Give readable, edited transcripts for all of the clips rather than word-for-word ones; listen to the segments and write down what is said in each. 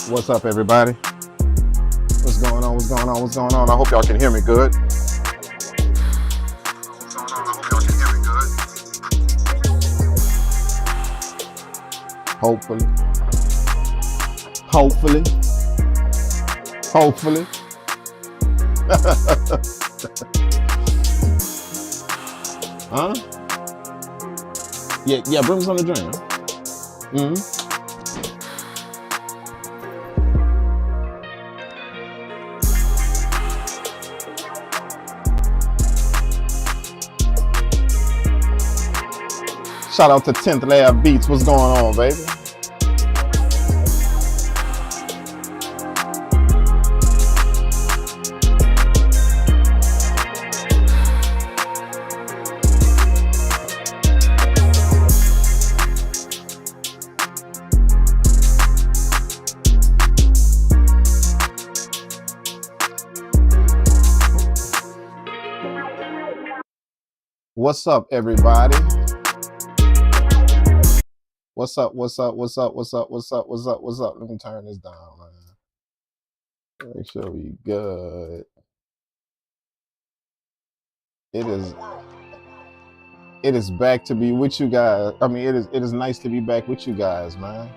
What's up, everybody? What's going on? What's going on? What's going on? I hope y'all can hear me good. Hopefully. Hopefully. Hopefully. Huh? Yeah, brim's on the drain. Huh? Shout out to 10th Lab Beats. What's going on, baby? What's up, everybody? What's up? What's up? What's up? What's up? What's up? What's up? What's up? Let me turn this down, man. Make sure we good. It is back to be with you guys. I mean, it is nice to be back with you guys, man.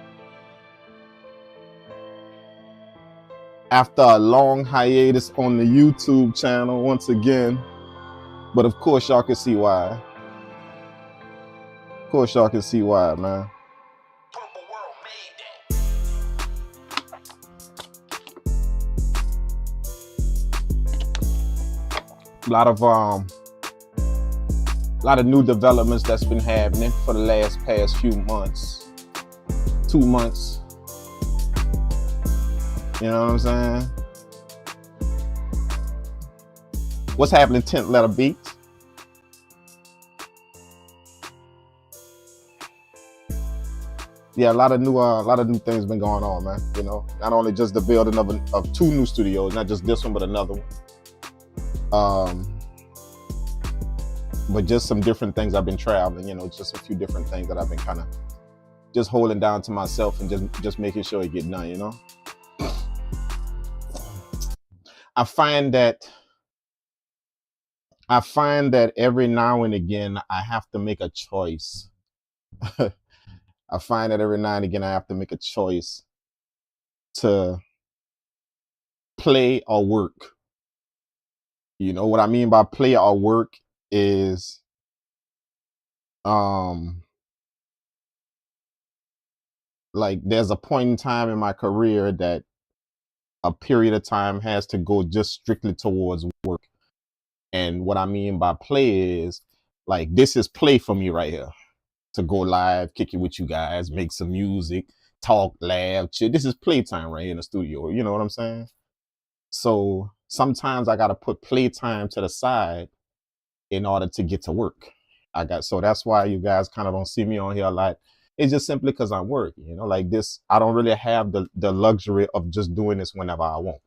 After a long hiatus on the YouTube channel once again, but of course y'all can see why. Of course y'all can see why, man. A lot of new developments that's been happening for the past few months, 2 months. You know what I'm saying? What's happening, 10th Letter Beats? Yeah, a lot of new things been going on, man. You know, not only just the building of 2 new studios, not just this one, but another one. But just some different things. I've been traveling, you know, just a few different things that I've been kind of just holding down to myself and just making sure it get done, you know. I find that every now and again I have to make a choice. I find that every now and again I have to make a choice to play or work. You know what I mean by play or work is like there's a point in time in my career that a period of time has to go just strictly towards work. And what I mean by play is like this is play for me right here. To go live, kick it with you guys, make some music, talk, laugh, chill. This is playtime right here in the studio. You know what I'm saying? So sometimes I got to put playtime to the side in order to get to work. So that's why you guys kind of don't see me on here a lot. It's just simply because I'm working, you know, like this. I don't really have the luxury of just doing this whenever I want.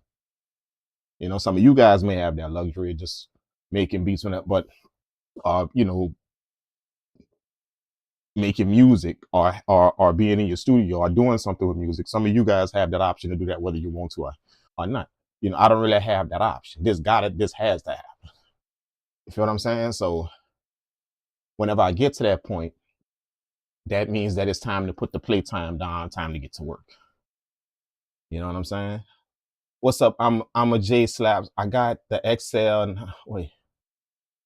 You know, some of you guys may have that luxury of just making beats whenever, but you know, making music or being in your studio or doing something with music. Some of you guys have that option to do that whether you want to or not. You know, I don't really have that option. This has to happen. You feel what I'm saying? So whenever I get to that point, that means that it's time to put the playtime down, time to get to work. You know what I'm saying? What's up? I'm a J Slaps. I got the XL. And,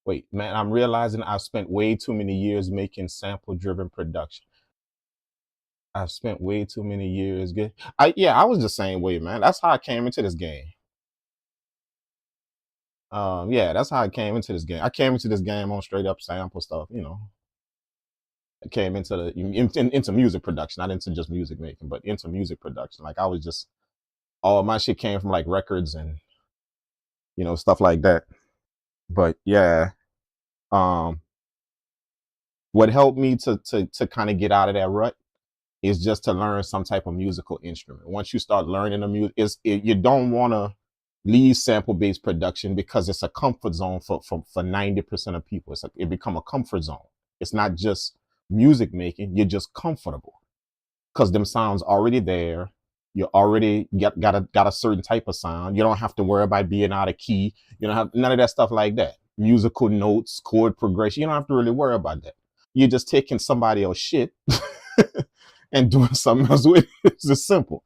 wait, man, I'm realizing I've spent way too many years making sample driven production. I've spent way too many years. I was the same way, man. That's how I came into this game. Yeah, that's how I came into this game. I came into this game on straight up sample stuff, you know. I came into music production, not into just music making, but into music production. Like I was just all my shit came from like records and you know stuff like that. But yeah, what helped me to kind of get out of that rut is just to learn some type of musical instrument. Once you start learning the music, you don't want to leave sample-based production because it's a comfort zone for 90% of people. It become a comfort zone. It's not just music making, you're just comfortable because them sounds already there. You already got a certain type of sound. You don't have to worry about being out of key. You don't have none of that stuff like that. Musical notes, chord progression. You don't have to really worry about that. You're just taking somebody else's shit and doing something else with it. It's just simple.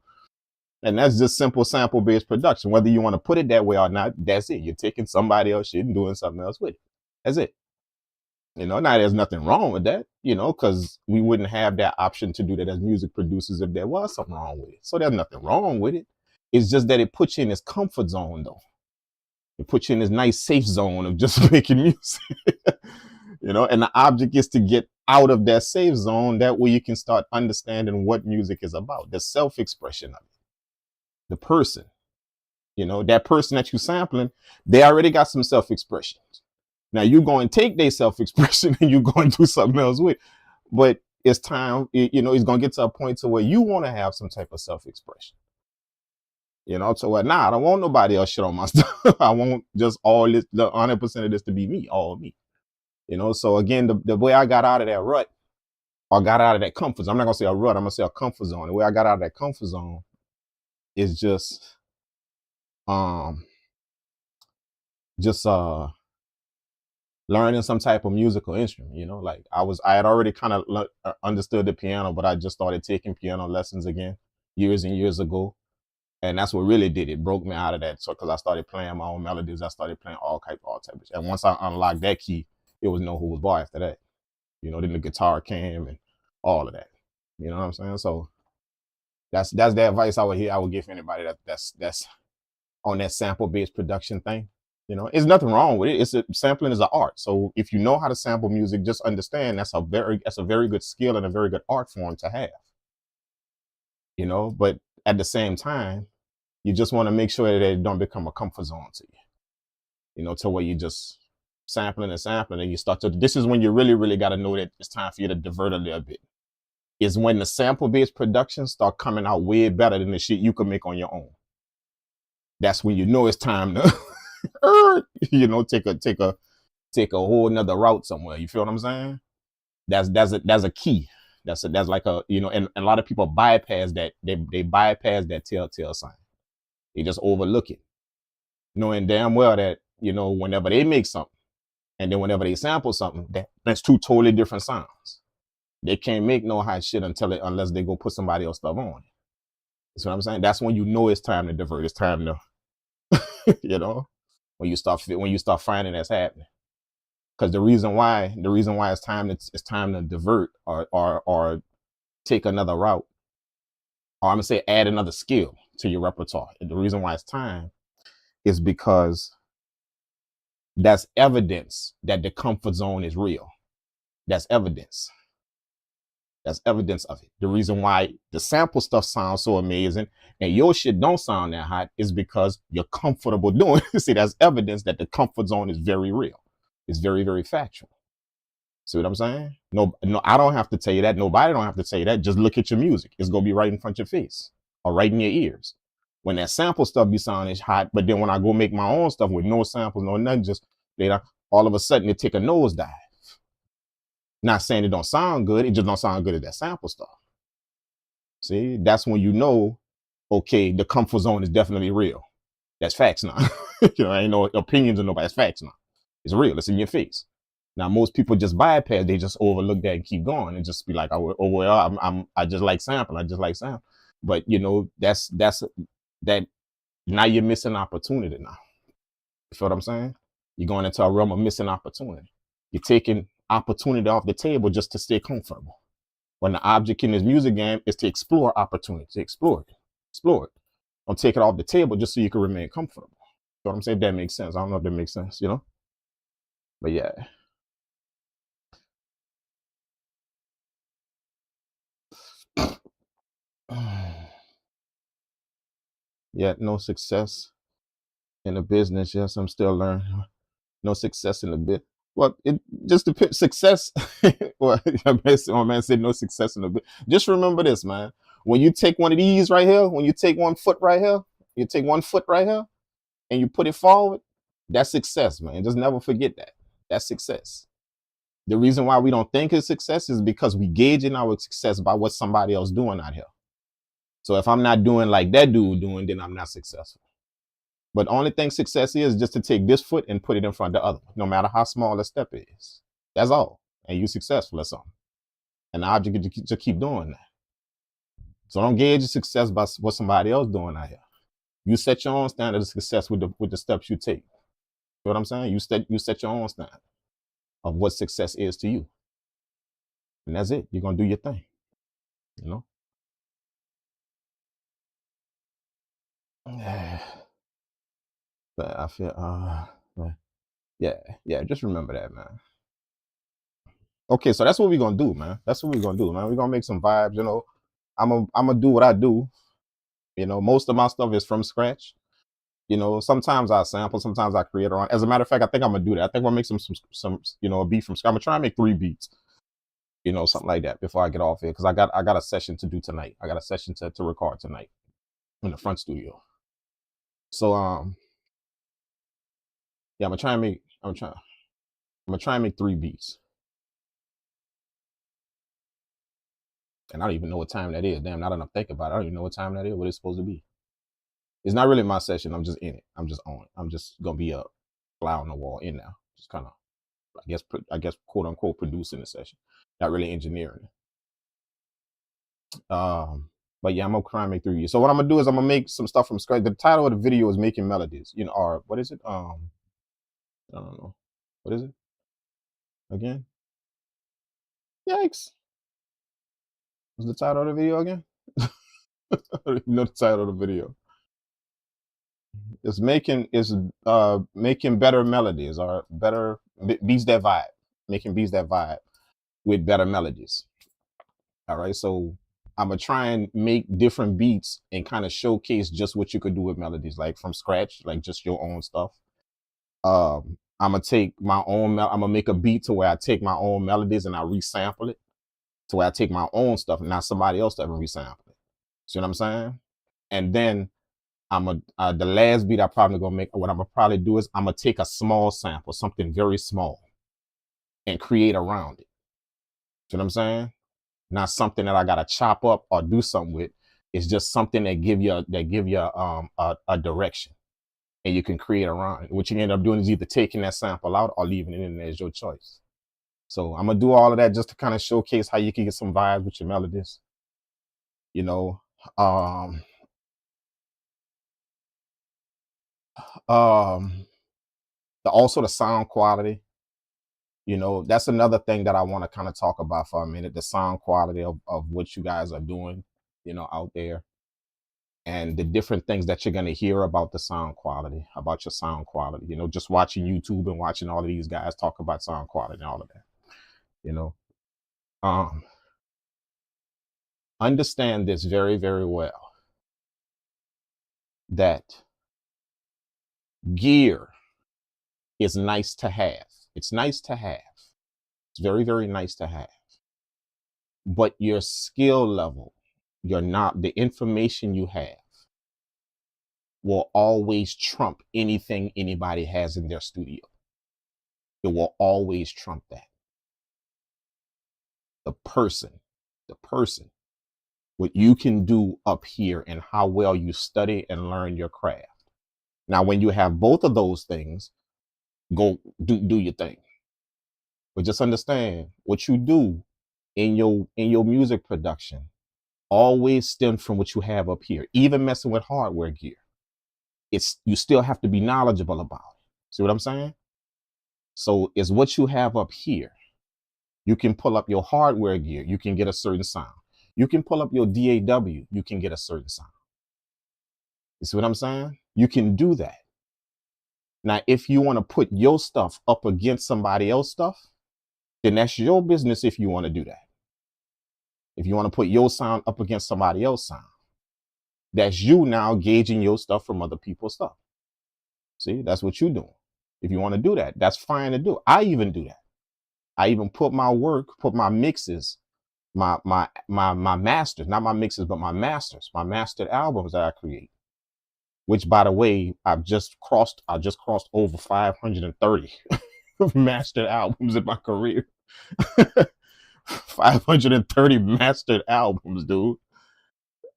And that's just simple sample-based production. Whether you want to put it that way or not, that's it. You're taking somebody else's shit and doing something else with it. That's it. You know, now there's nothing wrong with that, you know, because we wouldn't have that option to do that as music producers if there was something wrong with it. So there's nothing wrong with it. It's just that it puts you in this comfort zone, though. It puts you in this nice safe zone of just making music. You know, and the object is to get out of that safe zone. That way you can start understanding what music is about, the self-expression of it. The person, you know, that person that you're sampling, they already got some self-expressions. Now you're going to take their self-expression and you're going to do something else with. But it's time, you know, it's going to get to a point to where you want to have some type of self-expression. You know, so I don't want nobody else shit on my stuff. I want just all this, the 100% of this to be me, all me. You know, so again, the way I got out of that rut, or got out of that comfort zone, I'm not going to say a rut, I'm going to say a comfort zone. The way I got out of that comfort zone is just learning some type of musical instrument, you know, like I had already kind of understood the piano, but I just started taking piano lessons again years and years ago. And that's what really did it, broke me out of that. So, cause I started playing my own melodies, I started playing all types. And once I unlocked that key, it was no who was boy after that. You know, then the guitar came and all of that. You know what I'm saying? So that's the advice I would give anybody that's on that sample-based production thing. You know, there's nothing wrong with it. Sampling is an art. So if you know how to sample music, just understand that's a very good skill and a very good art form to have. You know, but at the same time, you just want to make sure that it don't become a comfort zone to you. You know, to where you just sampling and you start to, this is when you really got to know that it's time for you to divert a little bit. Is when the sample-based productions start coming out way better than the shit you can make on your own. That's when you know it's time to, you know, take a whole nother route somewhere. You feel what I'm saying? That's a key. That's like a, you know, and a lot of people bypass that. They bypass that telltale sign. They just overlook it, knowing damn well that, you know, whenever they make something and then whenever they sample something, that's two totally different sounds. They can't make no hot shit unless they go put somebody else stuff on. That's what I'm saying. That's when you know it's time to divert. It's time to, you know, when you start finding that's happening. Because the reason why it's time to divert or take another route, or I'm gonna say add another skill to your repertoire. And the reason why it's time is because that's evidence that the comfort zone is real. That's evidence. That's evidence of it. The reason why the sample stuff sounds so amazing and your shit don't sound that hot is because you're comfortable doing it. See, that's evidence that the comfort zone is very real. It's very factual. See what I'm saying? No, I don't have to tell you that. Nobody don't have to tell you that. Just look at your music. It's gonna be right in front of your face or right in your ears. When that sample stuff be sounding hot, but then when I go make my own stuff with no samples, no nothing, just later, all of a sudden it take a nosedive. Not saying it don't sound good, it just don't sound good at that sample stuff. See, that's when you know, okay, the comfort zone is definitely real. That's facts now. Ain't no opinions of nobody. That's facts now. It's real. It's in your face. Now, most people just bypass. They just overlook that and keep going and just be like, oh well, I just like sampling. I just like sample. But that's that. Now you're missing opportunity. Now, you feel what I'm saying? You're going into a realm of missing opportunity. You're taking opportunity off the table just to stay comfortable. When the object in this music game is to explore opportunity, to explore it. Don't take it off the table just so you can remain comfortable. You know what I'm saying? That makes sense. I don't know if that makes sense, But yeah. Yeah, no success in the business. Yes, I'm still learning. No success in the bit. Well, it just depends. Success. Well, my man said no success in the bit. Just remember this, man. When you take one of these right here, when you take 1 foot right here, you take 1 foot right here, and you put it forward, that's success, man. Just never forget that. That's success. The reason why we don't think it's success is because we gauging our success by what somebody else doing out here. So if I'm not doing like that dude doing, then I'm not successful. But the only thing success is just to take this foot and put it in front of the other, no matter how small the step is. That's all. And you're successful or something. And the object just keep doing that. So don't gauge your success by what somebody else doing out here. You set your own standard of success with the steps you take. You know what I'm saying? You set your own standard of what success is to you. And that's it. You're gonna do your thing. But I feel yeah, just remember that, man. Okay, so that's what we're gonna do, man. That's what we're gonna do, man. We're gonna make some vibes, I'm gonna do what I do. Most of my stuff is from scratch. Sometimes I sample, sometimes I create around. As a matter of fact, I think I'm gonna do that. I think I'm gonna make some a beat from scratch. I'm gonna try and make 3 beats, something like that before I get off here. Cause I got a session to do tonight. I got a session to record tonight in the front studio. So yeah, I'm gonna try and make 3 beats. And I don't even know what time that is. Damn, now that I'm thinking about it, I don't even know what time that is, what it's supposed to be. It's not really my session. I'm just in it. I'm just on it. I'm just gonna be a fly on the wall in now. Just kind of, I guess, quote unquote, producing the session. Not really engineering it. But yeah, I'm gonna try and make 3 years. So what I'm gonna do is I'm gonna make some stuff from scratch. The title of the video is "Making Melodies." Or what is it? I don't know. What is it? Again? Yikes! What's the title of the video again? I don't even know the title of the video. It's making better melodies or better beats that vibe. Making beats that vibe with better melodies. All right, so I'm gonna try and make different beats and kind of showcase just what you could do with melodies, like from scratch, like just your own stuff. I'm gonna take my own. I'm gonna make a beat to where I take my own melodies and I resample it, to where I take my own stuff and not somebody else ever resample it. See what I'm saying? And then the last beat I probably gonna make. What I'm gonna probably do is I'm gonna take a small sample, something very small, and create around it. See what I'm saying? Not something that I gotta chop up or do something with. It's just something that give you a direction, and you can create around it. What you end up doing is either taking that sample out or leaving it in there as your choice. So I'm gonna do all of that just to kind of showcase how you can get some vibes with your melodies. You know, um, also the sound quality. That's another thing that I want to kind of talk about for a minute, the sound quality of what you guys are doing, out there, and the different things that you're going to hear about the sound quality, about your sound quality, just watching YouTube and watching all of these guys talk about sound quality and all of that, you know. Um, Understand this very, very well, that gear is nice to have. It's nice to have. It's very, very nice to have. But your skill level, the information you have will always trump anything anybody has in their studio. It will always trump that. the person, what you can do up here and how well you study and learn your craft. Now, when you have both of those things, go do your thing. But just understand what you do in your music production always stems from what you have up here. Even messing with hardware gear, you still have to be knowledgeable about it. See what I'm saying? So it's what you have up here. You can pull up your hardware gear, you can get a certain sound. You can pull up your DAW, you can get a certain sound. You see what I'm saying? You can do that. Now, if you want to put your stuff up against somebody else's stuff, then that's your business if you want to do that. If you want to put your sound up against somebody else's sound, that's you now gauging your stuff from other people's stuff. See, that's what you're doing. If you want to do that, that's fine to do. I even do that. I even put my work, put my mixes, my masters, not my mixes, but my masters, my mastered albums that I create. Which, by the way, I just crossed over 530 mastered albums in my career. 530 mastered albums, dude.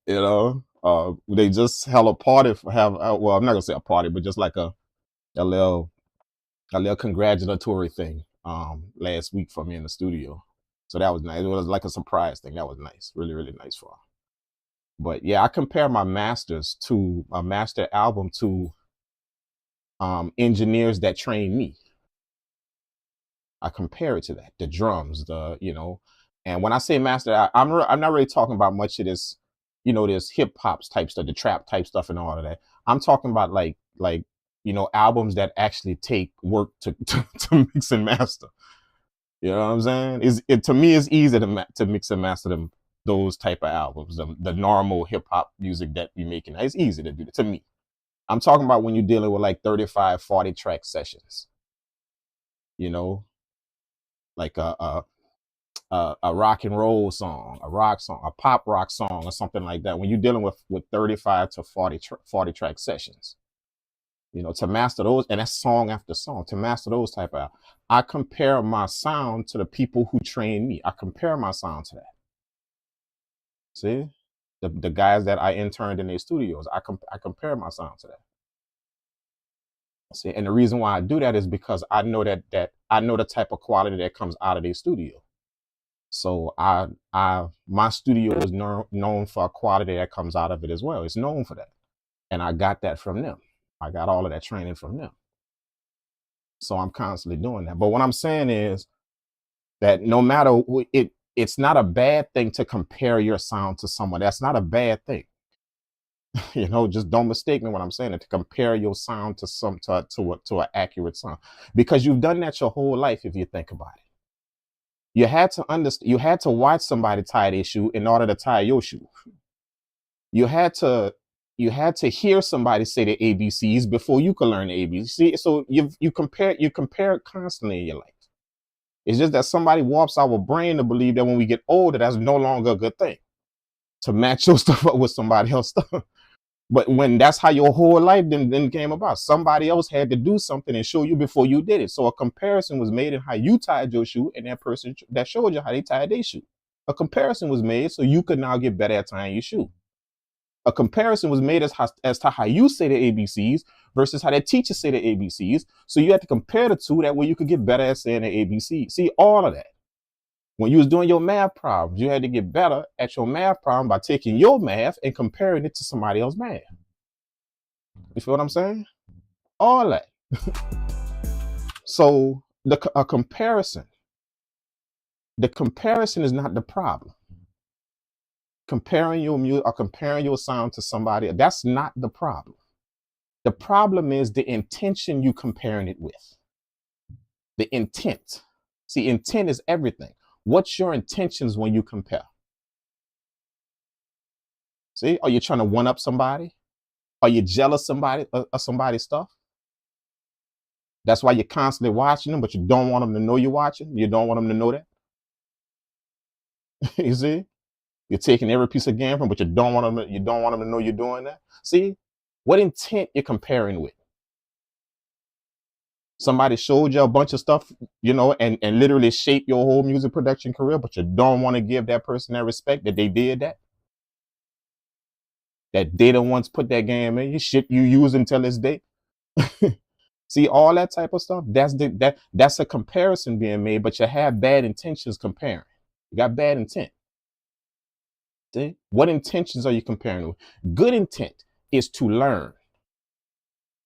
You know, they just held a party well, I'm not gonna say a party, but just like a little congratulatory thing last week for me in the studio. So that was nice. It was like a surprise thing. That was nice. Really, really nice for her. But yeah, I compare my masters to a master album to engineers that train me. I compare it to that. The drums, and when I say master, I'm not really talking about much of this, this hip hop type stuff, the trap type stuff and all of that. I'm talking about like albums that actually take work to mix and master. You know what I'm saying? To me, it's easy to mix and master them, those type of albums, the normal hip hop music that we making. It's easy to do that to me. I'm talking about when you're dealing with like 35, 40 track sessions. Like a rock and roll song, a rock song, a pop rock song, or something like that. When you're dealing with 35 to 40 track sessions. To master those, and that's song after song, to master those type of, I compare my sound to the people who train me. I compare my sound to that. See, the guys that I interned in their studios, I compare my sound to that. See, and the reason why I do that is because I know that I know the type of quality that comes out of their studio. So my studio is known for a quality that comes out of it as well. It's known for that, and I got that from them. I got all of that training from them. So I'm constantly doing that. But what I'm saying is that no matter it's not a bad thing to compare your sound to someone. That's not a bad thing. Just don't mistake me when I'm saying it, to compare your sound to an accurate sound, because you've done that your whole life. If you think about it, you had to understand, you had to watch somebody tie their shoe in order to tie your shoe. You had to hear somebody say the ABCs before you could learn the ABCs. So you compare it constantly in your life. It's just that somebody warps our brain to believe that when we get older, that's no longer a good thing, to match your stuff up with somebody else's stuff. But when that's how your whole life then came about, somebody else had to do something and show you before you did it. So a comparison was made in how you tied your shoe and that person that showed you how they tied their shoe. A comparison was made so you could now get better at tying your shoe. A comparison was made as to how you say the ABCs versus how that teacher say the ABCs. So you had to compare the two, that way you could get better at saying the ABC. See, all of that. When you was doing your math problems, you had to get better at your math problem by taking your math and comparing it to somebody else's math. You feel what I'm saying? All that. So the comparison is not the problem. Comparing your music or comparing your sound to somebody, that's not the problem. The problem is the intention you comparing it with. The intent. See, intent is everything. What's your intentions when you compare? See, are you trying to one up somebody? Are you jealous of somebody's stuff? That's why you're constantly watching them, but you don't want them to know you're watching. You don't want them to know that. You see, you're taking every piece of game from, but you don't want them to know you're doing that. See, what intent you're comparing with? Somebody showed you a bunch of stuff, you know, and literally shaped your whole music production career, but you don't want to give that person that respect that they did that. That they the ones put that game in. You shit you use until this day. See, all that type of stuff, that's a comparison being made, but you have bad intentions comparing. You got bad intent. See? What intentions are you comparing with? Good intent is to learn.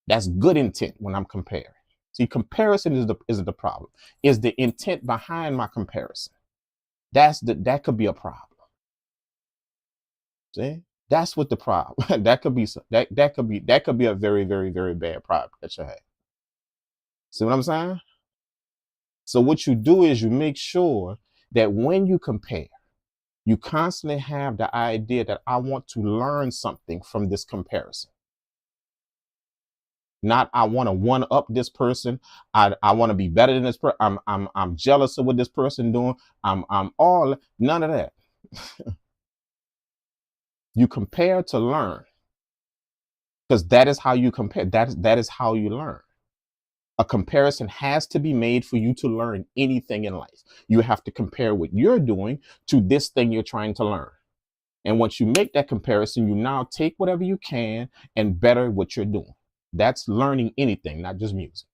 That's good intent when I'm comparing. See, comparison isn't the problem. Is the intent behind my comparison. That could be a problem. See? That's what the problem. that could be a very, very, very bad problem that you have. See what I'm saying? So what you do is you make sure that when you compare, you constantly have the idea that I want to learn something from this comparison. Not I want to one up this person. I want to be better than this person. I'm jealous of what this person doing. I'm all none of that. You compare to learn, because that is how you compare. That is how you learn. A comparison has to be made for you to learn anything in life. You have to compare what you're doing to this thing you're trying to learn. And once you make that comparison, you now take whatever you can and better what you're doing. That's learning anything, not just music.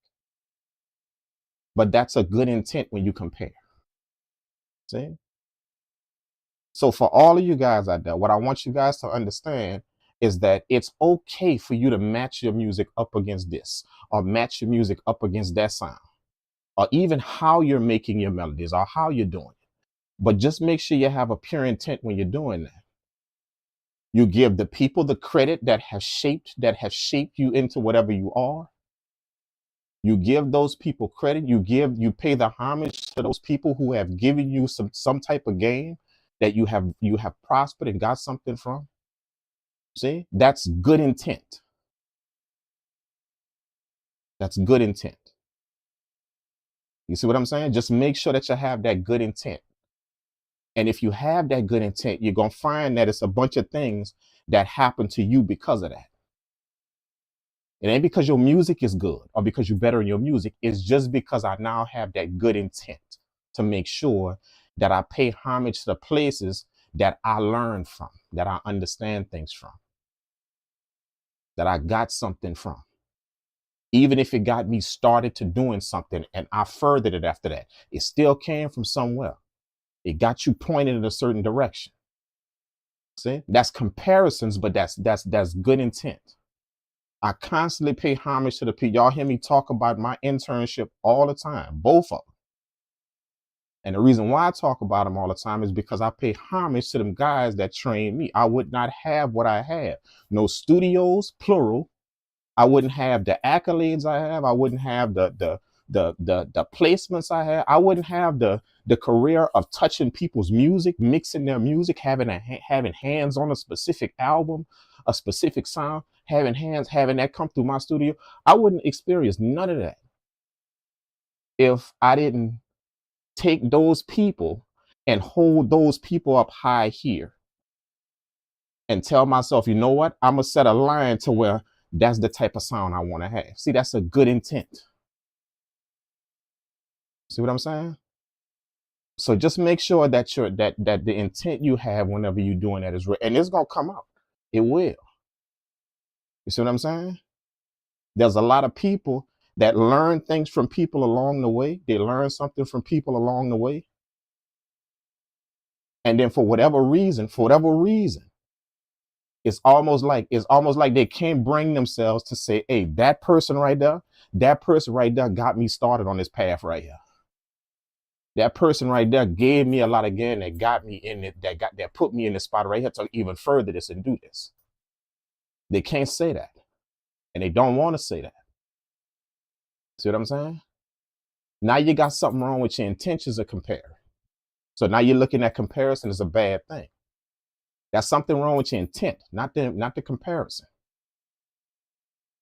But that's a good intent when you compare. See? So for all of you guys out there, what I want you guys to understand is that it's okay for you to match your music up against this, or match your music up against that sound, or even how you're making your melodies or how you're doing it. But just make sure you have a pure intent when you're doing that. You give the people the credit that have shaped you into whatever you are. You give those people credit. You pay the homage to those people who have given you some type of game that you have prospered and got something from. See, that's good intent. That's good intent. You see what I'm saying? Just make sure that you have that good intent. And if you have that good intent, you're going to find that it's a bunch of things that happen to you because of that. It ain't because your music is good or because you're better in your music. It's just because I now have that good intent to make sure that I pay homage to the places that I learn from, that I understand things from, that I got something from. Even if it got me started to doing something and I furthered it after that, it still came from somewhere. It got you pointed in a certain direction. See, that's comparisons, but that's good intent. I constantly pay homage to the people. Y'all hear me talk about my internship all the time, both of them. And the reason why I talk about them all the time is because I pay homage to them guys that trained me. I would not have what I have. No studios, plural. I wouldn't have the accolades I have. I wouldn't have the placements I have. I wouldn't have the career of touching people's music, mixing their music, having hands on a specific album, a specific sound, having that come through my studio. I wouldn't experience none of that if I didn't take those people and hold those people up high here and tell myself, you know what? I'm going to set a line to where that's the type of sound I want to have. See, that's a good intent. See what I'm saying? So just make sure that that the intent you have whenever you're doing that is real, and it's gonna come out. It will. You see what I'm saying? There's a lot of people that learn things from people along the way. They learn something from people along the way, and then for whatever reason, it's almost like they can't bring themselves to say, "Hey, that person right there got me started on this path right here. That person right there gave me a lot of gain that got me in it, that put me in the spot right here to even further this and do this." They can't say that. And they don't want to say that. See what I'm saying? Now you got something wrong with your intentions of comparing. So now you're looking at comparison as a bad thing. That's something wrong with your intent, not the comparison.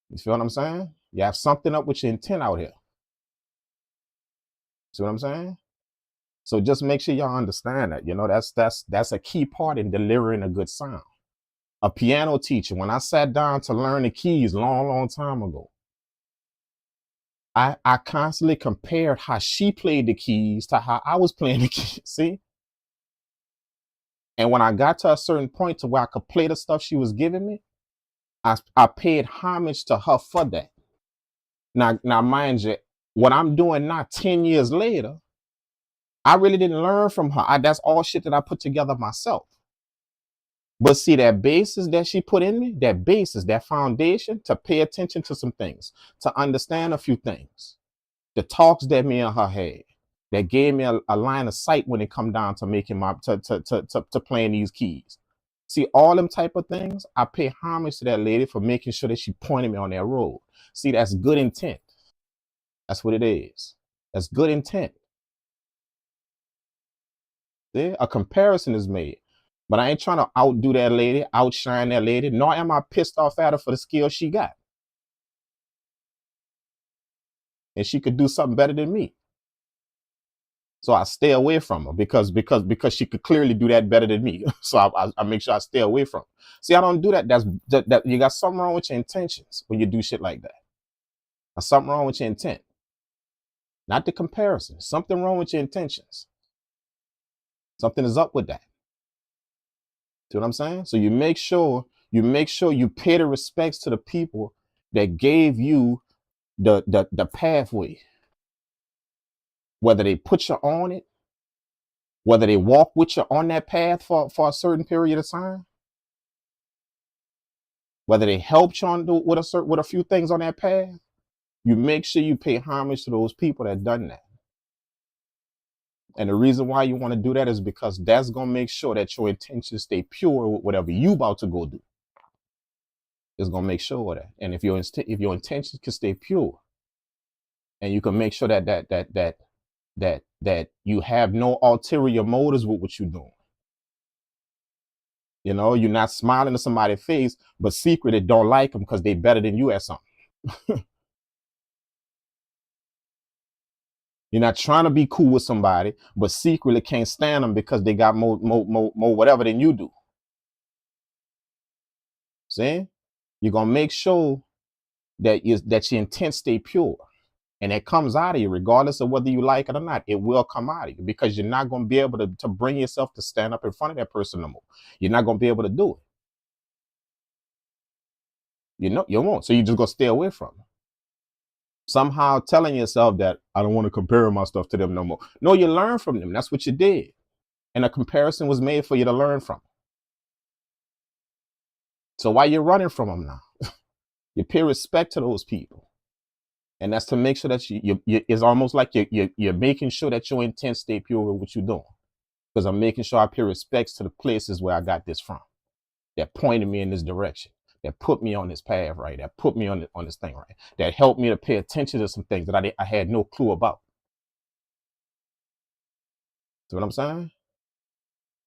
You feel what I'm saying? You have something up with your intent out here. See what I'm saying? So just make sure y'all understand that. You know, that's a key part in delivering a good sound. A piano teacher, when I sat down to learn the keys long time ago, I constantly compared how she played the keys to how I was playing the keys. See? And when I got to a certain point to where I could play the stuff she was giving me, I paid homage to her for that. Now, mind you, what I'm doing now, 10 years later, I really didn't learn from her. That's all shit that I put together myself. But see, that basis that she put in me, that basis, that foundation to pay attention to some things, to understand a few things, the talks that me and her had, that gave me a line of sight when it come down to making my to playing these keys. See, all them type of things, I pay homage to that lady for making sure that she pointed me on that road. See, that's good intent. That's what it is. That's good intent. See, a comparison is made. But I ain't trying to outdo that lady, outshine that lady, nor am I pissed off at her for the skill she got. And she could do something better than me. So I stay away from her because she could clearly do that better than me. So I make sure I stay away from her. See, I don't do that. That you got something wrong with your intentions when you do shit like that. There's something wrong with your intent. Not the comparison. Something wrong with your intentions. Something is up with that. See what I'm saying? So you make sure you pay the respects to the people that gave you the pathway. Whether they put you on it, whether they walk with you on that path for a certain period of time, whether they helped you on with a few things on that path, you make sure you pay homage to those people that done that. And the reason why you want to do that is because that's gonna make sure that your intentions stay pure with whatever you about to go do. It's gonna make sure of that. And if your intentions can stay pure, and you can make sure that you have no ulterior motives with what you're doing. You know, you're not smiling at somebody's face, but secretly don't like them because they're better than you at something. You're not trying to be cool with somebody, but secretly can't stand them because they got more whatever than you do. See? You're gonna make sure that your intent stay pure. And it comes out of you, regardless of whether you like it or not. It will come out of you because you're not going to be able to bring yourself to stand up in front of that person no more. You're not going to be able to do it. You won't. So you're just going to stay away from it. Somehow telling yourself that I don't want to compare my stuff to them no more. No, you learn from them. That's what you did. And a comparison was made for you to learn from. So why you're running from them now? You pay respect to those people. And that's to make sure that it's almost like you're making sure that your intent stay pure with what you're doing. Because I'm making sure I pay respects to the places where I got this from, that pointed me in this direction, that put me on this path right, that put me on this thing right, that helped me to pay attention to some things that I had no clue about. See what I'm saying?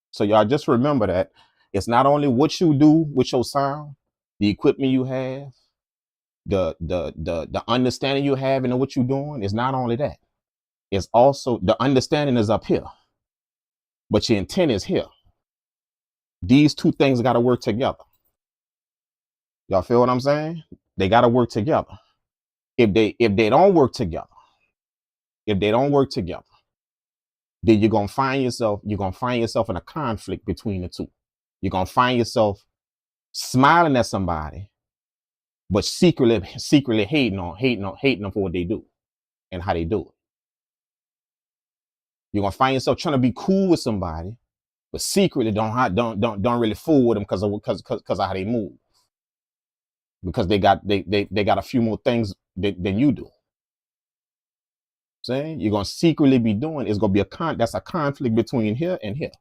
So y'all just remember that it's not only what you do with your sound, the equipment you have, the understanding you have and what you're doing. It's not only that. It's also the understanding is up here, but your intent is here. These two things got to work together. Y'all feel what I'm saying? They got to work together. If they don't work together, then you're gonna find yourself in a conflict between the two. You're gonna find yourself smiling at somebody, but secretly hating them for what they do and how they do it. You're gonna find yourself trying to be cool with somebody, but secretly don't really fool with them because of how they move. Because they got a few more things than you do. Saying you're gonna secretly be doing is gonna be that's a conflict between here and here.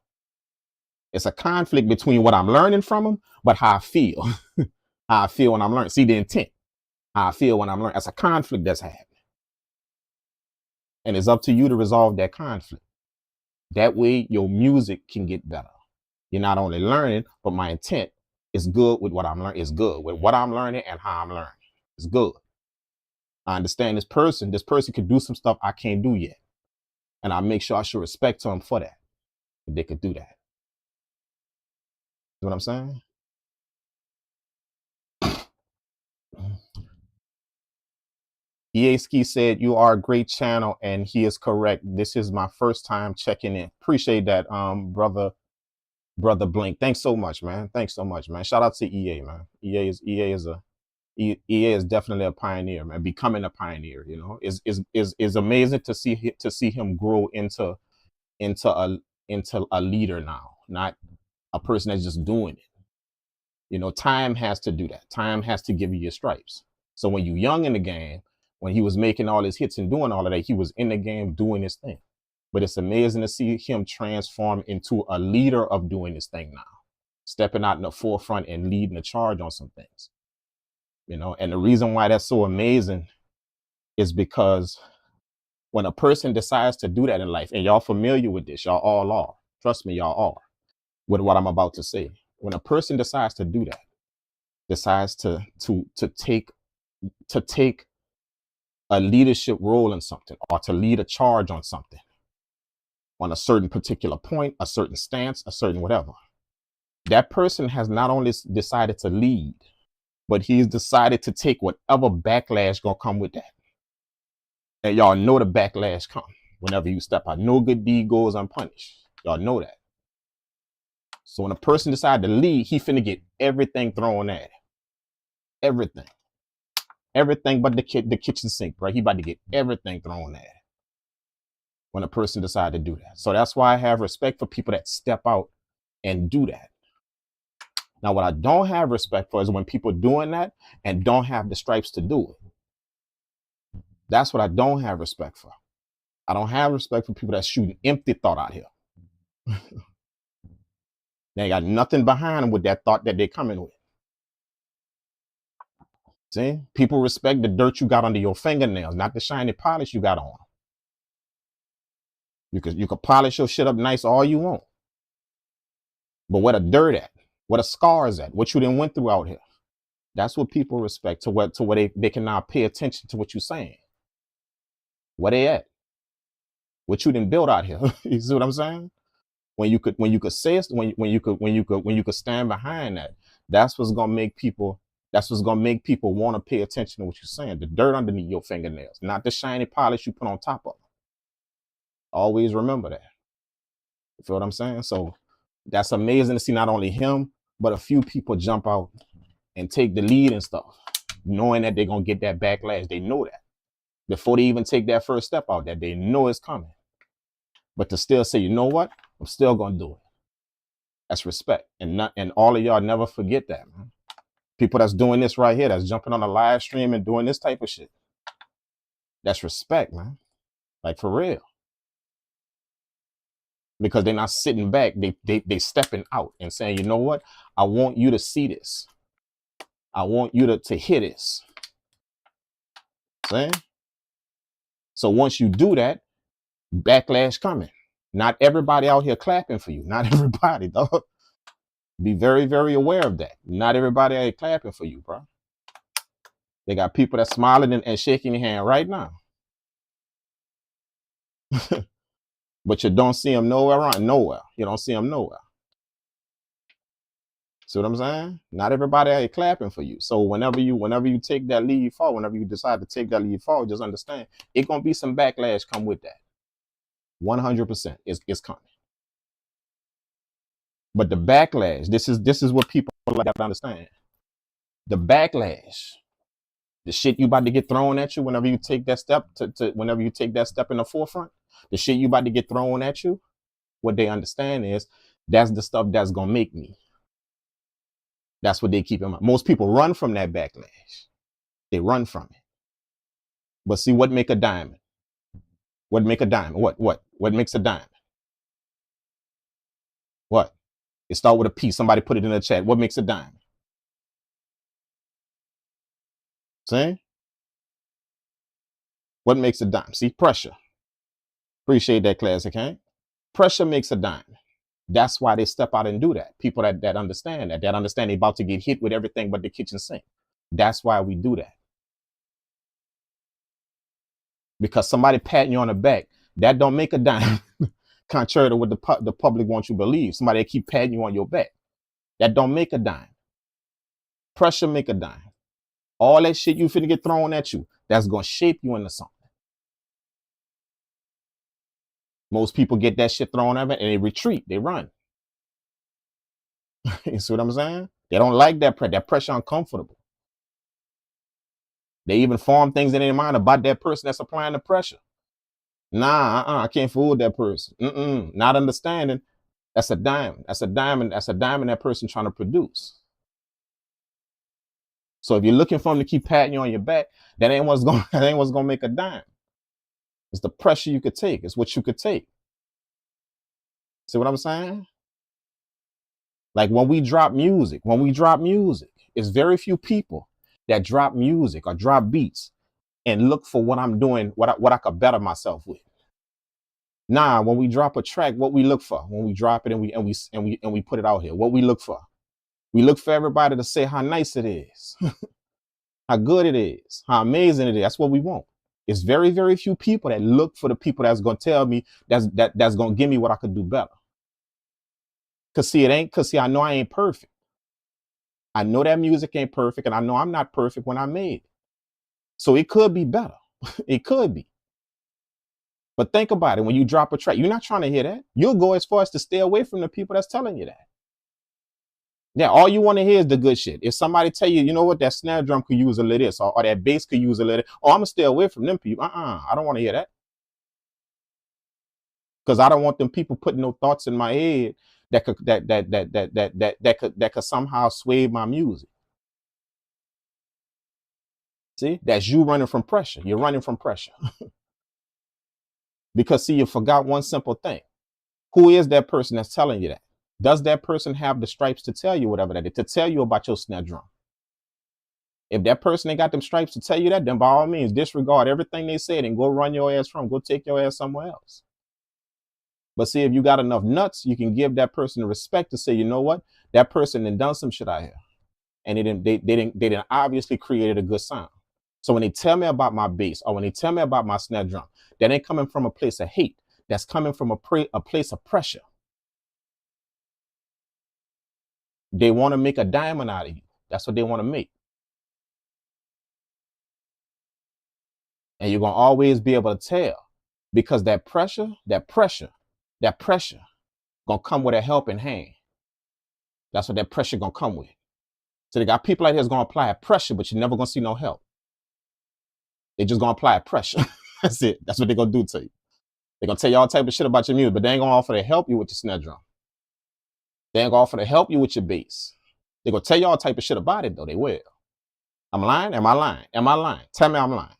It's a conflict between what I'm learning from them, but how I feel. How I feel when I'm learning. See the intent. How I feel when I'm learning. That's a conflict that's happening. And it's up to you to resolve that conflict. That way your music can get better. You're not only learning, but my intent is good with what I'm learning. It's good with what I'm learning and how I'm learning. It's good. I understand this person could do some stuff I can't do yet. And I make sure I show respect to them for that. If they could do that. You know what I'm saying? EA Ski said, "You are a great channel," and he is correct. This is my first time checking in. Appreciate that, brother Blink. Thanks so much, man. Thanks so much, man. Shout out to EA, man. EA is definitely a pioneer, man. Becoming a pioneer, you know, is amazing to see him grow into a leader now, not a person that's just doing it. You know, time has to do that. Time has to give you your stripes. So when you're young in the game, when he was making all his hits and doing all of that, he was in the game doing his thing. But it's amazing to see him transform into a leader of doing his thing now, stepping out in the forefront and leading the charge on some things. You know, and the reason why that's so amazing is because when a person decides to do that in life, and y'all familiar with this, y'all all are, trust me, y'all are, with what I'm about to say. When a person decides to do that, decides to take a leadership role in something, or to lead a charge on something, on a certain particular point, a certain stance, a certain whatever, that person has not only decided to lead, but he's decided to take whatever backlash gonna come with that. And y'all know the backlash come whenever you step out. No good deed goes unpunished. Y'all know that. So when a person decides to lead, he finna get everything thrown at him. Everything. Everything but the kitchen sink, right? He about to get everything thrown at him when a person decides to do that. So that's why I have respect for people that step out and do that. Now, what I don't have respect for is when people doing that and don't have the stripes to do it. That's what I don't have respect for. I don't have respect for people that shooting empty thought out here. They ain't got nothing behind them with that thought that they're coming with. See, people respect the dirt you got under your fingernails, not the shiny polish you got on. You could polish your shit up nice all you want, but where the dirt at? Where the scars at? What you done went through out here? That's what people respect. To where they can now pay attention to what you're saying. Where they at? What you done built out here? You see what I'm saying? When you could say it, when you could stand behind that, that's what's gonna make people. That's what's gonna make people want to pay attention to what you're saying. The dirt underneath your fingernails, not the shiny polish you put on top of them. Always remember that. You feel what I'm saying? So that's amazing to see not only him, but a few people jump out and take the lead and stuff, knowing that they're gonna get that backlash. They know that before they even take that first step out, that they know it's coming. But to still say, you know what? I'm still gonna do it. That's respect. And all of y'all never forget that, man. People that's doing this right here, that's jumping on a live stream and doing this type of shit. That's respect, man. Like, for real. Because they're not sitting back. They stepping out and saying, you know what? I want you to see this. I want you to hear this. See? So once you do that, backlash coming. Not everybody out here clapping for you. Not everybody, dog. Be very, very aware of that. Not everybody out here clapping for you, bro. They got people that's smiling and shaking your hand right now. But you don't see them nowhere. You don't see them nowhere. See what I'm saying? Not everybody out here clapping for you. So whenever you take that lead forward, whenever you decide to take that lead forward, just understand it's gonna be some backlash come with that. 100% it's coming. But the backlash, this is what people like to understand. The backlash, the shit you about to get thrown at you whenever you take that step whenever you take that step in the forefront, the shit you about to get thrown at you, what they understand is that's the stuff that's gonna make me. That's what they keep in mind. Most people run from that backlash. They run from it. But see, what make a diamond? What make a diamond? What makes a diamond? What? It start with a P. Somebody put it in the chat. What makes a diamond? See? What makes a diamond? See, pressure. Appreciate that, classic, okay? Pressure makes a diamond. That's why they step out and do that. People that understand that understand they're about to get hit with everything but the kitchen sink. That's why we do that. Because somebody patting you on the back, that don't make a dime. Contrary to what the public wants you to believe. Somebody that keep patting you on your back, that don't make a dime. Pressure make a dime. All that shit you finna get thrown at you, that's going to shape you into something. Most people get that shit thrown at them and they retreat, they run. You see what I'm saying? They don't like that pressure. That pressure uncomfortable. They even form things in their mind about that person that's applying the pressure. Nah, I can't fool with that person. Not understanding. That's a diamond. That's a diamond. That's a diamond that person trying to produce. So if you're looking for them to keep patting you on your back, that ain't what's gonna make a dime. It's the pressure you could take. It's what you could take. See what I'm saying? Like when we drop music, it's very few people that drop music or drop beats and look for what I'm doing, what I could better myself with. Nah, when we drop a track, what we look for when we drop it and we put it out here, what we look for. We look for everybody to say how nice it is, how good it is, how amazing it is. That's what we want. It's very, very few people that look for the people that's gonna tell me that's gonna give me what I could do better. Cause see, I know I ain't perfect. I know that music ain't perfect, and I know I'm not perfect when I made it. So it could be better. It could be. But think about it. When you drop a track, you're not trying to hear that. You'll go as far as to stay away from the people that's telling you that. Yeah, all you want to hear is the good shit. If somebody tell you, you know what, that snare drum could use a little this, or that bass could use a little, I'm gonna stay away from them people. I don't want to hear that. Because I don't want them people putting no thoughts in my head that could somehow sway my music. See, that's you running from pressure. You're running from pressure. Because see, you forgot one simple thing. Who is that person that's telling you that? Does that person have the stripes to tell you whatever that is, to tell you about your snare drum? If that person ain't got them stripes to tell you that, then by all means, disregard everything they said and go run your ass from, go take your ass somewhere else. But see, if you got enough nuts, you can give that person the respect to say, you know what, that person then done some shit out here. And they didn't obviously created a good sound. So when they tell me about my bass or when they tell me about my snare drum, that ain't coming from a place of hate. That's coming from a place of pressure. They want to make a diamond out of you. That's what they want to make. And you're going to always be able to tell, because that pressure going to come with a helping hand. That's what that pressure going to come with. So they got people out here that's going to apply pressure, but you're never going to see no help. They just going to apply pressure. That's it. That's what they're going to do to you. They're going to tell you all type of shit about your music, but they ain't going to offer to help you with your snare drum. They ain't going to offer to help you with your bass. They're going to tell you all type of shit about it, though. They will. I'm lying? Am I lying? Am I lying? Tell me I'm lying.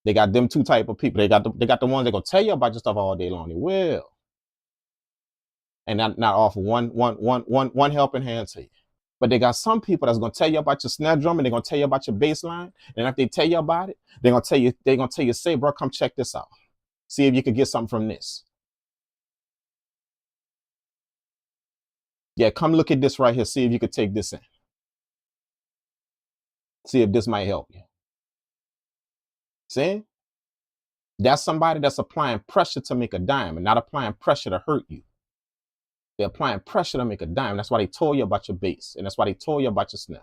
They got them two type of people. They got the ones that gonna tell you about your stuff all day long. They will. And not offer one helping hand to you. But they got some people that's gonna tell you about your snare drum and they're gonna tell you about your bass line. And if they tell you about it, they're gonna tell you, say, bro, come check this out. See if you could get something from this. Yeah, come look at this right here. See if you could take this in. See if this might help you. See? That's somebody that's applying pressure to make a dime and not applying pressure to hurt you. They're applying pressure to make a dime. That's why they told you about your bass. And that's why they told you about your snare.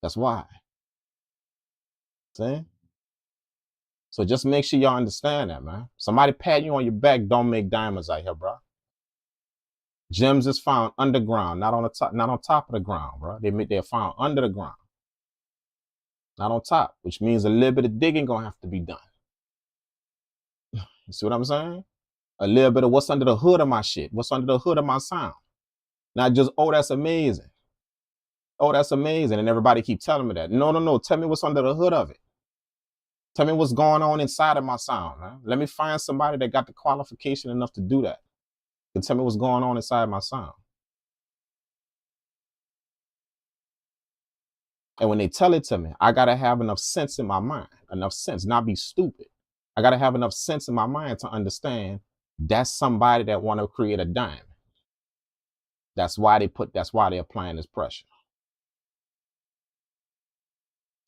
That's why. See? So just make sure y'all understand that, man. Somebody patting you on your back don't make diamonds out here, bro. Gems is found underground, not on top of the ground, bro. They're found under the ground. Not on top, which means a little bit of digging gonna have to be done. You see what I'm saying? A little bit of what's under the hood of my shit. What's under the hood of my sound. Not just, oh, that's amazing. Oh, that's amazing. And everybody keep telling me that. No. Tell me what's under the hood of it. Tell me what's going on inside of my sound, man. Let me find somebody that got the qualification enough to do that. And tell me what's going on inside my sound. And when they tell it to me, I got to have enough sense in my mind. Enough sense, not be stupid. I got to have enough sense in my mind to understand that's somebody that want to create a diamond. That's why they're applying this pressure.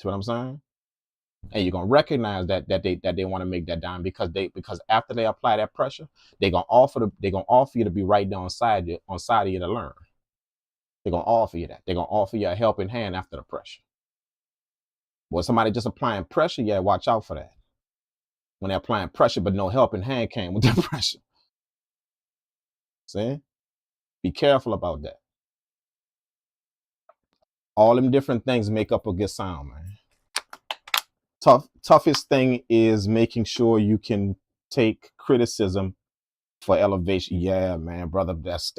See what I'm saying? And you're gonna recognize that they want to make that diamond because after they apply that pressure, they're gonna offer you to be right there on side of you to learn. They're gonna offer you that. They're gonna offer you a helping hand after the pressure. Was somebody just applying pressure? Yeah, watch out for that. When they're applying pressure, but no helping hand came with the pressure. See? Be careful about that. All them different things make up a good sound, man. Toughest thing is making sure you can take criticism for elevation. Yeah, man, brother, that's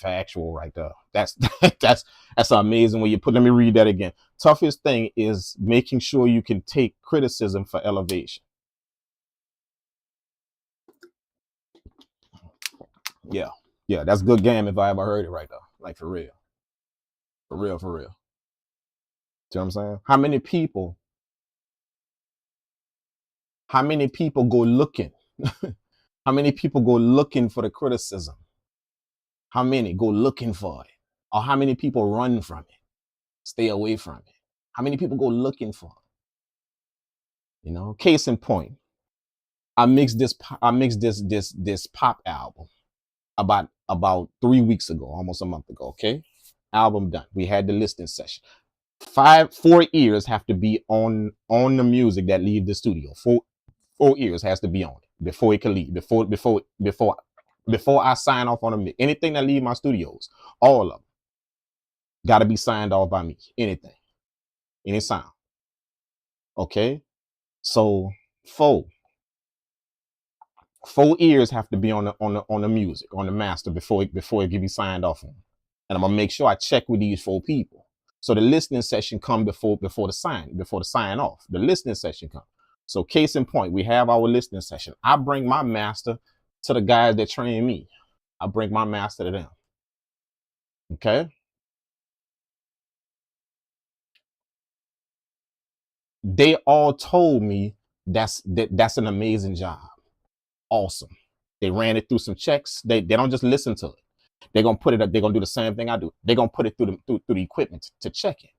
factual right there. That's amazing when you put. Let me read that again. Toughest thing is making sure you can take criticism for elevation. Yeah, that's good game if I ever heard it right there. Like for real, for real, for real. See what I'm saying? How many people go looking? How many people go looking for the criticism? How many go looking for it? Or how many people run from it? Stay away from it? How many people go looking for it? You know, case in point, I mixed this pop album about 3 weeks ago, almost a month ago. Okay, album done. We had the listening session. 4 ears have to be on the music that leave the studio. Four ears has to be on it before it can leave. Before I sign off on them. Anything that leave my studios, all of them got to be signed off by me. Anything, any sound. Okay, so four ears have to be on the music, on the master before it can be signed off on. And I'm gonna make sure I check with these 4 people. So the listening session come before the sign off. The listening session come. So case in point, we have our listening session. I bring my master to the guys that train me. I bring my master to them. Okay. They all told me that's an amazing job. Awesome. They ran it through some checks. They don't just listen to it. They're gonna put it up. They're gonna do the same thing I do. They're gonna put it through the equipment to check it,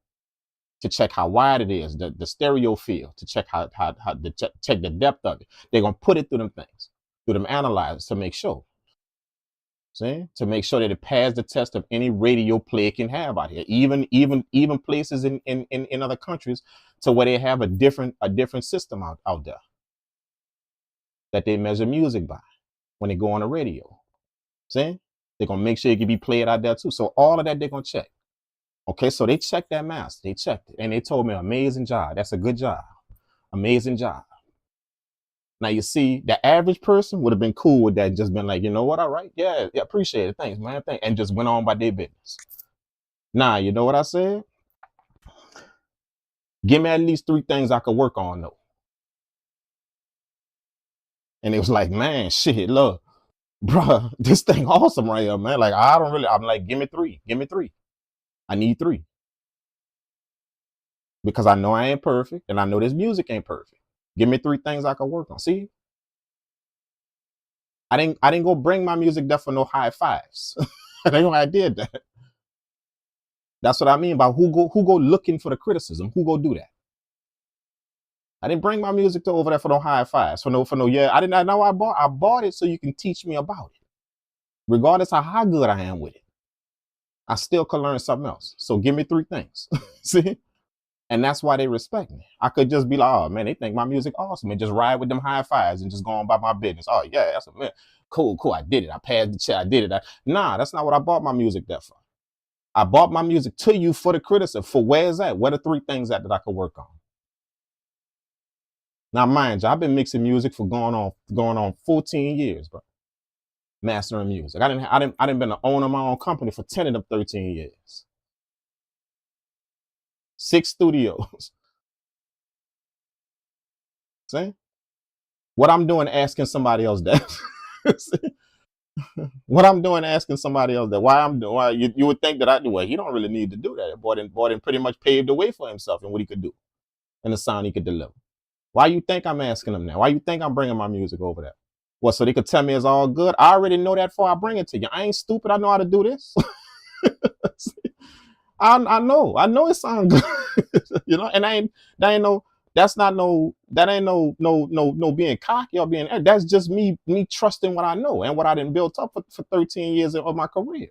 to check how wide it is, the stereo field, to check how check the depth of it. They're gonna put it through them things, through them analyzers to make sure. See, to make sure that it passed the test of any radio play it can have out here. Even places in other countries, to where they have a different system out there that they measure music by when they go on the radio. See, they're gonna make sure it can be played out there too. So all of that they're gonna check. Okay, so they checked that master. They checked it, and they told me, amazing job. That's a good job. Amazing job. Now, you see, the average person would have been cool with that, just been like, you know what, all right, yeah, appreciate it, thanks, man, thanks, and just went on by their business. Nah, you know what I said? Give me at least 3 things I could work on, though. And it was like, man, shit, look, bruh, this thing awesome right here, man. Like, I'm like, give me 3. I need 3. Because I know I ain't perfect, and I know this music ain't perfect. Give me 3 things I can work on. See? I didn't go bring my music there for no high fives. I think I did that. That's what I mean by who go looking for the criticism. Who go do that? I didn't bring my music to over there for no high fives. For no yeah. I know I bought it so you can teach me about it. Regardless of how good I am with it, I still could learn something else. So give me 3 things. See? And that's why they respect me. I could just be like, oh man, they think my music awesome, and just ride with them high fives and just go on about my business. Oh yeah, that's a man. Cool. I did it. I passed the check. I did it. Nah, that's not what I bought my music there for. I bought my music to you for the criticism. For where's that? What are 3 things that I could work on? Now, mind you, I've been mixing music for going on 14 years, bro. Mastering music. I didn't been the owner of my own company for 10 of them 13 years. 6 studios. See? What I'm doing asking somebody else that. What I'm doing asking somebody else that. Why you would think that I do. Well, he don't really need to do that. Boy, then pretty much paved the way for himself and what he could do and the sound he could deliver. Why you think I'm asking him now? Why you think I'm bringing my music over there? Well, so they could tell me it's all good. I already know that before I bring it to you. I ain't stupid. I know how to do this. I know it sounds good. You know, and that's not no being cocky or being, that's just me trusting what I know and what I done built up for 13 years of my career.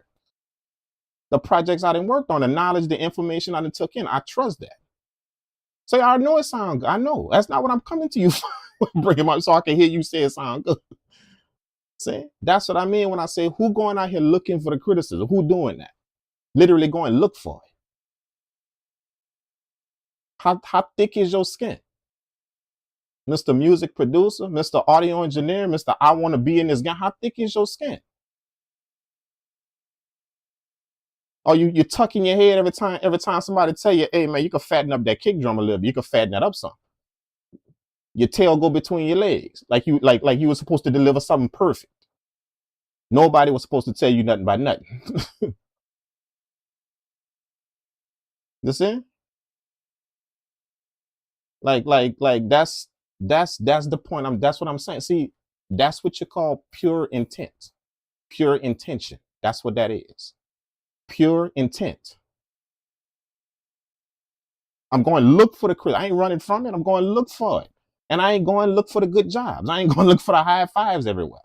The projects I done worked on, the knowledge, the information I done took in, I trust that. Say, I know it sounds good. I know. That's not what I'm coming to you for. Bring him up so I can hear you say it sound good. See, that's what I mean when I say who going out here looking for the criticism? Who doing that? Literally going look for it. How thick is your skin? Mr. Music Producer, Mr. Audio Engineer, Mr. I want to be in this game. How thick is your skin? Or you tucking your head every time somebody tell you, hey man, you can fatten up that kick drum a little bit. You can fatten that up some. Your tail go between your legs. Like you were supposed to deliver something perfect. Nobody was supposed to tell you nothing by nothing. You see? Like that's the point. That's what I'm saying. See, that's what you call pure intent. Pure intention. That's what that is. Pure intent. I'm going to look for the credit. I ain't running from it. I'm going to look for it. And I ain't going to look for the good jobs. I ain't going to look for the high fives everywhere.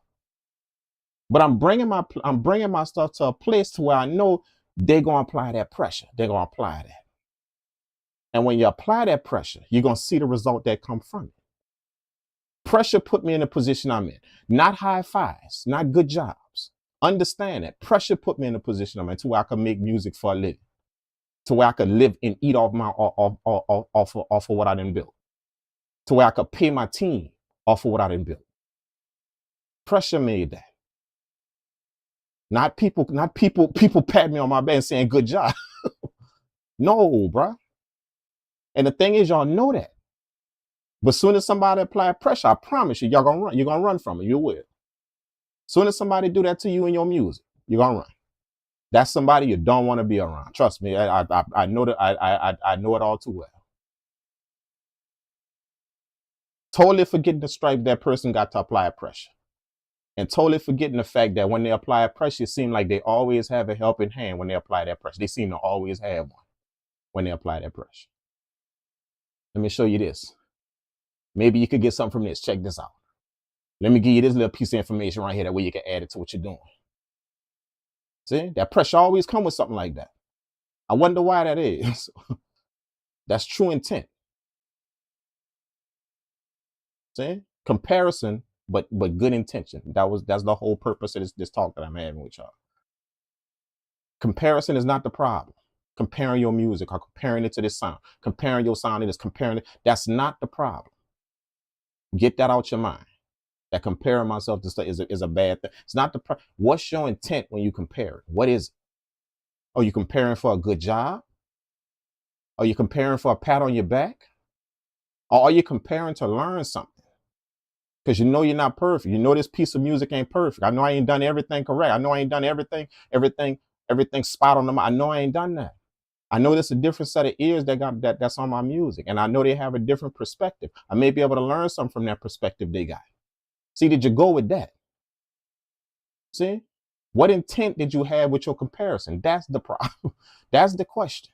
But I'm bringing my stuff to a place to where I know they're going to apply that pressure. They're going to apply that. And when you apply that pressure, you're going to see the result that come from it. Pressure put me in the position I'm in. Not high fives, not good jobs. Understand that. Pressure put me in the position I'm in to where I can make music for a living. To where I could live and eat off of what I done built. To where I could pay my team off of what I done built. Pressure made that. Not people pat me on my back and saying good job. No, bruh. And the thing is, y'all know that. But as soon as somebody apply pressure, I promise you, y'all gonna run. You're gonna run from it. You will. As soon as somebody do that to you in your music, you're gonna run. That's somebody you don't want to be around. Trust me, I know that. I know it all too well. Totally forgetting the stripe that person got to apply pressure. And totally forgetting the fact that when they apply pressure, it seems like they always have a helping hand when they apply that pressure. They seem to always have one when they apply that pressure. Let me show you this. Maybe you could get something from this. Check this out. Let me give you this little piece of information right here. That way you can add it to what you're doing. See, that pressure always comes with something like that. I wonder why that is. That's true intent. See, comparison, but good intention. That's the whole purpose of this talk that I'm having with y'all. Comparison is not the problem. Comparing your music or comparing it to this sound, comparing your sound to this, comparing it, that's not the problem. Get that out your mind. That comparing myself to stuff is a bad thing. It's not the problem. What's your intent when you compare it? What is it? Are you comparing for a good job? Are you comparing for a pat on your back? Or are you comparing to learn something? Because you know you're not perfect. You know this piece of music ain't perfect. I know I ain't done everything correct. I know I ain't done everything spot on them. I know I ain't done that. I know there's a different set of ears that's on my music. And I know they have a different perspective. I may be able to learn something from that perspective they got. See, did you go with that? See? What intent did you have with your comparison? That's the problem. That's the question.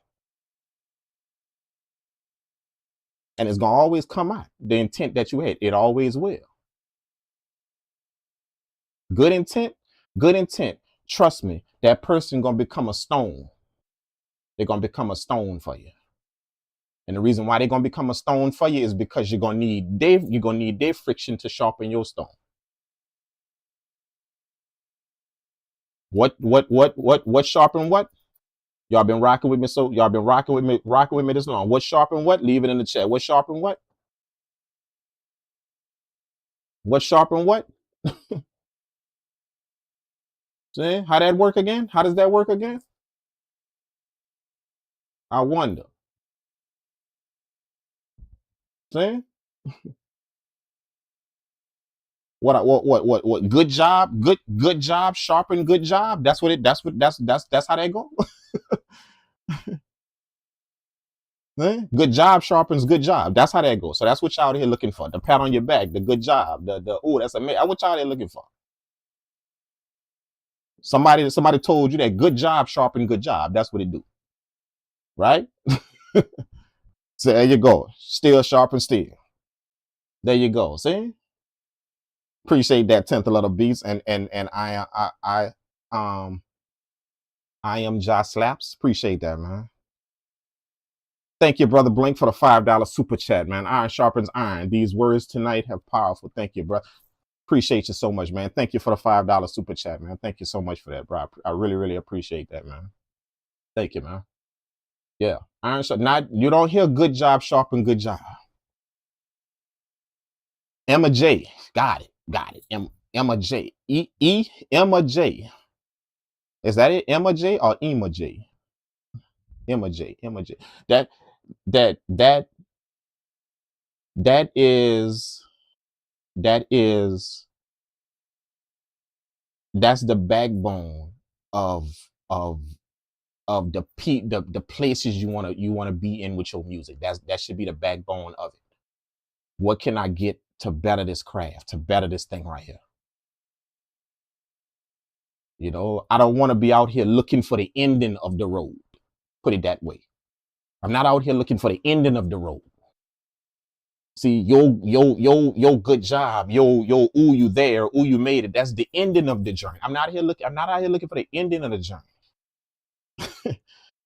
And it's going to always come out. The intent that you had. It always will. Good intent. Trust me, that person going to become a stone. They're going to become a stone for you. And the reason why they're going to become a stone for you is because you're going to need their friction to sharpen your stone. What sharpen what? Y'all been rocking with me, so y'all been rocking with me this long. What sharpen what? Leave it in the chat. What sharpen what? What sharpen what? See how that work again? How does that work again? I wonder. See? What good job, good job, sharpen good job. That's how that go. Good job sharpens good job. That's how that goes. So that's what y'all here looking for. The pat on your back, the good job, that's amazing. What y'all here looking for? Somebody told you that good job sharpen good job. That's what it do. Right? So there you go. Still sharpen steel. There you go. See? Appreciate that 10th of little beats. And I am Josh Slaps. Appreciate that, man. Thank you, Brother Blink, for the $5 super chat, man. Iron sharpens iron. These words tonight have powerful. Thank you, bro. Appreciate you so much, man. Thank you for the $5 super chat, man. Thank you so much for that, bro. I really, really appreciate that, man. Thank you, man. Yeah. Iron sharp. Not you don't hear good job, sharpen good job. Emma J. Got it. Got it. Emma J. Emma J. Is that it? Emma J or Emma J? Emma J. Emma J. That that that that is that is that's the backbone of of the places you wanna be in with your music. That should be the backbone of it. What can I get to better this craft, to better this thing right here? You know, I don't want to be out here looking for the ending of the road. Put it that way. I'm not out here looking for the ending of the road. See, yo, good job, yo, ooh, you there, ooh, you made it. That's the ending of the journey. I'm not out here looking for the ending of the journey.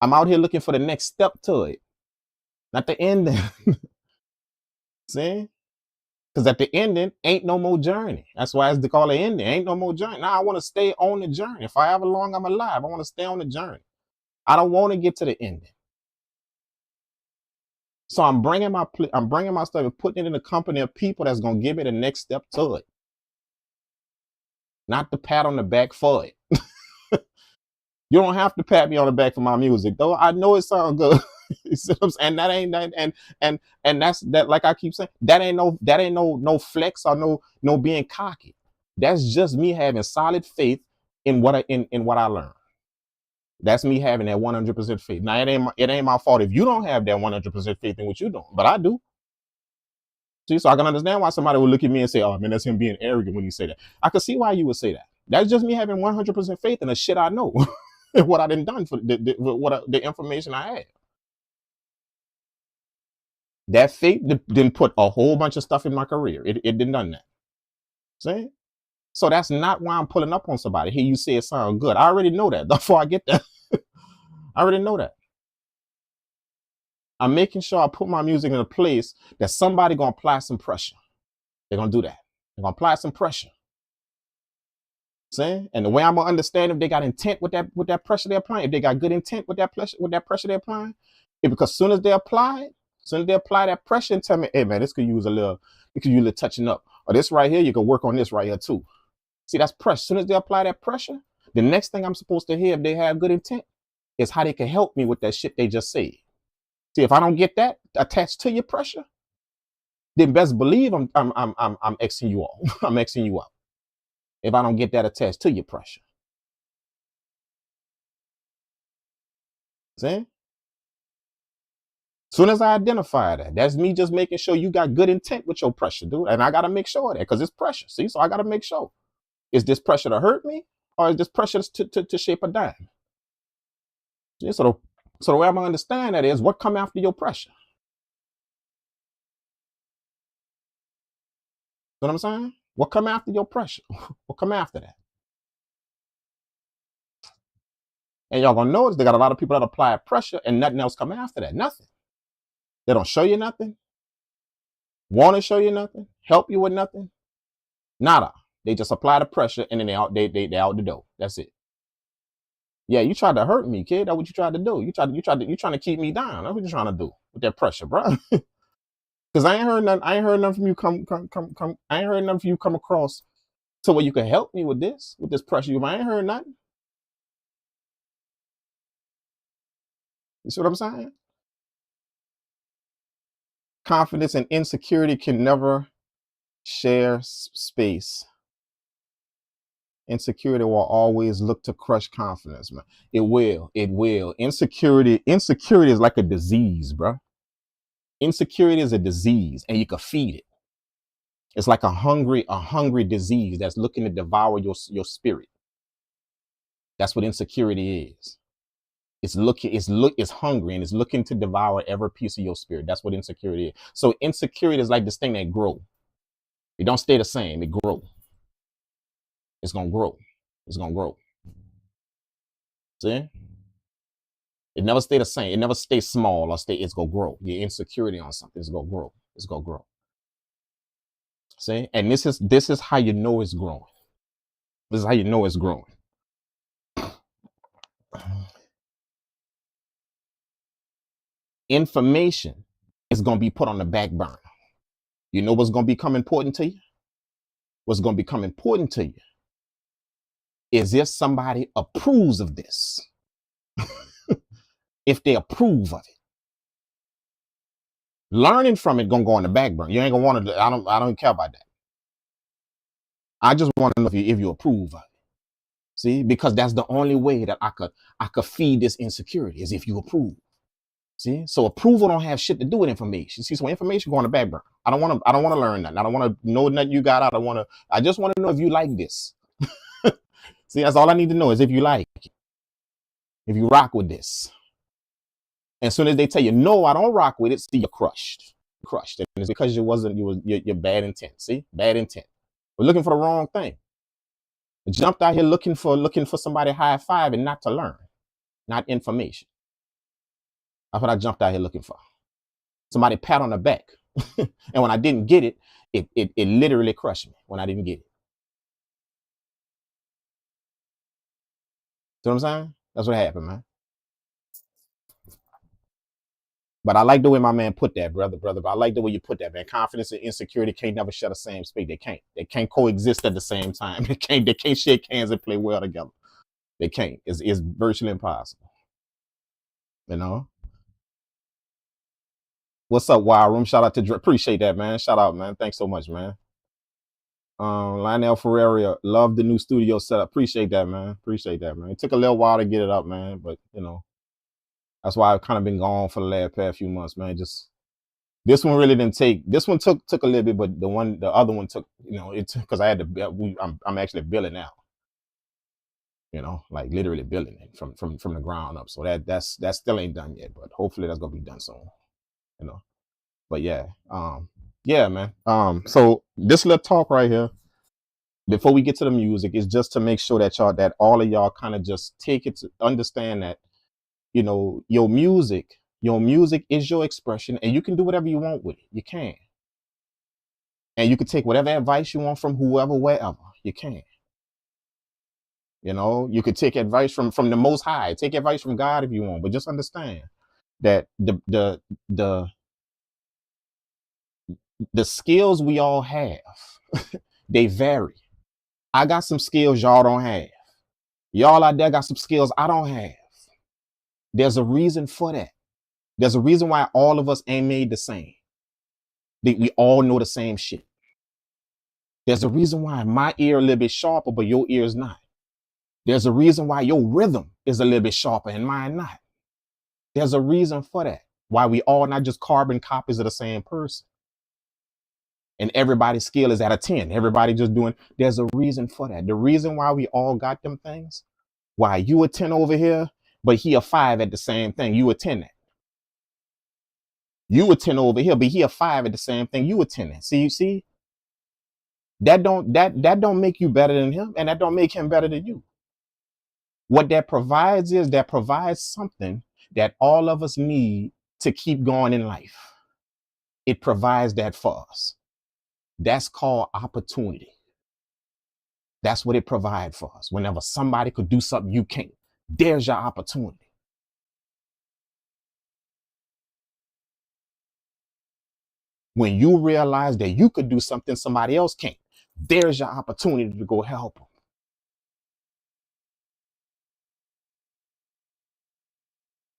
I'm out here looking for the next step to it, not the ending. See? Because at the ending, ain't no more journey. That's why it's called an ending. Ain't no more journey. Now I want to stay on the journey. If however long I'm alive, I want to stay on the journey. I don't want to get to the ending. So I'm bringing my stuff and putting it in the company of people that's gonna give me the next step to it, not the pat on the back for it. You don't have to pat me on the back for my music, though. I know it sounds good. You see what I'm saying? And that ain't that, and that's that. Like I keep saying, that ain't no flex or no being cocky. That's just me having solid faith in what I learned. That's me having that 100% faith. Now it ain't my fault if you don't have that 100% faith in what you're doing, but I do. See, so I can understand why somebody would look at me and say, "Oh man, that's him being arrogant when you say that." I can see why you would say that. That's just me having 100% faith in the shit I know, and what I done for the information I had. That faith didn't put a whole bunch of stuff in my career. It didn't done that. See? So that's not why I'm pulling up on somebody. Here you say it sounds good. I already know that before I get that. I already know that. I'm making sure I put my music in a place that somebody gonna apply some pressure. They're gonna do that. They're gonna apply some pressure. See? And the way I'm gonna understand if they got intent with that pressure they're applying, if they got good intent with that pressure they're applying, because as soon as they apply that pressure and tell me, hey man, this could use a little touching up. Or this right here, you can work on this right here too. See, that's pressure. As soon as they apply that pressure, the next thing I'm supposed to hear if they have good intent is how they can help me with that shit they just said. See, if I don't get that attached to your pressure, then best believe I'm Xing you off. I'm Xing you out. If I don't get that attached to your pressure. See? Soon as I identify that, that's me just making sure you got good intent with your pressure, dude. And I gotta make sure of that because it's pressure. See, so I gotta make sure. Is this pressure to hurt me, or is this pressure to shape a dime? See? So the way I'm gonna understand that is what come after your pressure. You know what I'm saying? What come after your pressure? What come after that? And y'all gonna notice they got a lot of people that apply pressure and nothing else come after that. Nothing. They don't show you nothing. Want to show you nothing. Help you with nothing. Nada. They just apply the pressure and then they out the door. That's it. Yeah, you tried to hurt me, kid. That's what you tried to do. You trying to keep me down. That's what you're trying to do with that pressure, bro. Because I ain't heard nothing from you I ain't heard nothing from you come across to where you can help me with this pressure. I ain't heard nothing. You see what I'm saying? Confidence and insecurity can never share space. Insecurity will always look to crush confidence, man. It will. Insecurity is like a disease, bro. Insecurity is a disease, and you can feed it. It's like a hungry disease that's looking to devour your spirit. That's what insecurity is. It's hungry and it's looking to devour every piece of your spirit. That's what insecurity is. So insecurity is like this thing that grows. It don't stay the same. It grows. It's gonna grow. It's gonna grow. See? It never stay the same. It never stays small or stay. It's gonna grow. Your insecurity on something is gonna grow. It's gonna grow. See, and this is how you know it's growing. This is how you know it's growing. Information is gonna be put on the back burner. You know what's gonna become important to you? What's gonna become important to you is if somebody approves of this. If they approve of it. Learning from it gonna go on the back burner. You ain't gonna want to. I don't care about that. I just want to know if you approve of it. See, because that's the only way that I could feed this insecurity is if you approve. See, so approval don't have shit to do with information. See, so information go on the back burner. I don't want to learn nothing. I don't want to know nothing you got. I just want to know if you like this. See, that's all I need to know is if you like it. If you rock with this. And as soon as they tell you, no, I don't rock with it, see, you're crushed. And it's because you're bad intent. See, bad intent. We're looking for the wrong thing. I jumped out here looking for somebody high five and not to learn, not information. That's what I jumped out here looking for. Somebody pat on the back. And when I didn't get it, it literally crushed me when I didn't get it. See what I'm saying? That's what happened, man. But I like the way my man put that, brother. I like the way you put that, man. Confidence and insecurity can't never share the same space. They can't. They can't coexist at the same time. They can't shake hands and play well together. They can't. It's virtually impossible. You know? What's up, Wild Room? Shout out to Dre. Appreciate that, man. Shout out, man. Thanks so much, man. Lionel Ferreira, love the new studio setup. Appreciate that, man. Appreciate that, man. It took a little while to get it up, man, but you know. That's why I've kind of been gone for the past few months, man. Just this one really didn't take. This one took a little bit, but the other one took. You know, it because I had to. I'm actually billing now. You know, like literally billing it from the ground up. So that still ain't done yet, but hopefully that's gonna be done soon. You know, but yeah, yeah, man. So this little talk right here, before we get to the music, is just to make sure that all of y'all kind of just take it to understand that. You know, your music is your expression, and you can do whatever you want with it. You can. And you can take whatever advice you want from whoever, wherever. You can. You know, you could take advice from the Most High. Take advice from God if you want, but just understand that the skills we all have, they vary. I got some skills y'all don't have. Y'all out there got some skills I don't have. There's a reason for that. There's a reason why all of us ain't made the same. We all know the same shit. There's a reason why my ear a little bit sharper, but your ear is not. There's a reason why your rhythm is a little bit sharper and mine not. There's a reason for that. Why we all not just carbon copies of the same person. And everybody's skill is at a 10. Everybody just doing, there's a reason for that. The reason why we all got them things, why you a 10 over here, but he a 5 at the same thing. You a 10 at. You a 10 over here, but he a 5 at the same thing. You a 10 at. See, that don't make you better than him, and that don't make him better than you. What that provides is that provides something that all of us need to keep going in life. It provides that for us. That's called opportunity. That's what it provides for us. Whenever somebody could do something you can't, there's your opportunity. When you realize that you could do something somebody else can't, there's your opportunity to go help them.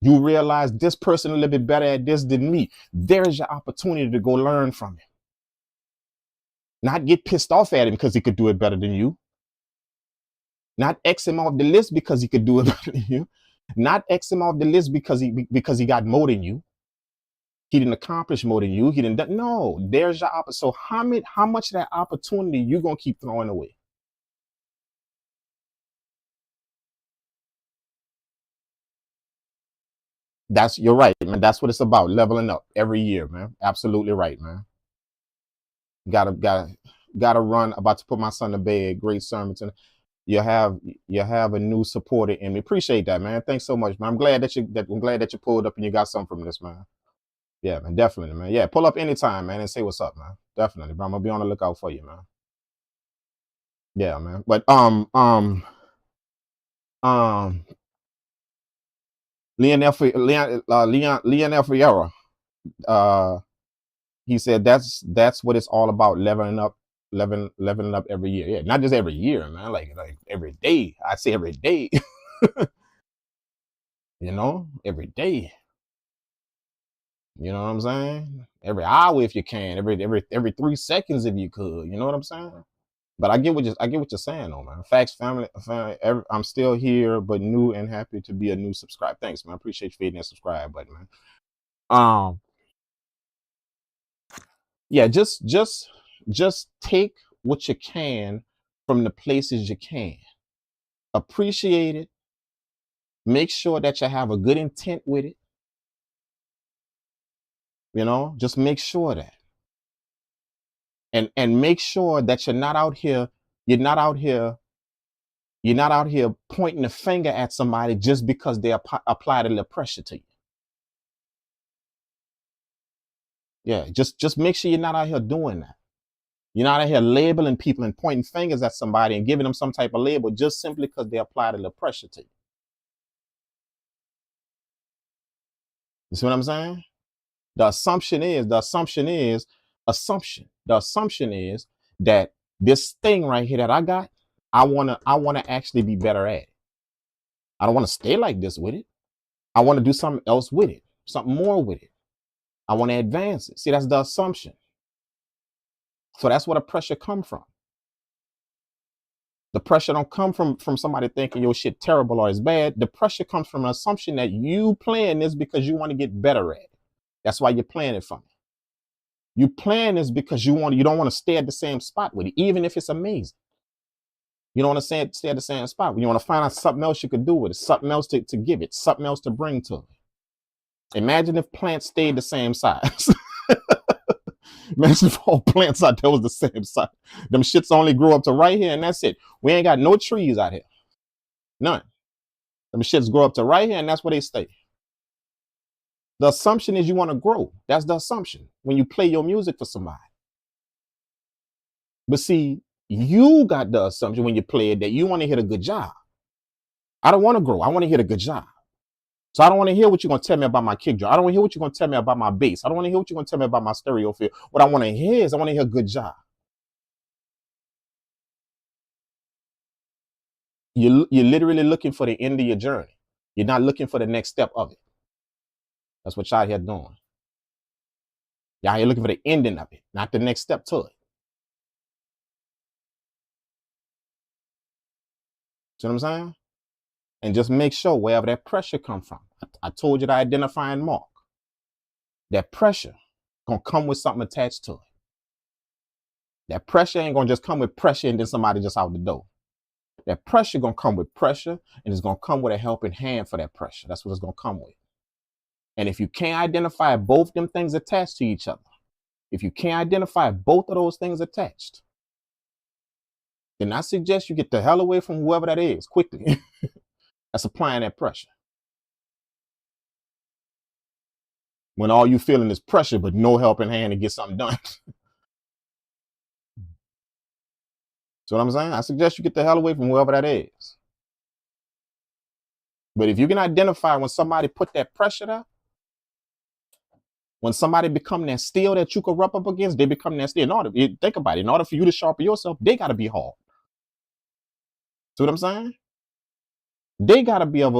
You realize this person a little bit better at this than me. There's your opportunity to go learn from him. Not get pissed off at him because he could do it better than you. Not X him off the list because he could do it better than you. Not X him off the list because he got more than you. He didn't accomplish more than you. He didn't. No, there's your opportunity. So how much of that opportunity you gonna keep throwing away? You're right, man. That's what it's about. Leveling up every year, man. Absolutely right, man. Gotta run. About to put my son to bed. Great sermon tonight. you have a new supporter in me. Appreciate that, man. Thanks so much, man. I'm glad that you pulled up and you got something from this, man. Yeah, man, definitely, man. Yeah, pull up anytime, man, and say what's up, man. Definitely, bro. I'm gonna be on the lookout for you, man. Yeah, man. But um Leonel Ferreira, he said that's what it's all about, leveling up every year. Yeah, not just every year, man. Like every day. I say every day. You know, every day. You know what I'm saying? Every hour if you can, every 3 seconds if you could. You know what I'm saying? But I get what you're saying, though, man. Facts, family. I'm still here, but new and happy to be a new subscriber. Thanks, man. I appreciate you hitting that subscribe button, man. Yeah, just take what you can from the places you can. Appreciate it. Make sure that you have a good intent with it. You know, just make sure that. And make sure that you're not out here pointing the finger at somebody just because they applied a little pressure to you. Yeah, just make sure you're not out here doing that. You're not out here labeling people and pointing fingers at somebody and giving them some type of label just simply because they applied a little pressure to you. You see what I'm saying? The assumption is that this thing right here that I got, I wanna actually be better at it. I don't want to stay like this with it. I want to do something else with it, something more with it. I want to advance it. See, that's the assumption. So that's where the pressure come from. The pressure don't come from somebody thinking your shit terrible or is bad. The pressure comes from an assumption that you playing this because you want to get better at it. That's why you're playing it for me. You playing this because you don't want to stay at the same spot with it, even if it's amazing. You don't want to stay at the same spot. You want to find out something else you could do with it, something else to give it, something else to bring to it. Imagine if plants stayed the same size. Imagine if all plants out there was the same size. Them shits only grew up to right here and that's it. We ain't got no trees out here. None. Them shits grow up to right here and that's where they stay. The assumption is you want to grow. That's the assumption when you play your music for somebody. But see, you got the assumption when you play it that you want to hit a good job. I don't want to grow. I want to hit a good job. So I don't want to hear what you're going to tell me about my kick drum. I don't want to hear what you're going to tell me about my bass. I don't want to hear what you're going to tell me about my stereo field. What I want to hear is I want to hear a good job. You're literally looking for the end of your journey. You're not looking for the next step of it. That's what y'all here doing. Y'all here looking for the ending of it, not the next step to it. See what I'm saying? And just make sure wherever that pressure come from. I told you to identify and mark. That pressure gonna come with something attached to it. That pressure ain't gonna just come with pressure and then somebody just out the door. That pressure gonna come with pressure and it's gonna come with a helping hand for that pressure. That's what it's gonna come with. And if you can't identify both them things attached to each other, if you can't identify both of those things attached, then I suggest you get the hell away from whoever that is quickly. That's applying that pressure. When all you feeling is pressure, but no helping hand to get something done. So what I'm saying? I suggest you get the hell away from whoever that is. But if you can identify when somebody put that pressure there, when somebody become that steel that you could rub up against, they become that steel. Think about it. In order for you to sharpen yourself, they got to be hard. See what I'm saying? They got to be of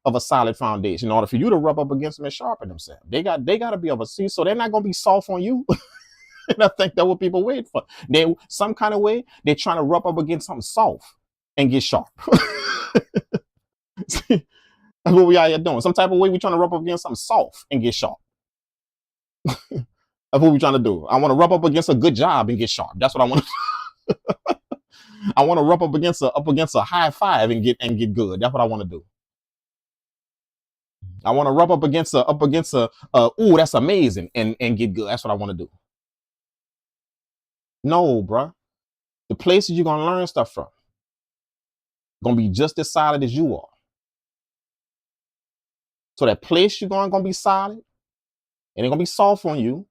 a solid foundation in order for you to rub up against them and sharpen themselves. They got to be of a so they're not gonna be soft on you. And I think that's what people wait for. They some kind of way they're trying to rub up against something soft and get sharp. See, that's what we out here doing. Some type of way we trying to rub up against something soft and get sharp. That's what we trying to do. I want to rub up against a good job and get sharp. That's what I want to do. I want to rub up against a high five and get good. That's what I want to do. I want to rub up against a ooh, that's amazing and get good. That's what I want to do. No, bruh. The places you're gonna learn stuff from. gonna be just as solid as you are. So that place you're going gonna be solid, and it's gonna be soft on you.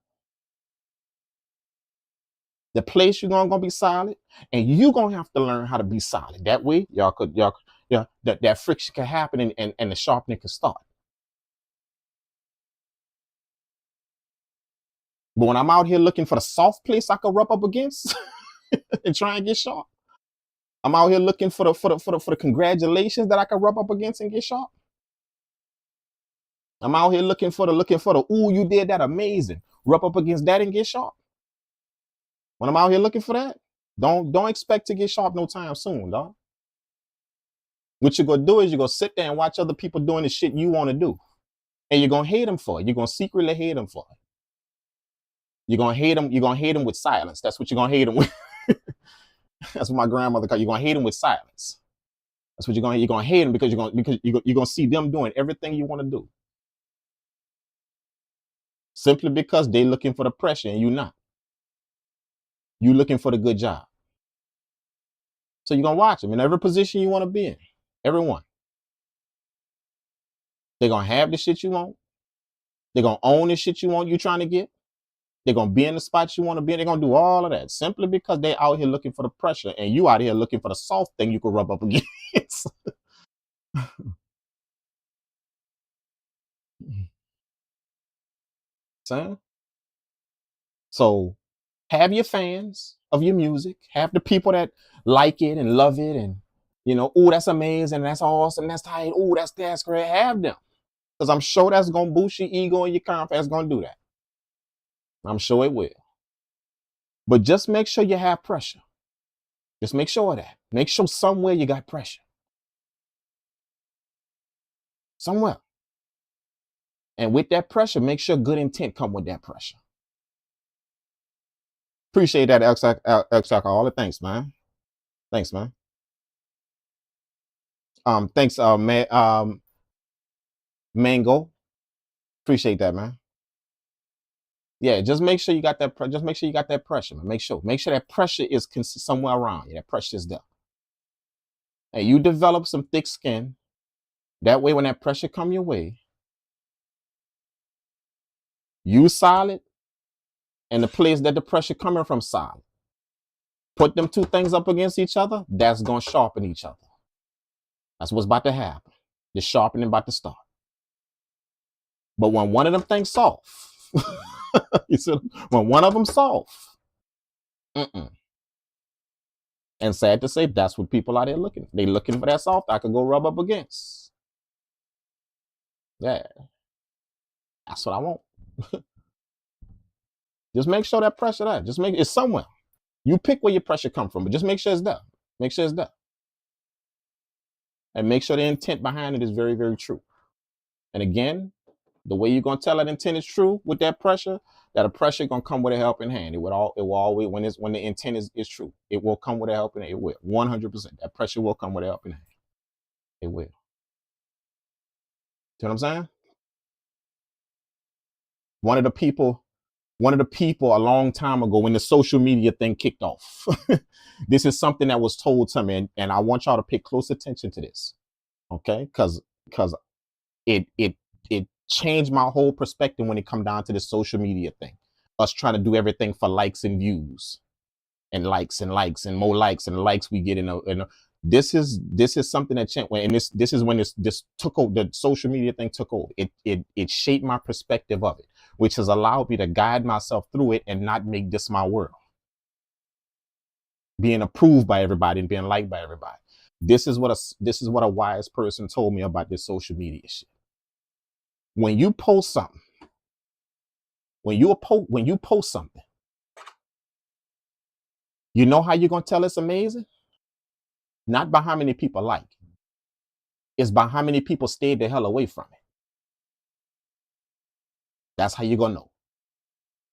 The place you're gonna be solid, and you're gonna have to learn how to be solid. That way, that friction can happen and the sharpening can start. But when I'm out here looking for the soft place I can rub up against and try and get sharp, I'm out here looking for the congratulations that I can rub up against and get sharp. I'm out here looking for the ooh, you did that amazing. Rub up against that and get sharp. When I'm out here looking for that, don't expect to get sharp no time soon, dog. What you're gonna do is you're gonna sit there and watch other people doing the shit you want to do. And you're gonna hate them for it. You're gonna secretly hate them for it. You're gonna hate them with silence. That's what you're gonna hate them with. That's what my grandmother called. You're gonna hate them with silence. That's what you're gonna hate them because you're gonna see them doing everything you want to do. Simply because they're looking for the pressure and you're not. You're looking for the good job. So you're gonna watch them in every position you want to be in. Everyone. They're gonna have the shit you want. They're gonna own the shit you're trying to get. They're gonna be in the spots you want to be in. They're gonna do all of that simply because they're out here looking for the pressure, and you out here looking for the soft thing you can rub up against. So have your fans of your music, have the people that like it and love it, and oh, that's amazing, that's awesome, that's tight, oh, that's great. Have them, because I'm sure that's gonna boost your ego and your confidence. Gonna do that. I'm sure it will. But just make sure you have pressure. Just make sure of that. Make sure somewhere you got pressure. Somewhere. And with that pressure, make sure good intent come with that pressure. Appreciate that, Alcohol. Thanks, man. Thanks, man. Thanks, Mango. Appreciate that, man. Yeah, just make sure you got that. Just make sure you got that pressure, man. Make sure that pressure is somewhere around you. That pressure is there. And you develop some thick skin. That way, when that pressure come your way, you solid, and the place that the pressure coming from solid. Put them two things up against each other, that's gonna sharpen each other. That's what's about to happen. The sharpening about to start. But when one of them things soft, you see, when one of them soft, and sad to say, that's what people out there looking. They looking for that soft I could go rub up against. Yeah, that's what I want. Just make sure that pressure there. Just make it's somewhere. You pick where your pressure come from, but just make sure it's there. Make sure it's there. And make sure the intent behind it is very, very true. And again, the way you're gonna tell that intent is true with that pressure, that a pressure gonna come with a helping hand. It will always when the intent is true, it will come with a helping hand. It will 100%. That pressure will come with a helping hand. It will. See what I'm saying? One of the people a long time ago when the social media thing kicked off. This is something that was told to me, and I want y'all to pay close attention to this. Okay? Because it changed my whole perspective when it come down to the social media thing. Us trying to do everything for likes and views and likes and more likes and likes we get this is something that changed, and this is when this took over. The social media thing took over. It shaped my perspective of it, which has allowed me to guide myself through it and not make this my world. Being approved by everybody and being liked by everybody. This is what a wise person told me about this social media shit. When you post something, when you post something, you know how you're gonna tell it's amazing? Not by how many people like it. It's by how many people stayed the hell away from it. That's how you're gonna know.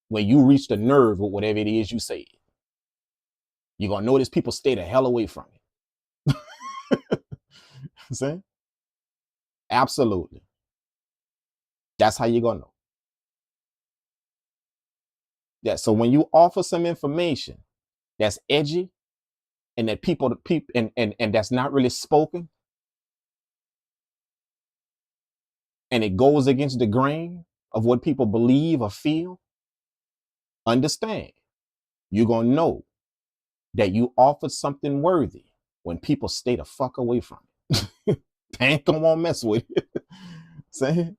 When you reach the nerve with whatever it is you say, you're gonna notice people stay the hell away from it. See? Absolutely. That's how you're gonna know. Yeah, so when you offer some information that's edgy, and that people and that's not really spoken, and it goes against the grain of what people believe or feel, understand, you're gonna know that you offered something worthy when people stay the fuck away from it. They ain't gonna want to mess with it. Saying,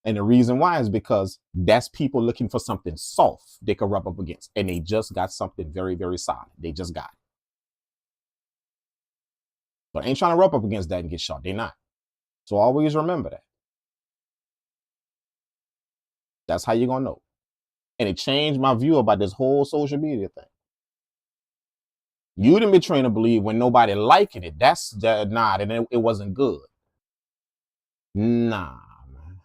and the reason why is because that's people looking for something soft they can rub up against, and they just got something very, very solid. They just got it. But ain't trying to rub up against that and get shot. They not. So always remember that. That's how you're gonna know. And it changed my view about this whole social media thing. You didn't be trained to believe when nobody liking it. That's nah, and it wasn't good. Nah, man.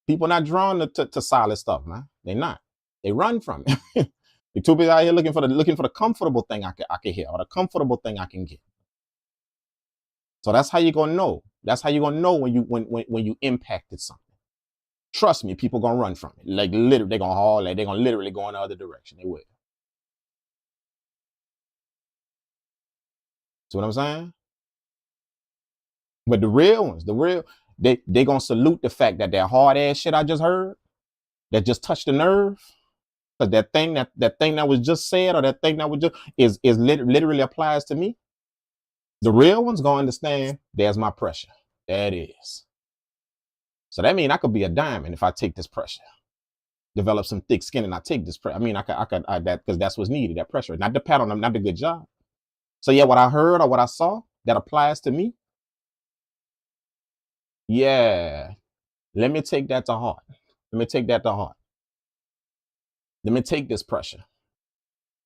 People not drawn to solid stuff, man. They not. They run from it. The two people out here looking for the comfortable thing I can hear, or the comfortable thing I can get. So that's how you're gonna know. That's how you're gonna know when you impacted something. Trust me, people gonna run from it. Like literally, they're gonna haul, like they're gonna literally go in the other direction. They will. See what I'm saying? But the real ones, they gonna salute the fact that hard ass shit I just heard, that just touched the nerve. But that thing that was just said, or that thing that was just is literally applies to me. The real ones gonna understand. There's my pressure. That is. So that means I could be a diamond if I take this pressure, develop some thick skin, and I take this pressure. I mean, I could that, because that's what's needed. That pressure, not the pat on them, not the good job. So yeah, what I heard or what I saw that applies to me. Yeah, let me take that to heart. Let me take that to heart. Let me take this pressure,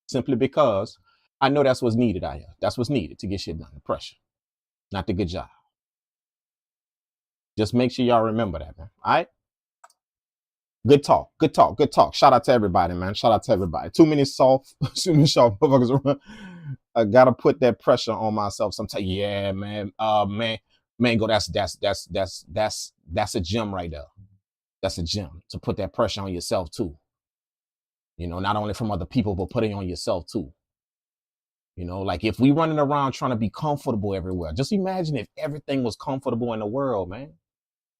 simply because I know that's what's needed out here. That's what's needed to get shit done. The pressure, not the good job. Just make sure y'all remember that, man. All right. Good talk. Good talk. Good talk. Shout out to everybody, man. Shout out to everybody. Too many soft motherfuckers around. I gotta put that pressure on myself sometimes. Yeah, man. Mango, that's a gem right there. That's a gem, to put that pressure on yourself too. You know, not only from other people, but putting on yourself too. You know, like if we running around trying to be comfortable everywhere, just imagine if everything was comfortable in the world, man.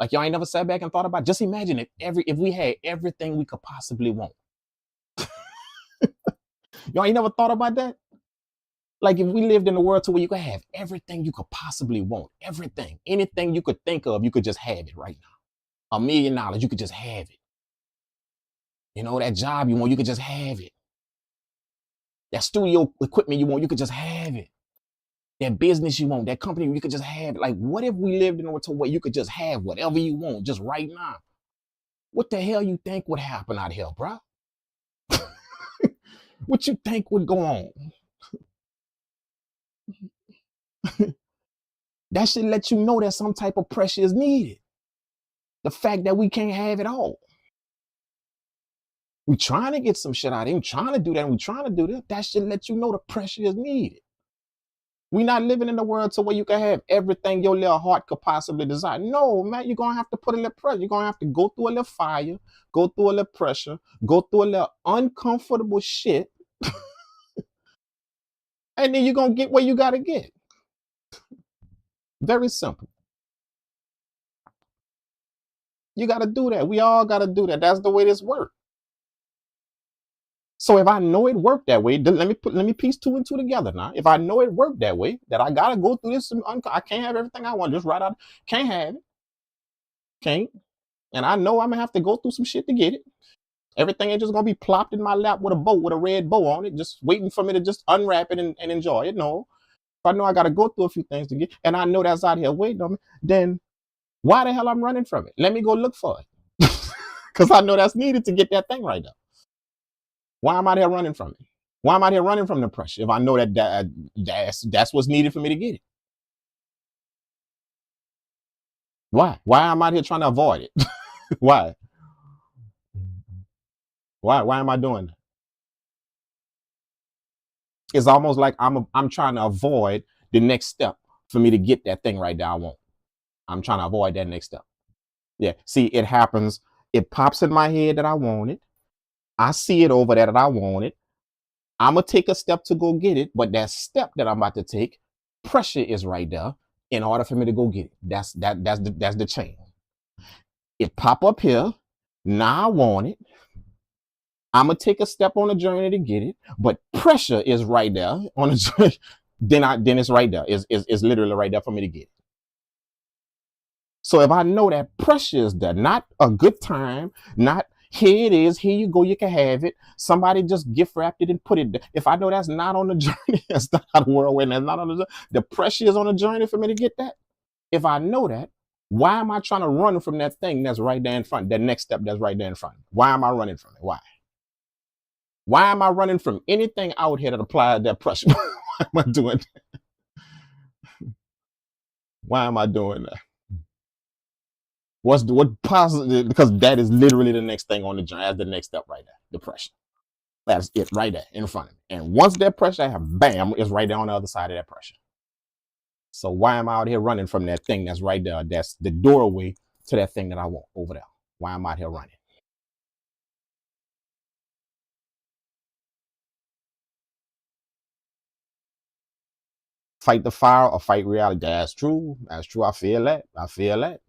Like y'all ain't never sat back and thought about, just imagine if we had everything we could possibly want. Y'all ain't never thought about that? Like if we lived in a world to where you could have everything you could possibly want, everything, anything you could think of, you could just have it right now. $1 million, you could just have it. You know, that job you want, you could just have it. That studio equipment you want, you could just have it. That business you want, that company, you could just have it. Like, what if we lived in a world to where you could just have whatever you want just right now? What the hell you think would happen out here, bro? What you think would go on? That should let you know that some type of pressure is needed. The fact that we can't have it all. We trying to get some shit out of him, trying to do that, and we trying to do that. That should let you know the pressure is needed. We not living in the world to where you can have everything your little heart could possibly desire. No, man, you're going to have to put a little pressure. You're going to have to go through a little fire, go through a little pressure, go through a little uncomfortable shit. And then you're going to get where you got to get. Very simple. You got to do that. We all got to do that. That's the way this works. So if I know it worked that way, let me piece 2 and 2 together now. If I know it worked that way, that I gotta go through this, I can't have everything I want just right out. Can't have it. Can't. And I know I'm gonna have to go through some shit to get it. Everything ain't just gonna be plopped in my lap with a red bow on it, just waiting for me to just unwrap it and enjoy it. No. If I know I gotta go through a few things to get, and I know that's out here waiting on me, then why the hell I'm running from it? Let me go look for it. Because I know that's needed to get that thing right now. Why am I out here running from it? Why am I out here running from the pressure if I know that's what's needed for me to get it? Why? Why am I out here trying to avoid it? Why? Why am I doing that? It's almost like I'm trying to avoid the next step for me to get that thing right that I want. I'm trying to avoid that next step. Yeah. See, it happens. It pops in my head that I want it. I see it over there that I want it. I'm gonna take a step to go get it, but that step that I'm about to take, pressure is right there in order for me to go get it. That's the chain. It pop up here. Now I want it. I'm gonna take a step on the journey to get it, but pressure is right there on the journey. Then it's right there. It's literally right there for me to get it. So if I know that pressure is there, not a good time, not here it is, here you go, you can have it. Somebody just gift wrapped it and put it there. If I know that's not on the journey, that's not a whirlwind, that's not on the pressure is on the journey for me to get that. If I know that, why am I trying to run from that thing that's right there in front, that next step that's right there in front? Why am I running from it? Why? Why am I running from anything out here that applies that pressure? Why am I doing that? Why am I doing that? What positive? Because that is literally the next thing on the journey. That's the next step right there. The pressure. That's it right there in front of me. And once that pressure I have, bam, it's right there on the other side of that pressure. So why am I out here running from that thing that's right there? That's the doorway to that thing that I want over there. Why am I out here running? Fight the fire or fight reality. That's true. That's true. I feel that. I feel that.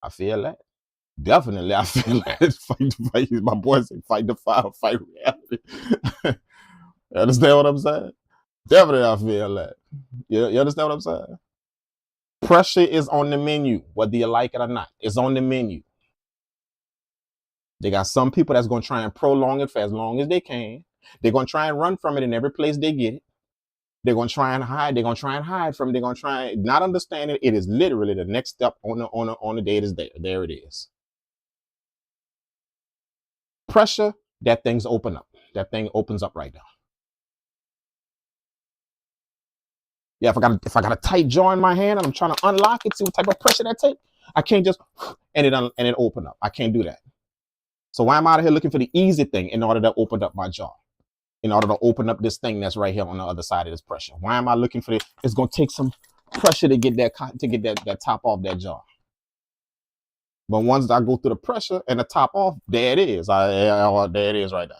I feel that. Definitely, I feel that. Fight, my boy said, fight the fire, fight reality. You understand what I'm saying? Definitely, I feel that. You understand what I'm saying? Pressure is on the menu, whether you like it or not. It's on the menu. They got some people that's going to try and prolong it for as long as they can. They're going to try and run from it in every place they get it. They're going to try and hide. They're going to try and hide from it. They're going to try and not understand it. It is literally the next step on the day it is there. There it is. Pressure, that thing's open up. That thing opens up right now. Yeah, if I got a tight jaw in my hand and I'm trying to unlock it, see what type of pressure that take. I can't just and it open up. I can't do that. So why am I out here looking for the easy thing in order to open up my jaw? In order to open up this thing that's right here on the other side of this pressure. Why am I looking for it? It's gonna take some pressure to get that top off that jaw. But once I go through the pressure and the top off, there it is. There it is right there.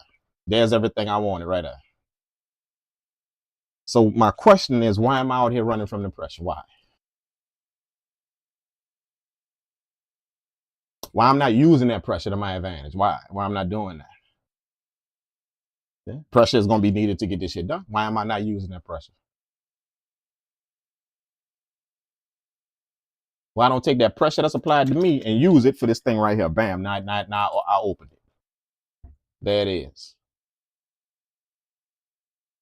There's everything I wanted right there. So my question is, why am I out here running from the pressure? Why? Why I'm not using that pressure to my advantage? Why? Why I'm not doing that? Yeah. Pressure is going to be needed to get this shit done. Why am I not using that pressure? Why I don't take that pressure that's applied to me and use it for this thing right here? Bam, now I open it. There it is.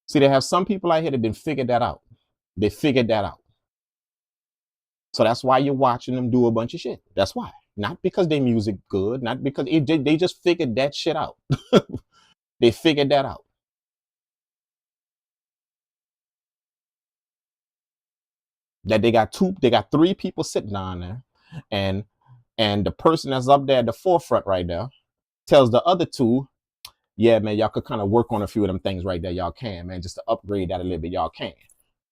See, they have some people out here that didn't figure that out. They figured that out. So that's why you're watching them do a bunch of shit. That's why. Not because their music good, not because they just figured that shit out. They figured that out. That they got three people sitting down there, and the person that's up there at the forefront right there tells the other two, yeah, man, y'all could kind of work on a few of them things right there. Y'all can, man, just to upgrade that a little bit. Y'all can.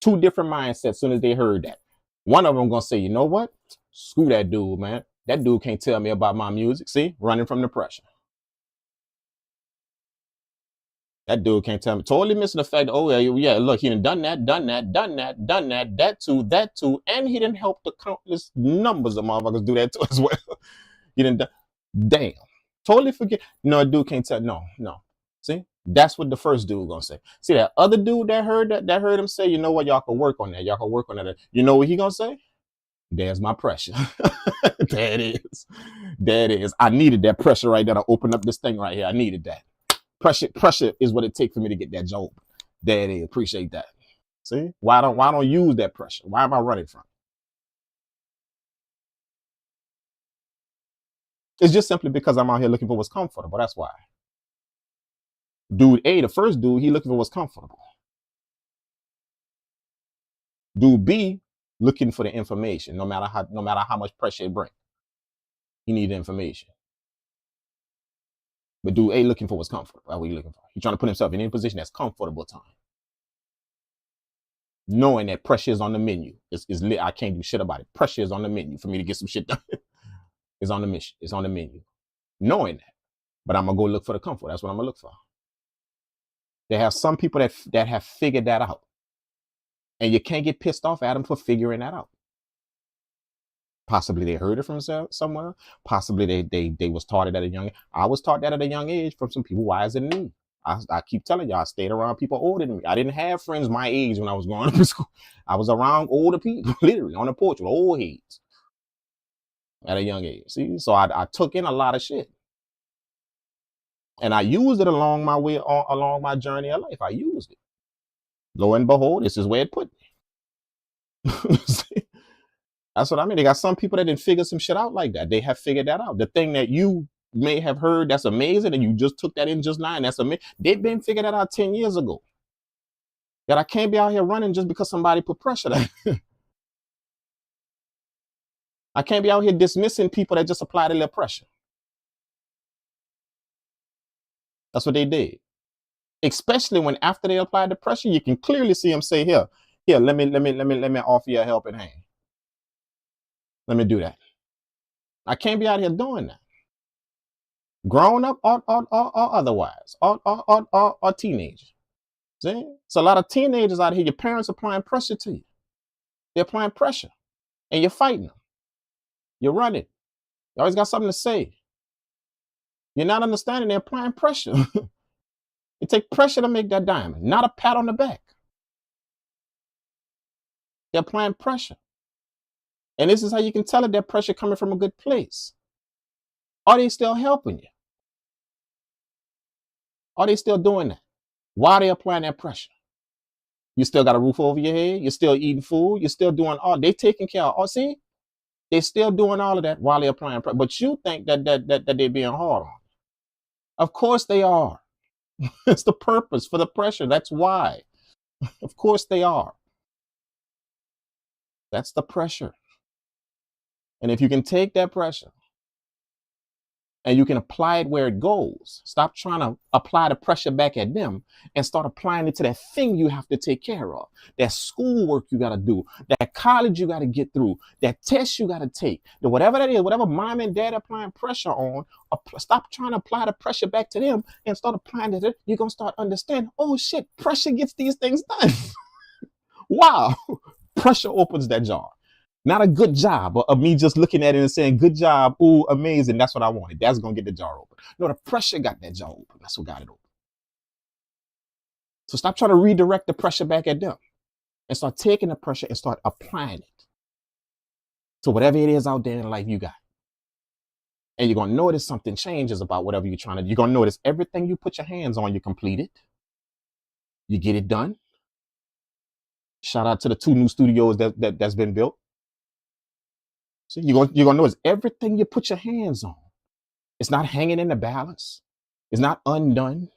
Two different mindsets as soon as they heard that. One of them gonna say, you know what? Screw that dude, man. That dude can't tell me about my music. See, running from the pressure. That dude can't tell me. Totally missing the fact, oh yeah, look, he done that, that too, and he didn't help the countless numbers of motherfuckers do that too as well. He didn't. Damn. Totally forget. No, a dude can't tell. No. See, that's what the first dude gonna say. See, that other dude that heard him say, you know what, y'all can work on that. Y'all can work on that. You know what he gonna say? There's my pressure. There it is. There it is. I needed that pressure right there to open up this thing right here. I needed that. Pressure is what it takes for me to get that job. There it is. Appreciate that. See? Why don't I use that pressure? Why am I running from it? It's just simply because I'm out here looking for what's comfortable. That's why. Dude A, the first dude, he looking for what's comfortable. Dude B, looking for the information, no matter how much pressure it brings. He need the information. But dude A looking for what's comfortable. That's what he looking for. He's trying to put himself in any position that's comfortable to him. Knowing that pressure is on the menu. Is lit. I can't do shit about it. Pressure is on the menu for me to get some shit done. It's on the mission. It's on the menu. Knowing that. But I'm gonna go look for the comfort. That's what I'm gonna look for. They have some people that have figured that out. And you can't get pissed off at them for figuring that out. Possibly they heard it from somewhere. Possibly they was taught it at a young age. I was taught that at a young age from some people wiser than me. I keep telling y'all, I stayed around people older than me. I didn't have friends my age when I was growing up in school. I was around older people, literally on the porch with old heads at a young age. See, so I took in a lot of shit, and I used it along my way, along my journey of life. I used it. Lo and behold, this is where it put me. That's what I mean. They got some people that didn't figure some shit out like that. They have figured that out. The thing that you may have heard that's amazing and you just took that in just now, and that's amazing. They've been figured that out 10 years ago. That I can't be out here running just because somebody put pressure on. I can't be out here dismissing people that just applied a little pressure. That's what they did. Especially when after they applied the pressure, you can clearly see them say, here, let me offer you a helping hand. Let me do that. I can't be out here doing that. Grown up or otherwise, or teenagers. See? So a lot of teenagers out here, your parents applying pressure to you. They're applying pressure, and you're fighting them. You're running. You always got something to say. You're not understanding they're applying pressure. It takes pressure to make that diamond, not a pat on the back. They're applying pressure. And this is how you can tell if that pressure coming from a good place. Are they still helping you? Are they still doing that? Why are they applying that pressure? You still got a roof over your head. You're still eating food. You're still doing all. They taking care of all. See, they're still doing all of that while they're applying pressure. But you think that they're being hard on. Of course they are. It's the purpose for the pressure. That's why. Of course they are. That's the pressure. And if you can take that pressure and you can apply it where it goes, stop trying to apply the pressure back at them and start applying it to that thing you have to take care of, that schoolwork you got to do, that college you got to get through, that test you got to take, whatever that is, whatever mom and dad applying pressure on, stop trying to apply the pressure back to them and start applying it. You're going to start understanding, oh shit, pressure gets these things done. Wow. Pressure opens that jar. Not a good job of me just looking at it and saying, good job, ooh, amazing, that's what I wanted. That's going to get the jar open. No, the pressure got that jar open. That's what got it open. So stop trying to redirect the pressure back at them and start taking the pressure and start applying it to whatever it is out there in life you got. And you're going to notice something changes about whatever you're trying to do. You're going to notice everything you put your hands on, you complete it. You get it done. Shout out to the 2 new studios that's been built. So you're gonna notice everything you put your hands on. It's not hanging in the balance. It's not undone.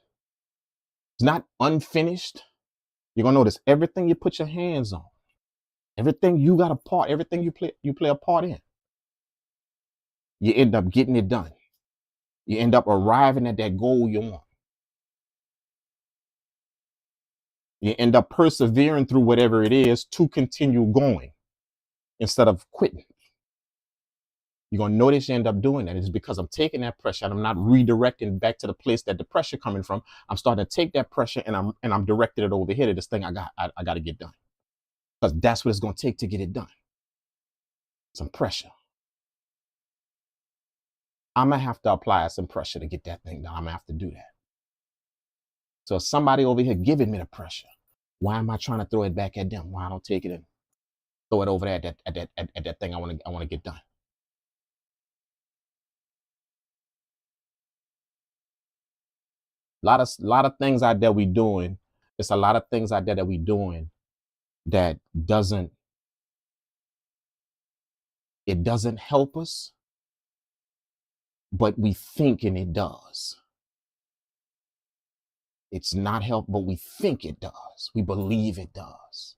It's not unfinished. You're gonna notice everything you put your hands on. Everything you got a part. Everything you play a part in. You end up getting it done. You end up arriving at that goal you want. You end up persevering through whatever it is to continue going instead of quitting. You're going to notice you end up doing that. It's because I'm taking that pressure and I'm not redirecting back to the place that the pressure coming from. I'm starting to take that pressure and I'm directing it over here to this thing I got to get done. Because that's what it's going to take to get it done. Some pressure. I'm going to have to apply some pressure to get that thing done. I'm going to have to do that. So somebody over here giving me the pressure. Why am I trying to throw it back at them? Why I don't take it and throw it over there at that thing I want to get done? A lot of things out there we doing. It's a lot of things out there that we doing that doesn't help us, but we thinking it does. It's not help, but we think it does. We believe it does.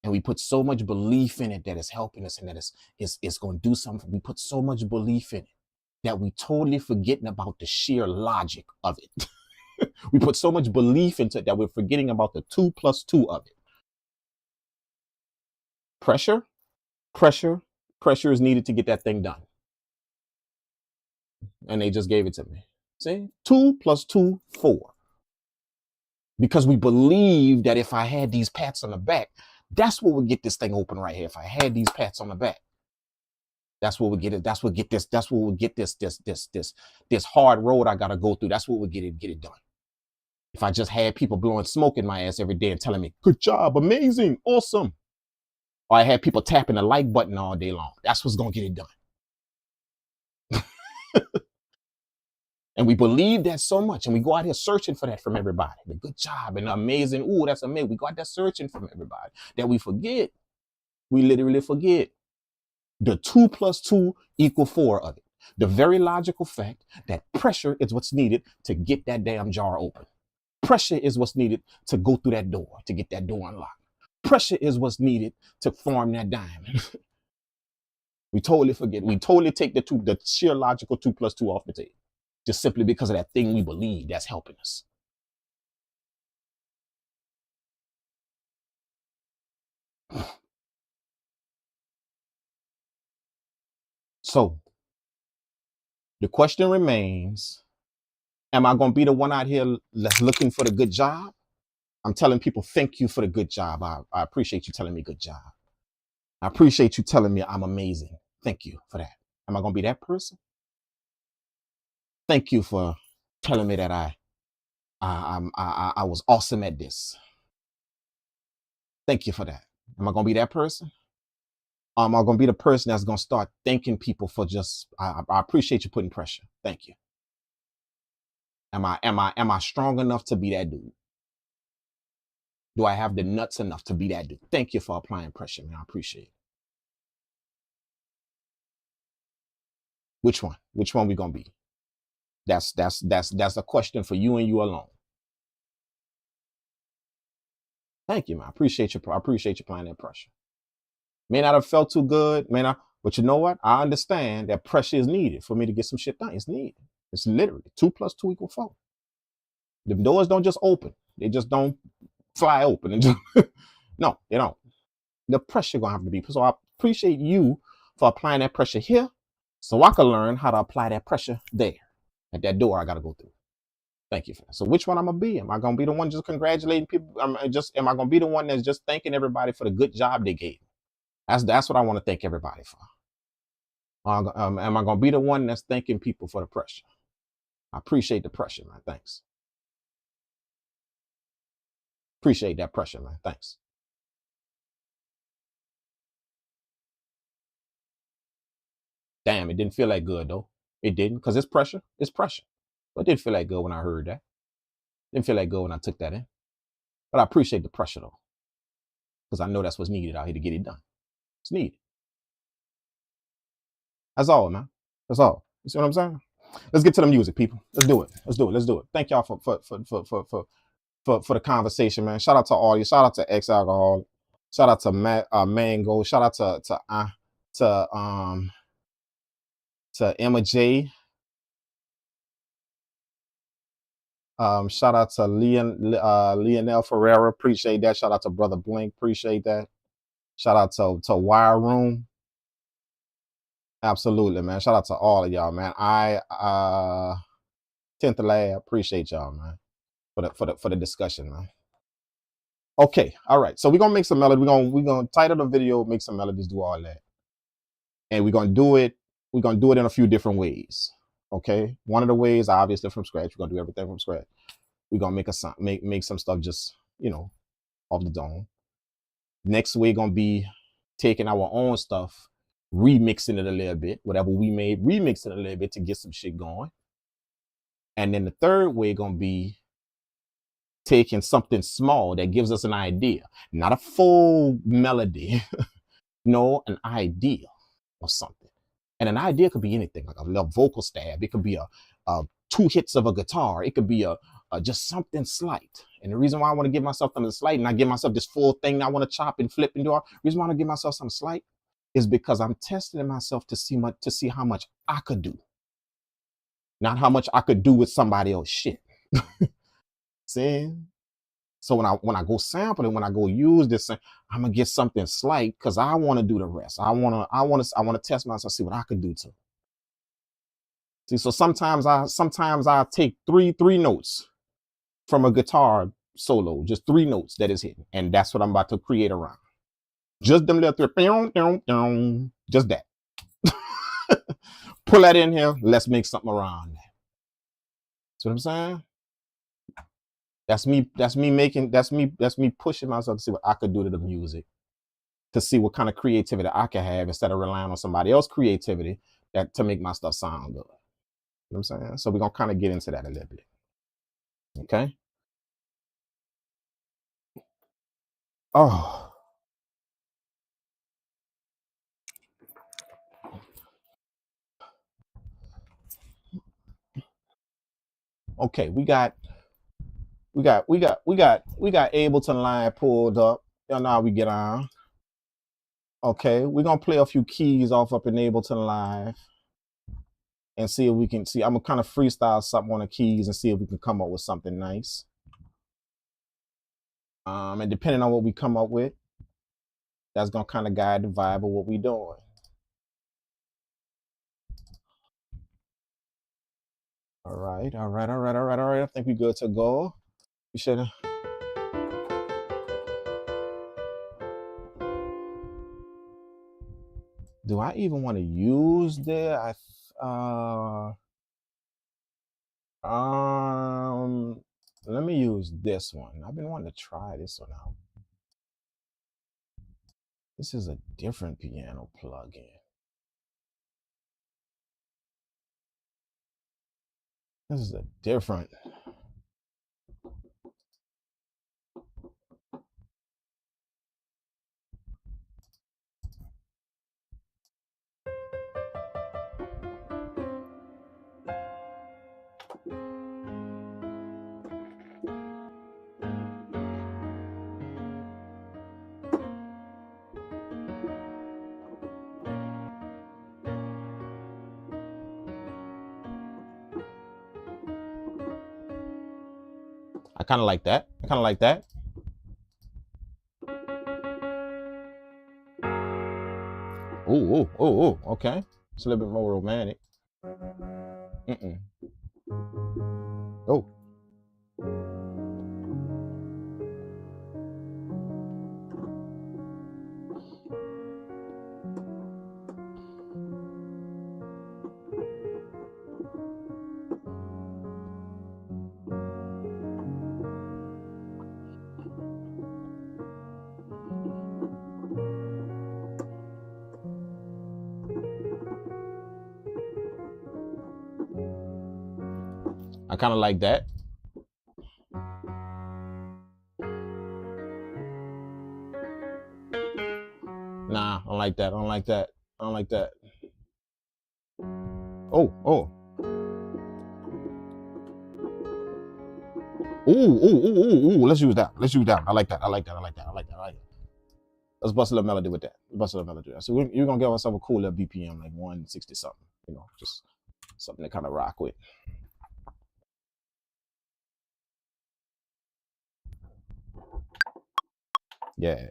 And we put so much belief in it that it's helping us and that it's going to do something. We put so much belief in it that we totally forgetting about the sheer logic of it. We put so much belief into it that we're forgetting about the 2 + 2 of it. Pressure is needed to get that thing done. And they just gave it to me. See, 2 + 2, 4. because we believe that if I had these pats on the back, that's what would get this thing open right here. If I had these pats on the back, that's what would get it. That's what get this. That's what would get this hard road I gotta go through. That's what would get it done. If I just had people blowing smoke in my ass every day and telling me, "Good job, amazing, awesome," or I had people tapping the like button all day long, that's what's gonna get it done. And we believe that so much, and we go out here searching for that from everybody. The good job and the amazing, ooh, that's amazing. We go out there searching from everybody that we forget. We literally forget the 2 + 2 = 4 of it. The very logical fact that pressure is what's needed to get that damn jar open. Pressure is what's needed to go through that door, to get that door unlocked. Pressure is what's needed to form that diamond. We totally forget. We totally take the sheer logical 2 + 2 off the table, just simply because of that thing we believe that's helping us. So the question remains, am I going to be the one out here that's looking for the good job? I'm telling people, thank you for the good job. I appreciate you telling me good job. I appreciate you telling me I'm amazing. Thank you for that. Am I going to be that person? Thank you for telling me that I was awesome at this. Thank you for that. Am I going to be that person? Am I going to be the person that's going to start thanking people for just, I appreciate you putting pressure. Thank you. Am I strong enough to be that dude? Do I have the nuts enough to be that dude? Thank you for applying pressure, man. I appreciate it. Which one? Which one we gonna be? That's a question for you and you alone. Thank you, man. I appreciate you applying that pressure. May not have felt too good, but you know what? I understand that pressure is needed for me to get some shit done. It's needed. It's literally 2 + 2 = 4. The doors don't just open. They just don't fly open. And just no, they don't. The pressure gonna have to be. So I appreciate you for applying that pressure here, so I can learn how to apply that pressure there at that door I gotta go through. Thank you for that. So which one I'm gonna be? Am I gonna be the one just congratulating people? Am I gonna be the one that's just thanking everybody for the good job they gave? That's what I want to thank everybody for. Am I gonna be the one that's thanking people for the pressure? I appreciate the pressure, man. Thanks. Appreciate that pressure, man. Thanks. Damn, it didn't feel that good though. It didn't, because it's pressure. It's pressure. But it didn't feel that good when I heard that. Didn't feel that good when I took that in. But I appreciate the pressure though, because I know that's what's needed out here to get it done. It's needed. That's all, man. That's all. You see what I'm saying? Let's get to the music, people. Let's do it. Let's do it. Let's do it. Thank y'all for the conversation, man. Shout out to all you. Shout out to X Alcohol. Shout out to Mango. Shout out to Emma J. Shout out to Lionel Ferreira. Appreciate that. Shout out to Brother Blink. Appreciate that. Shout out to Wire Room. Absolutely, man. Shout out to all of y'all, man. 10th Lab. Appreciate y'all, man, for the discussion, man. Okay, all right. So we're gonna make some melody. We're gonna title the video, make some melodies, do all that, and we're gonna do it. We're gonna do it in a few different ways. Okay, one of the ways, obviously, from scratch. We're gonna do everything from scratch. We're gonna make some stuff just off the dome. Next, we're gonna be taking our own stuff, remixing it a little bit, whatever we made, remix it a little bit to get some shit going. And then the third way gonna be taking something small that gives us an idea, not a full melody, no, an idea or something. And an idea could be anything, like a little vocal stab. It could be a 2 hits of a guitar. It could be a just something slight. And the reason why I want to give myself something slight and not give myself this full thing I want to chop and flip and do, the reason why I want to give myself something slight is because I'm testing myself to see how much I could do, not how much I could do with somebody else's shit. See? So when I go sample and when I go use this, I'm gonna get something slight because I want to do the rest. I want to test myself, see what I could do too. See, so sometimes I take three notes from a guitar solo, just 3 notes that is hidden. And that's what I'm about to create around. Just them little 3, just that. Pull that in here. Let's make something around that. See what I'm saying? That's me pushing myself to see what I could do to the music, to see what kind of creativity I can have instead of relying on somebody else's creativity to make my stuff sound good. You know what I'm saying? So we're gonna kind of get into that a little bit. Okay. Oh. Okay, we got Ableton line pulled up. You know how we get on. Okay, we're gonna play a few keys off up in Ableton Live and see if we can see. I'm gonna kind of freestyle something on the keys and see if we can come up with something nice. And depending on what we come up with, that's gonna kind of guide the vibe of what we're doing. All right. I think we're good to go. We should. Do I even want to use that? Let me use this one. I've been wanting to try this one out. This is a different piano plugin. This is a different. I kind of like that. Oh, okay. It's a little bit more romantic. Oh. I kind of like that. Nah, I don't like that. I don't like that. I don't like that. Oh. Ooh. Let's use that. I like that. Let's bust a little melody with that. So you're gonna give ourselves a cool little BPM, like 160 something. You know, just something to kind of rock with. Yeah.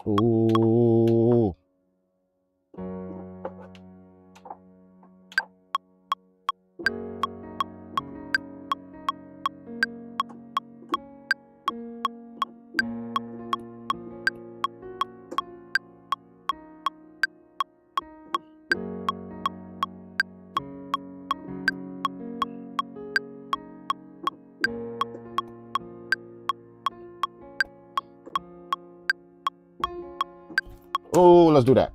Ooh. Oh, let's do that.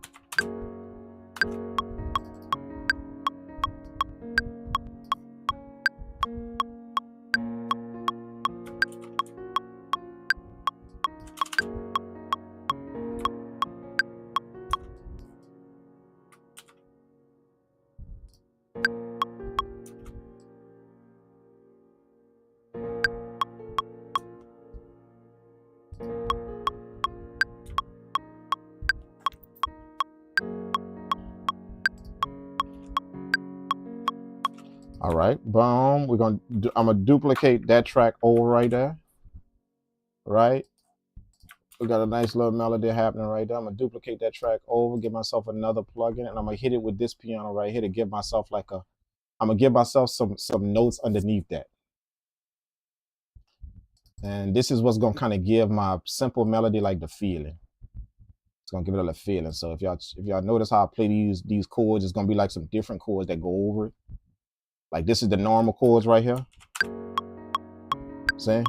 All right, boom. I'm gonna duplicate that track over right there. Right. We got a nice little melody happening right there. I'm gonna duplicate that track over, give myself another plugin, and I'm gonna hit it with this piano right here to give myself like a. I'm gonna give myself some notes underneath that. And this is what's gonna kind of give my simple melody like the feeling. It's gonna give it a little feeling. So if y'all notice how I play these chords, it's gonna be like some different chords that go over it. Like this is the normal chords right here. See?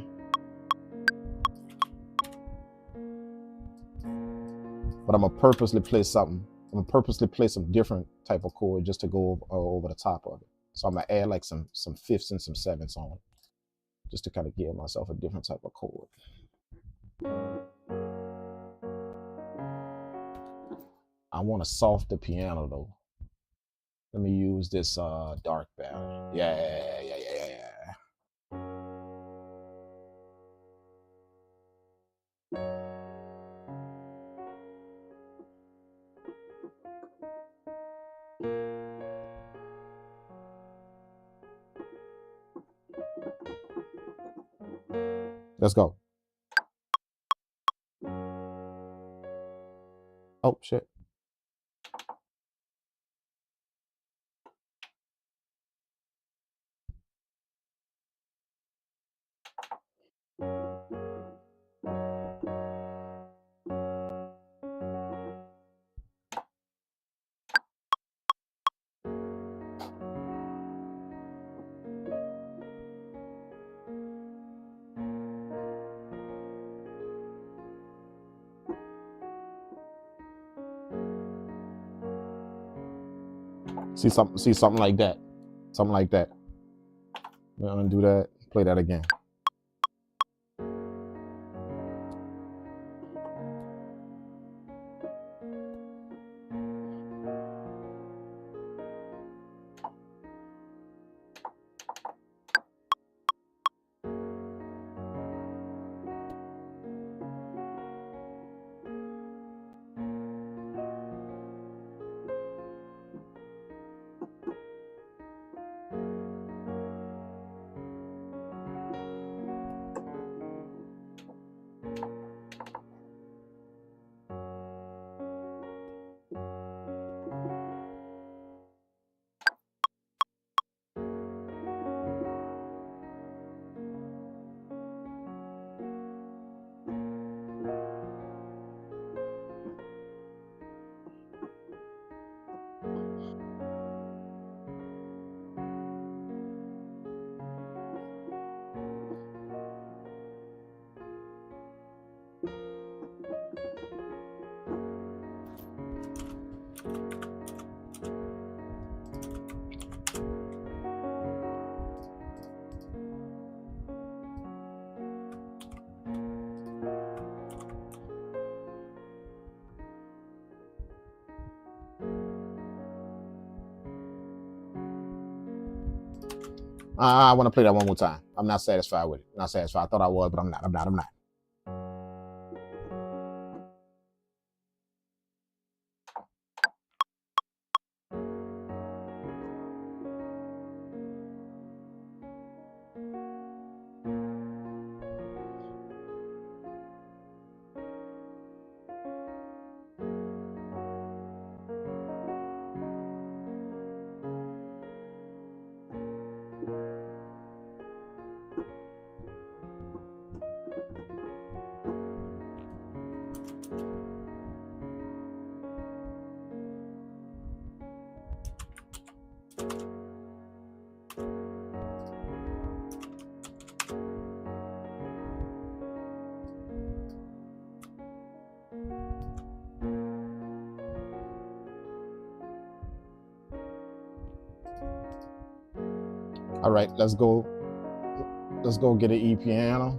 But I'm gonna purposely play something. I'm gonna purposely play some different type of chord just to go over the top of it. So I'm gonna add like some fifths and some sevenths on it, just to kind of give myself a different type of chord. I want to softer piano though. Let me use this dark ballad. Yeah. Let's go. Oh shit. See something like that. Something like that. I'm gonna undo that. Play that again. I want to play that one more time. I'm not satisfied with it. Not satisfied. I thought I was, but I'm not. All right, let's go. Let's go get an E piano.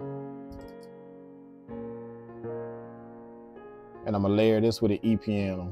And I'm gonna layer this with an E piano.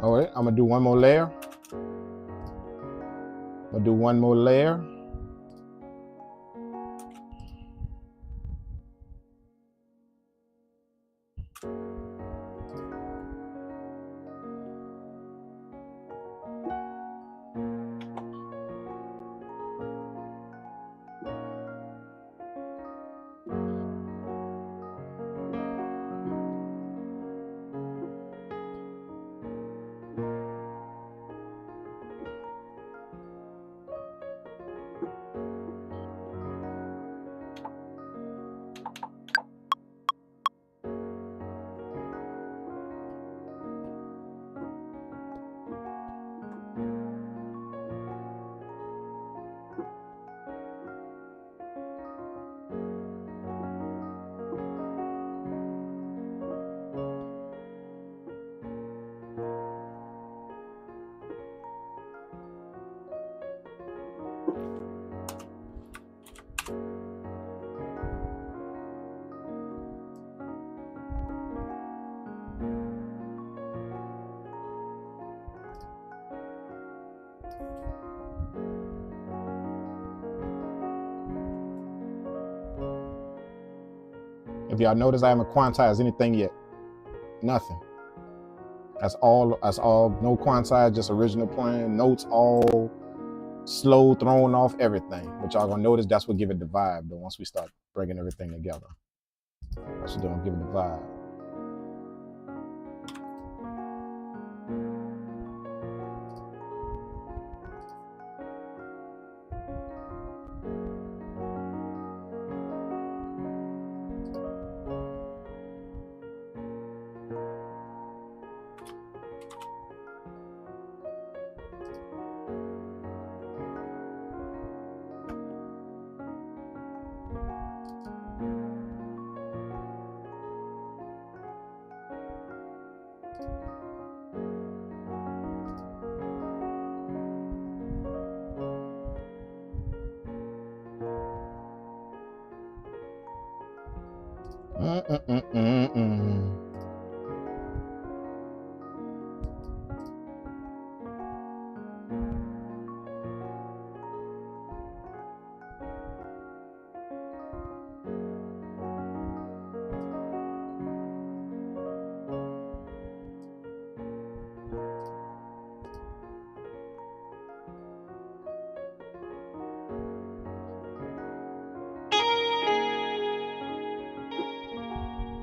All right, I'm gonna do one more layer. I'll do one more layer. If y'all notice, I haven't quantized anything yet. Nothing. That's all. That's all. No quantize, just original playing. Notes all slow, thrown off, everything. But y'all gonna notice that's what give it the vibe. Though once we start bringing everything together, that's what gonna give it the vibe.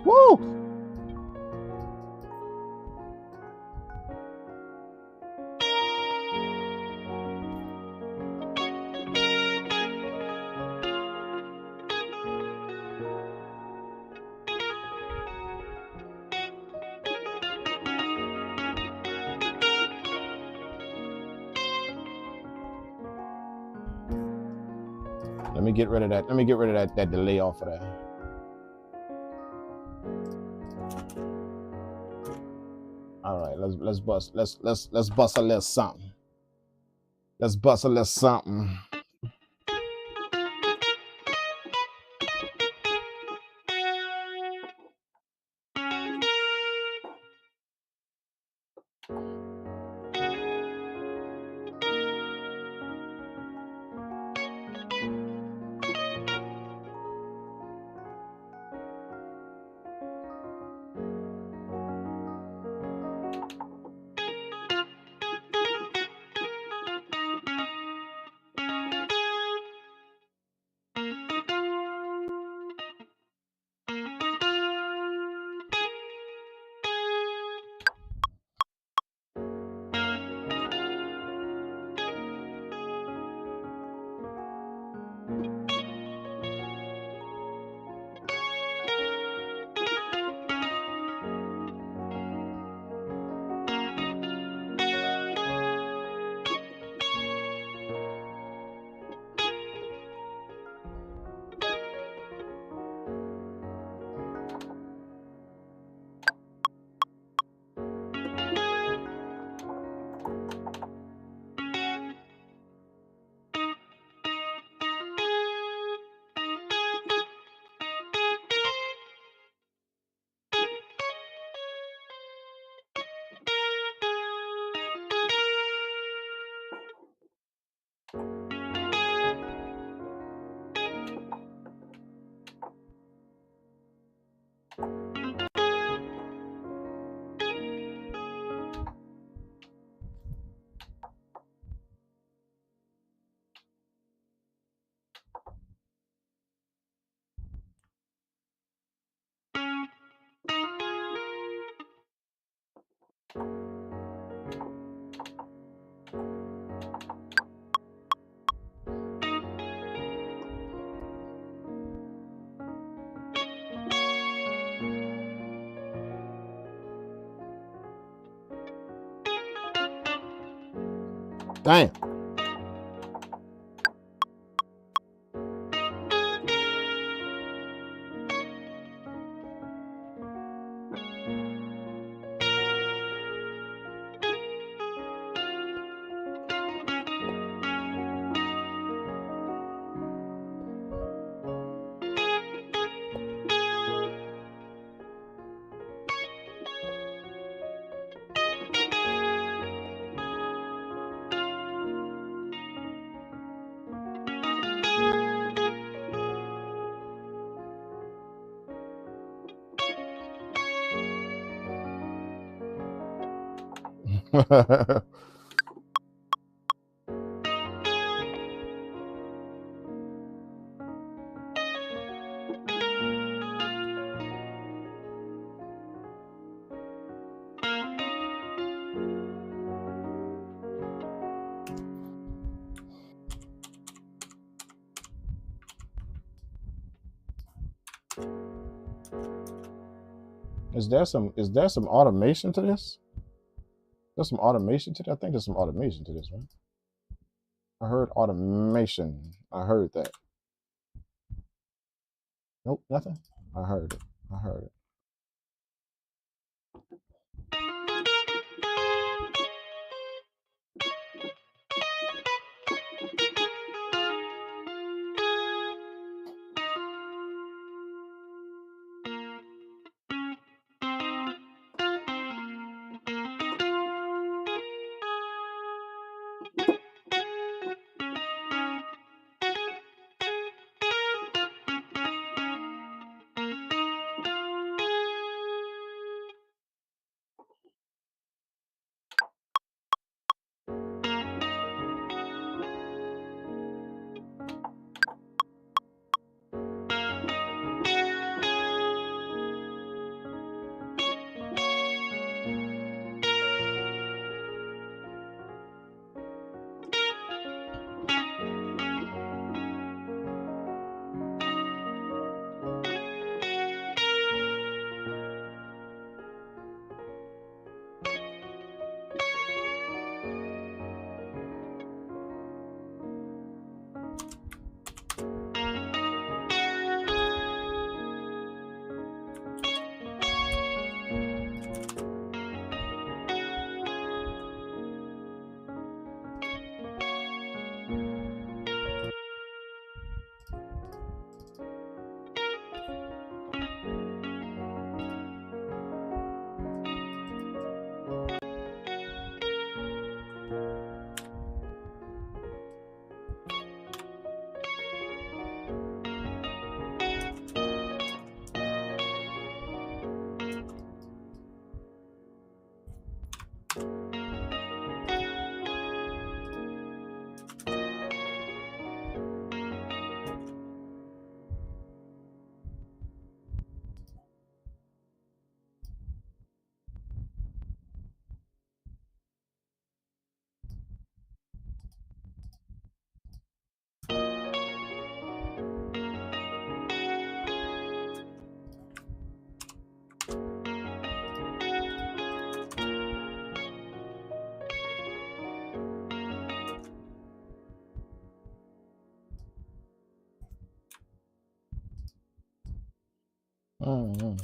Woo! Let me get rid of that. Let me get rid of that delay off of that. All right, let's bust a little something. Let's bust a little something. Damn. Is there some automation to this? There's some automation to that. I think there's some automation to this, man. I heard automation. I heard that. Nope, nothing. I heard it. I heard it. Mm-hmm.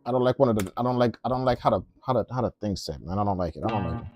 I don't like one of the. I don't like how the thing set, man. I don't like it. I don't like it.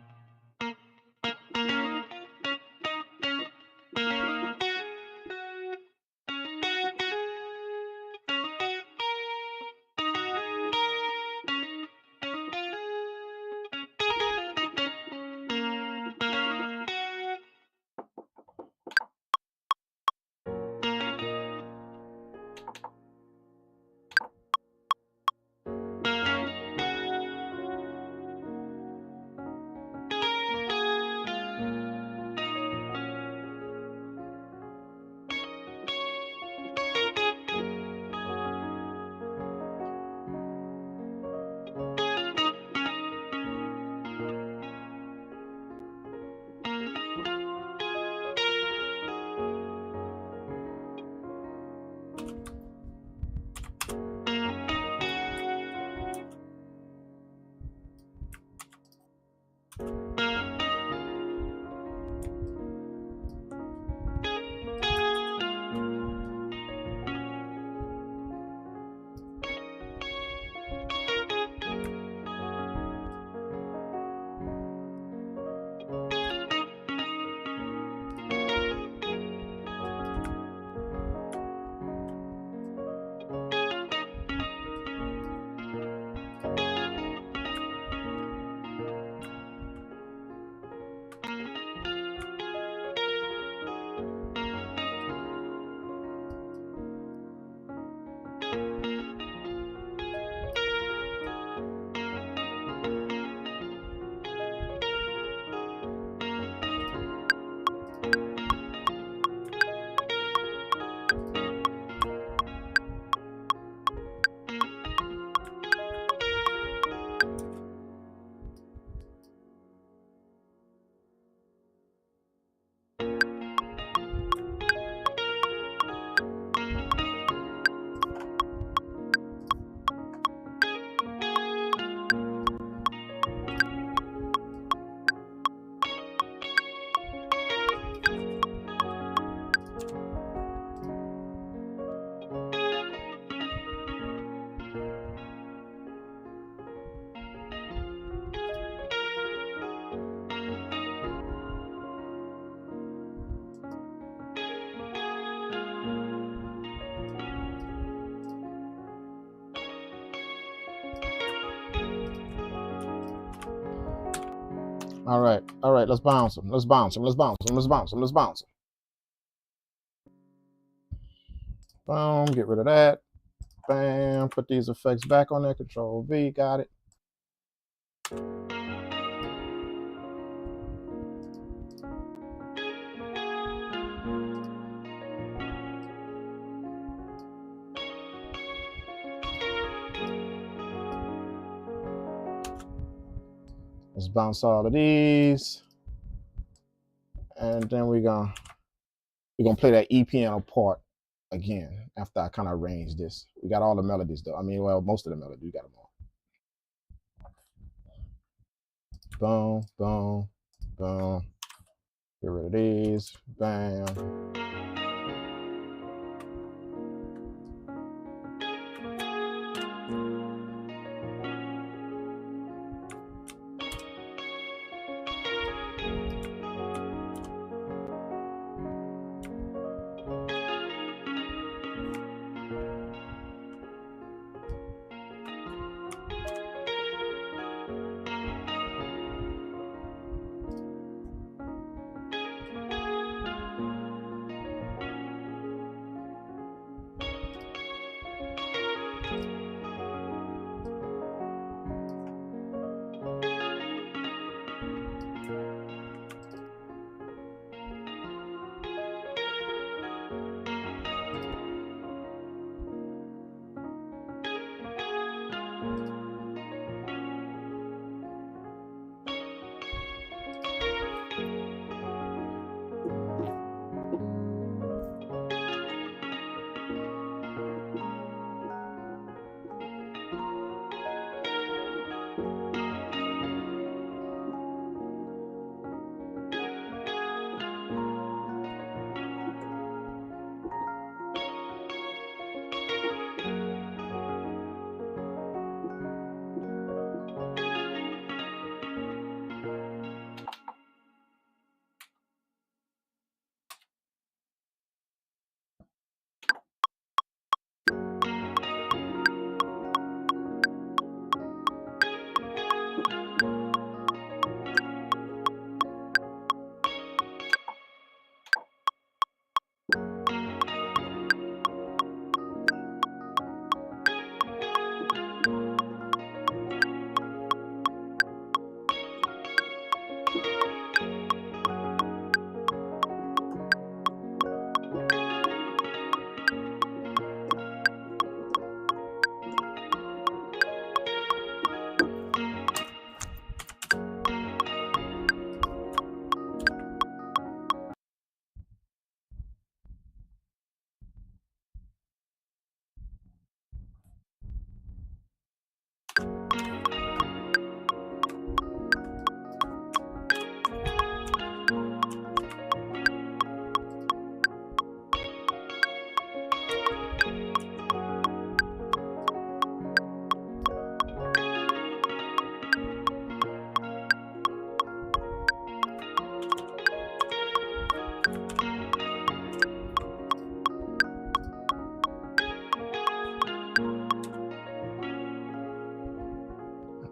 All right, let's bounce them. Let's bounce them. Let's bounce them. Let's bounce them. Let's bounce them. Boom, get rid of that. Bam, put these effects back on there. Control V, got it. Let's bounce all of these. And then we're gonna play that E piano part again after I kind of arrange this. We got all the melodies though. I mean, well, most of the melodies, we got them all. Boom, boom, boom. Get rid of these. Bam.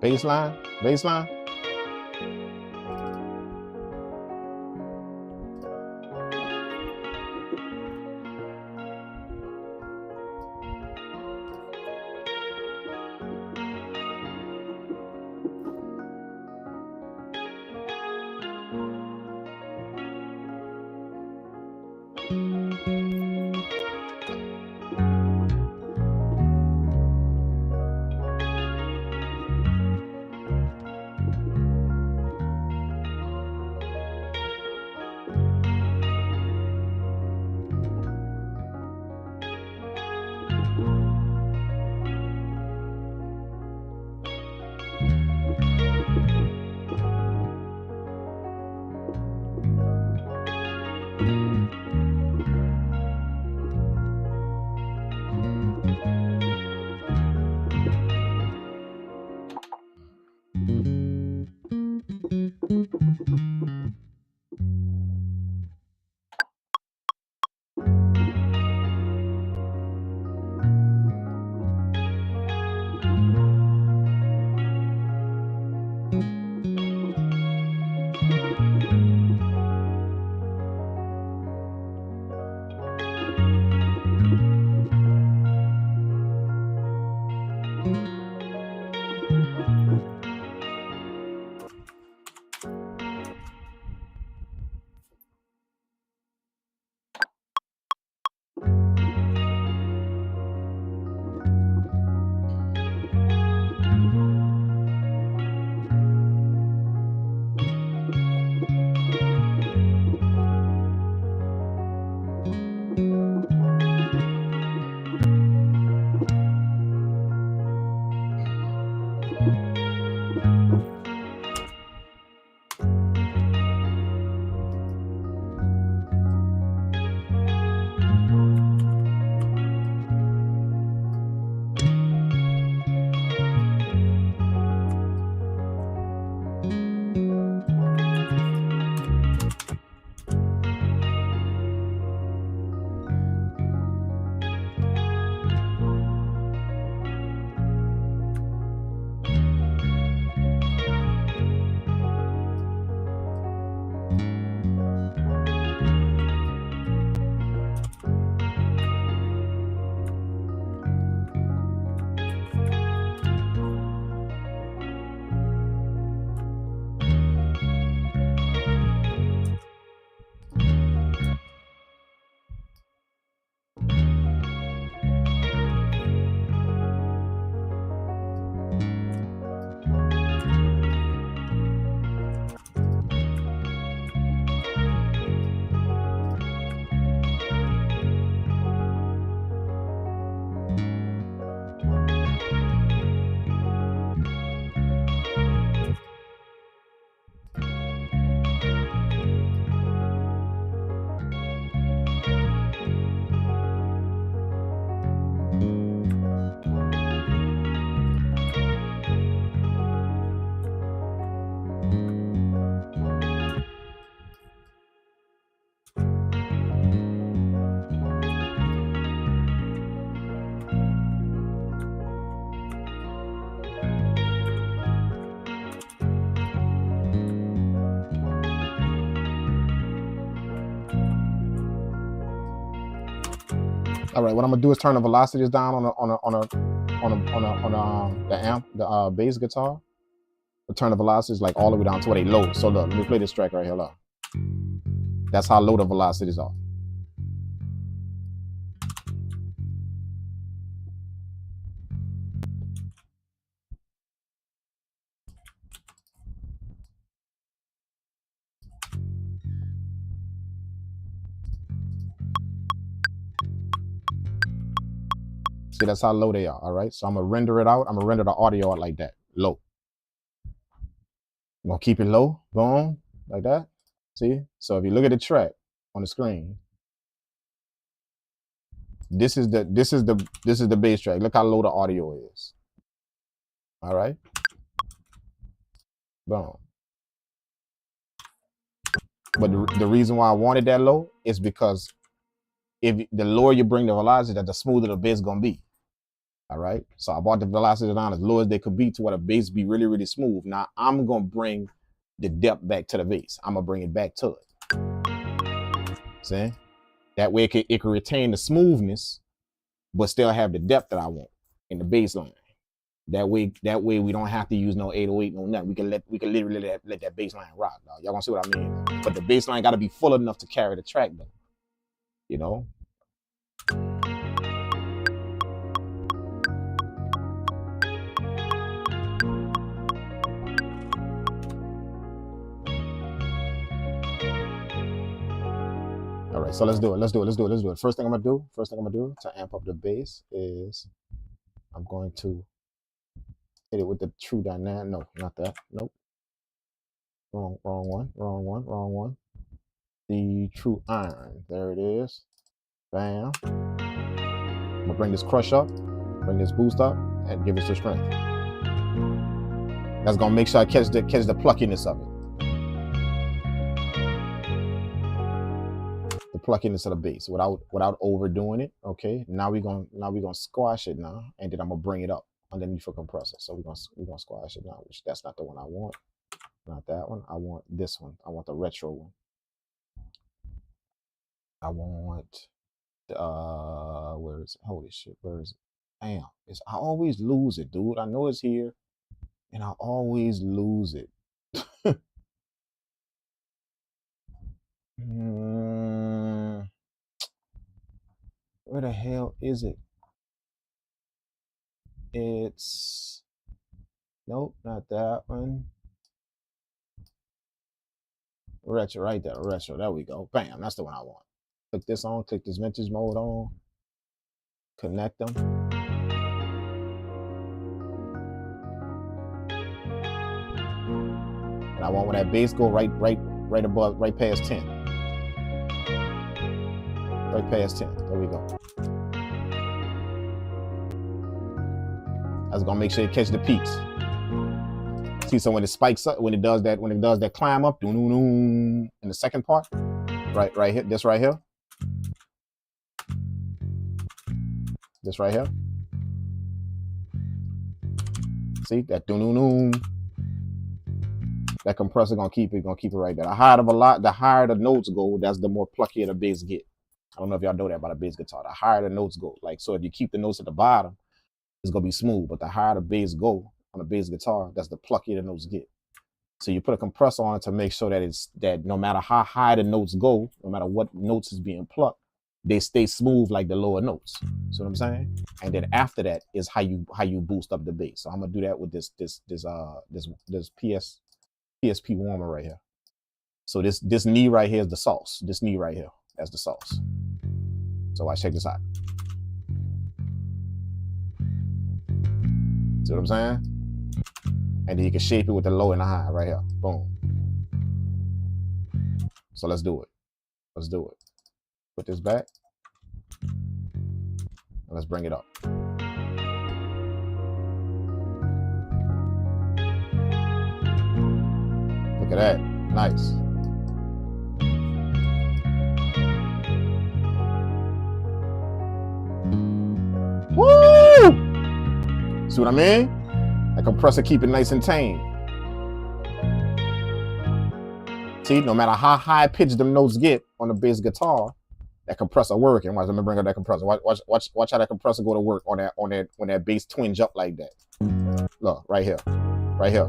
Baseline, baseline. All right, what I'm gonna do is turn the velocities down the amp, the bass guitar. I'll turn the velocities like all the way down to where they low. So look, let me play this track right here. Look. That's how low the velocities are. See, that's how low they are, all right? So I'm gonna render it out. I'm gonna render the audio out like that, low. I'm gonna keep it low, boom, like that. See? So if you look at the track on the screen, this is the bass track. Look how low the audio is. All right? Boom. But the reason why I wanted that low is because if the lower you bring the velocity, the smoother the bass is gonna be. All right. So I brought the velocity down as low as they could be to where the bass be really, really smooth. Now I'm gonna bring the depth back to the bass. I'm gonna bring it back to it. See? That way it can retain the smoothness, but still have the depth that I want in the bass line. That way we don't have to use no 808, no nothing. We can literally let that bass line rock, dog. Y'all gonna see what I mean? But the bass line gotta be full enough to carry the track though. You know? All right, so let's do it. First thing I'm gonna do to amp up the bass is I'm going to hit it with the true dynamic. No, not that. Nope. Wrong one. The true iron. There it is. Bam. I'm gonna bring this crush up, bring this boost up, and give it some strength. That's gonna make sure I catch the pluckiness of it. The pluckiness of the bass without overdoing it. Okay. Now we're gonna squash it now, and then I'm gonna bring it up underneath the compressor. So we're gonna squash it now, which that's not the one I want. Not that one. I want this one. I want the retro one. I want where is it? Holy shit, where is it? Damn, I always lose it, dude. I know it's here, and I always lose it. Where the hell is it? It's nope, not that one. Retro, right there, retro. There we go. Bam, that's the one I want. Click this on, click this vintage mode on, connect them. And I want when that bass go right above, right past 10. Right past 10. There we go. That's gonna make sure you catch the peaks. See, so when it spikes up, when it does that climb up, in the second part, right here, this right here. This right here. See that that compressor gonna keep it right there. The higher the notes go, that's the more pluckier the bass get. I don't know if y'all know that about a bass guitar. The higher the notes go, like so if you keep the notes at the bottom, it's gonna be smooth. But the higher the bass go on a bass guitar, that's the pluckier the notes get. So you put a compressor on it to make sure that no matter how high the notes go, no matter what notes is being plucked, they stay smooth like the lower notes. See what I'm saying? And then after that is how you boost up the bass. So I'm gonna do that with this PSP warmer right here. So this knee right here is the sauce. This knee right here, that's the sauce. So watch, check this out. See what I'm saying? And then you can shape it with the low and the high right here. Boom. So let's do it. Let's do it. Put this back. And let's bring it up. Look at that. Nice. Woo! See what I mean? That compressor keep it nice and tame. See, no matter how high pitched them notes get on the bass guitar, That compressor working. Watch, let me bring up that compressor. Watch how that compressor go to work on that when that bass twinge up like that. Look, right here. Right here.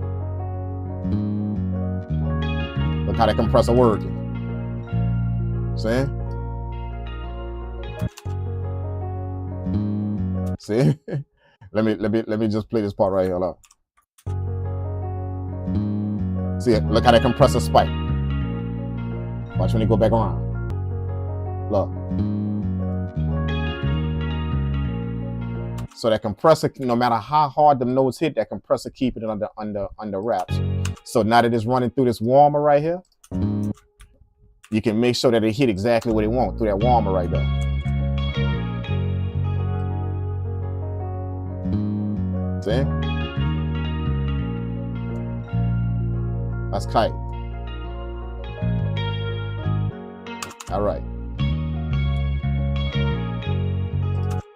Look how that compressor working. See? See? let me just play this part right here. Look. See it? Look how that compressor spike. Watch when he go back around. Look. So that compressor, no matter how hard the notes hit, that compressor keep it under wraps. So now that it's running through this warmer right here, you can make sure that it hit exactly what it wants through that warmer right there. See? That's tight. All right.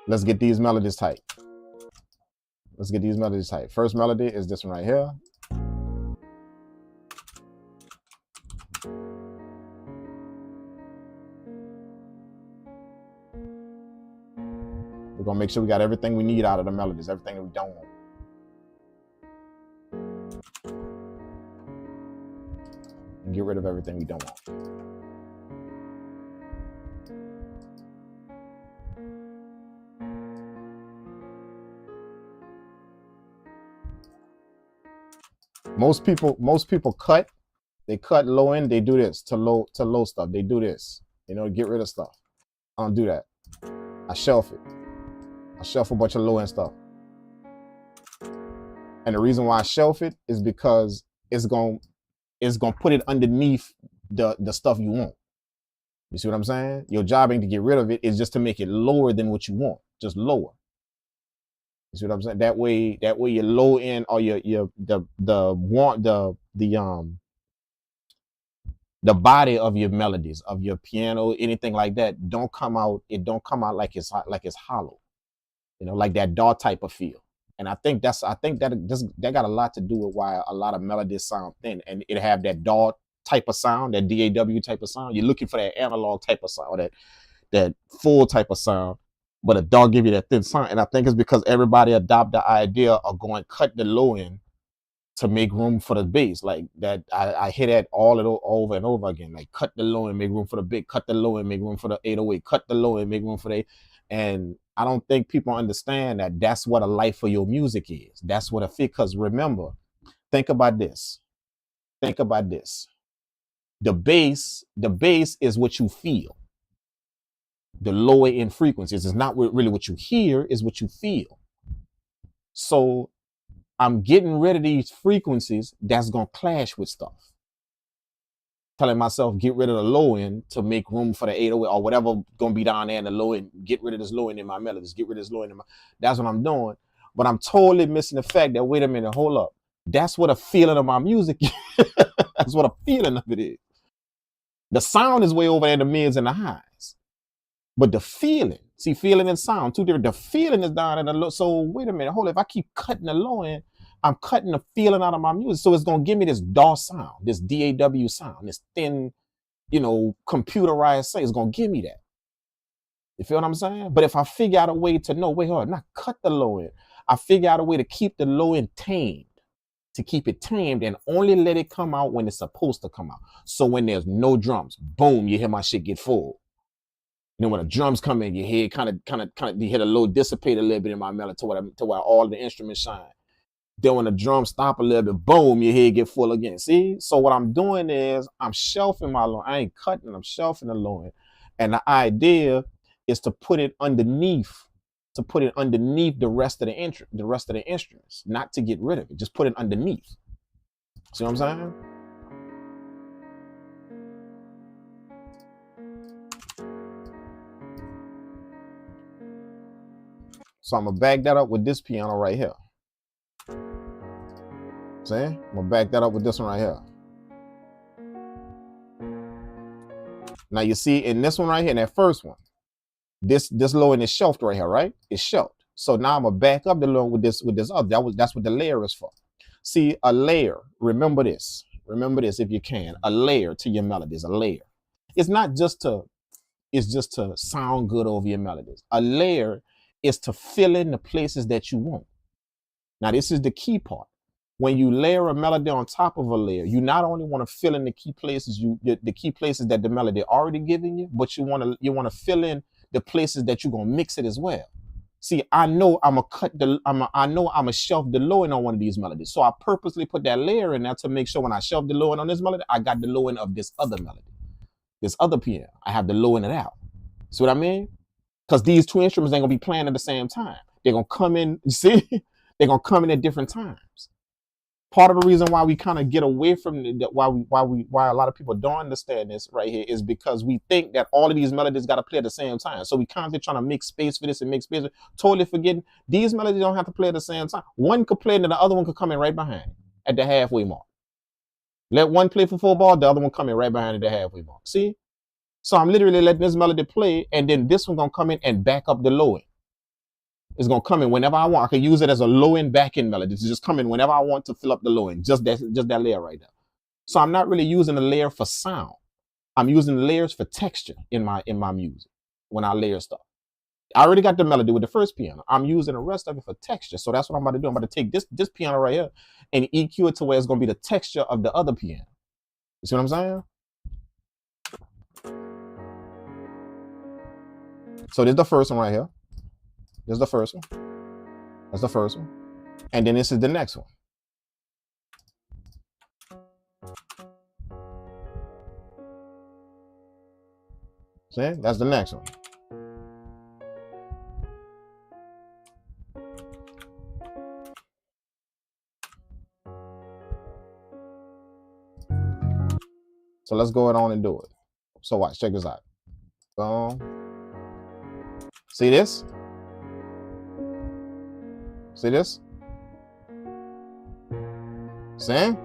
Let's get these melodies tight. Let's get these melodies tight. First melody is this one right here. We're gonna make sure we got everything we need out of the melodies, everything that we don't want. And get rid of everything we don't want. Most people cut. They cut low end. They do this to low stuff. They do this, you know, get rid of stuff. I don't do that. I shelf it. I shelf a bunch of low end stuff. And the reason why I shelf it is because it's gonna put it underneath the stuff you want. You see what I'm saying? Your job ain't to get rid of it. It's just to make it lower than what you want. Just lower. You see what I'm saying? That way your low end or the body of your melodies, of your piano, anything like that, don't come out like it's hollow. You know, like that DAW type of feel. And I think that got a lot to do with why a lot of melodies sound thin, and it have that DAW type of sound, that DAW type of sound. You're looking for that analog type of sound, that full type of sound, but a DAW give you that thin sound. And I think it's because everybody adopt the idea of going cut the low end to make room for the bass. Like that, I hear that over and over again. Like cut the low end, make room for the big. Cut the low end, make room for the 808. Cut the low end, make room for the. And I don't think people understand that that's what a life for your music is. That's what a fit. Because remember, think about this. Think about this. The bass is what you feel. The lower end frequencies is not really what you hear, is what you feel. So I'm getting rid of these frequencies that's gonna clash with stuff. Telling myself, get rid of the low end to make room for the 808 or whatever gonna be down there in the low end. Get rid of this low end in my melodies. Get rid of this low end in my. That's what I'm doing. But I'm totally missing the fact that, wait a minute, hold up. That's what a feeling of my music is. That's what a feeling of it is. The sound is way over there in the mids and the highs. But the feeling, see, feeling and sound, two different. The feeling is down in the low. So wait a minute, hold up. If I keep cutting the low end, I'm cutting the feeling out of my music. So it's going to give me this DAW sound, this DAW sound, this thin, you know, computerized sound. It's going to give me that. You feel what I'm saying? But if I figure out a way to know, wait, hold on, not cut the low end. I figure out a way to keep the low end tamed, to keep it tamed and only let it come out when it's supposed to come out. So when there's no drums, boom, you hear my shit get full. And then when the drums come in, you hear kind of, you hear the low dissipate a little bit in my melody to where all the instruments shine. Then when the drums stop a little bit, boom, your head get full again. See? So what I'm doing is I'm shelving my low. I ain't cutting, I'm shelving the low end. And the idea is to put it underneath, the rest of the instruments, not to get rid of it. Just put it underneath. See what I'm saying? So I'm gonna back that up with this piano right here. See? I'm gonna back that up with this one right here. Now you see in this one right here, in that first one, this low end is shelved right here, right? It's shelved. So now I'm gonna back up the low with this other. That's what the layer is for. See, a layer. Remember this if you can. A layer to your melody is a layer. It's not just to is just to sound good over your melodies. A layer is to fill in the places that you want. Now, this is the key part. When you layer a melody on top of a layer, you not only want to fill in the key places, the key places that the melody already giving you, but you want to fill in the places that you're gonna mix it as well. See, I know I'm gonna shelf the low end on one of these melodies, so I purposely put that layer in there to make sure when I shelf the low end on this melody, I got the low end of this other melody, this other piano. I have the low end of that. See what I mean? Because these two instruments ain't gonna be playing at the same time. They're gonna come in. You see, they're gonna come in at different times. Part of the reason why we kind of get away from why a lot of people don't understand this right here is because we think that all of these melodies got to play at the same time. So we constantly trying to make space for this and make space, totally forgetting these melodies don't have to play at the same time. One could play and then the other one could come in right behind at the halfway mark. Let one play for full bar, the other one come in right behind at the halfway mark. See? So I'm literally letting this melody play, and then this one gonna come in and back up the low end. It's gonna come in whenever I want. I can use it as a low end back end melody. It's just come in whenever I want to fill up the low end. Just that layer right there. So I'm not really using the layer for sound. I'm using the layers for texture in my music when I layer stuff. I already got the melody with the first piano. I'm using the rest of it for texture. So that's what I'm about to do. I'm about to take this piano right here and EQ it to where it's gonna be the texture of the other piano. You see what I'm saying? So this is the first one right here. This is the first one. That's the first one. And then this is the next one. See? That's the next one. So let's go on and do it. So watch, check this out. See this? See this? See?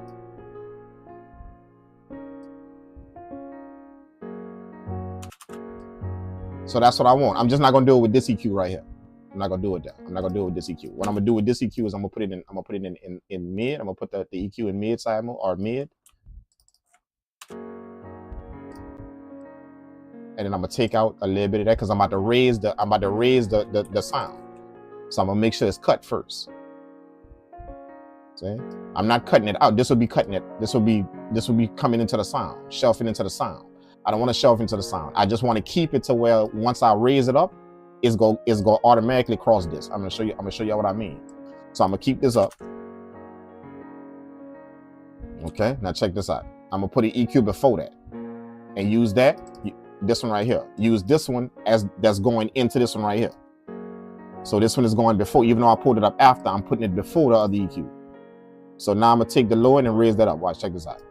So that's what I want. I'm just not gonna do it with this EQ right here. I'm not gonna do it there. I'm not gonna do it with this EQ. What I'm gonna do with this EQ is I'm gonna put it in mid. I'm gonna put the EQ in mid side mode or mid. And then I'm gonna take out a little bit of that because I'm about to raise the sound. So I'm gonna make sure it's cut first. See? I'm not cutting it out. This will be cutting it. This will be coming into the sound, shelving into the sound. I don't want to shelf into the sound. I just want to keep it to where once I raise it up, it's go automatically cross this. I'm gonna show you what I mean. So I'm gonna keep this up. Okay, now check this out. I'm gonna put an EQ before that and use that. This one right here. Use this one as that's going into this one right here. So this one is going before, even though I pulled it up after, I'm putting it before the other EQ. So now I'm gonna take the low end and raise that up. Watch, check this out.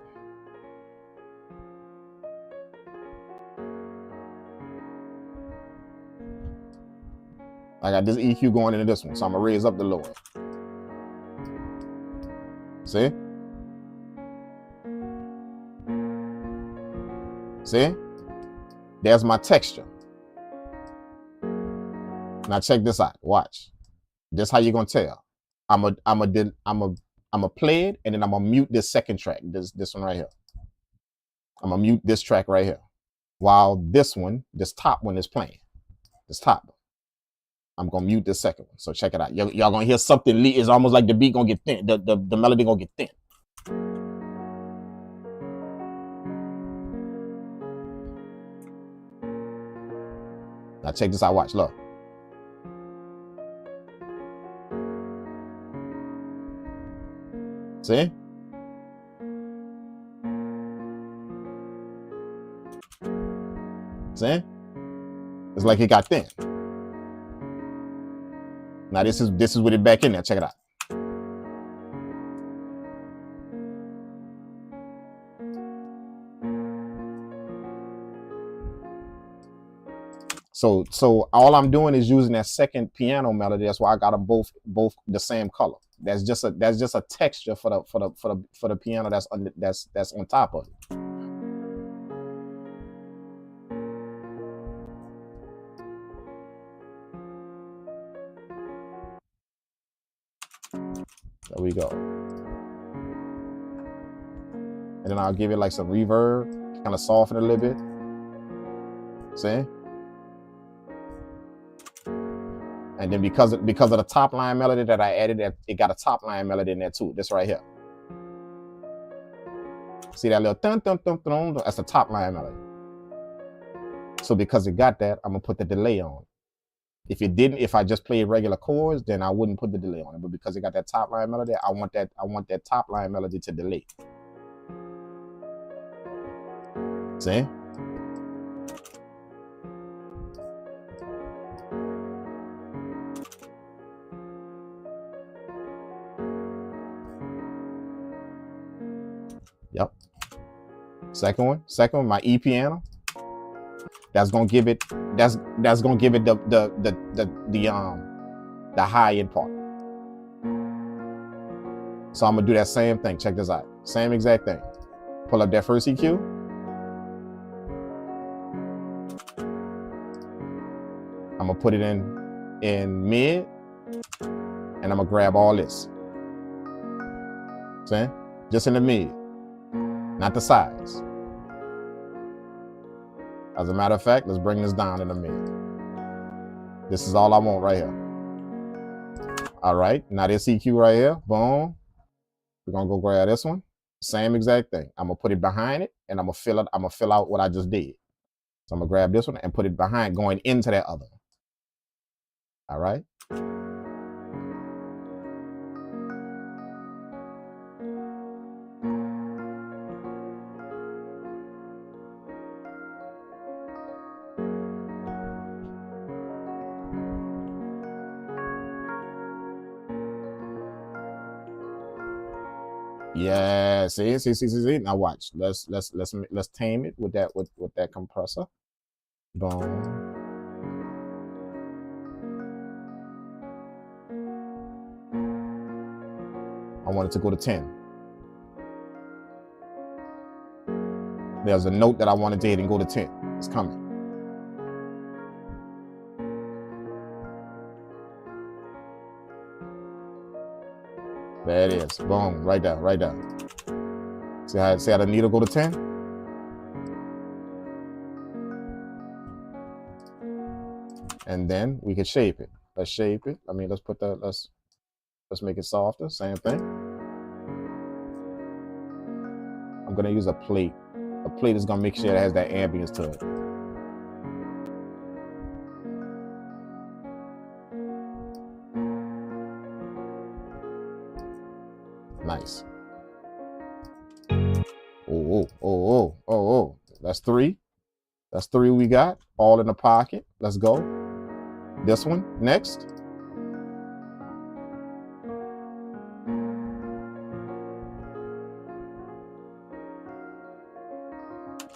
I got this EQ going into this one, so I'm gonna raise up the low end. See? See? There's my texture. Now check this out. Watch. This how you're gonna tell. I'm a play it, and then I'm gonna mute this second track. This one right here. I'm gonna mute this track right here, while this top one is playing. This top one. I'm gonna mute this second one. So check it out. Y'all gonna hear something. It's almost like the beat gonna get thin. The melody gonna get thin. Now check this out. Watch. Look. See? See? It's like it got thin. Now this is with it back in there. Check it out. So all I'm doing is using that second piano melody. That's why I got them both the same color. That's just a texture for the piano that's on top of it. There we go. And then I'll give it like some reverb, kind of soften it a little bit. See? And then because of the top line melody that I added, it got a top line melody in there too. This right here. See that little dun dun dun dun? That's the top line melody. So because it got that, I'm gonna put the delay on. If it didn't, if I just played regular chords, then I wouldn't put the delay on it. But because it got that top line melody, I want that top line melody to delay. See? Yep. Second one, my E piano. That's gonna give it. That's gonna give it the high end part. So I'm gonna do that same thing. Check this out. Same exact thing. Pull up that first EQ. I'm gonna put it in mid, and I'm gonna grab all this. See? Just in the mid, not the sides. As a matter of fact, let's bring this down in a minute. This is all I want right here. All right, now this EQ right here, boom. We're gonna go grab this one. Same exact thing. I'm gonna put it behind it, and I'm gonna fill it. I'm gonna fill out what I just did. So I'm gonna grab this one and put it behind, going into that other one. All right. Yeah, see. Now watch. Let's tame it with that compressor. Boom. I want it to go to 10. There's a note that I wanted to hit and go to 10. It's coming. There it is. Boom. Right there. Right there. See how the needle go to 10? And then we can shape it. Let's shape it. I mean, let's make it softer. Same thing. I'm gonna use a plate. A plate is gonna make sure it has that ambience to it. Nice. Oh. That's 3. That's 3 we got. All in the pocket. Let's go. This one next.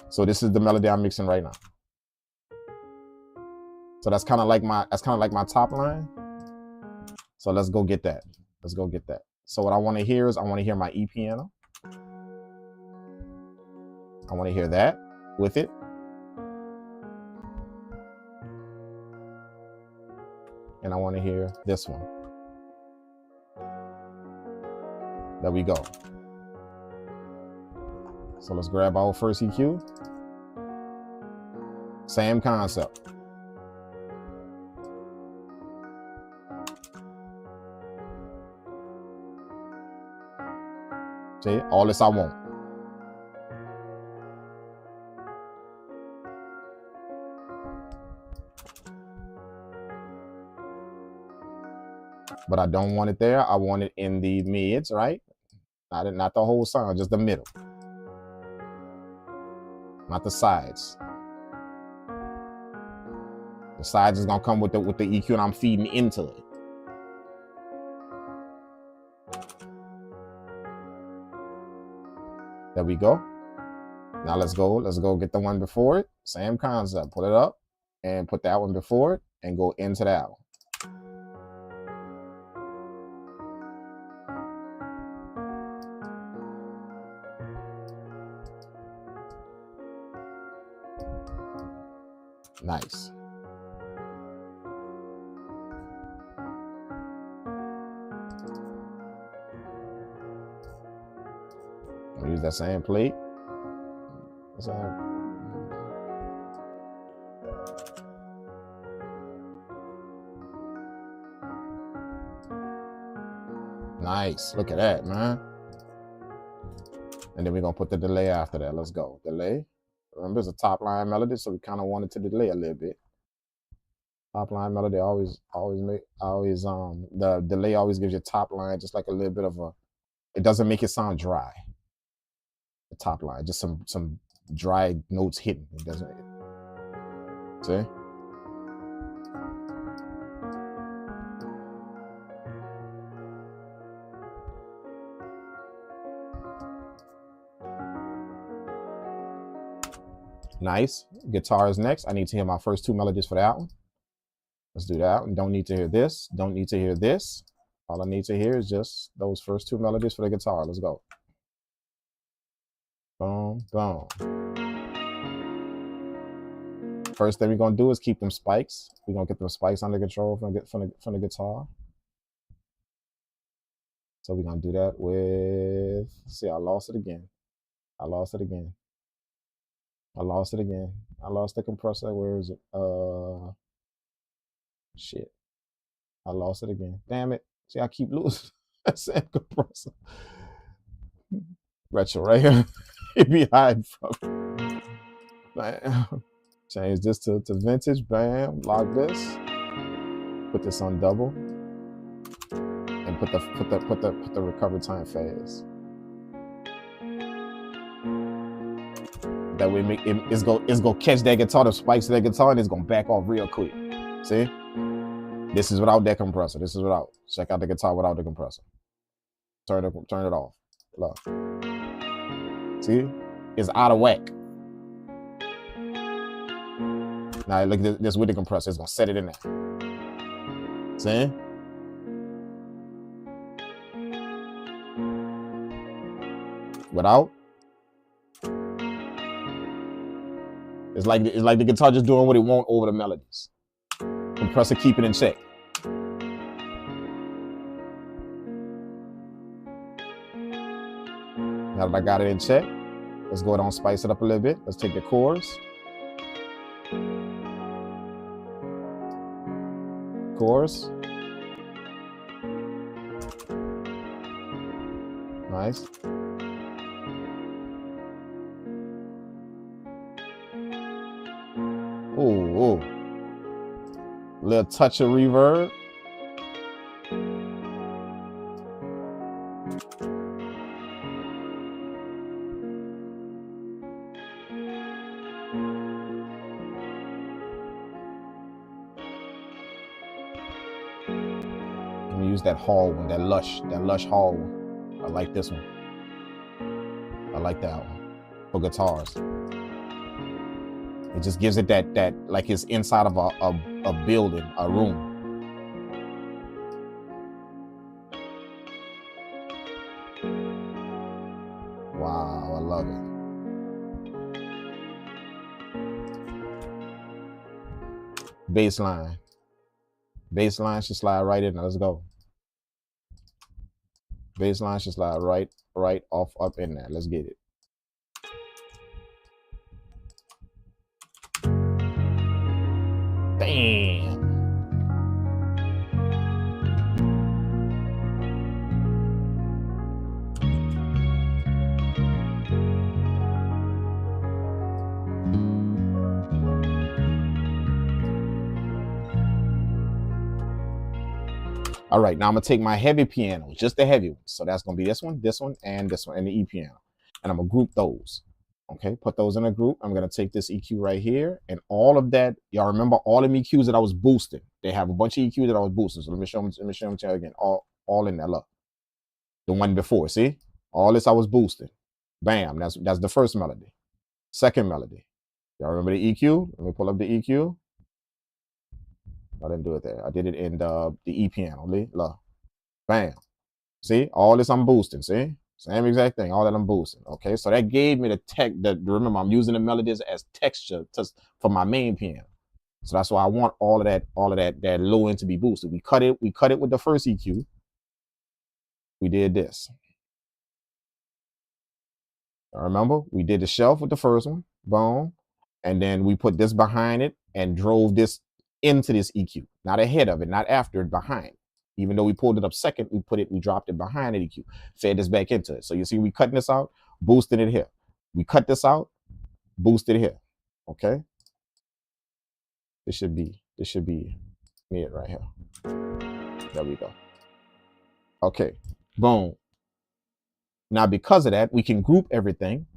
So this is the melody I'm mixing right now. So that's kind of like my top line. So let's go get that. Let's go get that. So what I want to hear is I want to hear my E piano. I want to hear that with it. And I want to hear this one. There we go. So let's grab our first EQ. Same concept. See, all this I want. But I don't want it there. I want it in the mids, right? Not the whole song, just the middle. Not the sides. The sides is gonna come with the EQ, and I'm feeding into it. There we go. Now let's go get the one before it. Same concept. Put it up and put that one before it and go into that one. Nice. I'll use that same plate. Nice. Look at that, man. And then we're gonna put the delay after that. Let's go. Delay. Remember, it's a top line melody, so we kind of wanted to delay a little bit. Top line melody the delay always gives you top line just like a little bit of a, it doesn't make it sound dry. The top line, just some dry notes hidden. It doesn't. See? Nice. Guitar is next. I need to hear my first two melodies for that one. Let's do that. And don't need to hear this. Don't need to hear this. All I need to hear is just those first two melodies for the guitar. Let's go. Boom, boom. First thing we're gonna do is keep them spikes. We're gonna get them spikes under control from the guitar. So we're gonna do that with, see, I lost it again. I lost it again. I lost it again. I lost the compressor. Where is it? Shit. I lost it again. Damn it. See, I keep losing. Same compressor. Retro right here. It be hiding from. Bam. Change this to vintage. Bam. Lock this. Put this on double. And put the recovery time fast. That way it's gonna catch that guitar, the spikes of that guitar, and it's gonna back off real quick. See? This is without that compressor. This is without. Check out the guitar without the compressor. Turn it off. Look. See? It's out of whack. Now look at this with the compressor. It's gonna set it in there. See? Without. It's like the guitar just doing what it wants over the melodies. Compressor keep it in check. Now that I got it in check, let's go ahead and spice it up a little bit. Let's take the chorus. Chorus. Nice. Ooh. Little touch of reverb. I'm gonna use that hall one, that lush hall one. I like this one. I like that one for guitars. It just gives it that like it's inside of a building, a room. Wow, I love it. Bass line. Bass line should slide right in. Now let's go. Bass line should slide right off up in there. Let's get it. Damn. All right, now I'm gonna take my heavy piano, just the heavy ones. So that's gonna be this one, and this one, and the E piano. And I'm gonna group those. Okay, put those in a group. I'm gonna take this EQ right here, and all of that. Y'all remember all the EQs that I was boosting? They have a bunch of EQs that I was boosting. So let me show them to you again. All in there. Look, the one before. See, all this I was boosting. Bam. That's the first melody. Second melody. Y'all remember the EQ? Let me pull up the EQ. I didn't do it there. I did it in the E piano. Look, bam. See, all this I'm boosting. See. Same exact thing, all that I'm boosting. Okay, so that gave me the tech. Remember, I'm using the melodies as texture for my main piano. So that's why I want all of that low end to be boosted. We cut it with the first EQ. We did this. Remember, we did the shelf with the first one, boom, and then we put this behind it and drove this into this EQ, not ahead of it, not after it, behind Even though we pulled it up second, we dropped it behind the EQ, fed this back into it. So you see we cutting this out, boosting it here. We cut this out, boosted here. Okay. This should be it right here. There we go. Okay, boom. Now because of that, we can group everything.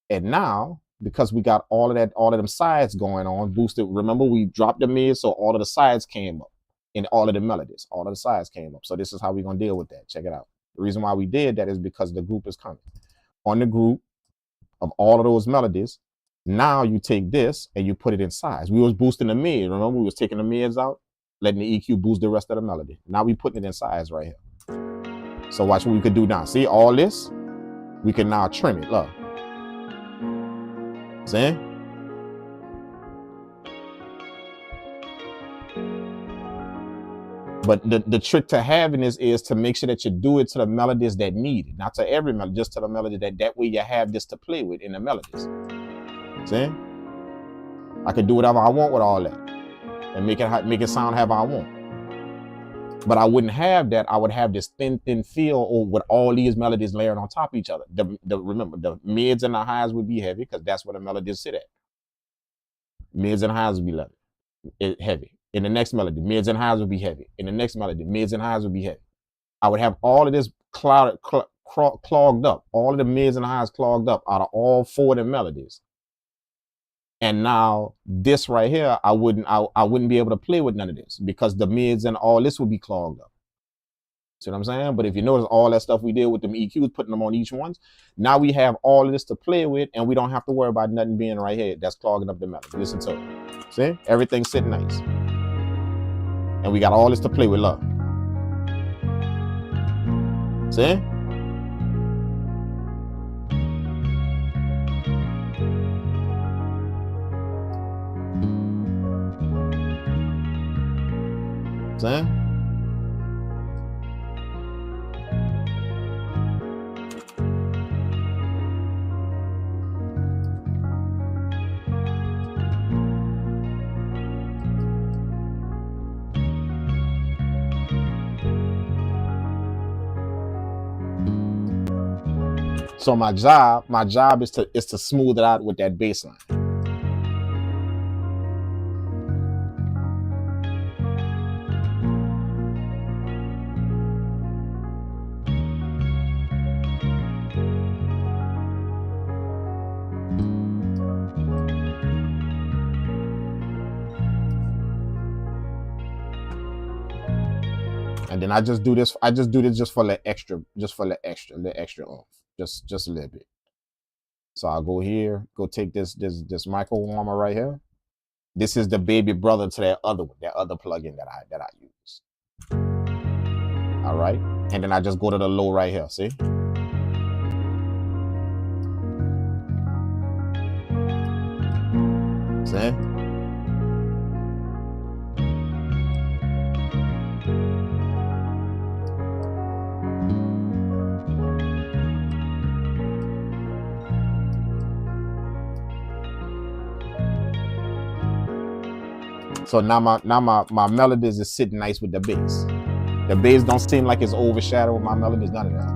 And now, because we got all of them sides going on, boosted. Remember, we dropped the mid, so all of the sides came up. In all of the melodies, all of the sides came up. So this is how we're gonna deal with that. Check it out. The reason why we did that is because the group is coming. On the group of all of those melodies, now you take this and you put it in sides. We was boosting the mid. Remember, we was taking the mids out, letting the EQ boost the rest of the melody. Now we putting it in sides right here. So watch what we could do now. See all this? We can now trim it. Look. See? But the trick to having this is to make sure that you do it to the melodies that need it. Not to every melody, just to the melody that way you have this to play with in the melodies. See? I can do whatever I want with all that and make it sound however I want. But I wouldn't have that. I would have this thin feel with all these melodies layered on top of each other. Remember, the mids and the highs would be heavy because that's where the melodies sit at. Mids and highs would be heavy. In the next melody, mids and highs would be heavy. In the next melody, mids and highs would be heavy. I would have all of this clogged up, all of the mids and highs clogged up out of all 4 of the melodies. And now this right here, I wouldn't be able to play with none of this because the mids and all this would be clogged up. See what I'm saying? But if you notice all that stuff we did with them EQs, putting them on each one, now we have all of this to play with and we don't have to worry about nothing being right here that's clogging up the melody. Listen to it. See? Everything's sitting nice. And we got all this to play with, love. See? See? So my job is to smooth it out with that bass line. And then I just do this just for the extra oomph. Just a little bit. So I'll go here, go take this micro warmer right here. This is the baby brother to that other plugin that I use. All right, and then I just go to the low right here. See? See? So now my melodies is sitting nice with the bass. The bass don't seem like it's overshadowing my melodies, none of that.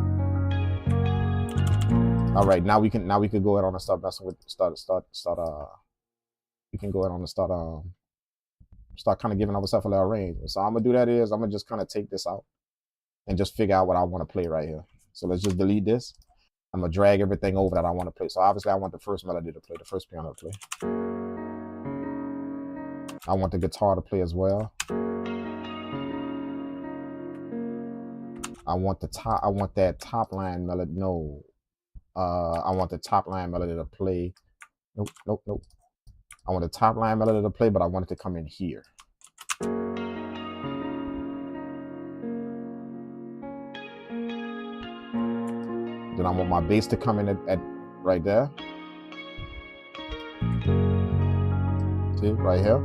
All right, now we can go ahead on and start messing with we can go ahead on and start kind of giving ourselves a little range. So I'm gonna do that is I'm gonna just kind of take this out and just figure out what I want to play right here. So let's just delete this. I'm gonna drag everything over that I want to play. So obviously I want the first melody to play, the first piano to play. I want the guitar to play as well. I want that top line melody. No. I want the top line melody to play. Nope. I want the top line melody to play, but I want it to come in here. Then I want my bass to come in at right there. See, right here.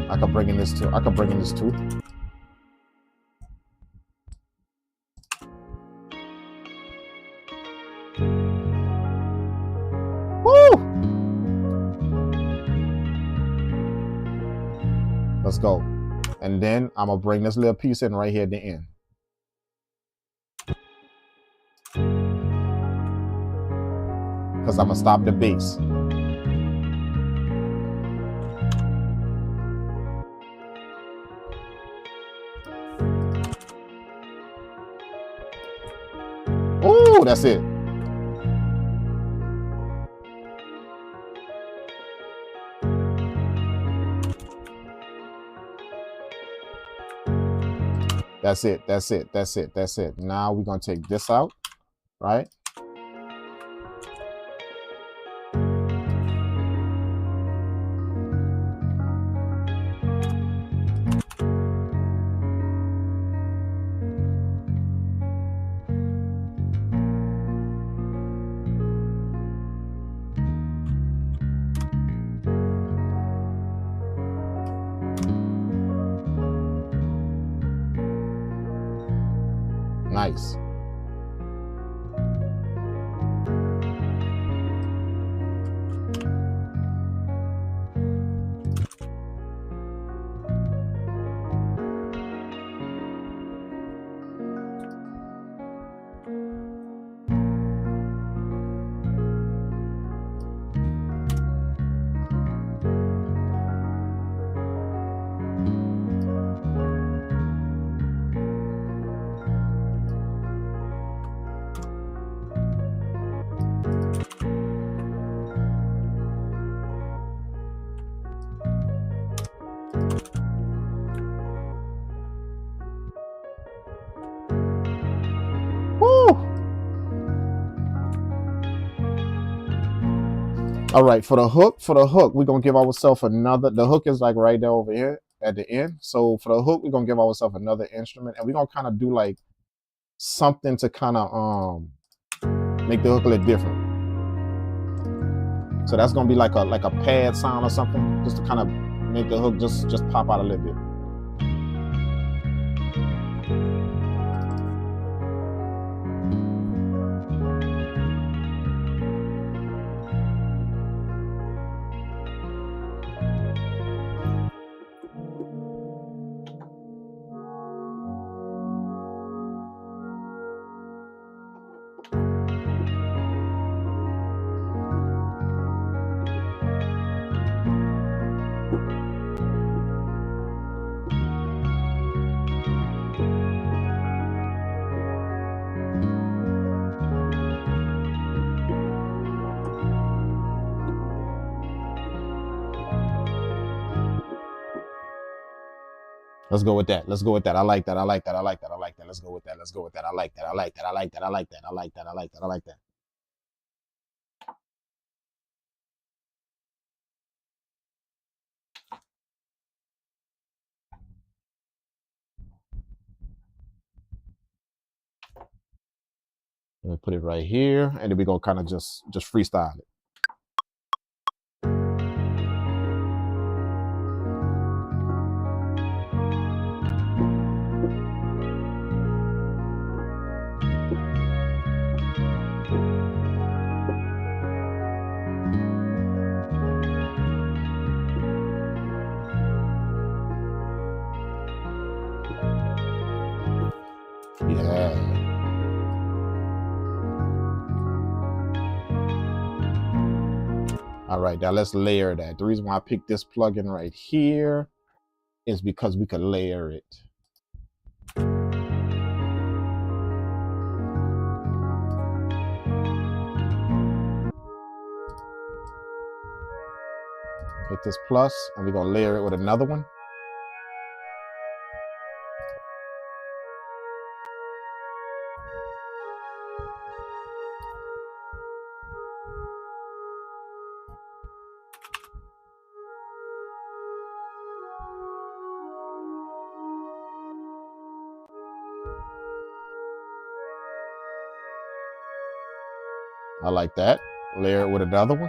I could bring in this too. Woo! Let's go. And then I'm gonna bring this little piece in right here at the end. Because I'm gonna stop the bass. Oh, that's it. That's it, that's it, that's it, that's it. Now we're gonna take this out, right? Nice. All right, for the hook, we're gonna give ourselves another. The hook is like right there over here at the end. So for the hook, we're gonna give ourselves another instrument, and we're gonna kind of do like something to kind of make the hook a little different. So that's gonna be like a pad sound or something, just to kind of make the hook just pop out a little bit. Let's go with that. Let's go with that. I like that. I like that. I like that. I like that. Let's go with that. Let's go with that. I like that. I like that. I like that. I like that. I like that. I like that. I like that. Let me put it right here, and then we're gonna kind of just freestyle it. Yeah. All right, now let's layer that. The reason why I picked this plugin right here is because we could layer it. Hit this plus, and we're gonna layer it with another one. I like that. Layer it with another one.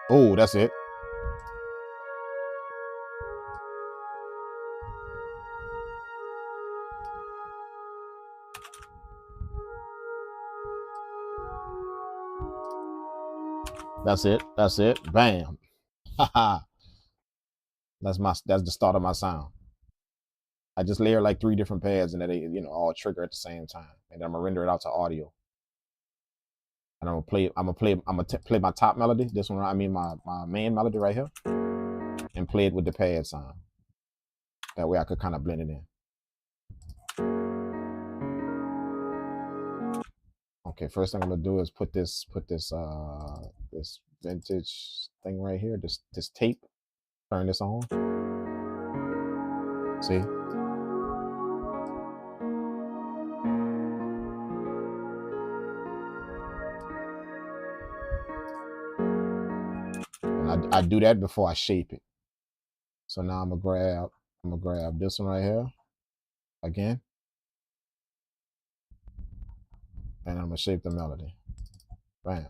Oh, that's it. That's it. That's it. Bam. Haha. That's the start of my sound. I just layer like 3 different pads and they, all trigger at the same time. And then I'm gonna render it out to audio. And I'm gonna play my top melody. This one, I mean my main melody right here. And play it with the pad sound. That way I could kind of blend it in. Okay, first thing I'm gonna do is put this this vintage thing right here, this tape. Turn this on. See? And I do that before I shape it. So now I'm gonna grab this one right here again. And I'm gonna shape the melody. Bam.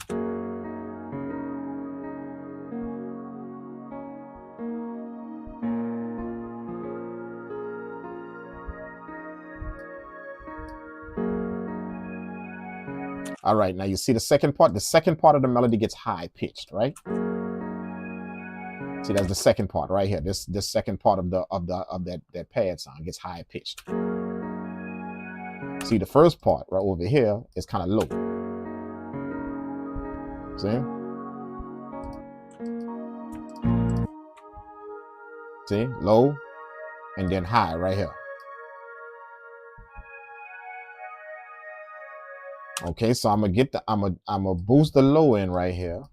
All right, now you see the second part. The second part of the melody gets high pitched, right? See, that's the second part right here. This second part of that pad sound gets high pitched. See, the first part right over here is kind of low. See? See, low and then high right here. Okay, so I'm gonna boost the low end right here.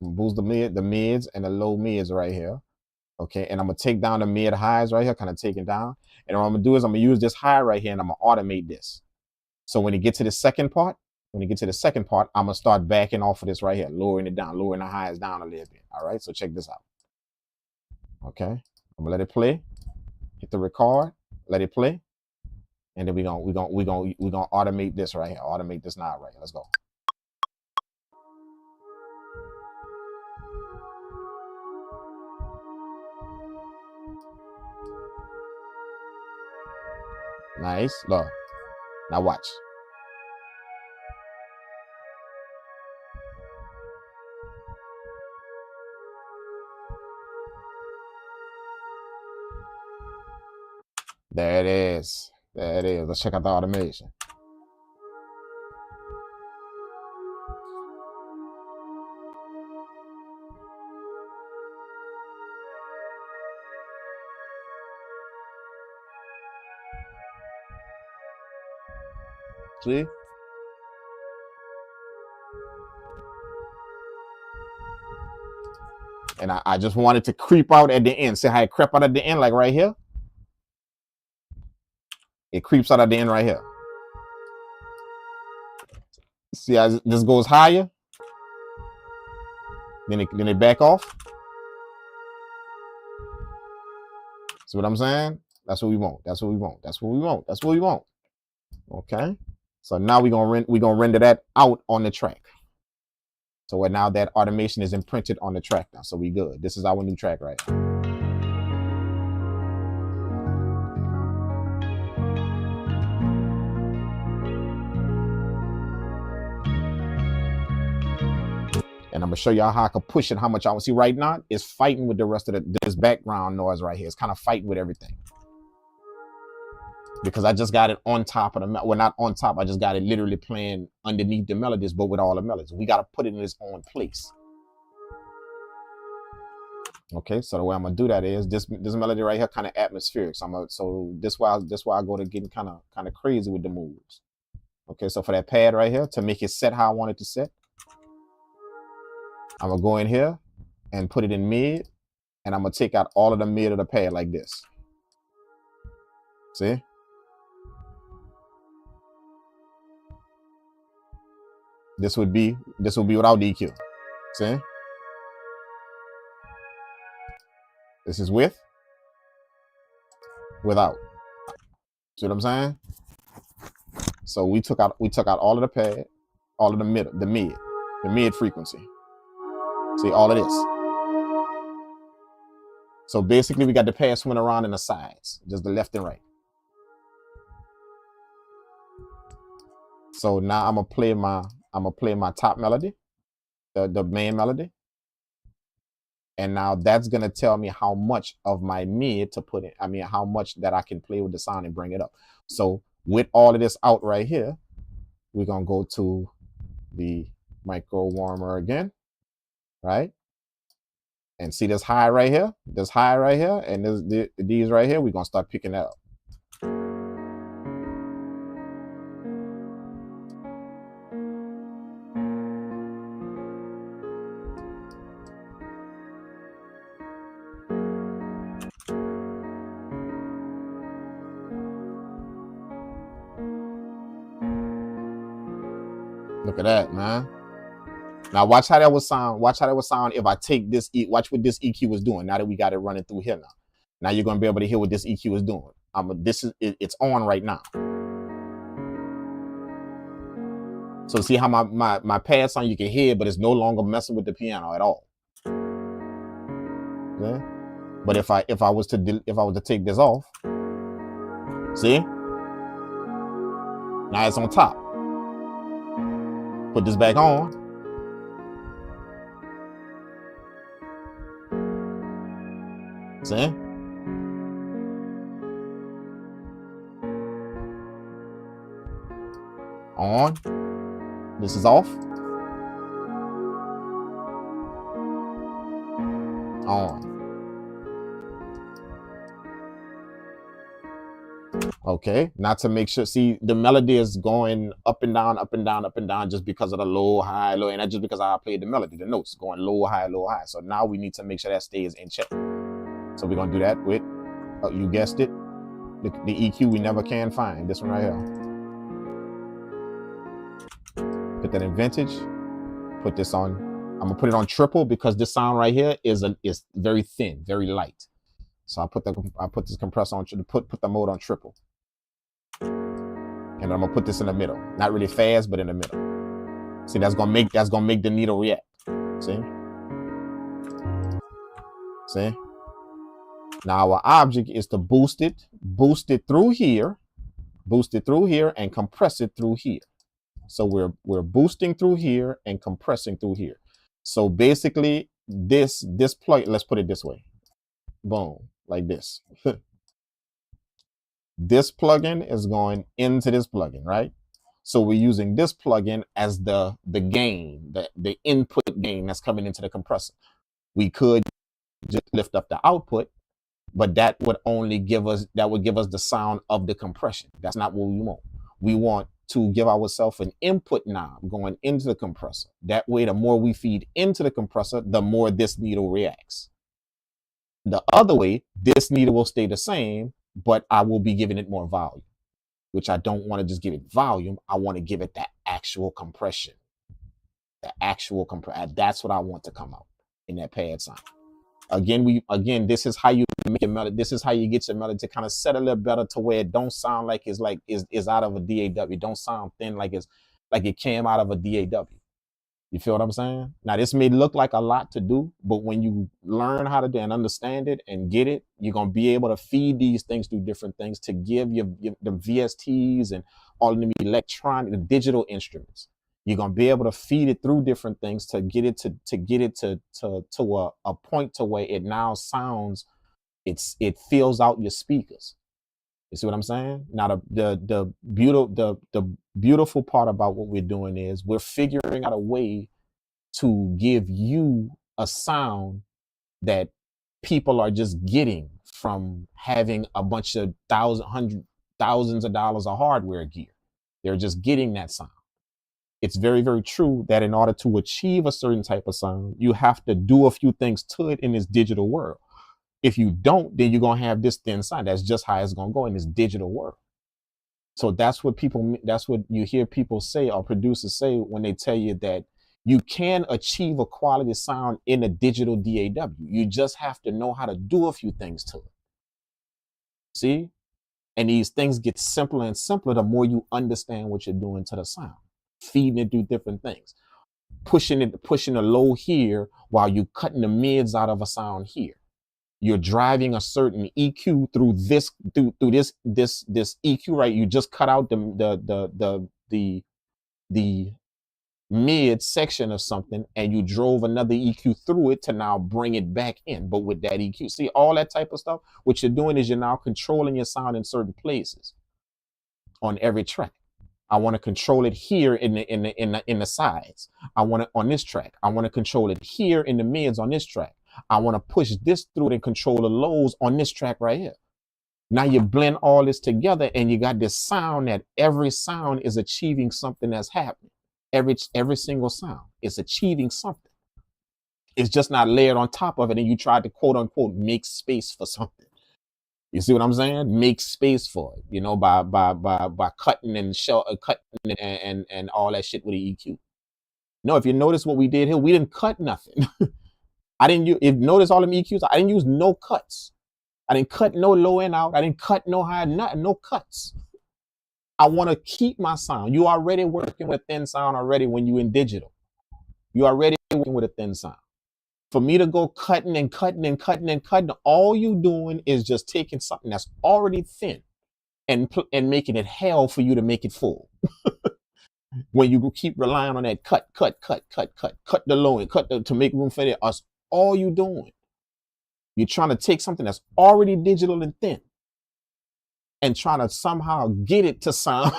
Boost the mids and the low mids right here. Okay, and I'm gonna take down the mid highs right here, kind of take it down. And what I'm gonna do is I'm gonna use this high right here and I'm gonna automate this. So when you get to the second part, I'm gonna start backing off of this right here, lowering it down, lowering the highs down a little bit. All right, so check this out. Okay, I'm gonna let it play. Hit the record, let it play, and then we're gonna automate this right here. Automate this now right here. Let's go. Nice. Look. Now watch. There it is. There it is. Let's check out the automation. See? And I just wanted to creep out at the end. See how it crept out at the end, like right here? It creeps out at the end right here. See how this goes higher? Then it back off. See what I'm saying? That's what we want. That's what we want. That's what we want. That's what we want. Okay. So now we're gonna render that out on the track. So now that automation is imprinted on the track now. So we good. This is our new track right here. And I'm gonna show y'all how I can push it, how much I want to see right now. It's fighting with the rest of this background noise right here. It's kind of fighting with everything. Because I just got it on top of the, well, not on top, I just got it literally playing underneath the melodies, but with all the melodies. We got to put it in its own place. Okay, so the way I'm gonna do that is this melody right here kind of atmospheric. So this why I go to getting kind of crazy with the moves. Okay, so for that pad right here, to make it set how I want it to set, I'm gonna go in here and put it in mid, and I'm gonna take out all of the mid of the pad like this. See? This would be without EQ. See? This is without. See what I'm saying? So we took out all of the pad, all of the mid frequency. See all of this. So basically we got the pads swing around in the sides, just the left and right. So now I'm gonna play my top melody, the main melody. And now that's gonna tell me how much of my mid to put in. I mean, how much that I can play with the sound and bring it up. So with all of this out right here, we're gonna go to the micro warmer again, right? And see this high right here, and these right here, we're gonna start picking that up. Look at that, man. Now watch how that would sound. Watch how that would sound if I take this. Watch what this EQ was doing. Now that we got it running through here now you're gonna be able to hear what this EQ is doing. It's on right now. So see how my pad sound you can hear, but it's no longer messing with the piano at all. Yeah. But if I was to take this off, see, now it's on top. Put this back on. See? On. This is off. On. Okay, not to make sure. See, the melody is going up and down, up and down, up and down, just because of the low, high, low, and that's just because I played the melody, the notes going low, high, low, high. So now we need to make sure that stays in check. So we're gonna do that with, you guessed it, the EQ we never can find. This one right here. Put that in vintage. Put this on. I'm gonna put it on triple because this sound right here is very thin, very light. So I put this compressor on, put the mode on triple. And I'm gonna put this in the middle. Not really fast, but in the middle. See, that's gonna make the needle react. See? See? Now our object is to boost it through here, and compress it through here. So we're boosting through here and compressing through here. So basically this plug, let's put it this way. Boom, like this. This plugin is going into this plugin, right? So we're using this plugin as the gain, the input gain that's coming into the compressor. We could just lift up the output, but that would give us the sound of the compression. That's not what we want. We want to give ourselves an input knob going into the compressor. That way, the more we feed into the compressor, the more this needle reacts. The other way, this needle will stay the same, but I will be giving it more volume, which I don't want to just give it volume. I want to give it that actual compression. That's what I want to come out in that pad sound. Again, this is how you make your melody. This is how you get your melody to kind of set a little better to where it don't sound like it's out of a DAW. It don't sound thin like it came out of a DAW. You feel what I'm saying? Now, this may look like a lot to do, but when you learn how to do and understand it and get it, you're going to be able to feed these things through different things to give the VSTs and all of the electronic, the digital instruments. You're going to be able to feed it through different things to get it to a point to where it now sounds, it fills out your speakers. You see what I'm saying? Now, the beautiful part about what we're doing is we're figuring out a way to give you a sound that people are just getting from having a bunch of thousands of dollars of hardware gear. They're just getting that sound. It's very, very true that in order to achieve a certain type of sound, you have to do a few things to it in this digital world. If you don't, then you're going to have this thin sound. That's just how it's going to go in this digital world. So that's what you hear people say or producers say when they tell you that you can achieve a quality sound in a digital DAW. You just have to know how to do a few things to it. See? And these things get simpler and simpler the more you understand what you're doing to the sound, feeding it through different things. pushing the low here while you cutting the mids out of a sound here. You're driving a certain EQ through this EQ, right? You just cut out the mid section of something, and you drove another EQ through it to now bring it back in, but with that EQ. See, all that type of stuff. What you're doing is you're now controlling your sound in certain places on every track. I want to control it here in the sides. I want it on this track. I want to control it here in the mids on this track. I want to push this through and control the lows on this track right here. Now you blend all this together and you got this sound that every sound is achieving something that's happening. Every single sound is achieving something. It's just not layered on top of it, and you tried to quote unquote make space for something. You see what I'm saying? Make space for it, you know, by cutting and cutting and all that shit with the EQ. No, if you notice what we did here, we didn't cut nothing. Notice all them EQs, I didn't use no cuts. I didn't cut no low end out. I didn't cut no high, nothing, no cuts. I want to keep my sound. You already working with a thin sound already when you in digital. You already working with a thin sound. For me to go cutting and cutting and cutting and cutting, all you doing is just taking something that's already thin and making it hell for you to make it full. When you keep relying on that cut the low end, to make room for it, that's all you doing. You're trying to take something that's already digital and thin and trying to somehow get it to sound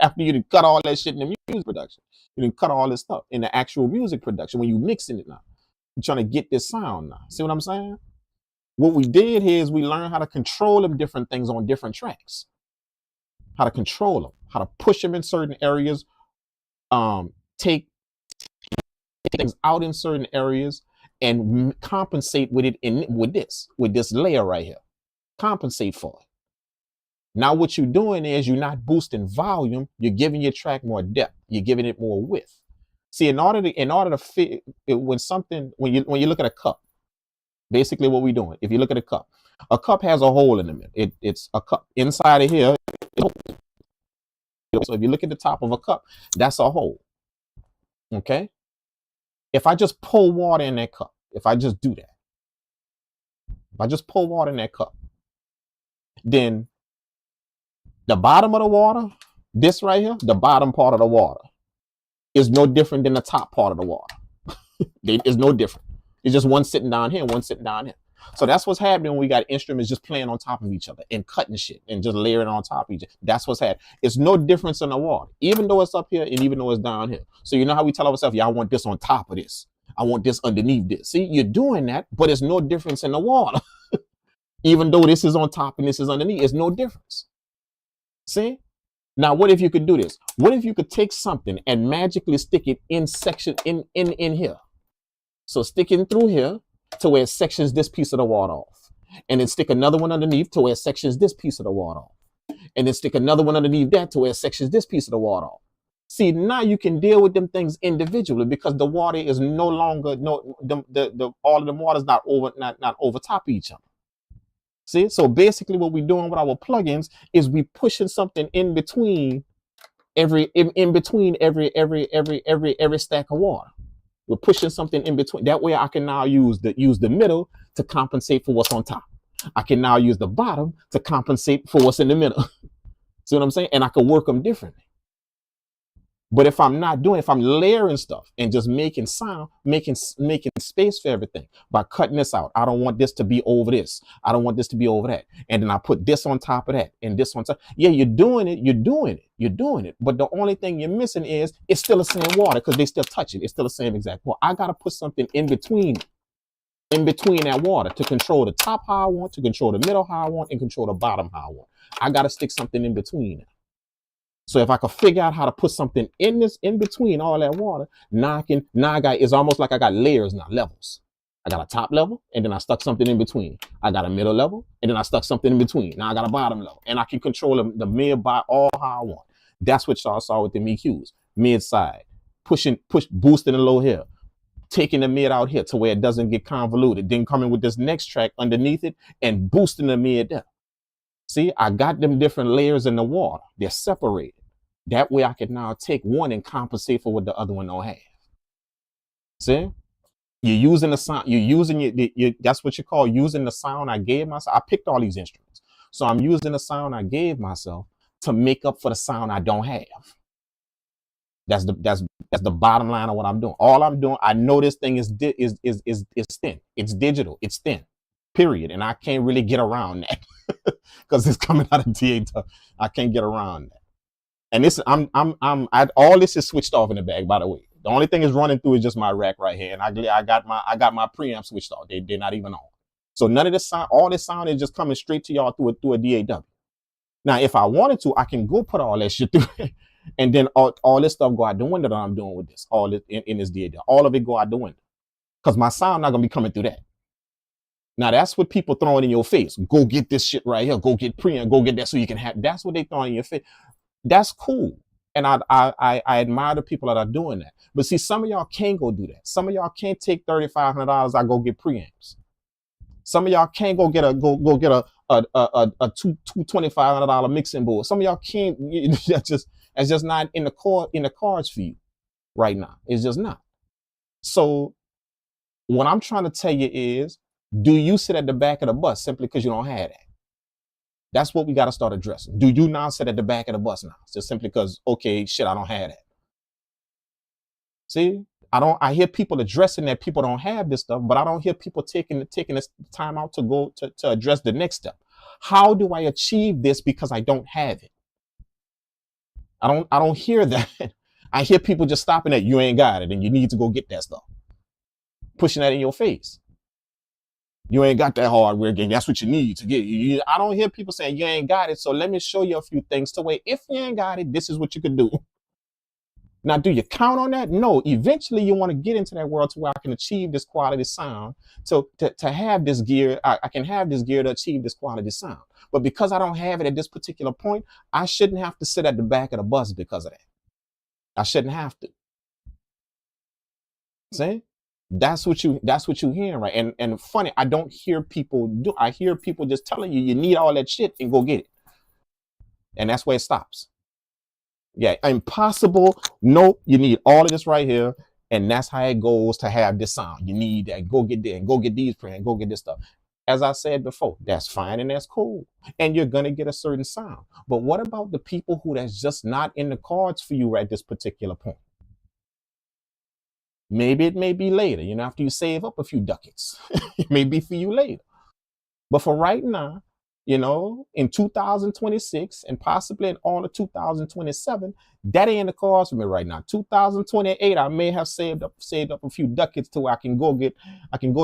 after you cut all that shit in the music production. You didn't cut all this stuff in the actual music production when you mixing it now. You're trying to get this sound now. See what I'm saying? What we did here is we learned how to control them different things on different tracks. How to control them, how to push them in certain areas, take things out in certain areas, and compensate with it with this layer right here. Compensate for it. Now what you're doing is you're not boosting volume, you're giving your track more depth, you're giving it more width. See, in order to fit when you look at a cup, basically what we're doing, if you look at a cup has a hole in the middle. It's a cup inside of here. So if you look at the top of a cup, that's a hole. Okay. If I just pour water in that cup, if I just do that, if I just pour water in that cup, then the bottom of the water, this right here, the bottom part of the water is no different than the top part of the water. It's no different. It's just one sitting down here and one sitting down here. So that's what's happening when we got instruments just playing on top of each other and cutting shit and just layering on top of each other. That's what's happening. It's no difference in the water, even though it's up here and even though it's down here. So you know how we tell ourselves, yeah, I want this on top of this. I want this underneath this. See, you're doing that, but it's no difference in the water. Even though this is on top and this is underneath, it's no difference. See? Now, what if you could do this? What if you could take something and magically stick it in section in here? So stick it through here to where it sections this piece of the water off. And then stick another one underneath to where it sections this piece of the water off. And then stick another one underneath that to where it sections this piece of the water off. See, now you can deal with them things individually because the water is no longer all of the water is not over top of each other. See, so basically what we're doing with our plugins is we pushing something in between every stack of water. We're pushing something in between. That way I can now use the middle to compensate for what's on top. I can now use the bottom to compensate for what's in the middle. See what I'm saying? And I can work them differently. But if I'm layering stuff and just making sound, making space for everything by cutting this out. I don't want this to be over this. I don't want this to be over that. And then I put this on top of that and this on top. Yeah, you're doing it. But the only thing you're missing is it's still the same water because they still touch it. It's still the same exact water. I got to put something in between that water to control the top how I want, to control the middle how I want, and control the bottom how I want. I got to stick something in between. So if I could figure out how to put something in between all that water, it's almost like I got layers now, levels. I got a top level, and then I stuck something in between. I got a middle level, and then I stuck something in between. Now I got a bottom level, and I can control the mid by all how I want. That's what y'all saw with the EQs. Mid side, boosting the low here, taking the mid out here to where it doesn't get convoluted, then coming with this next track underneath it and boosting the mid there. See, I got them different layers in the water. They're separated. That way I can now take one and compensate for what the other one don't have. See, you're using the sound. You're using that's what you call using the sound I gave myself. I picked all these instruments, so I'm using the sound I gave myself to make up for the sound I don't have. That's the bottom line of what I'm doing. All I'm doing, I know this thing is thin. It's digital. It's thin. Period. And I can't really get around that because it's coming out of DAW. I can't get around that. And this, all this is switched off in the bag, by the way. The only thing is running through is just my rack right here, and I got my preamp switched off. They're not even on. So none of this sound, all this sound is just coming straight to y'all through a DAW. Now, if I wanted to, I can go put all that shit through it, and then all this stuff go out the window that I'm doing with this, all this in this DAW. All of it go out the window because my sound not gonna be coming through that. Now that's what people throwing in your face. Go get this shit right here. Go get preamp. Go get that so you can have. That's what they throwing in your face. That's cool. And I admire the people that are doing that. But see, some of y'all can't go do that. Some of y'all can't take $3,500. I go get preamps. Some of y'all can't go get a $2,500 mixing board. Some of y'all can't. That's just not in the cards for you right now. It's just not. So what I'm trying to tell you is, do you sit at the back of the bus simply because you don't have that? That's what we got to start addressing. Do you now sit at the back of the bus now? Just simply because, okay, shit, I don't have that. See, I hear people addressing that people don't have this stuff, but I don't hear people taking this time out to go to address the next step. How do I achieve this because I don't have it? I don't hear that. I hear people just stopping at, you ain't got it and you need to go get that stuff. Pushing that in your face. You ain't got that hardware game. That's what you need to get. I don't hear people saying you ain't got it. So let me show you a few things to where if you ain't got it, this is what you could do. Now, do you count on that? No. Eventually, you want to get into that world to where I can achieve this quality sound. So to have this gear, I can have this gear to achieve this quality sound. But because I don't have it at this particular point, I shouldn't have to sit at the back of the bus because of that. I shouldn't have to. See? That's what you hearing, right? And funny, I don't hear people do. I hear people just telling you need all that shit and go get it. And that's where it stops. Yeah, impossible. Nope, you need all of this right here. And that's how it goes to have this sound. You need that. Go get that and go get these preamps and go get this stuff. As I said before, that's fine and that's cool. And you're gonna get a certain sound. But what about the people who that's just not in the cards for you at this particular point? Maybe it may be later, after you save up a few ducats. It may be for you later. But for right now, in 2026 and possibly in all of 2027, that ain't in the cards for me right now. 2028, I may have saved up a few ducats to where I can go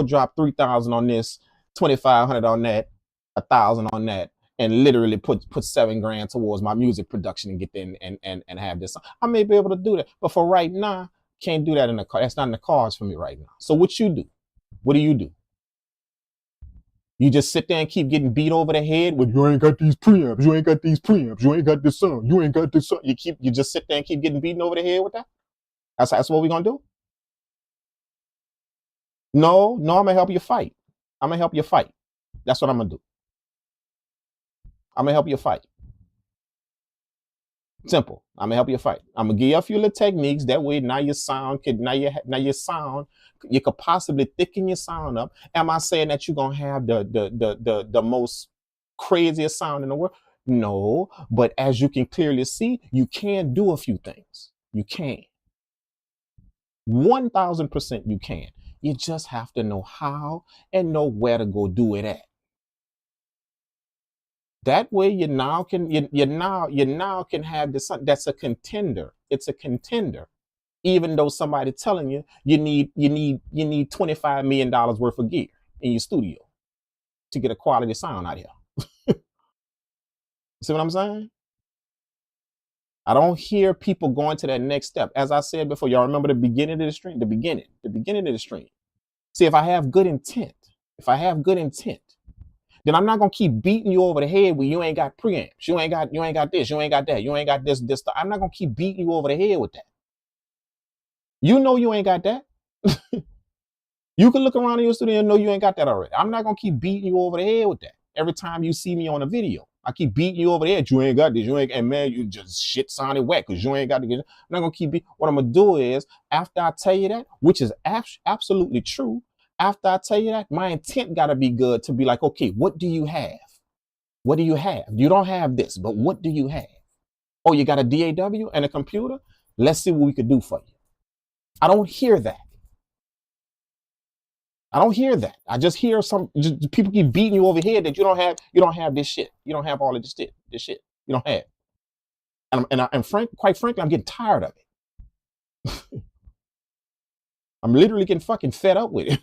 drop 3,000 on this, 2,500 on that, 1,000 on that, and literally put $7,000 towards my music production and get in and have this. I may be able to do that. But for right now, can't do that in the car. That's not in the cards for me right now. So what you do? What do? You just sit there and keep getting beat over the head with you ain't got these preamps, you ain't got these preamps, you ain't got this sound, you ain't got this sound. You just sit there and keep getting beaten over the head with that? That's what we're gonna do? No, I'm gonna help you fight. I'm gonna help you fight. That's what I'm gonna do. I'm gonna help you fight. Simple. I'm gonna help you fight. I'm gonna give you a few little techniques. That way, now your sound you could possibly thicken your sound up. Am I saying that you're gonna have the most craziest sound in the world? No, but as you can clearly see, you can do a few things. You can. 1,000% you can. You just have to know how and know where to go do it at. That way you now can have this. That's a contender. It's a contender. Even though somebody telling you need $25 million worth of gear in your studio to get a quality sound out here. See what I'm saying? I don't hear people going to that next step. As I said before, y'all remember the beginning of the stream? The beginning of the stream. See, if I have good intent, then I'm not gonna keep beating you over the head when you ain't got preamps. You ain't got this, you ain't got that, you ain't got this stuff. I'm not gonna keep beating you over the head with that. You know you ain't got that. You can look around in your studio and know you ain't got that already. I'm not gonna keep beating you over the head with that every time you see me on a video. I keep beating you over there. You ain't got this. You ain't, and man, you just shit sounded wet because you ain't got to get. I'm not gonna keep. What I'm gonna do is after I tell you that, which is absolutely true. After I tell you that, my intent gotta be good to be like, okay, what do you have? What do you have? You don't have this, but what do you have? Oh, you got a DAW and a computer? Let's see what we could do for you. I don't hear that. I don't hear that. I just hear just people keep beating you over here that you don't have this shit. You don't have all of this shit. You don't have. And quite frankly, I'm getting tired of it. I'm literally getting fucking fed up with it.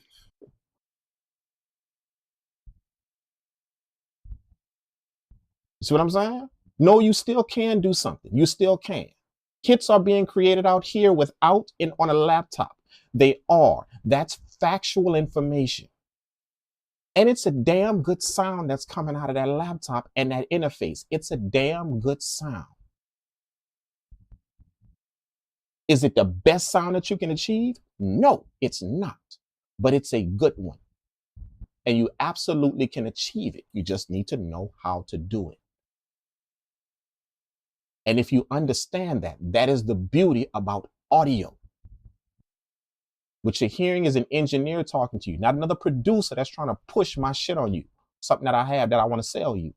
You see what I'm saying? No, you still can do something. You still can. Kits are being created out here without on a laptop. They are. That's factual information. And it's a damn good sound that's coming out of that laptop and that interface. It's a damn good sound. Is it the best sound that you can achieve? No, it's not. But it's a good one. And you absolutely can achieve it. You just need to know how to do it. And if you understand that, that is the beauty about audio. What you're hearing is an engineer talking to you, not another producer that's trying to push my shit on you, something that I have that I want to sell you.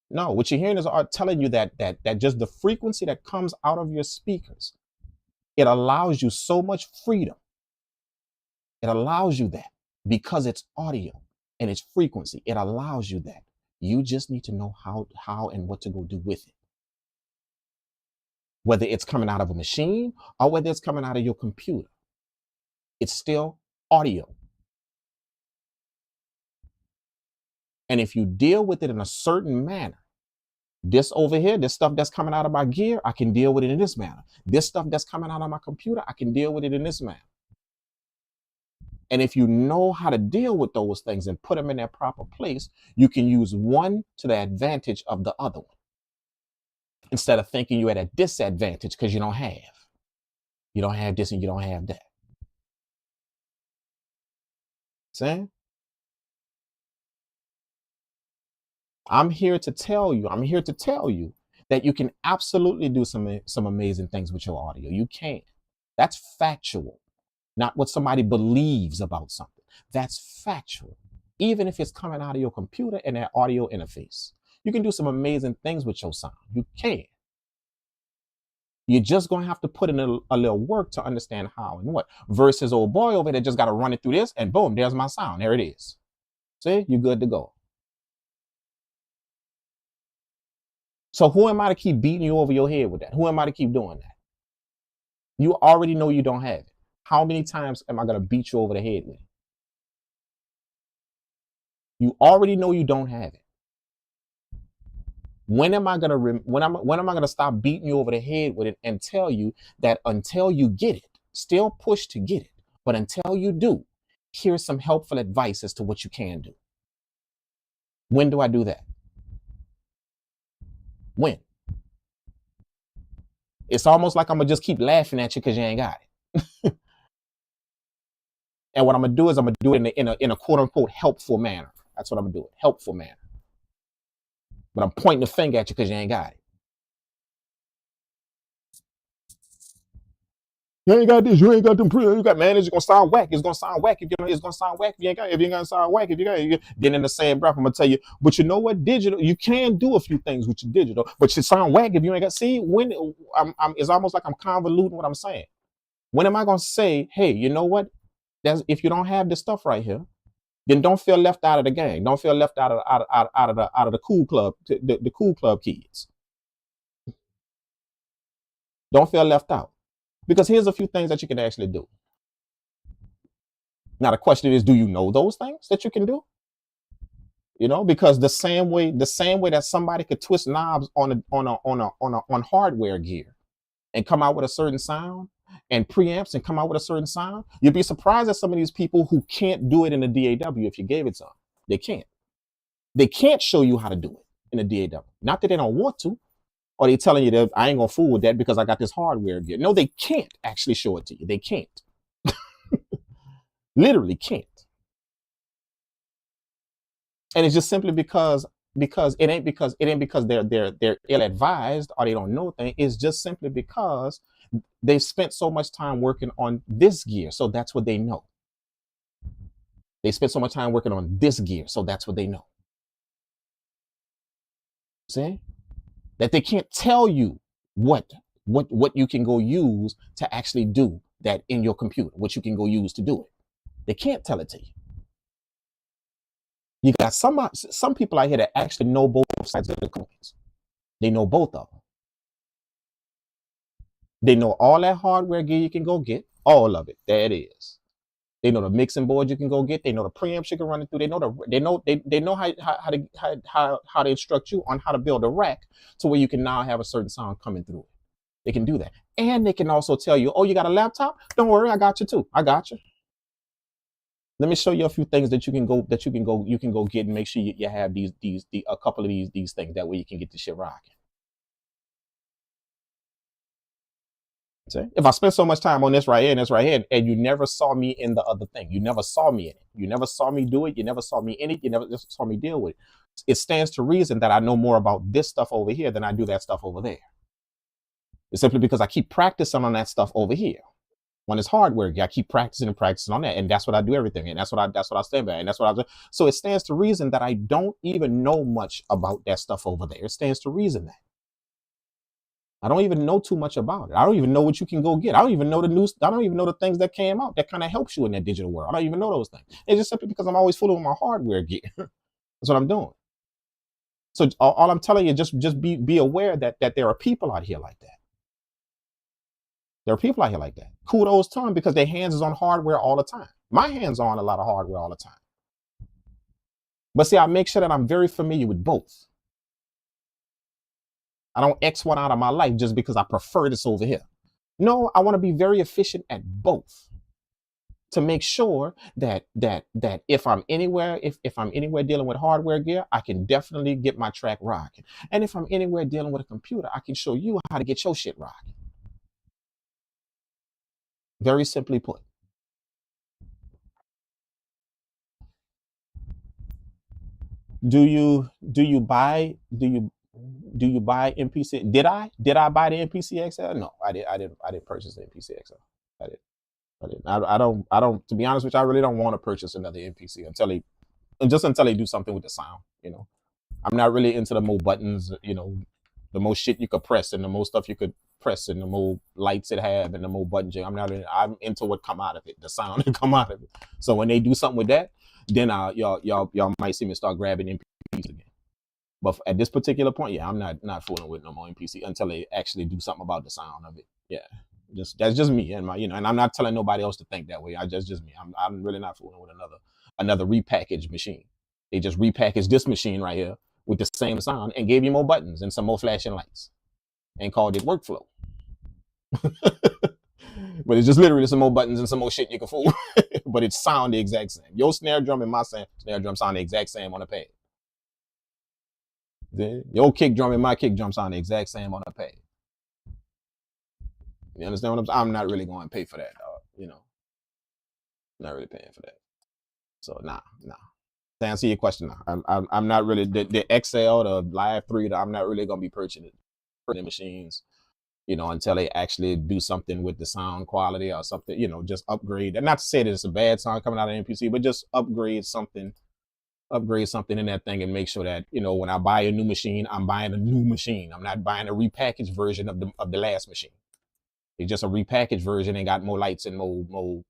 No, what you're hearing is art telling you that just the frequency that comes out of your speakers, it allows you so much freedom. It allows you that because it's audio and it's frequency. It allows you that. You just need to know how and what to go do with it. Whether it's coming out of a machine or whether it's coming out of your computer, it's still audio. And if you deal with it in a certain manner, this over here, this stuff that's coming out of my gear, I can deal with it in this manner. This stuff that's coming out of my computer, I can deal with it in this manner. And if you know how to deal with those things and put them in their proper place, you can use one to the advantage of the other one. Instead of thinking you're at a disadvantage because you don't have. You don't have this and you don't have that. See? I'm here to tell you that you can absolutely do some amazing things with your audio. You can. That's factual. Not what somebody believes about something. That's factual. Even if it's coming out of your computer and that audio interface. You can do some amazing things with your sound. You can. You're just going to have to put in a little work to understand how and what. Versus old boy over there just got to run it through this and boom, there's my sound. There it is. See, you're good to go. So who am I to keep beating you over your head with that? Who am I to keep doing that? You already know you don't have it. How many times am I going to beat you over the head with it? You already know you don't have it. When am I going to stop beating you over the head with it and tell you that until you get it, still push to get it, but until you do, here's some helpful advice as to what you can do. When do I do that? When? It's almost like I'm going to just keep laughing at you because you ain't got it. And what I'm going to do is I'm going to do it in a quote unquote helpful manner. That's what I'm going to do it. Helpful manner. But I'm pointing the finger at you because you ain't got it. You ain't got this. You ain't got them. You got, man, it's going to sound whack. It's going to sound whack. It's going to sound whack if you ain't got it. If you ain't going to sound whack, if you got it. Then in the same breath, I'm going to tell you, but you know what? Digital, you can do a few things with your digital, but you sound whack if you ain't got. See, when it's almost like I'm convoluting what I'm saying. When am I going to say, hey, you know what? If you don't have this stuff right here, then don't feel left out of the gang. Don't feel left out of the cool club, the cool club kids. Don't feel left out. Because here's a few things that you can actually do. Now the question is, do you know those things that you can do? You know, because the same way that somebody could twist knobs on hardware gear and come out with a certain sound, and preamps and come out with a certain sound, you'd be surprised at some of these people who can't do it in a DAW if you gave it to them. They can't. They can't show you how to do it in a DAW. Not that they don't want to, or they telling you that I ain't gonna fool with that because I got this hardware gear. No, they can't actually show it to you. They can't. Literally can't. And it's just simply because it ain't because they're ill advised or they don't know things. It's just simply because they spent so much time working on this gear, so that's what they know. They spent so much time working on this gear, so that's what they know. See? That they can't tell you what you can go use to actually do that in your computer, what you can go use to do it. They can't tell it to you. You got some people out here that actually know both sides of the coins. They know both of them. They know all that hardware gear you can go get, all of it. There it is. They know the mixing board you can go get. They know the preamps you can run it through. They know how to instruct you on how to build a rack to where you can now have a certain sound coming through it. They can do that, and they can also tell you, "Oh, you got a laptop? Don't worry, I got you too. I got you. Let me show you a few things that you can go get and make sure you have a couple of these things. That way you can get the shit rocking." See? If I spent so much time on this right here and this right here, and you never saw me in the other thing, you never saw me in it, you never saw me do it, you never saw me in it, you never saw me deal with it. It stands to reason that I know more about this stuff over here than I do that stuff over there. It's simply because I keep practicing on that stuff over here. When it's hardware, I keep practicing and practicing on that, and that's what I do everything, and that's what I stand by, and that's what I do. So it stands to reason that I don't even know much about that stuff over there. It stands to reason that I don't even know too much about it. I don't even know what you can go get. I don't even know the news. I don't even know the things that came out that kind of helps you in that digital world. I don't even know those things. It's just simply because I'm always fooling with my hardware gear. That's what I'm doing. So all I'm telling you, just be aware that there are people out here like that. There are people out here like that. Kudos to them because their hands is on hardware all the time. My hands are on a lot of hardware all the time. But see, I make sure that I'm very familiar with both. I don't X one out of my life just because I prefer this over here. No, I want to be very efficient at both to make sure that if I'm anywhere, if I'm anywhere dealing with hardware gear, I can definitely get my track rocking. And if I'm anywhere dealing with a computer, I can show you how to get your shit rocking. Very simply put. Do you buy MPC? Did I buy the MPC XL? No, I didn't purchase the MPC XL. I didn't. I don't. To be honest with you, I really don't want to purchase another MPC until they do something with the sound. You know, I'm not really into the more buttons. You know, the more shit you could press and the more stuff you could press and the more lights it have and the more buttons. I'm into what come out of it, the sound that come out of it. So when they do something with that, then y'all might see me start grabbing MPCs again. But at this particular point, yeah, I'm not fooling with no more MPC until they actually do something about the sound of it. Yeah, that's just me and and I'm not telling nobody else to think that way. Just me. I'm really not fooling with another repackaged machine. They just repackaged this machine right here with the same sound and gave you more buttons and some more flashing lights and called it workflow. But it's just literally some more buttons and some more shit you can fool. But it sound the exact same. Your snare drum and my snare drum sound the exact same on the pad. Your kick drum and my kick drum sound the exact same on the pad. You understand what I'm saying? I'm not really going to pay for that, dog. Not really paying for that. So nah. To answer your question, I'm not really the XL, the Live 3. I'm not really going to be purchasing the machines, until they actually do something with the sound quality or something. Just upgrade. And not to say that it's a bad sound coming out of MPC, but just upgrade something in that thing and make sure that when I buy a new machine, I'm buying a new machine. I'm not buying a repackaged version of the last machine. It's just a repackaged version and got more lights and more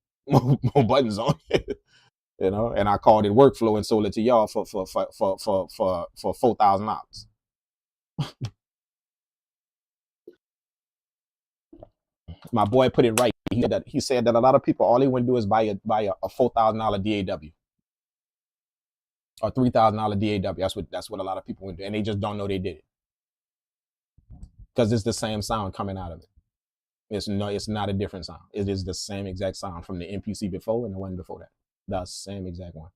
buttons on it. And I called it workflow and sold it to y'all for $4,000. My boy put it right. He said that a lot of people, all they want to do is buy a $4,000 DAW or $3,000 DAW. That's what a lot of people would do, and they just don't know they did it because it's the same sound coming out of it. It's not a different sound. It is the same exact sound from the MPC before and the one before that. The same exact one.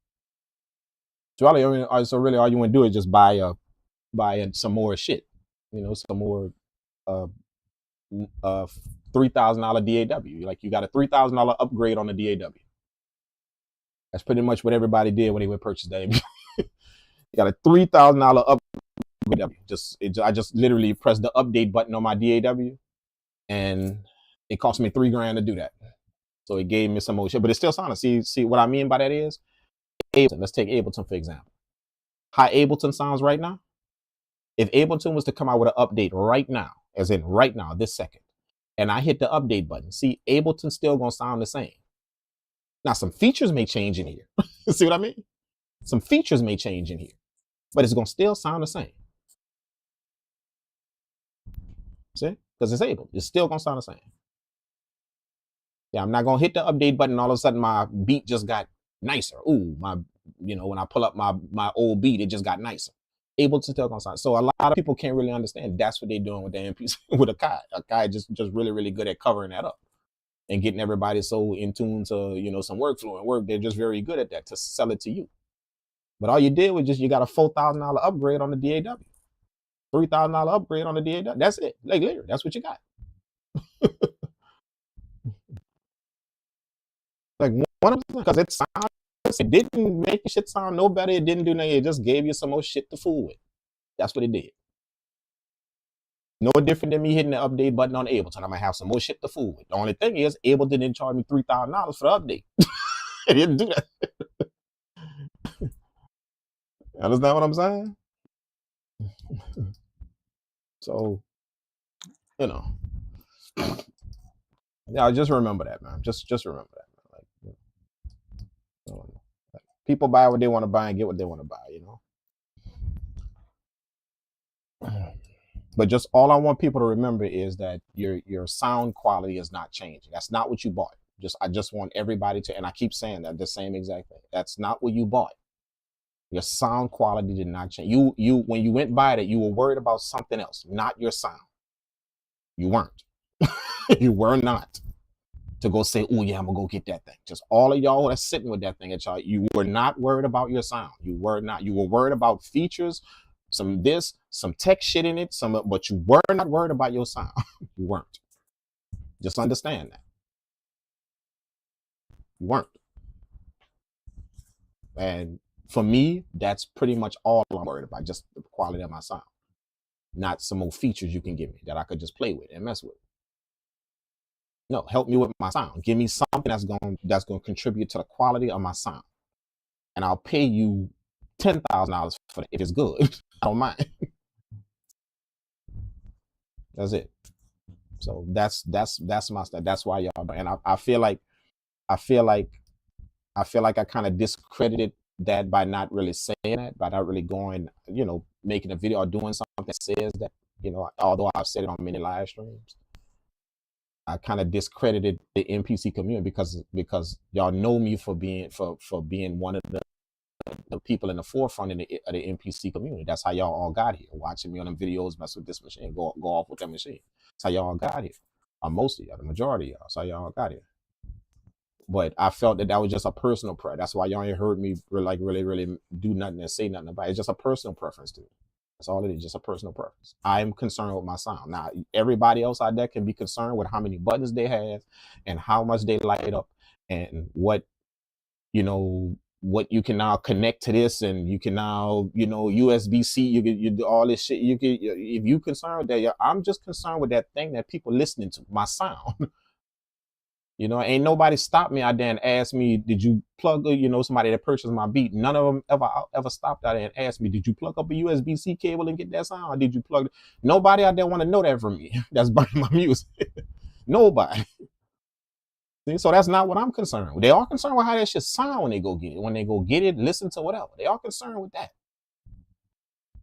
So really, all you want to do is just buy some more shit. Some more $3,000 DAW. Like you got a $3,000 upgrade on the DAW. That's pretty much what everybody did when they would purchase the got a $3,000 upgrade. I just literally pressed the update button on my DAW, and it cost me $3,000 to do that. So it gave me some more shit, but it still sounded. See what I mean by that is Ableton. Let's take Ableton for example. How Ableton sounds right now. If Ableton was to come out with an update right now, as in right now, this second, and I hit the update button, see, Ableton's still gonna sound the same. Now, some features may change in here. See what I mean? Some features may change in here, but it's gonna still sound the same. See? Because it's Ableton. It's still gonna sound the same. Yeah, I'm not gonna hit the update button, all of a sudden my beat just got nicer. Ooh, when I pull up my old beat, it just got nicer. Ableton still gonna sound. So a lot of people can't really understand that's what they're doing with the MPC with Akai. Akai just really, really good at covering that up and getting everybody so in tune to, some workflow and work. They're just very good at that to sell it to you. But all you did was you got a $4,000 upgrade on the DAW, $3,000 upgrade on the DAW. That's it. Like literally, that's what you got. Like 100%, because it didn't make your shit sound no better. It didn't do nothing. It just gave you some more shit to fool with. That's what it did. No different than me hitting the update button on Ableton. I'm gonna have some more shit to fool with. The only thing is, Ableton didn't charge me $3,000 for the update. It didn't do that. Understand what I'm saying? So, yeah, just remember that, man. Just remember that, man. Like, people buy what they want to buy and get what they want to buy, But just all I want people to remember is that your sound quality is not changing. That's not what you bought. I just want everybody to, and I keep saying that the same exact thing. That's not what you bought. Your sound quality did not change. You when you went by that, you were worried about something else, not your sound. You weren't. You were not. To go say, oh yeah, I'm gonna go get that thing. Just all of y'all that's sitting with that thing at y'all, you were not worried about your sound. You were not. You were worried about features, some tech shit in it, but you were not worried about your sound. You weren't. Just understand that. You weren't. And for me, that's pretty much all I'm worried about, just the quality of my sound. Not some more features you can give me that I could just play with and mess with. No, help me with my sound. Give me something that's going to contribute to the quality of my sound. And I'll pay you $10,000 for it if it's good. I don't mind. That's it. So that's my stuff. That's why y'all. And I feel like I kind of discredited that by not really saying that, by not really going, making a video or doing something that says that, although I've said it on many live streams. I kind of discredited the MPC community because y'all know me for being one of the people in the forefront of the MPC community. That's how y'all all got here. Watching me on them videos, mess with this machine, go off with that machine. That's how y'all all got here. Or most of y'all, the majority of y'all. That's how y'all all got here. But I felt that was just a personal prayer. That's why y'all ain't heard me really do nothing and say nothing about it. It's just a personal preference to me. That's all it is, just a personal preference. I'm concerned with my sound. Now, everybody else out there can be concerned with how many buttons they have and how much they light up and what you can now connect to this, and you can now, USB-C, you do all this shit. If you concerned with that, I'm just concerned with that thing that people listening to, my sound. Ain't nobody stopped me out there and asked me, did you plug, somebody that purchased my beat. None of them ever stopped out there and asked me, did you plug up a USB-C cable and get that sound? Or did you plug? Nobody out there want to know that from me. That's buying my music. Nobody. See? So that's not what I'm concerned with. They are concerned with how that shit sound when they go get it. When they go get it, listen to whatever. They are concerned with that.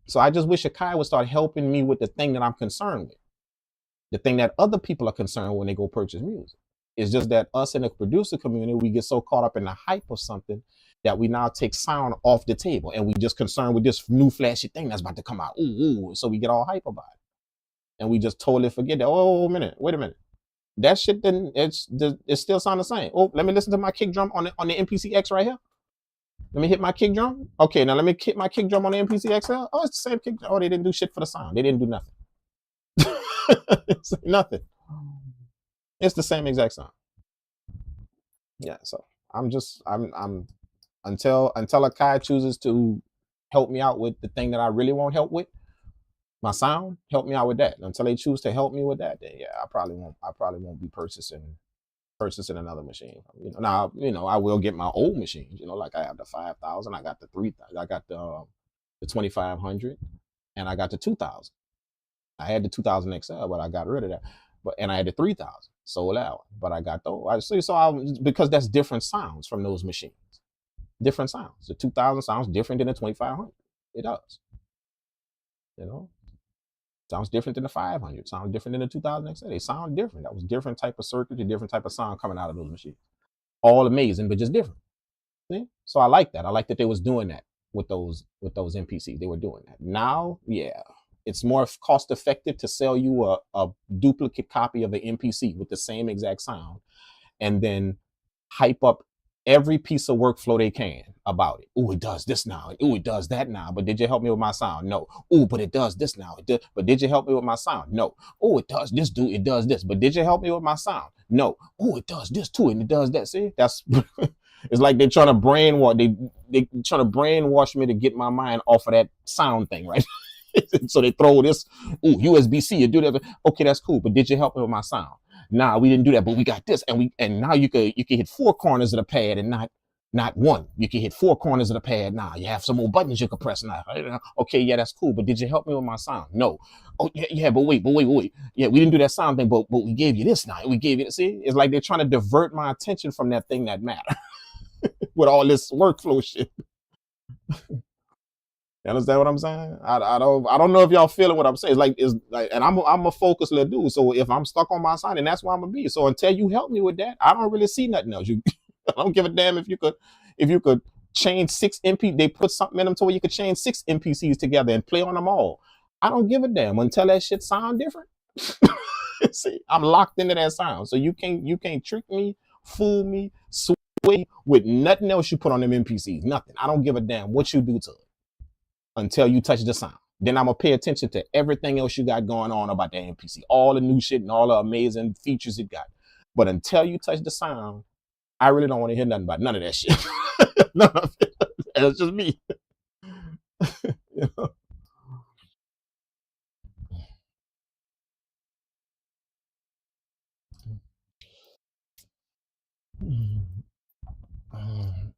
So I just wish Akai would start helping me with the thing that I'm concerned with. The thing that other people are concerned with when they go purchase music. It's just that us in the producer community, we get so caught up in the hype of something that we now take sound off the table, and we just concerned with this new flashy thing that's about to come out. Ooh. So we get all hype about it. And we just totally forget that, wait a minute. That shit it still sound the same. Oh, let me listen to my kick drum on the MPC X right here. Let me hit my kick drum. Okay, now let me hit my kick drum on the MPC XL. Oh, it's the same kick drum. Oh, they didn't do shit for the sound. They didn't do nothing. It's nothing. It's the same exact sound. Yeah, so I'm until Akai chooses to help me out with the thing that I really want help with, my sound, help me out with that. Until they choose to help me with that, then yeah, I probably won't be purchasing another machine. Now, I will get my old machines, like I have the 5,000, I got the 3,000, I got the 2,500, and I got the 2,000. I had the 2,000 XL, but I got rid of that. And I had the 3,000, sold out. But I got those. Because that's different sounds from those machines. Different sounds. The 2,000 sounds different than the 2,500. It does. Sounds different than the 500. Sounds different than the 2,000 XL. They sound different. That was different type of circuitry, different type of sound coming out of those machines. All amazing, but just different. See? So I like that. I like that they was doing that with those MPCs. They were doing that. Now, yeah, it's more cost effective to sell you a duplicate copy of an MPC with the same exact sound, and then hype up every piece of workflow they can about it. Oh, it does this now. Oh, it does that now. But did you help me with my sound? No. Oh, but it does this now. But did you help me with my sound? No. Oh, it does this, dude. It does this. But did you help me with my sound? No. Oh, it does this too, and it does that. See, that's it's like they're trying to brainwash. They trying to brainwash me to get my mind off of that sound thing, right? So they throw this, ooh, USB-C, you do that. Okay, that's cool. But did you help me with my sound? Nah, we didn't do that, but we got this. And now you can hit 4 corners of the pad and not one. You can hit 4 corners of the pad now. You have some more buttons you can press now. Okay, yeah, that's cool. But did you help me with my sound? No. Oh, yeah, but wait. Yeah, we didn't do that sound thing, but we gave you this now. We gave you, see? It's like they're trying to divert my attention from that thing that matters with all this workflow shit. You understand what I'm saying? I don't know if y'all feeling what I'm saying. It's like, and I'm a focused little dude. So if I'm stuck on my side, and that's where I'm gonna be. So until you help me with that, I don't really see nothing else. I don't give a damn if you could change 6 MP. They put something in them to where you could change 6 MPCs together and play on them all. I don't give a damn until that shit sound different. See, I'm locked into that sound. So you can't trick me, fool me, sway with nothing else you put on them MPCs. Nothing. I don't give a damn what you do to it until you touch the sound. Then I'm gonna pay attention to everything else you got going on about the MPC, all the new shit and all the amazing features it got. But until you touch the sound, I really don't want to hear nothing about none of that shit. None of it. It's just me. You know?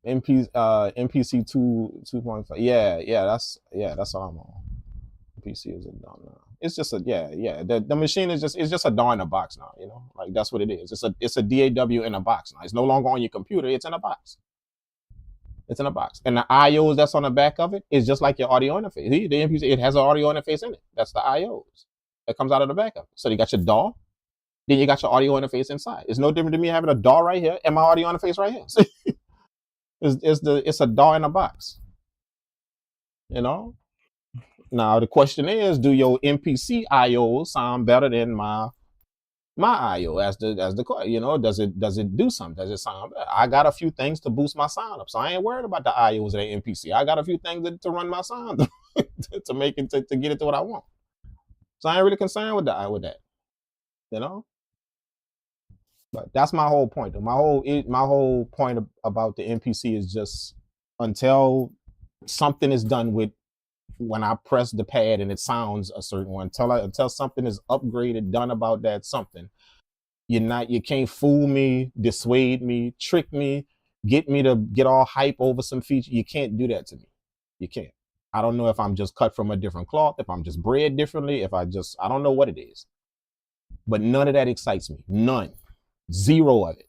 MPC 2.5. Yeah, that's all I'm on. MPC is a done now. It's just the machine is just a DAW in a box now, like that's what it is. It's a DAW in a box now. It's no longer on your computer, it's in a box. It's in a box. And the IOs that's on the back of it is just like your audio interface. The MPC, it has an audio interface in it. That's the IOs that comes out of the back of it. So you got your DAW, then you got your audio interface inside. It's no different to me having a DAW right here and my audio interface right here. It's a DAW in a box. Now the question is, do your MPC IO sound better than my IO as the does it do something? Does it sound better? I got a few things to boost my sound up, so I ain't worried about the IOs of the MPC. I got a few things to run my sound to make it to get it to what I want. So I ain't really concerned with that. But that's my whole point. My whole point about the MPC is just until something is done with when I press the pad and it sounds a certain way, until something is upgraded, done about that something, you can't fool me, dissuade me, trick me, get me to get all hype over some feature. You can't do that to me. You can't. I don't know if I'm just cut from a different cloth, if I'm just bred differently, I don't know what it is. But none of that excites me. None. Zero of it.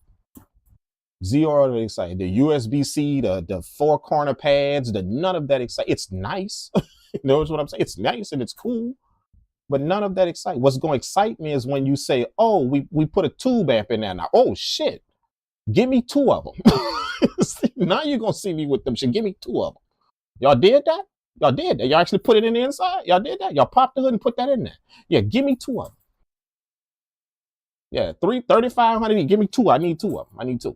Zero of it exciting. The USB-C, the 4 corner pads, none of that exciting. It's nice. You know what I'm saying? It's nice and it's cool, but none of that exciting. What's going to excite me is when you say, oh, we put a tube amp in there now. Oh, shit. Give me 2 of them. Now you're going to see me with them shit. Give me 2 of them. Y'all did that? Y'all did that. Y'all actually put it in the inside? Y'all did that? Y'all popped the hood and put that in there. Yeah, give me 2 of them. Yeah, 3,500. Give me 2. I need 2 of them. I need 2.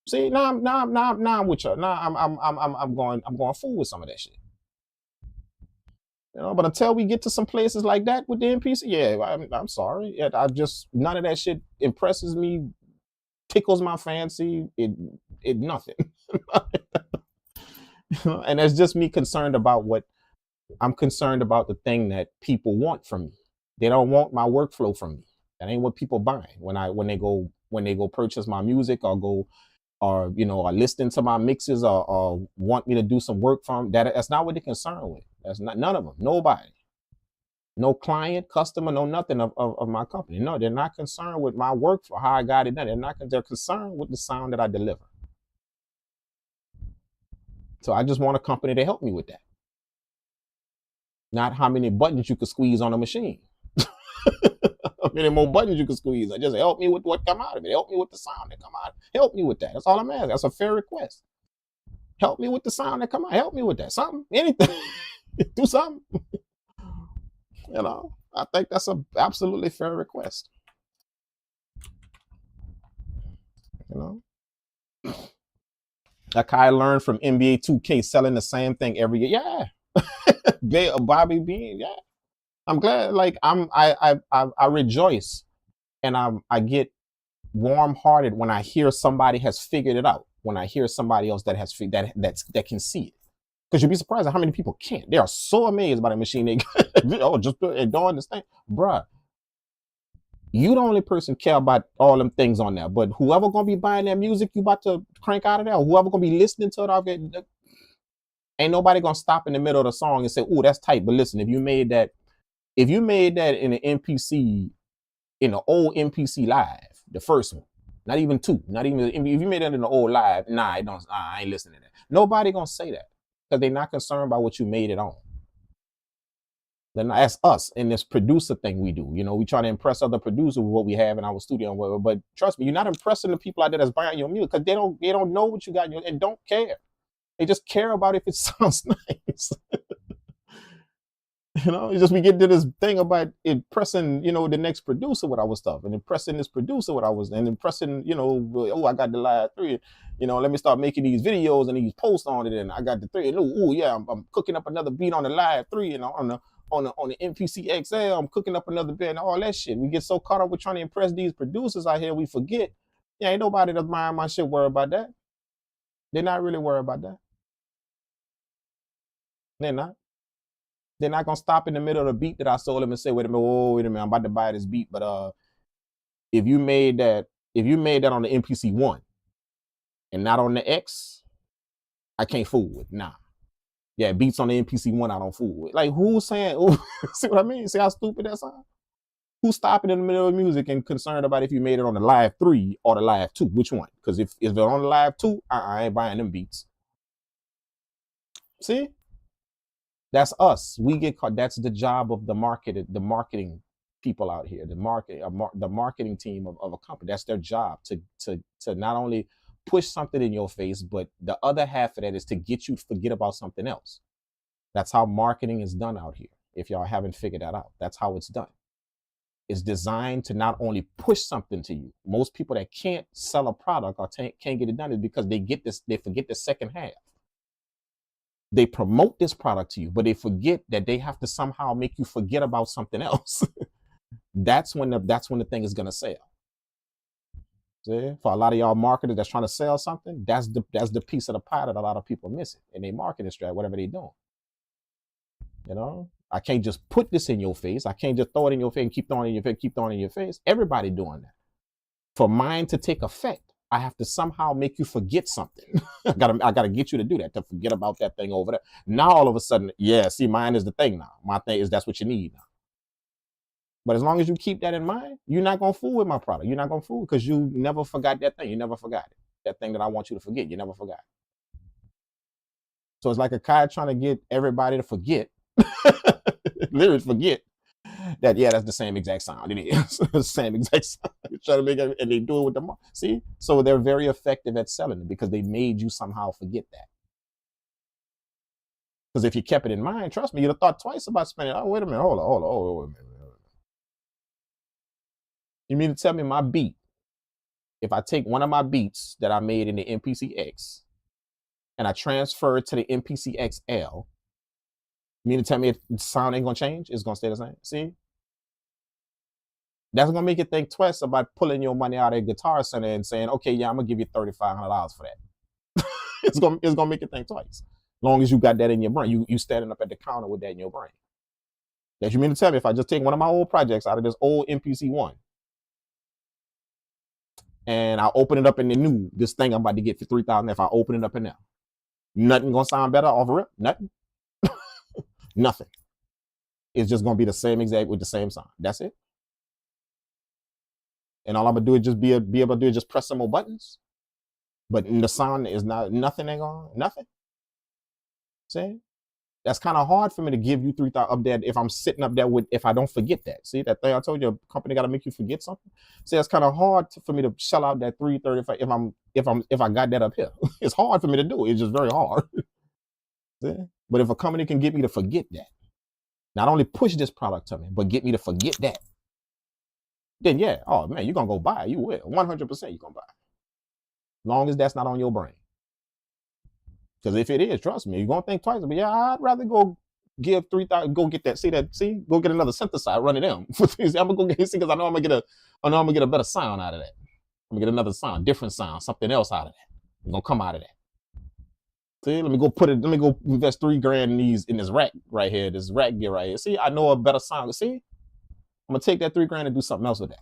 See, now I'm with you. Now I'm going fool with some of that shit. But until we get to some places like that with the MPC, yeah, I'm sorry. Yeah, none of that shit impresses me, tickles my fancy. It nothing. And that's just me concerned about what I'm concerned about, the thing that people want from me. They don't want my workflow from me. That ain't what people buying when they go purchase my music, or go, or or listen to my mixes, or want me to do some work from that. That's not what they're concerned with. That's not, none of them. Nobody. No client, customer, no nothing of my company. No, they're not concerned with my work for how I got it done. They're concerned with the sound that I deliver. So I just want a company to help me with that. Not how many buttons you could squeeze on a machine. How many more buttons you can squeeze? Just help me with what come out of it. Help me with the sound that come out. Help me with that. That's all I'm asking. That's a fair request. Help me with the sound that come out. Help me with that. Something, anything. Do something. I think that's a absolutely fair request. Akai learned from NBA 2K selling the same thing every year. Yeah. Bobby Bean, yeah. I'm glad. Like I rejoice, and I get warm-hearted when I hear somebody has figured it out. When I hear somebody else that has that can see it, because you'd be surprised at how many people can't. They are so amazed by the machine. They don't understand, bruh. You the only person care about all them things on there, but whoever gonna be buying that music you about to crank out of there, whoever gonna be listening to it, ain't nobody gonna stop in the middle of the song and say, "Oh, that's tight." But listen, if you made that in an MPC, in the old MPC Live, the first one, not even two, not even if you made that in the old Live, I ain't listening to that. Nobody gonna say that, because they're not concerned about what you made it on. Then that's us in this producer thing we do. We try to impress other producers with what we have in our studio and whatever. But trust me, you're not impressing the people out there that's buying your music, because they don't know what you got and don't care. They just care about if it sounds nice. It's just we get to this thing about impressing, the next producer with our stuff, and impressing this producer with ours, and impressing, oh, I got the Live 3, let me start making these videos and these posts on it, and I got the 3, and oh yeah, I'm cooking up another beat on the Live 3, on the MPC XL, I'm cooking up another beat, and all that shit. We get so caught up with trying to impress these producers out here, we forget, ain't nobody that's buying my shit worried about that. They're not really worried about that. They're not. They're not gonna stop in the middle of the beat that I sold them and say, wait a minute, I'm about to buy this beat. But if you made that on the MPC 1 and not on the X, I can't fool with. Nah. Yeah, beats on the MPC 1 I don't fool with. Like, who's saying, see what I mean? See how stupid that sounds? Who's stopping in the middle of music and concerned about if you made it on the Live 3 or the Live 2? Which one? Because if they're on the Live 2, I ain't buying them beats. See? That's us. We get caught. That's the job of the marketing people out here, the marketing team of a company. That's their job, to not only push something in your face, but the other half of that is to get you to forget about something else. That's how marketing is done out here. If y'all haven't figured that out, that's how it's done. It's designed to not only push something to you. Most people that can't sell a product or can't get it done is because they forget the second half. They promote this product to you, but they forget that they have to somehow make you forget about something else. That's when the thing is gonna sell. See? For a lot of y'all marketers that's trying to sell something, that's the piece of the pie that a lot of people miss it in their marketing strategy, whatever they're doing. I can't just put this in your face. I can't just throw it in your face and keep throwing it in your face, keep throwing it in your face. Everybody doing that. For mine to take effect, I have to somehow make you forget something. I gotta get you to do that, to forget about that thing over there. Now all of a sudden, yeah, see, mine is the thing now. My thing is that's what you need now. But as long as you keep that in mind, you're not gonna fool with my product. You're not gonna fool because you never forgot that thing. You never forgot it. That thing that I want you to forget, you never forgot. So it's like Akai trying to get everybody to forget, literally forget that, yeah, that's the same exact sound. It is the same exact sound. You're trying to make it, and they do it with the see. So they're very effective at selling it because they made you somehow forget that. Because if you kept it in mind, trust me, you'd have thought twice about spending. Oh, wait a minute, hold on, wait a minute. You mean to tell me my beat? If I take one of my beats that I made in the MPC X and I transfer it to the MPC XL, you mean to tell me the sound ain't gonna change? It's gonna stay the same. See? That's gonna make you think twice about pulling your money out of a Guitar Center and saying, okay, yeah, I'm gonna give you $3,500 for that. It's gonna make you think twice. Long as you got that in your brain, you standing up at the counter with that in your brain. That you mean to tell me if I just take one of my old projects out of this old MPC one and I open it up in the new, this thing I'm about to get for 3,000, if I open it up in there, nothing gonna sound better off rip? Nothing. Nothing. It's just gonna be the same exact with the same sound. That's it. And all I'm gonna do is just be able to do is just press some more buttons. But the sound is nothing ain't gonna, nothing. See? That's kind of hard for me to give you 3,000 up there if I'm sitting up there with, if I don't forget that. See that thing I told you, a company got to make you forget something. See, it's kind of hard for me to shell out that 335 if I got that up here. It's hard for me to do. It's just very hard. See? But if a company can get me to forget that, not only push this product to me, but get me to forget that, then yeah, oh man, you're gonna go buy it. You will 100%. You're gonna buy it, long as that's not on your brain. Because if it is, trust me, you're gonna think twice. But yeah, I'd rather go give 3,000, go get that. See, go get another synthesizer, run it in. I'm gonna go get, see, because I know I'm gonna get a better sound out of that. I'm gonna get another sound, different sound, something else out of that. I'm gonna come out of that. See, let me go invest $3,000 in this rack right here, this rack gear right here. See, I know a better sound. See, I'm gonna take that $3,000 and do something else with that.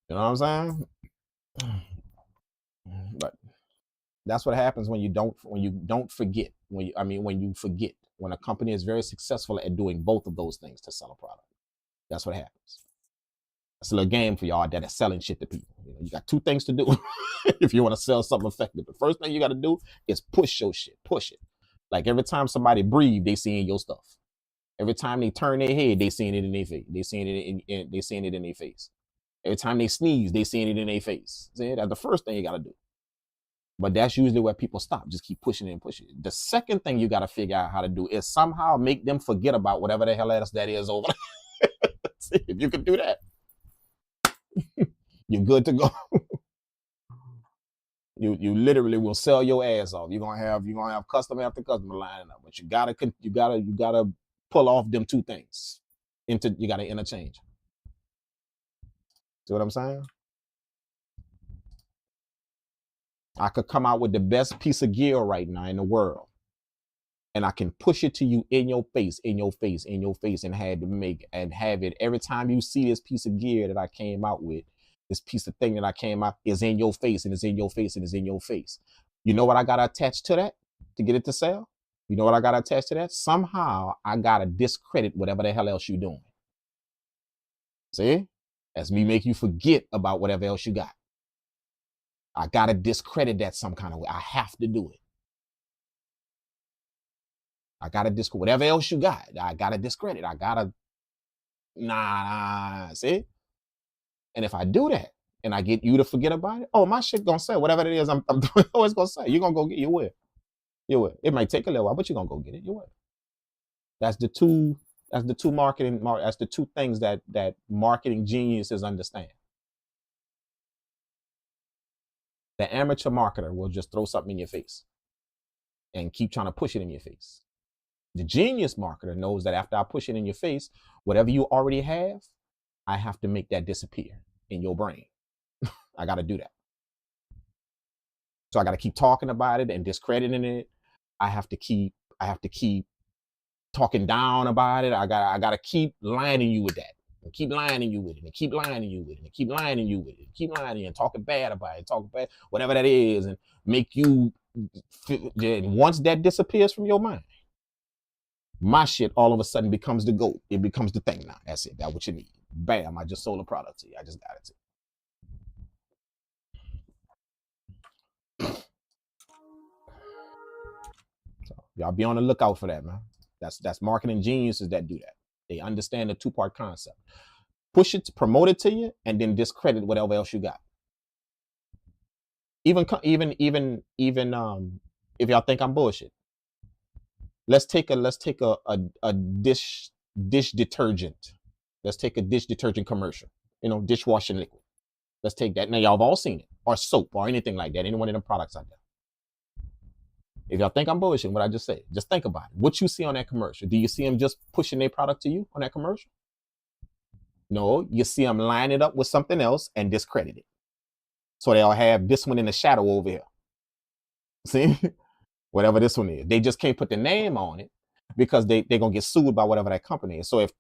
You know what I'm saying? But that's what happens when you don't forget. When you forget. When a company is very successful at doing both of those things to sell a product, that's what happens. It's a little game for y'all that are selling shit to people. You got two things to do if you want to sell something effective. The first thing you got to do is push your shit. Push it. Like every time somebody breathe, they seeing your stuff. Every time they turn their head, they seeing it in their face. They seeing it in their face. Every time they sneeze, they seeing it in their face. See, that's the first thing you got to do. But that's usually where people stop. Just keep pushing it and pushing it. The second thing you got to figure out how to do is somehow make them forget about whatever the hell else that is over there. See, if you can do that, you're good to go. You literally will sell your ass off. You're gonna have customer after customer lining up, but you gotta pull off them two things. You gotta interchange. See what I'm saying? I could come out with the best piece of gear right now in the world, and I can push it to you in your face, and have it every time you see this piece of gear that I came out with. This piece of thing that I came out is in your face, and it's in your face, and it's in your face. You know what I got to attach to that to get it to sell? You know what I got to attach to that? Somehow I got to discredit whatever the hell else you're doing. See? That's me make you forget about whatever else you got. I got to discredit that some kind of way. I have to do it. I got to discredit whatever else you got. I got to discredit. I got to, nah, see? And if I do that and I get you to forget about it, oh, my shit gonna sell. Whatever it is, I'm always gonna say. You're gonna go get, you will. You will. It might take a little while, but you're gonna go get it. You will. That's the two things that marketing geniuses understand. The amateur marketer will just throw something in your face and keep trying to push it in your face. The genius marketer knows that after I push it in your face, whatever you already have, I have to make that disappear in your brain. I got to do that. So I got to keep talking about it and discrediting it. I have to keep talking down about it. I got to keep lying you with that. And keep lying you with it, and keep lying you with it, and keep lying you with it, and keep lying you and talking bad about it, talking bad, whatever that is, and make you. And once that disappears from your mind, my shit all of a sudden becomes the GOAT. It becomes the thing now. That's it. That's what you need. Bam! I just sold a product to you. I just got it to you. So y'all be on the lookout for that, man. That's marketing geniuses that do that. They understand the two-part concept. Push it, promote it to you, and then discredit whatever else you got. Even if y'all think I'm bullshit, let's take a dish detergent. Let's take a dish detergent commercial. Dishwashing liquid. Let's take that. Now y'all have all seen it, or soap, or anything like that. Any one of them products out there. If y'all think I'm bullshitting what I just said, just think about it. What you see on that commercial, do you see them just pushing their product to you on that commercial? No, you see them line it up with something else and discredit it. So they'll have this one in the shadow over here. See, whatever this one is, they just can't put the name on it because they're gonna get sued by whatever that company is. So if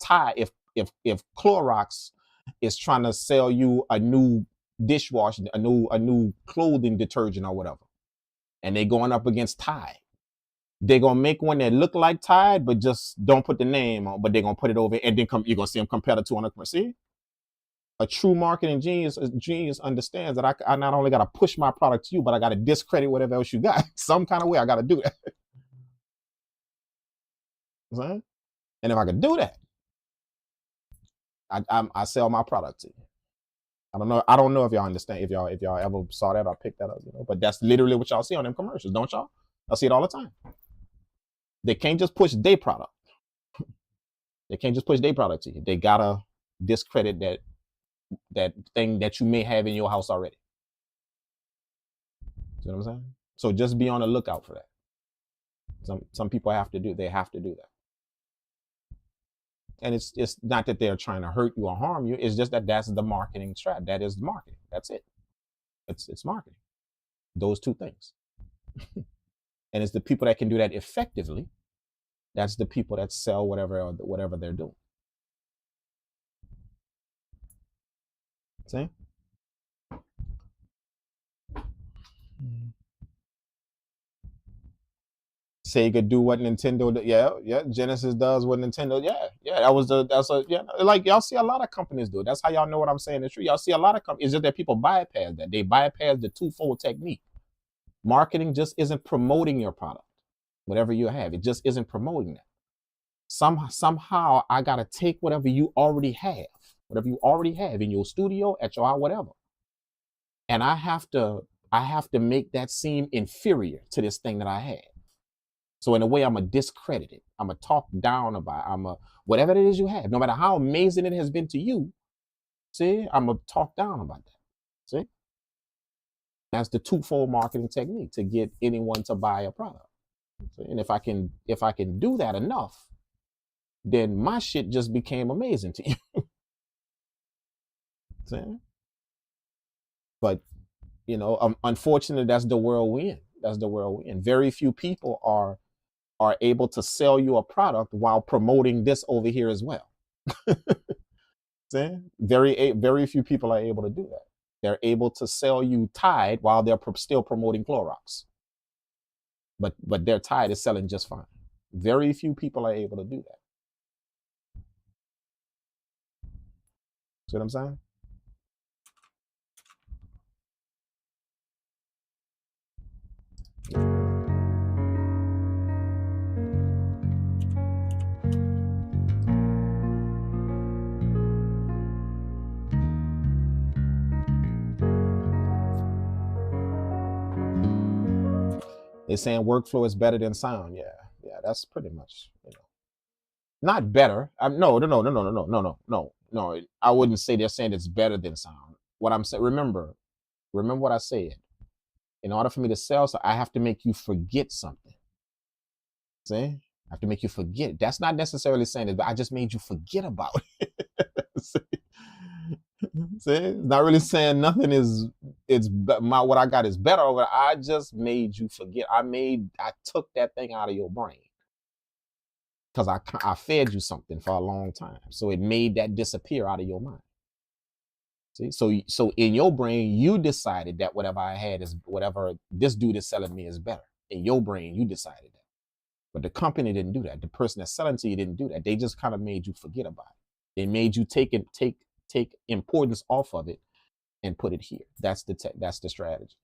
if Clorox is trying to sell you a new dishwasher, a new clothing detergent or whatever, and they going up against Tide, they're gonna make one that look like Tide, but just don't put the name on, but they're gonna put it over, and then you're gonna see them compare the two on the see. A true marketing genius understands that I not only got to push my product to you, but I got to discredit whatever else you got. Some kind of way I got to do that. And if I could do that, I sell my product to you. I don't know if y'all understand, if y'all ever saw that or picked that up, but that's literally what y'all see on them commercials, don't y'all? I see it all the time. They can't just push their product. They can't just push their product to you. They gotta discredit that thing that you may have in your house already. See what I'm saying? So just be on the lookout for that. Some people have to do that. And it's not that they're trying to hurt you or harm you. It's just that's the marketing strat. That is marketing. That's it. It's marketing. Those two things. And it's the people that can do that effectively. That's the people that sell whatever they're doing. See? Sega do what Nintendo do. Yeah. Genesis does what Nintendo. Yeah. Like y'all see a lot of companies do it. That's how y'all know what I'm saying is true. Y'all see a lot of companies. It's just that people bypass that. They bypass the twofold technique. Marketing just isn't promoting your product, whatever you have. It just isn't promoting that. Somehow I gotta take whatever you already have in your studio, at your whatever, and I have to make that seem inferior to this thing that I had. So in a way, I'm gonna discredit it. I'm gonna talk down about whatever it is you have, no matter how amazing it has been to you. See, I'm gonna talk down about that. See, that's the twofold marketing technique to get anyone to buy a product. See? And if I can do that enough, then my shit just became amazing to you. See? But unfortunately, that's the world we're in. Very few people are able to sell you a product while promoting this over here as well. See? Very few people are able to do that. They're able to sell you Tide while they're still promoting Clorox. But their Tide is selling just fine. Very few people are able to do that. See what I'm saying? They're saying workflow is better than sound. Yeah, that's pretty much, not better. No. I wouldn't say they're saying it's better than sound. What I'm saying, remember what I said. In order for me to sell, so I have to make you forget something. See, I have to make you forget. That's not necessarily saying it, but I just made you forget about it. See, it's not really saying nothing what I got is better. I just made you forget. I took that thing out of your brain because I fed you something for a long time, so it made that disappear out of your mind. See, so in your brain, you decided that whatever I had is whatever this dude is selling me is better. In your brain, you decided that, but the company didn't do that. The person that's selling to you didn't do that. They just kind of made you forget about it. They made you take importance off of it and put it here. That's the strategy.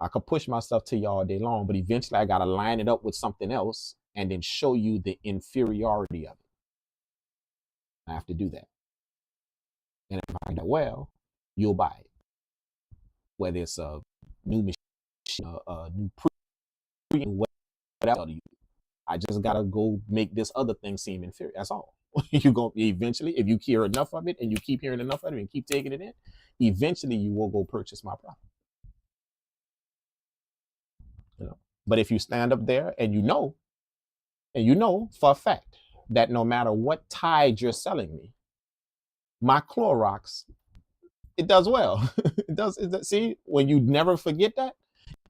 I could push myself to you all day long, but eventually I got to line it up with something else and then show you the inferiority of it. I have to do that. And if I do well, you'll buy it. Whether it's a new machine, a new whatever. I just got to go make this other thing seem inferior. That's all. You're going to eventually, if you hear enough of it and you keep hearing enough of it and keep taking it in, eventually you will go purchase my product. But if you stand up there and you know for a fact that no matter what Tide you're selling me, my Clorox, it does well. See, when you never forget that,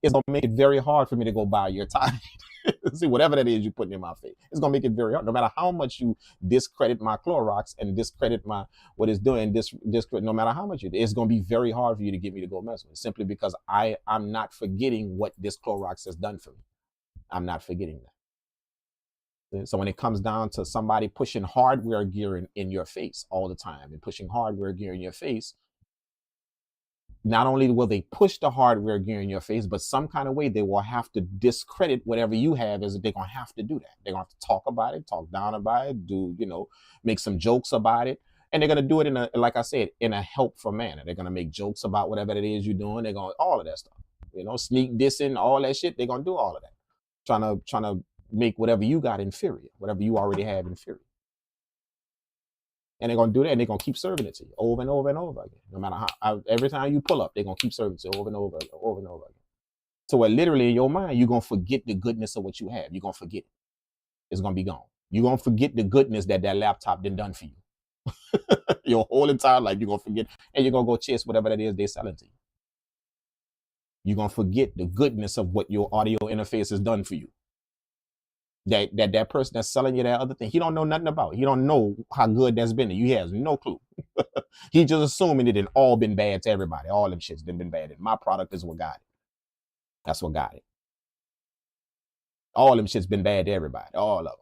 it's gonna make it very hard for me to go buy your time. See, whatever that is you're putting in my face, it's gonna make it very hard. No matter how much you discredit my Clorox and discredit my what it's doing, no matter how much it's gonna be very hard for you to get me to go mess with it, simply because I'm not forgetting what this Clorox has done for me. I'm not forgetting that. So when it comes down to somebody pushing hardware gear in your face all the time and pushing hardware gear in your face, not only will they push the hardware gear in your face, but some kind of way they will have to discredit whatever you have. Is they're gonna have to do that. They're gonna have to talk about it, talk down about it, make some jokes about it, and they're gonna do it in a, like I said, in a helpful manner. They're gonna make jokes about whatever it is you're doing. They're gonna all of that stuff, sneak dissing, all that shit. They're gonna do all of that, trying to make whatever you got inferior, whatever you already have inferior. And they're gonna do that, and they're gonna keep serving it to you over and over and over again. No matter how, every time you pull up, they're gonna keep serving it to you over and over and over and over again. So where literally in your mind, you're gonna forget the goodness of what you have. You're gonna forget it. It's gonna be gone. You're gonna forget the goodness that laptop done for you. Your whole entire life, you're gonna forget, and you're gonna go chase whatever that is they're selling to you. You're gonna forget the goodness of what your audio interface has done for you. That person that's selling you that other thing, he don't know nothing about. He don't know how good that's been to you. He has no clue. He just assuming it all been bad to everybody. All them shits been bad. And my product is what got it. That's what got it. All them shits been bad to everybody. All of them.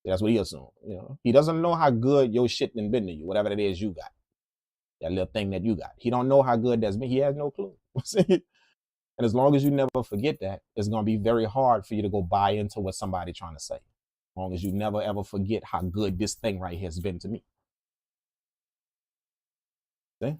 That's what he assumed. He doesn't know how good your shit been to you. Whatever it is you got, that little thing that you got. He don't know how good that's been. He has no clue. And as long as you never forget that, it's going to be very hard for you to go buy into what somebody's trying to say. As long as you never, ever forget how good this thing right here has been to me. See?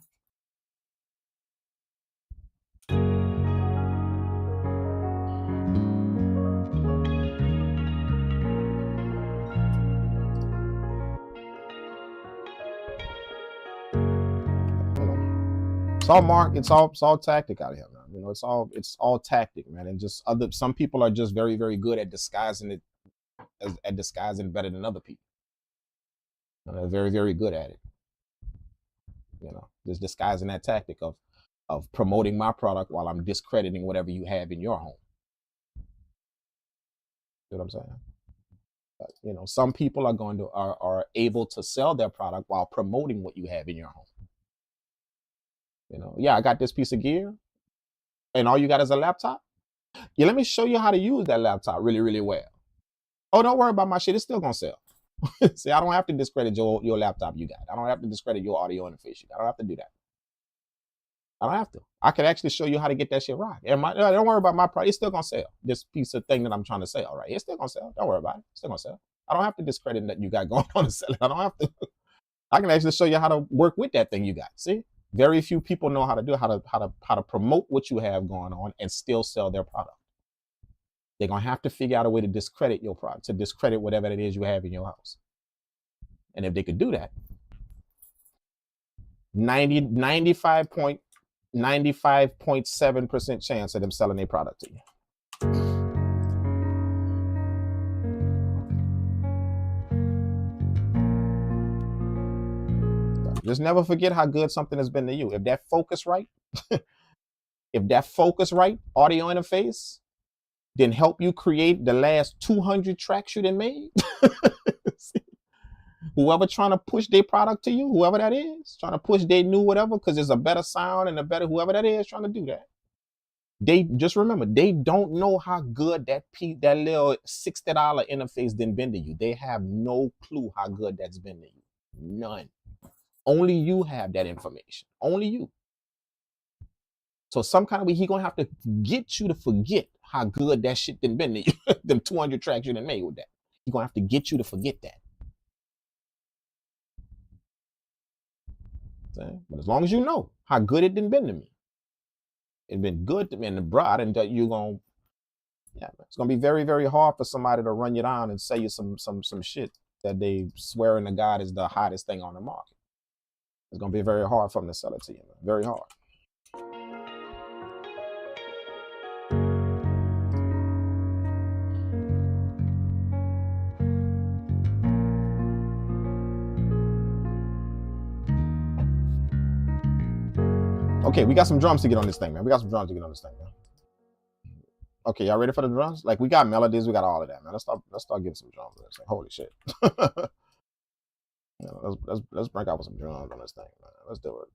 It's all mark. It's all tactic out here, man. It's all tactic, man. And just some people are just very, very good at disguising it, at disguising better than other people. They're very, very good at it. Just disguising that tactic of promoting my product while I'm discrediting whatever you have in your home. You know what I'm saying? But, some people are able to sell their product while promoting what you have in your home. Yeah, I got this piece of gear, and all you got is a laptop. Yeah, let me show you how to use that laptop really, really well. Oh, don't worry about my shit. It's still gonna sell. See, I don't have to discredit your laptop you got. I don't have to discredit your audio interface you got. I don't have to do that. I don't have to. I can actually show you how to get that shit right. And don't worry about my product. It's still gonna sell. This piece of thing that I'm trying to sell, right? It's still gonna sell. Don't worry about it. It's still gonna sell. I don't have to discredit that you got going on to sell it. I don't have to. I can actually show you how to work with that thing you got. See? Very few people know how to do how to promote what you have going on and still sell their product. They're gonna have to figure out a way to discredit your product, to discredit whatever it is you have in your house. And if they could do that, 95.7% chance of them selling their product to you. Just never forget how good something has been to you. If that focus right, audio interface didn't help you create the last 200 tracks you done made. Whoever trying to push their product to you, whoever that is, trying to push their new whatever, because it's a better sound and a better whoever that is trying to do that. They just remember, they don't know how good that little $60 interface done been to you. They have no clue how good that's been to you. None. Only you have that information. Only you. So some kind of way he gonna have to get you to forget how good that shit done been to you. Them 200 tracks you done made with that. He gonna have to get you to forget that. But as long as you know how good it done been to me, it's been good to me, and bro, I didn't you gonna, yeah, it's gonna be very, very hard for somebody to run you down and say you some shit that they swearing to God is the hottest thing on the market. It's gonna be very hard for them to sell it to you, man. Very hard. Okay, we got some drums to get on this thing, man. We got some drums to get on this thing, man. Okay, y'all ready for the drums? Like we got melodies, we got all of that, man. Let's start getting some drums. Like, holy shit. You know, let's break out with some drums on this thing, man. Let's do it.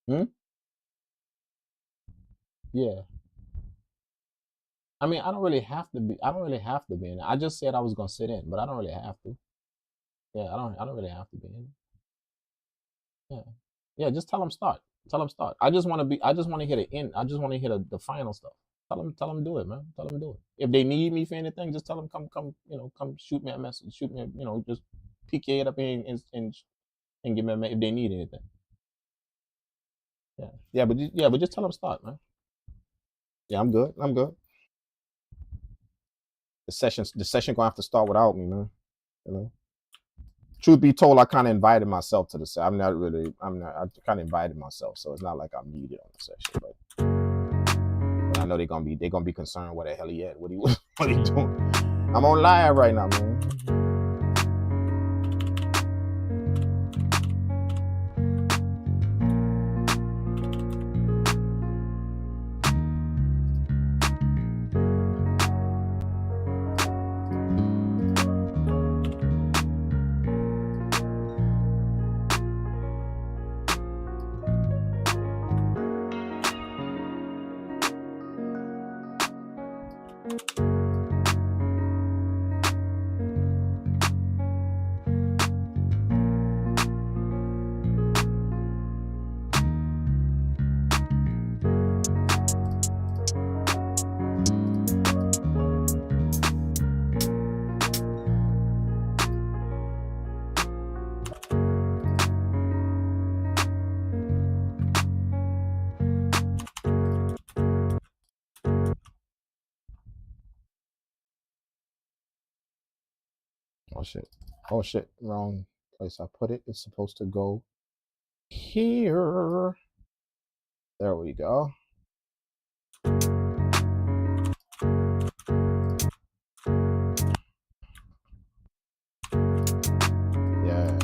Hmm? Yeah. I mean, I don't really have to be. I don't really have to be in it. I just said I was gonna sit in, but I don't really have to. Yeah, I don't really have to be in it. Yeah, yeah. Just tell them start. Tell them start. I just want to be. I just want to hear the end. I just want to hear the final stuff. Tell them do it, man. Tell them do it. If they need me for anything, just tell them come. You know, come shoot me a message. Shoot me. You know, just pick your head up and give me a if they need anything. Yeah, yeah, but just tell them start, man. Yeah, I'm good. I'm good. The session gonna have to start without me, man. You know. Truth be told, I kind of invited myself to the session. I'm not. I kind of invited myself, so it's not like I'm needed on the session. But I know they're gonna be concerned. Where the hell he at? What he what he doing? I'm on live right now, man. Oh shit. Oh shit. Wrong place I put it. It's supposed to go here. There we go. Yeah.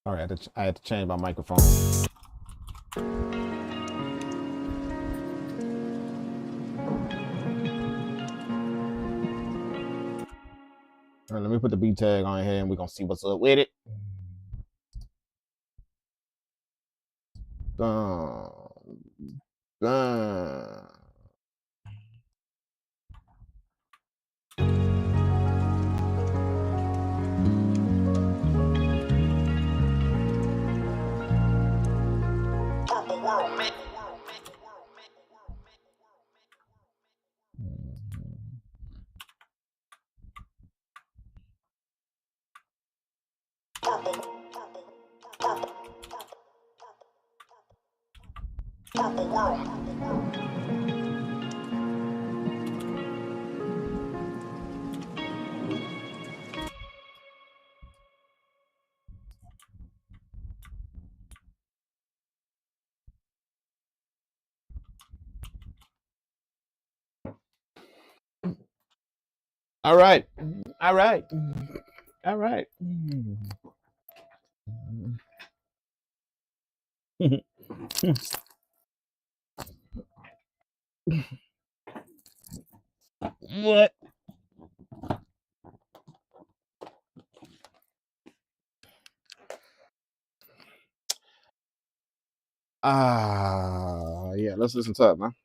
All right, I had to change my microphone. All right, let me put the B tag on here and we're gonna see what's up with it. Dun, dun. All right. All right. All right. What? Yeah, let's listen to it, man.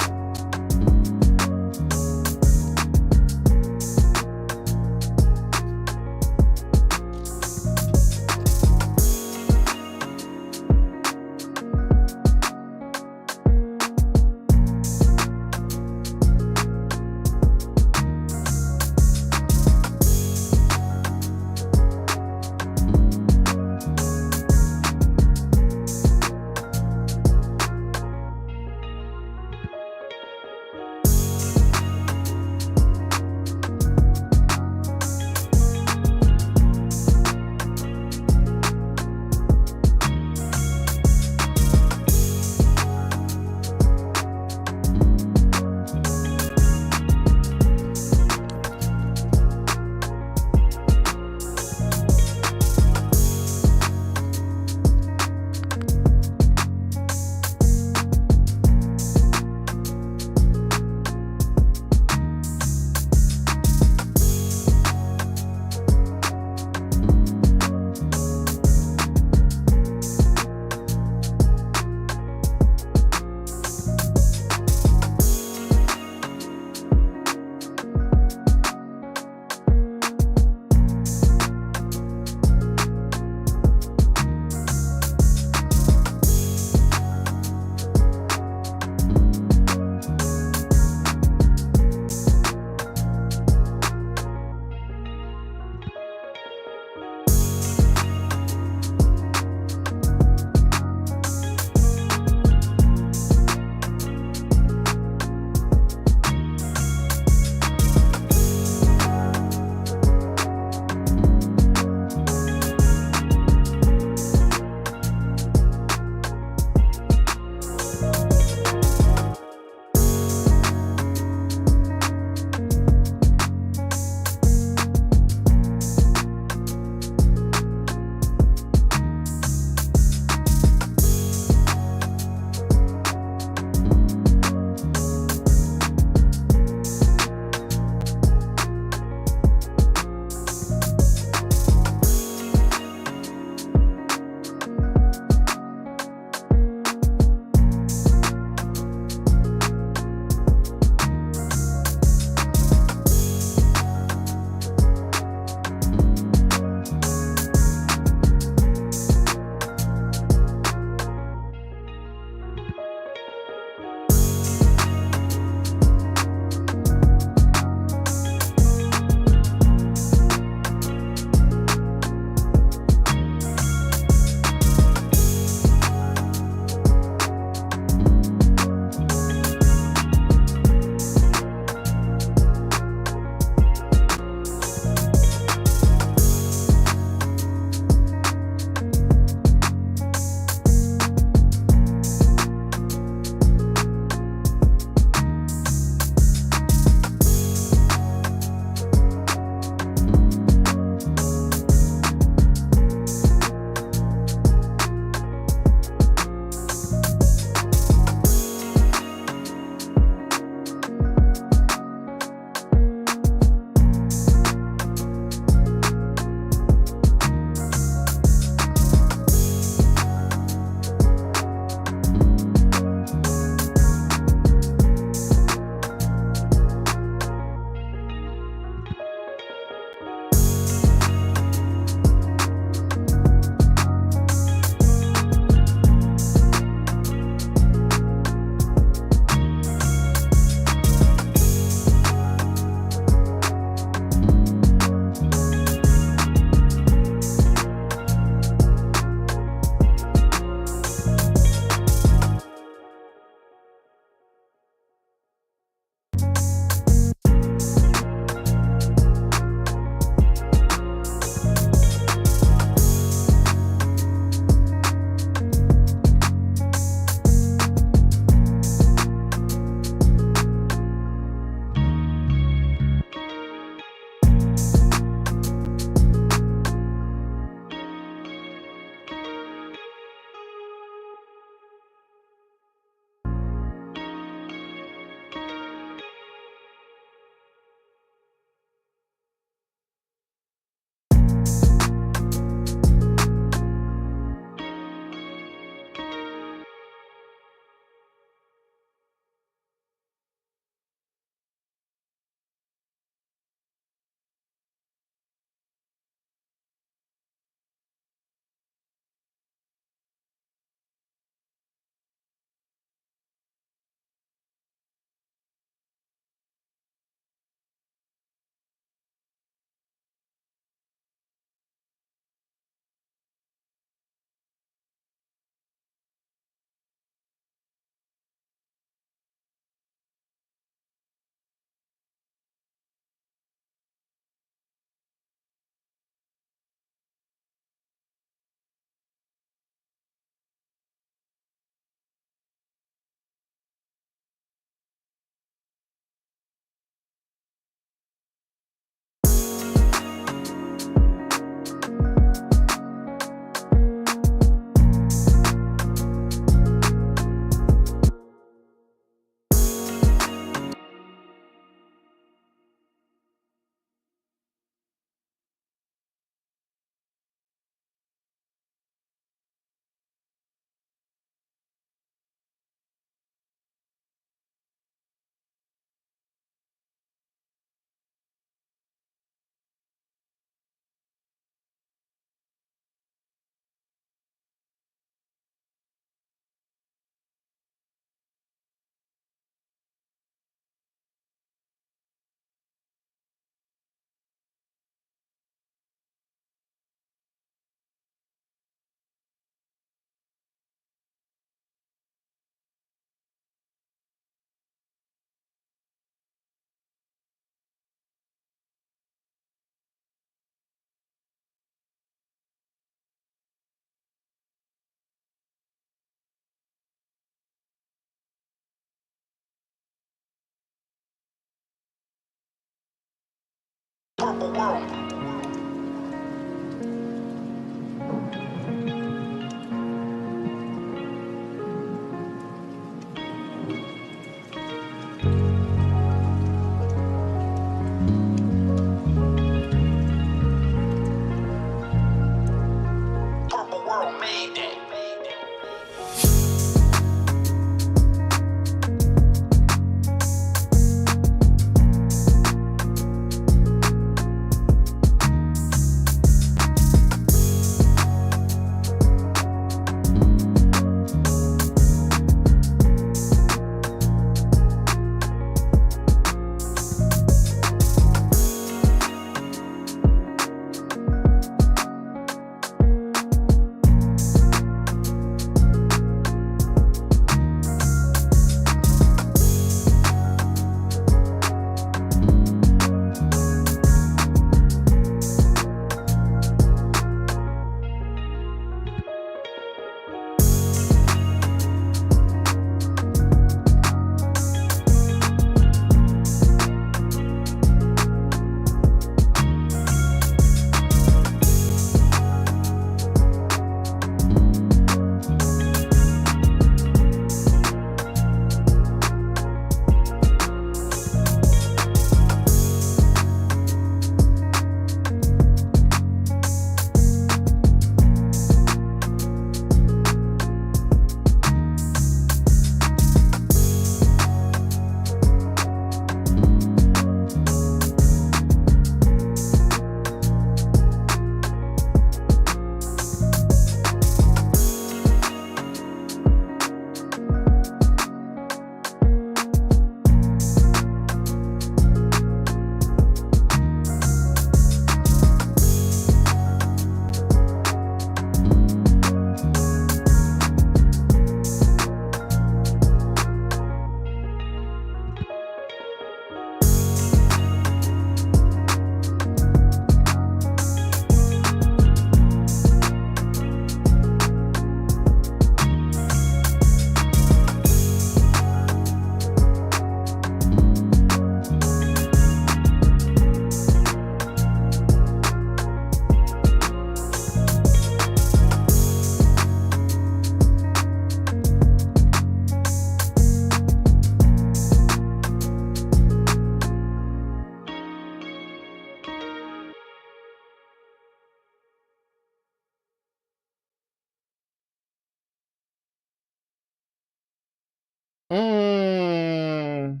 Mm,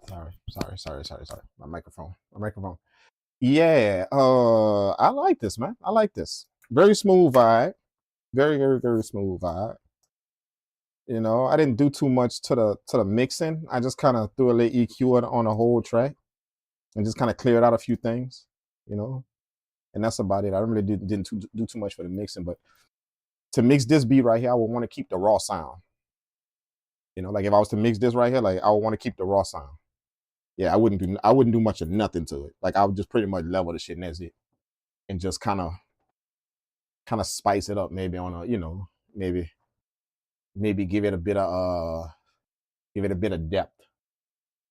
sorry. My microphone. Yeah, I like this, man. I like this. Very smooth vibe. Very smooth vibe. You know, I didn't do too much to the mixing. I just kind of threw a little EQ on the whole track and just kind of cleared out a few things, you know, and that's about it. I really didn't do too much for the mixing, but to mix this beat right here, I would want to keep the raw sound. You know, like if I was to mix this right here, like I would want to keep the raw sound. Yeah, I wouldn't do much of nothing to it. Like I would just pretty much level the shit and that's it, and just kind of spice it up, maybe on a maybe give it a bit of depth,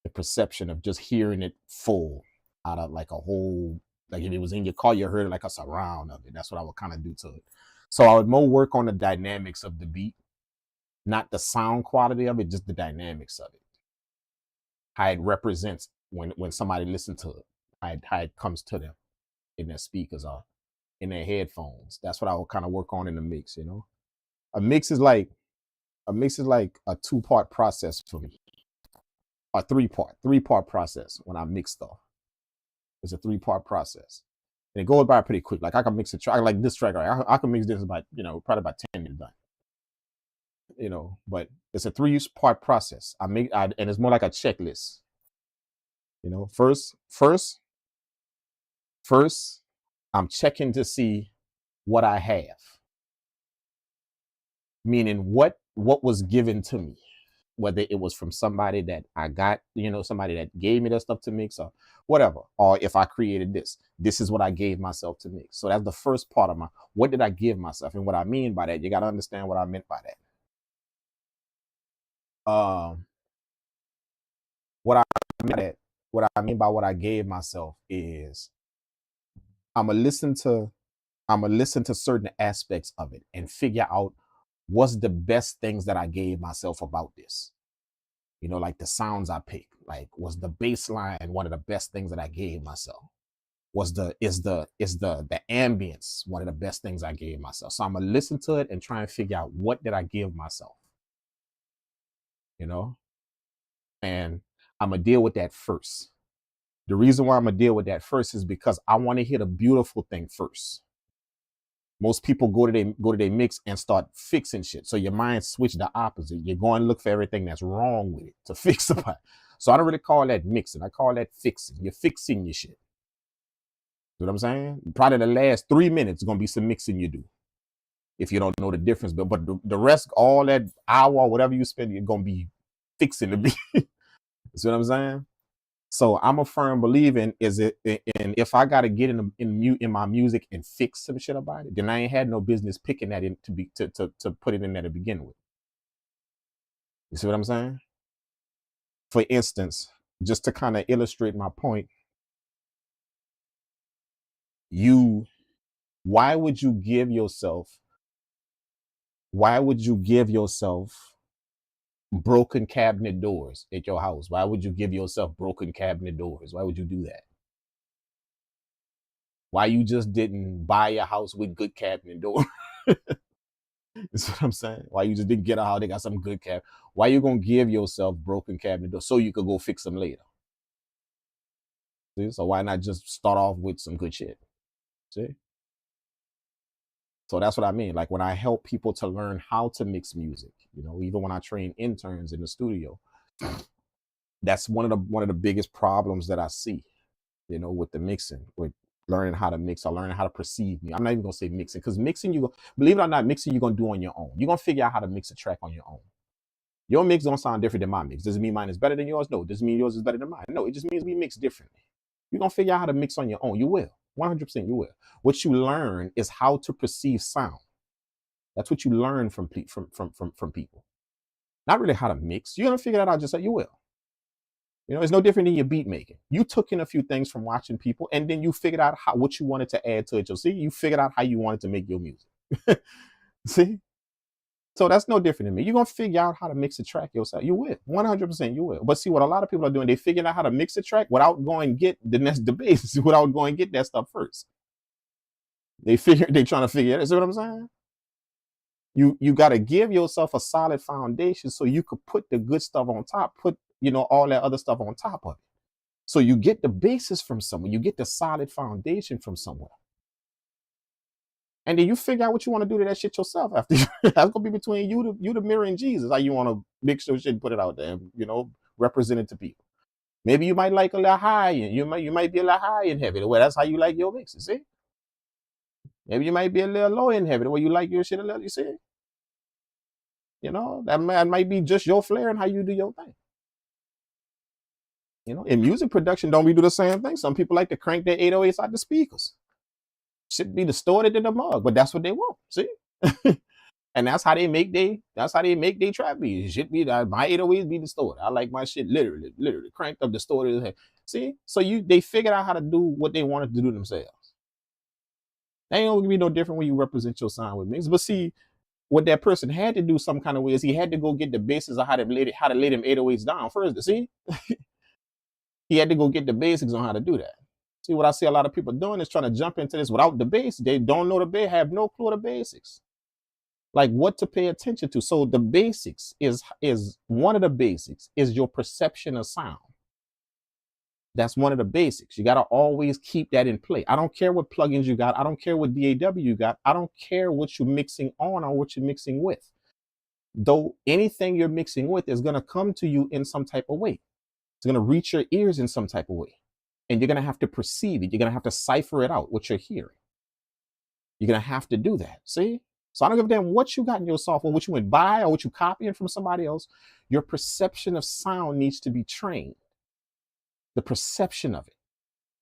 the perception of just hearing it full out of like a whole, like if it was in your car, you heard it like a surround of it. That's what I would kind of do to it. So I would more work on the dynamics of the beat, not the sound quality of it, just the dynamics of it, how it represents when somebody listens to it, how it comes to them in their speakers or in their headphones. That's what I would kind of work on in the mix. You know, a mix is like a 2-part process for me, a three-part process when I mix stuff. It's a 3-part process. And it goes by pretty quick. Like I can mix a track like this track, right? I can mix this about, probably about 10 minutes done. But it's a 3-part process. And it's more like a checklist. First, I'm checking to see what I have. Meaning what was given to me. whether it was from somebody that I got, somebody that gave me that stuff to mix or whatever, or if I created this is what I gave myself to mix. So that's the first part of what did I give myself? And what I mean by that, you got to understand what I meant by that. What I mean by what I gave myself is I'm gonna listen to certain aspects of it and figure out what's the best things that I gave myself about this. Like the sounds I picked. Like, was the bass line one of the best things that I gave myself? Is the ambience one of the best things I gave myself? So I'm gonna listen to it and try and figure out what did I give myself, and I'm gonna deal with that first. The reason why I'm gonna deal with that first is because I want to hear the beautiful thing first. Most people go to their mix and start fixing shit. So your mind switch the opposite. You're going to look for everything that's wrong with it to fix the part. So I don't really call that mixing. I call that fixing. You're fixing your shit. You know what I'm saying? Probably the last 3 minutes is gonna be some mixing you do. If you don't know the difference, but the rest, all that hour or whatever you spend, you're gonna be fixing the beat. You see what I'm saying? So I'm a firm believer in if I gotta get in my music and fix some shit about it, then I ain't had no business picking that in to put it in there to begin with. You see what I'm saying? For instance, just to kind of illustrate my point, why would you give yourself broken cabinet doors at your house? Why would you give yourself broken cabinet doors? Why would you do that? Why you just didn't buy a house with good cabinet doors? That's what I'm saying. Why you just didn't get a house they got some good cabinet? Why you gonna give yourself broken cabinet doors so you could go fix them later? See? So why not just start off with some good shit? See? So that's what I mean. Like when I help people to learn how to mix music, even when I train interns in the studio, that's one of the biggest problems that I see, with the mixing, with learning how to mix or learning how to perceive me. I'm not even gonna say mixing, because mixing, believe it or not, mixing you're gonna do on your own. You're gonna figure out how to mix a track on your own. Your mix don't sound different than my mix. Does it mean mine is better than yours? No. Does it mean yours is better than mine? No. It just means we mix differently. You're gonna figure out how to mix on your own. You will. 100% you will. What you learn is how to perceive sound. That's what you learn from people. Not really how to mix. You're gonna figure that out just like you will. It's no different than your beat making. You took in a few things from watching people, and then you figured out what you wanted to add to it. See, you figured out how you wanted to make your music. See? So that's no different than me. You're gonna figure out how to mix a track yourself. You will. 100% you will. But see, what a lot of people are doing, they figuring out how to mix a track without going and get the bass, without going and get that stuff first. They trying to figure it out. See what I'm saying? You got to give yourself a solid foundation so you could put the good stuff on top, put all that other stuff on top of it. So you get the basis from somewhere, you get the solid foundation from somewhere, and then you figure out what you want to do to that shit yourself after. That's gonna be between you, the mirror, and Jesus. How you want to mix your shit and put it out there, and, represent it to people. Maybe you might like a little high, and you might be a little high and heavy. Well, that's how you like your mixes. See? Maybe you might be a little low and heavy. The way you like your shit a little. You see? That might be just your flair and how you do your thing. In music production, don't we do the same thing? Some people like to crank their 808s out the speakers. Should be distorted in the mug, but that's what they want. See? And that's how they make their trap beats. Shit be my 808s be distorted. I like my shit literally cranked up, distorted. See? So they figured out how to do what they wanted to do themselves. That ain't gonna be no different when you represent your sound with mix. But see, what that person had to do some kind of way is he had to go get the basis of how to lay them 808s down first. See? He had to go get the basics on how to do that. See, what I see a lot of people doing is trying to jump into this without the basics. They don't know the basics, have no clue the basics. Like what to pay attention to. So the basics is one of the basics is your perception of sound. That's one of the basics. You got to always keep that in play. I don't care what plugins you got. I don't care what DAW you got. I don't care what you're mixing on or what you're mixing with. Though anything you're mixing with is going to come to you in some type of way. It's going to reach your ears in some type of way. And you're going to have to perceive it. You're going to have to cipher it out, what you're hearing. You're going to have to do that. See? So I don't give a damn what you got in your software, what you went buy or what you copying from somebody else. Your perception of sound needs to be trained. The perception of it.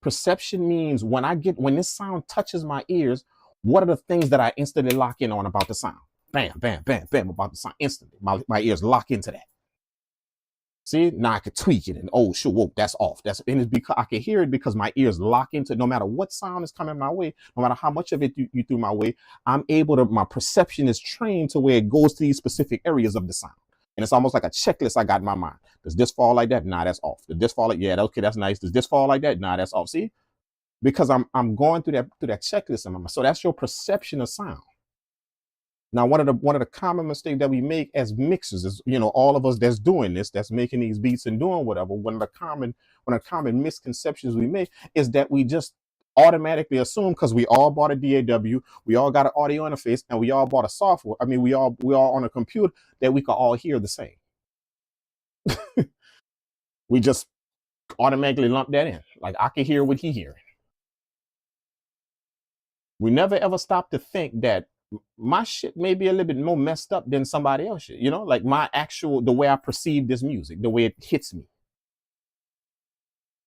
Perception means when this sound touches my ears, what are the things that I instantly lock in on about the sound? Bam, bam, bam, bam, about the sound instantly. My ears lock into that. See, now I could tweak it and oh sure, whoa, that's off. And it's because I can hear it because my ears lock into it. No matter what sound is coming my way, no matter how much of it you threw my way, I'm able to, my perception is trained to where it goes to these specific areas of the sound. And it's almost like a checklist I got in my mind. Does this fall like that? Nah, that's off. Does this fall like, yeah, okay, that's nice. Does this fall like that? Nah, that's off. See? Because I'm going through that checklist in my mind. So that's your perception of sound. Now, one of the common mistakes that we make as mixers is, all of us that's doing this, that's making these beats and doing whatever, one of the common misconceptions we make is that we just automatically assume because we all bought a DAW, we all got an audio interface, and we all bought a software. I mean, we all on a computer that we can all hear the same. We just automatically lump that in. Like I can hear what he hearing. We never ever stop to think that my shit may be a little bit more messed up than somebody else shit, like the way I perceive this music, the way it hits me.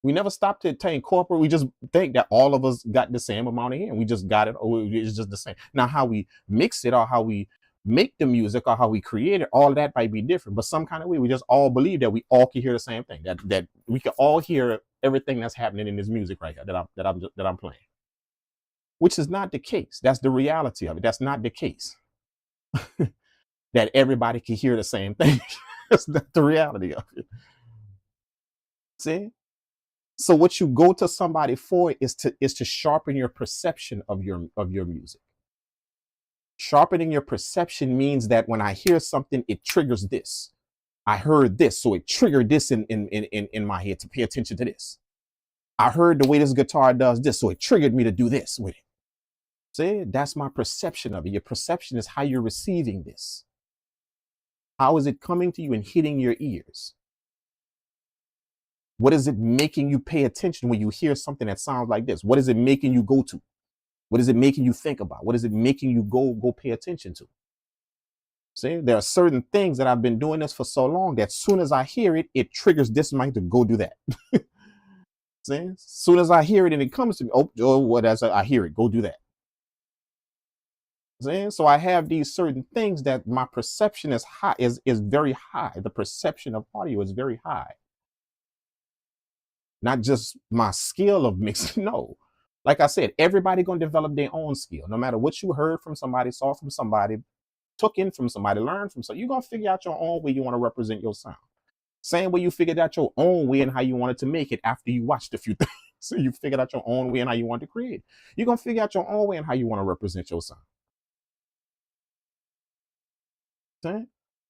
We never stop to incorporate. We just think that all of us got the same amount of hearing. We just got it, or it's just the same. Now, how we mix it or how we make the music or how we create it, all of that might be different. But some kind of way, we just all believe that we all can hear the same thing. That we can all hear everything that's happening in this music right here that I'm playing. Which is not the case. That's the reality of it. That's not the case. That everybody can hear the same thing. That's not the reality of it. See? So what you go to somebody for is to sharpen your perception of your music. Sharpening your perception means that when I hear something, it triggers this. I heard this, so it triggered this in my head to pay attention to this. I heard the way this guitar does this, so it triggered me to do this with it. See, that's my perception of it. Your perception is how you're receiving this. How is it coming to you and hitting your ears? What is it making you pay attention when you hear something that sounds like this? What is it making you go to? What is it making you think about? What is it making you go pay attention to? See, there are certain things that I've been doing this for so long that as soon as I hear it, it triggers this mind to go do that. See, as soon as I hear it and it comes to me, I hear it, go do that. So I have these certain things that my perception is high, is very high. The perception of audio is very high. Not just my skill of mixing. No, like I said, everybody gonna develop their own skill. No matter what you heard from somebody, saw from somebody, took in from somebody, learned from somebody, you're gonna figure out your own way you want to represent your sound. Same way you figured out your own way and how you wanted to make it after you watched a few things. So you figured out your own way and how you want to create. You're gonna figure out your own way and how you want to represent your sound. Okay?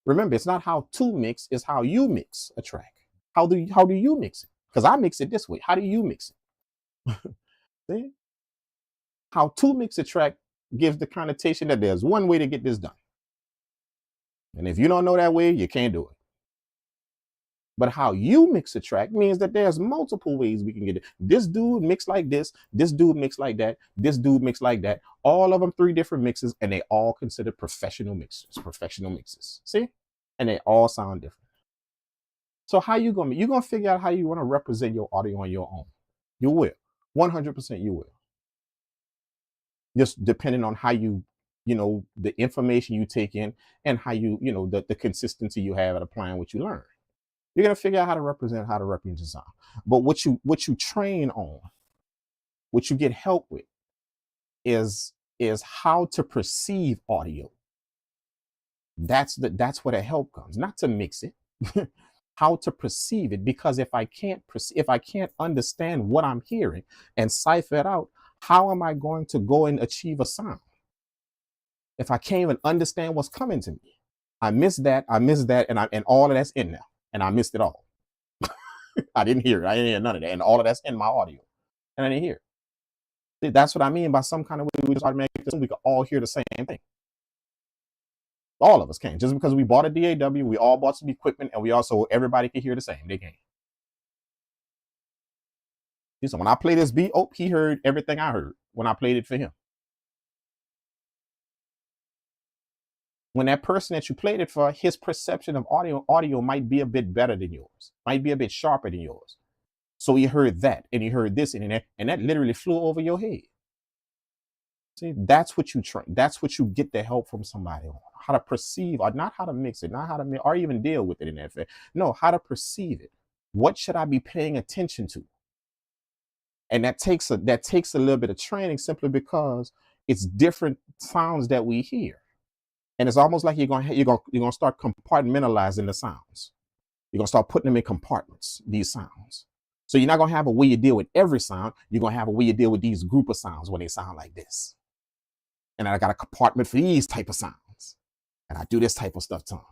Remember, it's not how to mix, it's how you mix a track. How do you mix it? Because I mix it this way. How do you mix it? See? How to mix a track gives the connotation that there's one way to get this done. And if you don't know that way, you can't do it. But how you mix a track means that there's multiple ways we can get it. This dude mix like this dude mix like that, this dude mix like that. All of them 3 different mixes, and they all considered professional mixes. See? And they all sound different. So how you're gonna figure out how you want to represent your audio on your own. You will. 100% you will. Just depending on how the information you take in and how the consistency you have at applying what you learn. You're gonna figure out how to represent your sound. But what you train on, what you get help with, is how to perceive audio. That's where the help comes, not to mix it. How to perceive it, because if I can't understand what I'm hearing and cipher it out, how am I going to go and achieve a sound? If I can't even understand what's coming to me, I miss that, and all of that's in there, and I missed it all. I didn't hear it. I didn't hear none of that, and all of that's in my audio, and I didn't hear it. That's what I mean by some kind of way we just automatically assume we can all hear the same thing. All of us can. Just because we bought a DAW, we all bought some equipment, and everybody can hear the same. They can. So when I play this beat, he heard everything I heard when I played it for him. When that person that you played it for, his perception of audio might be a bit better than yours, might be a bit sharper than yours. So he heard that, and he heard this, and that literally flew over your head. See, that's what you train. That's what you get the help from somebody on. How to perceive, or not how to mix it, not how to, or even deal with it in that way. No, how to perceive it. What should I be paying attention to? And that takes a little bit of training, simply because it's different sounds that we hear. And it's almost like you're gonna start compartmentalizing the sounds. You're gonna start putting them in compartments, these sounds. So you're not gonna have a way you deal with every sound. You're gonna have a way you deal with these group of sounds when they sound like this. And I got a compartment for these type of sounds. And I do this type of stuff to them.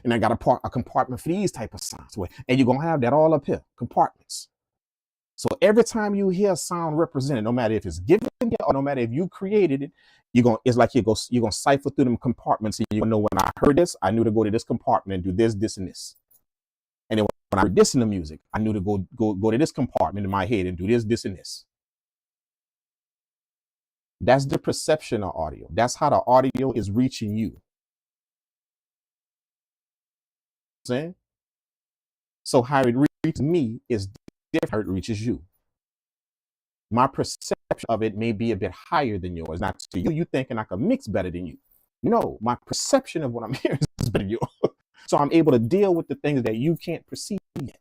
And I got a compartment for these type of sounds. And you're gonna have that all up here, compartments. So every time you hear a sound represented, no matter if it's given or no matter if you created it, it's like you're gonna cipher through them compartments, and you know, when I heard this, I knew to go to this compartment and do this, this, and this. And then when I heard this in the music, I knew to go to this compartment in my head and do this, this, and this. That's the perception of audio. That's how the audio is reaching you. Saying? So how it reaches me is different how it reaches you. My perception of it may be a bit higher than yours. Not to you, you thinking I can mix better than you. No, my perception of what I'm hearing is better than you. So I'm able to deal with the things that you can't perceive yet.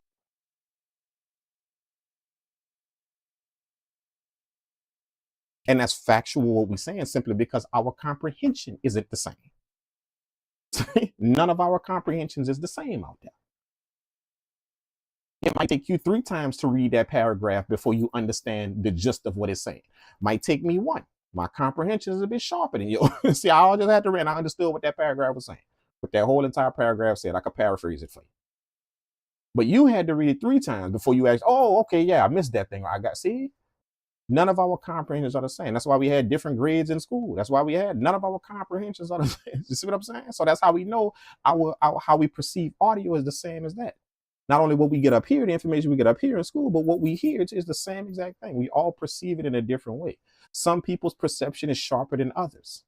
And that's factual what we're saying, simply because our comprehension isn't the same. None of our comprehensions is the same out there. It might take you 3 times to read that paragraph before you understand the gist of what it's saying. Might take me 1. My comprehension is a bit sharper than yours. See, I just had to read, and I understood what that paragraph was saying. What that whole entire paragraph said, I could paraphrase it for you. But you had to read it 3 times before you asked, oh, okay, yeah, I missed that thing. See, none of our comprehensions are the same. That's why we had different grades in school. That's why we had none of our comprehensions are the same. You see what I'm saying? So that's how we know how we perceive audio is the same as that. Not only what we get up here, the information we get up here in school, but what we hear is the same exact thing. We all perceive it in a different way. Some people's perception is sharper than others.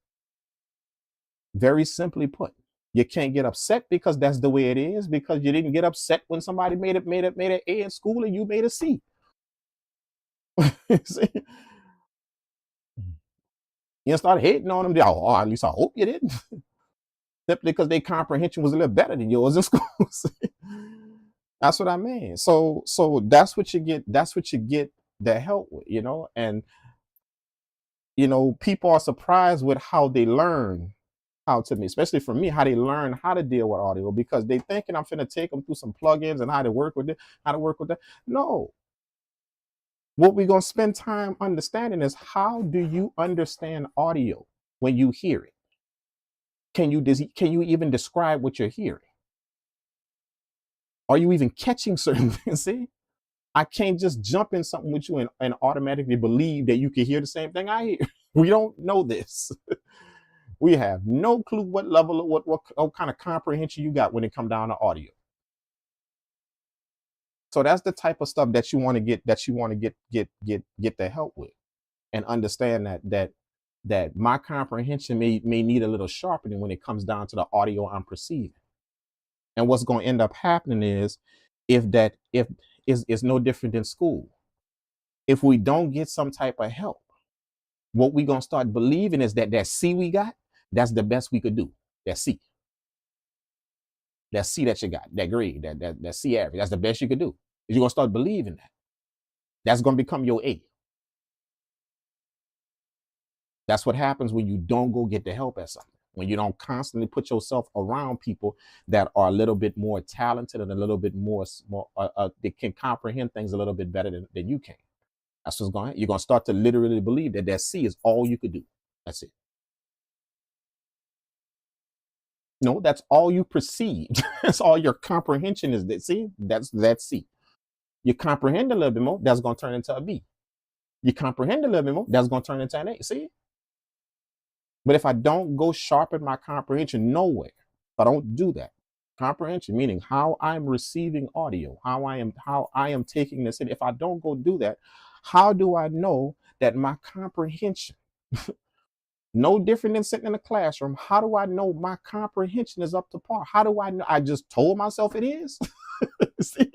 Very simply put, you can't get upset because that's the way it is, because you didn't get upset when somebody made an A in school and you made a C. See? You start hating on them. Oh, at least I hope you didn't. Simply because their comprehension was a little better than yours in school. That's what I mean. So that's what you get. That's what you get the help with, you know. And you know, people are surprised with how they learn how to, especially for me, how they learn how to deal with audio, because they thinking I'm finna take them through some plugins and how to work with it, how to work with that. No. What we're gonna spend time understanding is, how do you understand audio when you hear it? Can you even describe what you're hearing? Are you even catching certain things? See, I can't just jump in something with you and automatically believe that you can hear the same thing I hear. We don't know this. We have no clue what level of what kind of comprehension you got when it comes down to audio. So that's the type of stuff that you want to get the help with, and understand that my comprehension may need a little sharpening when it comes down to the audio I'm perceiving. And what's going to end up happening is, if it's no different than school. If we don't get some type of help, what we're going to start believing is that C we got, that's the best we could do. That C. That C that you got, that grade, that C average, that's the best you could do. You're going to start believing that. That's going to become your A. That's what happens when you don't go get the help at something. When you don't constantly put yourself around people that are a little bit more talented and a little bit more they can comprehend things a little bit better than you can. That's what's going on. You're going to start to literally believe that C is all you could do. That's it. No, that's all you perceived. That's all your comprehension is. That see, that's C. You comprehend a little bit more, that's going to turn into a B. You comprehend a little bit more, that's going to turn into an A. See? But if I don't go sharpen my comprehension nowhere, if I don't do that, comprehension, meaning how I'm receiving audio, how I am taking this in, if I don't go do that, how do I know that my comprehension No different than sitting in a classroom. How do I know my comprehension is up to par? How do I know? I just told myself it is. See,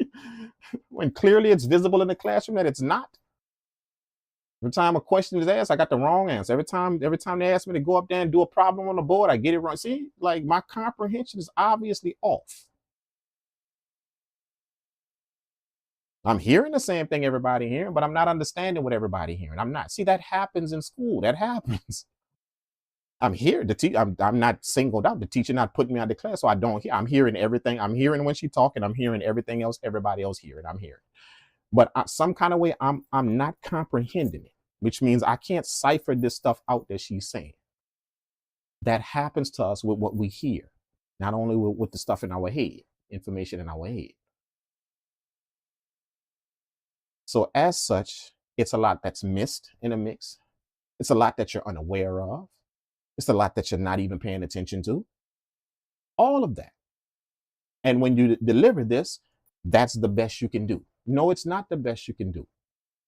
when clearly it's visible in the classroom that it's not. Every time a question is asked, I got the wrong answer. Every time they ask me to go up there and do a problem on the board, I get it wrong. See, like my comprehension is obviously off. I'm hearing the same thing everybody hearing, but I'm not understanding what everybody hearing. I'm not. See, that happens in school. That happens. I'm here to teach. I'm not singled out. The teacher not putting me out of the class, so I don't hear. I'm hearing everything. I'm hearing when she's talking. I'm hearing everything else everybody else hearing. I'm hearing. But some kind of way, I'm not comprehending it, which means I can't cipher this stuff out that she's saying. That happens to us with what we hear, not only with the stuff in our head, information in our head. So as such, it's a lot that's missed in a mix. It's a lot that you're unaware of. It's a lot that you're not even paying attention to. All of that. And when you deliver this, that's the best you can do. No, it's not the best you can do.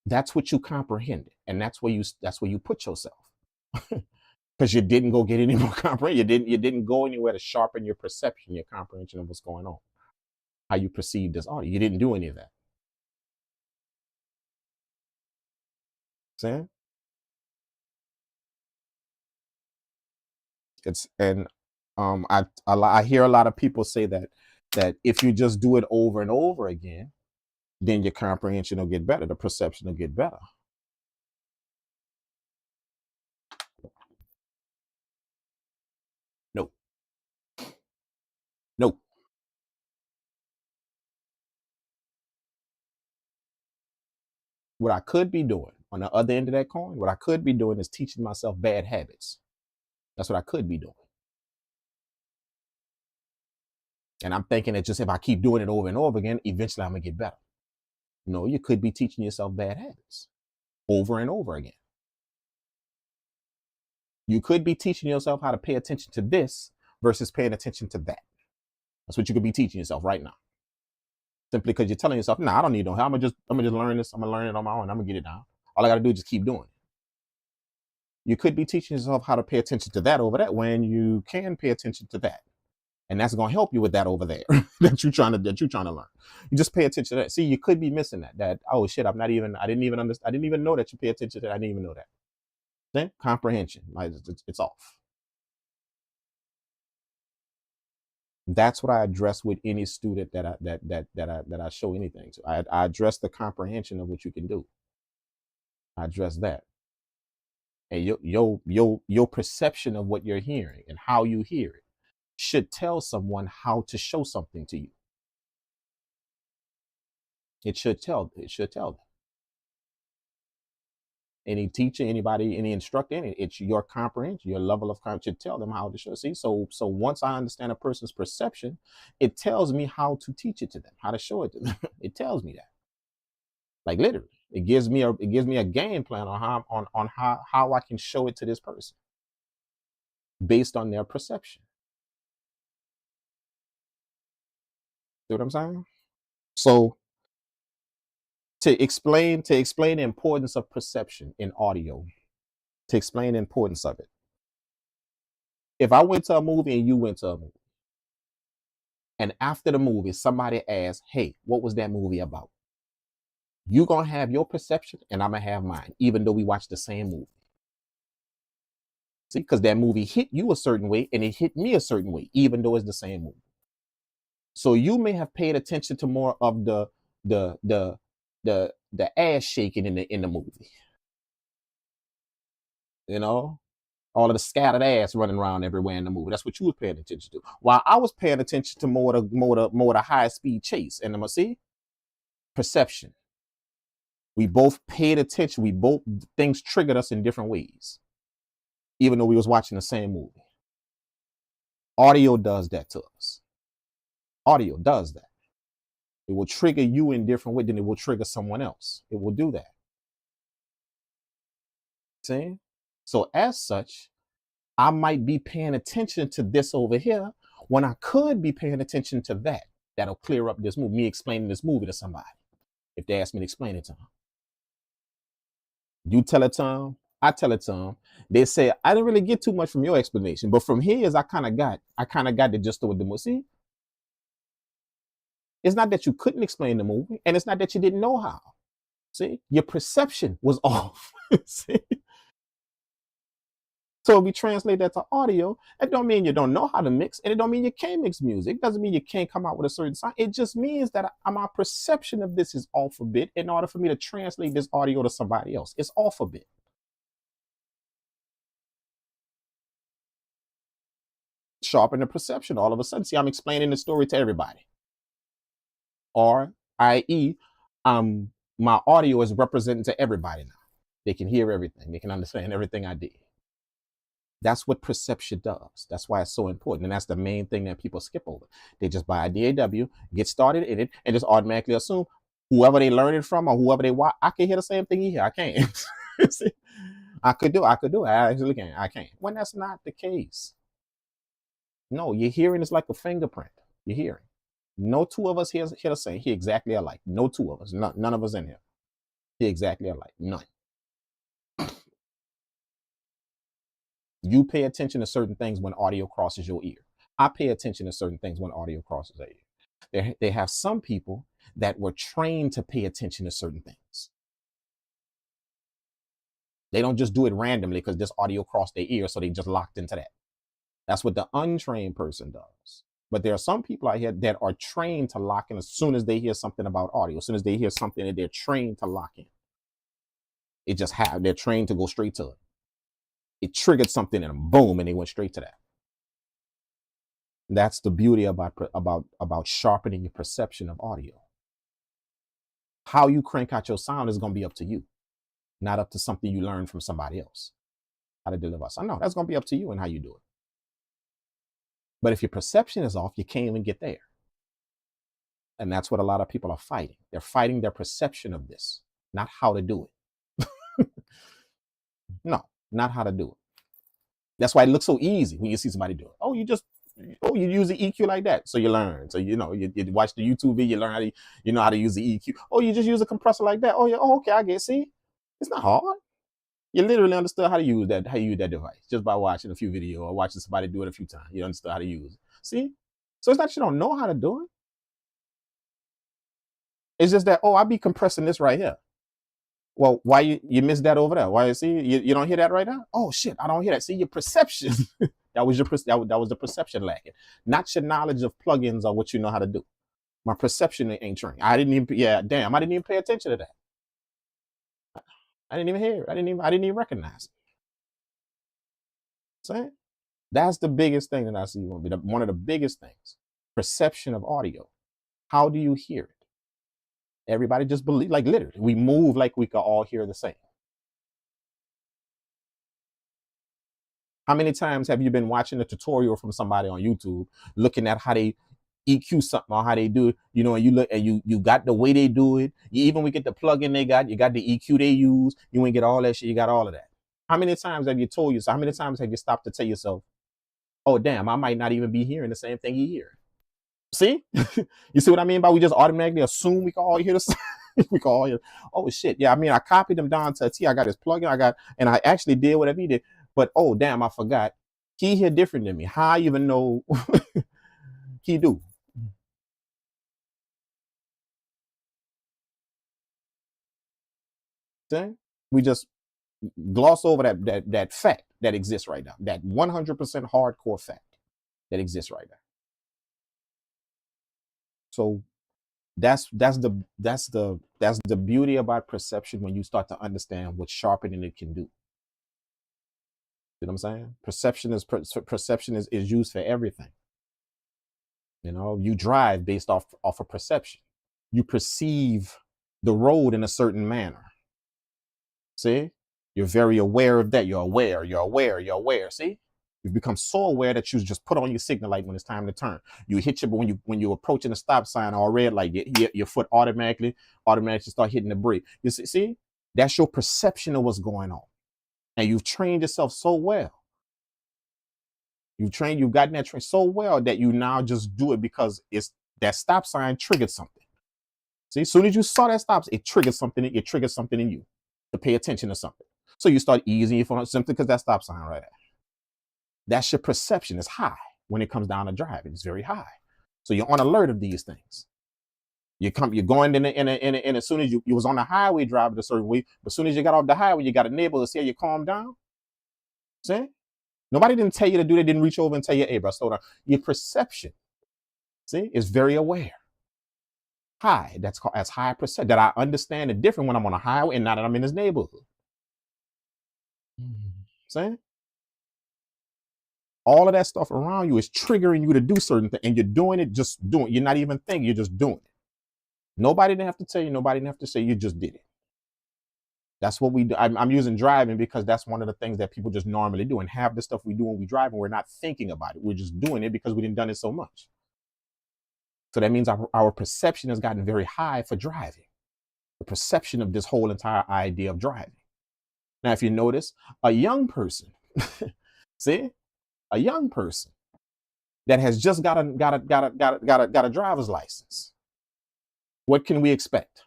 That's what you comprehended, and that's where you put yourself. Because you didn't go get any more comprehension. You didn't go anywhere to sharpen your perception, your comprehension of what's going on, how you perceive this audio. You didn't do any of that. See? I hear a lot of people say that if you just do it over and over again, then your comprehension will get better, the perception will get better. No. No. What I could be doing on the other end of that coin, what I could be doing is teaching myself bad habits. That's what I could be doing. And I'm thinking that just if I keep doing it over and over again, eventually I'm going to get better. No, you could be teaching yourself bad habits over and over again. You could be teaching yourself how to pay attention to this versus paying attention to that. That's what you could be teaching yourself right now. Simply because you're telling yourself, nah, I don't need no help. I'm gonna just learn this. I'm gonna learn it on my own. I'm gonna get it down. All I gotta do is just keep doing it. You could be teaching yourself how to pay attention to that over that when you can pay attention to that. And that's gonna help you with that over there that you're trying to learn. You just pay attention to that. See, you could be missing that. Oh shit, I didn't even know that you pay attention to that. I didn't even know that. Then comprehension, it's off. That's what I address with any student that I show anything to. I address the comprehension of what you can do. I address that. And your perception of what you're hearing and how you hear it should tell someone how to show something to you. It should tell them. Any teacher, anybody, any instructor, it's your comprehension, your level of comprehension should tell them how to show. See, so once I understand a person's perception, it tells me how to teach it to them, how to show it to them. It tells me that, like literally, it gives me a game plan on how I can show it to this person based on their perception. See what I'm saying? So to explain the importance of perception in audio, to explain the importance of it. If I went to a movie and you went to a movie, and after the movie, somebody asks, hey, what was that movie about? You're going to have your perception and I'm going to have mine, even though we watched the same movie. See, because that movie hit you a certain way and it hit me a certain way, even though it's the same movie. So you may have paid attention to more of the ass shaking in the movie. You know, all of the scattered ass running around everywhere in the movie. That's what you were paying attention to. While I was paying attention to more of the high speed chase. And I'm gonna see perception. We both paid attention. We both things triggered us in different ways, even though we was watching the same movie. Audio does that to us. Audio does that. It will trigger you in different ways than it will trigger someone else. It will do that. See? So as such, I might be paying attention to this over here when I could be paying attention to that. That'll clear up this movie, me explaining this movie to somebody if they ask me to explain it to them. You tell it to them, I tell it to them. They say, I didn't really get too much from your explanation, but from his, I kind of got the gist of what the movie. See, it's not that you couldn't explain the movie, and it's not that you didn't know how. See, your perception was off. See? So if we translate that to audio, that don't mean you don't know how to mix, and it don't mean you can't mix music. It doesn't mean you can't come out with a certain sound. It just means that my perception of this is off a bit in order for me to translate this audio to somebody else. It's off a bit. Sharpen the perception all of a sudden. See, I'm explaining the story to everybody. Or, i.e., my audio is representing to everybody now. They can hear everything. They can understand everything I did. That's what perception does. That's why it's so important. And that's the main thing that people skip over. They just buy a DAW, get started in it, and just automatically assume whoever they learn it from or whoever they watch, I can hear the same thing you hear. I can't. See? I could do it. I actually can. I can't. When that's not the case. No, your hearing is like a fingerprint. Your hearing. No two of us hear the same. Hear exactly alike. No two of us. None of us in here. Hear exactly alike. None. You pay attention to certain things when audio crosses your ear. I pay attention to certain things when audio crosses their ear. They have some people that were trained to pay attention to certain things. They don't just do it randomly because this audio crossed their ear, so they just locked into that. That's what the untrained person does. But there are some people out here that are trained to lock in as soon as they hear something about audio. As soon as they hear something that they're trained to lock in. It just they're trained to go straight to it. It triggered something in them, boom, and they went straight to that. That's the beauty about sharpening your perception of audio. How you crank out your sound is going to be up to you, not up to something you learned from somebody else. How to deliver sound. No, that's going to be up to you and how you do it. But if your perception is off, you can't even get there. And that's what a lot of people are fighting. They're fighting their perception of this, not how to do it. No, not how to do it. That's why it looks so easy when you see somebody do it. Oh, you use the EQ like that. So you learn. So, you watch the YouTube video, you learn how to use the EQ. Oh, you just use a compressor like that. Oh, yeah. Oh, okay. I get it. See, it's not hard. You literally understood how to use that device just by watching a few videos or watching somebody do it a few times. You understood how to use it. See? So it's not you don't know how to do it. It's just that, I be compressing this right here. Well, why you missed that over there? Why you don't hear that right now? Oh shit, I don't hear that. See, your perception. that was the perception lacking. Not your knowledge of plugins or what you know how to do. My perception ain't trained. I didn't even pay attention to that. I didn't even hear it. I didn't even recognize it. See? That's the biggest thing that I see. One of the biggest things. Perception of audio. How do you hear it? Everybody just believe, like literally, we move like we can all hear the same. How many times have you been watching a tutorial from somebody on YouTube, looking at how they EQ something or how they do it, and you look and you got the way they do it. You even we get the plugin they got, you got the EQ they use, you ain't get all that shit, you got all of that. How many times have you told yourself, how many times have you stopped to tell yourself, oh damn, I might not even be hearing the same thing you hear? See? You see what I mean by we just automatically assume we can all hear the same? We can all hear, oh shit. Yeah, I mean, I copied them down to a T. I got his plugin, and I actually did whatever he did. But oh damn, I forgot. He hear different than me. How I even know he do? See? We just gloss over that fact that exists right now. That 100% hardcore fact that exists right now. So that's the beauty about perception when you start to understand what sharpening it can do. You know what I'm saying? Perception is used for everything. You drive based off of perception. You perceive the road in a certain manner. See? You're very aware of that. You're aware. See? You've become so aware that you just put on your signal light when it's time to turn. You hit when you're approaching a stop sign or a red light, your foot automatically start hitting the brake. You see? That's your perception of what's going on. And you've trained yourself so well. You've gotten that train so well that you now just do it because it's that stop sign triggered something. See, as soon as you saw that stop, it triggered something in you to pay attention to something. So you start easing your phone simply because that stop sign right there. That's your perception. It's high when it comes down to driving. It's very high. So you're on alert of these things. You're going in as soon as you was on the highway driving a certain way, but as soon as you got off the highway, you got a neighbor to say you calm down. See? Nobody didn't tell you to do that, didn't reach over and tell you, hey, bro, slow down. Your perception, see, is very aware. High. That's called as high perception. That I understand the difference when I'm on a highway and now that I'm in this neighborhood. See? All of that stuff around you is triggering you to do certain things, and you're doing it, just doing it. You're not even thinking, you're just doing it. Nobody didn't have to tell you, nobody didn't have to say, you just did it. That's what we do. I'm using driving because that's one of the things that people just normally do. And half the stuff we do when we drive, and we're not thinking about it. We're just doing it because we didn't done it so much. So that means our perception has gotten very high for driving. The perception of this whole entire idea of driving. Now, if you notice, a young person, see, a young person that has just got a driver's license, what can we expect?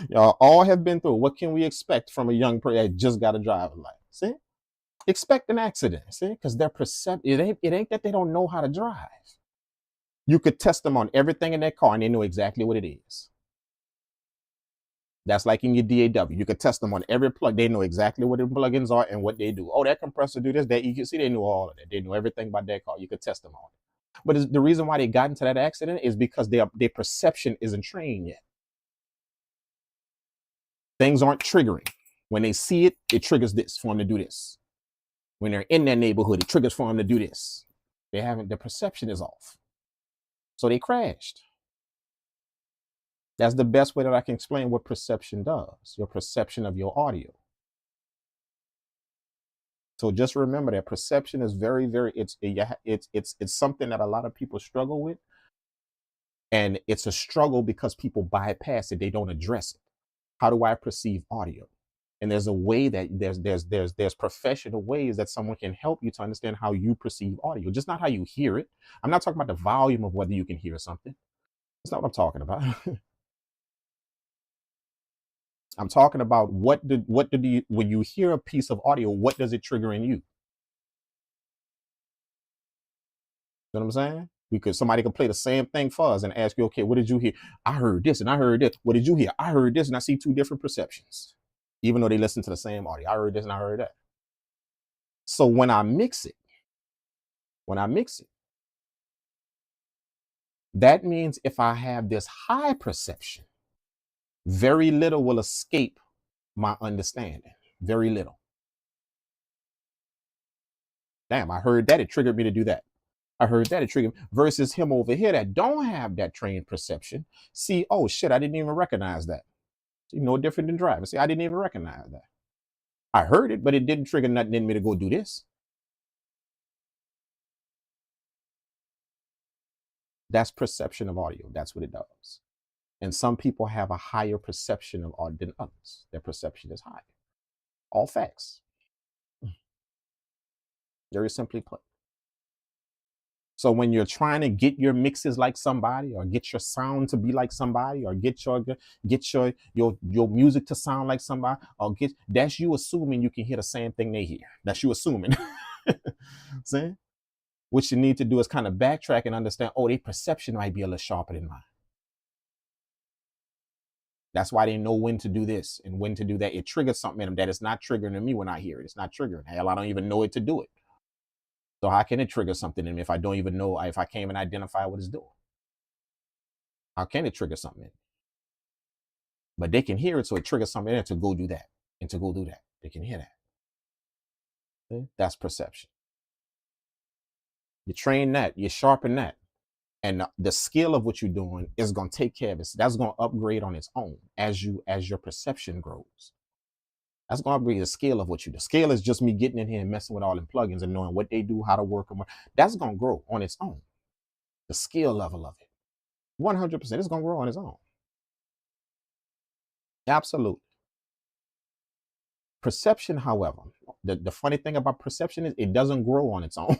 Y'all all have been through. What can we expect from a young person that just got a driver's license? See, expect an accident. See, because their perception, it ain't that they don't know how to drive. You could test them on everything in their car, and they know exactly what it is. That's like in your DAW. You could test them on every plug. They know exactly what the plugins are and what they do. Oh, that compressor do this, that EQ. See, they knew all of that. They knew everything about that car. You could test them on it. But the reason why they got into that accident is because their perception isn't trained yet. Things aren't triggering. When they see it, it triggers this for them to do this. When they're in their neighborhood, it triggers for them to do this. Their perception is off. So they crashed. That's the best way that I can explain what perception does, your perception of your audio. So just remember that perception is very, very, it's something that a lot of people struggle with. And it's a struggle because people bypass it. They don't address it. How do I perceive audio? And there's a way that there's professional ways that someone can help you to understand how you perceive audio, just not how you hear it. I'm not talking about the volume of whether you can hear something. That's not what I'm talking about. I'm talking about when you hear a piece of audio, what does it trigger in you? You know what I'm saying? Because somebody could play the same thing for us and ask you, okay, what did you hear? I heard this and I heard this. What did you hear? I heard this and I see two different perceptions, even though they listen to the same audio. I heard this and I heard that. So when I mix it, that means if I have this high perception, very little will escape my understanding. Very little. Damn, I heard that. It triggered me to do that. I heard that. It triggered me. Versus him over here that don't have that trained perception. See, oh shit, I didn't even recognize that. See, no different than driving. See, I didn't even recognize that. I heard it, but it didn't trigger nothing in me to go do this. That's perception of audio. That's what it does. And some people have a higher perception of audio than others. Their perception is higher. All facts. Very simply put. So when you're trying to get your mixes like somebody, or get your sound to be like somebody, or get your music to sound like somebody, or that's you assuming you can hear the same thing they hear. That's you assuming. See? What you need to do is kind of backtrack and understand, oh, their perception might be a little sharper than mine. That's why they know when to do this and when to do that. It triggers something in them that is not triggering in me when I hear it. It's not triggering. Hell, I don't even know it to do it. So how can it trigger something in me if I don't even know, if I can't even identify what it's doing? How can it trigger something in me? But they can hear it, so it triggers something in it to go do that and to go do that. They can hear that. See? That's perception. You train that, you sharpen that. And the skill of what you're doing is going to take care of it. That's going to upgrade on its own as your perception grows. That's going to upgrade the scale of what you do. Scale is just me getting in here and messing with all them plugins and knowing what they do, how to work them. That's going to grow on its own. The skill level of it, 100%, it's going to grow on its own. Absolutely. Perception, however, the funny thing about perception is it doesn't grow on its own.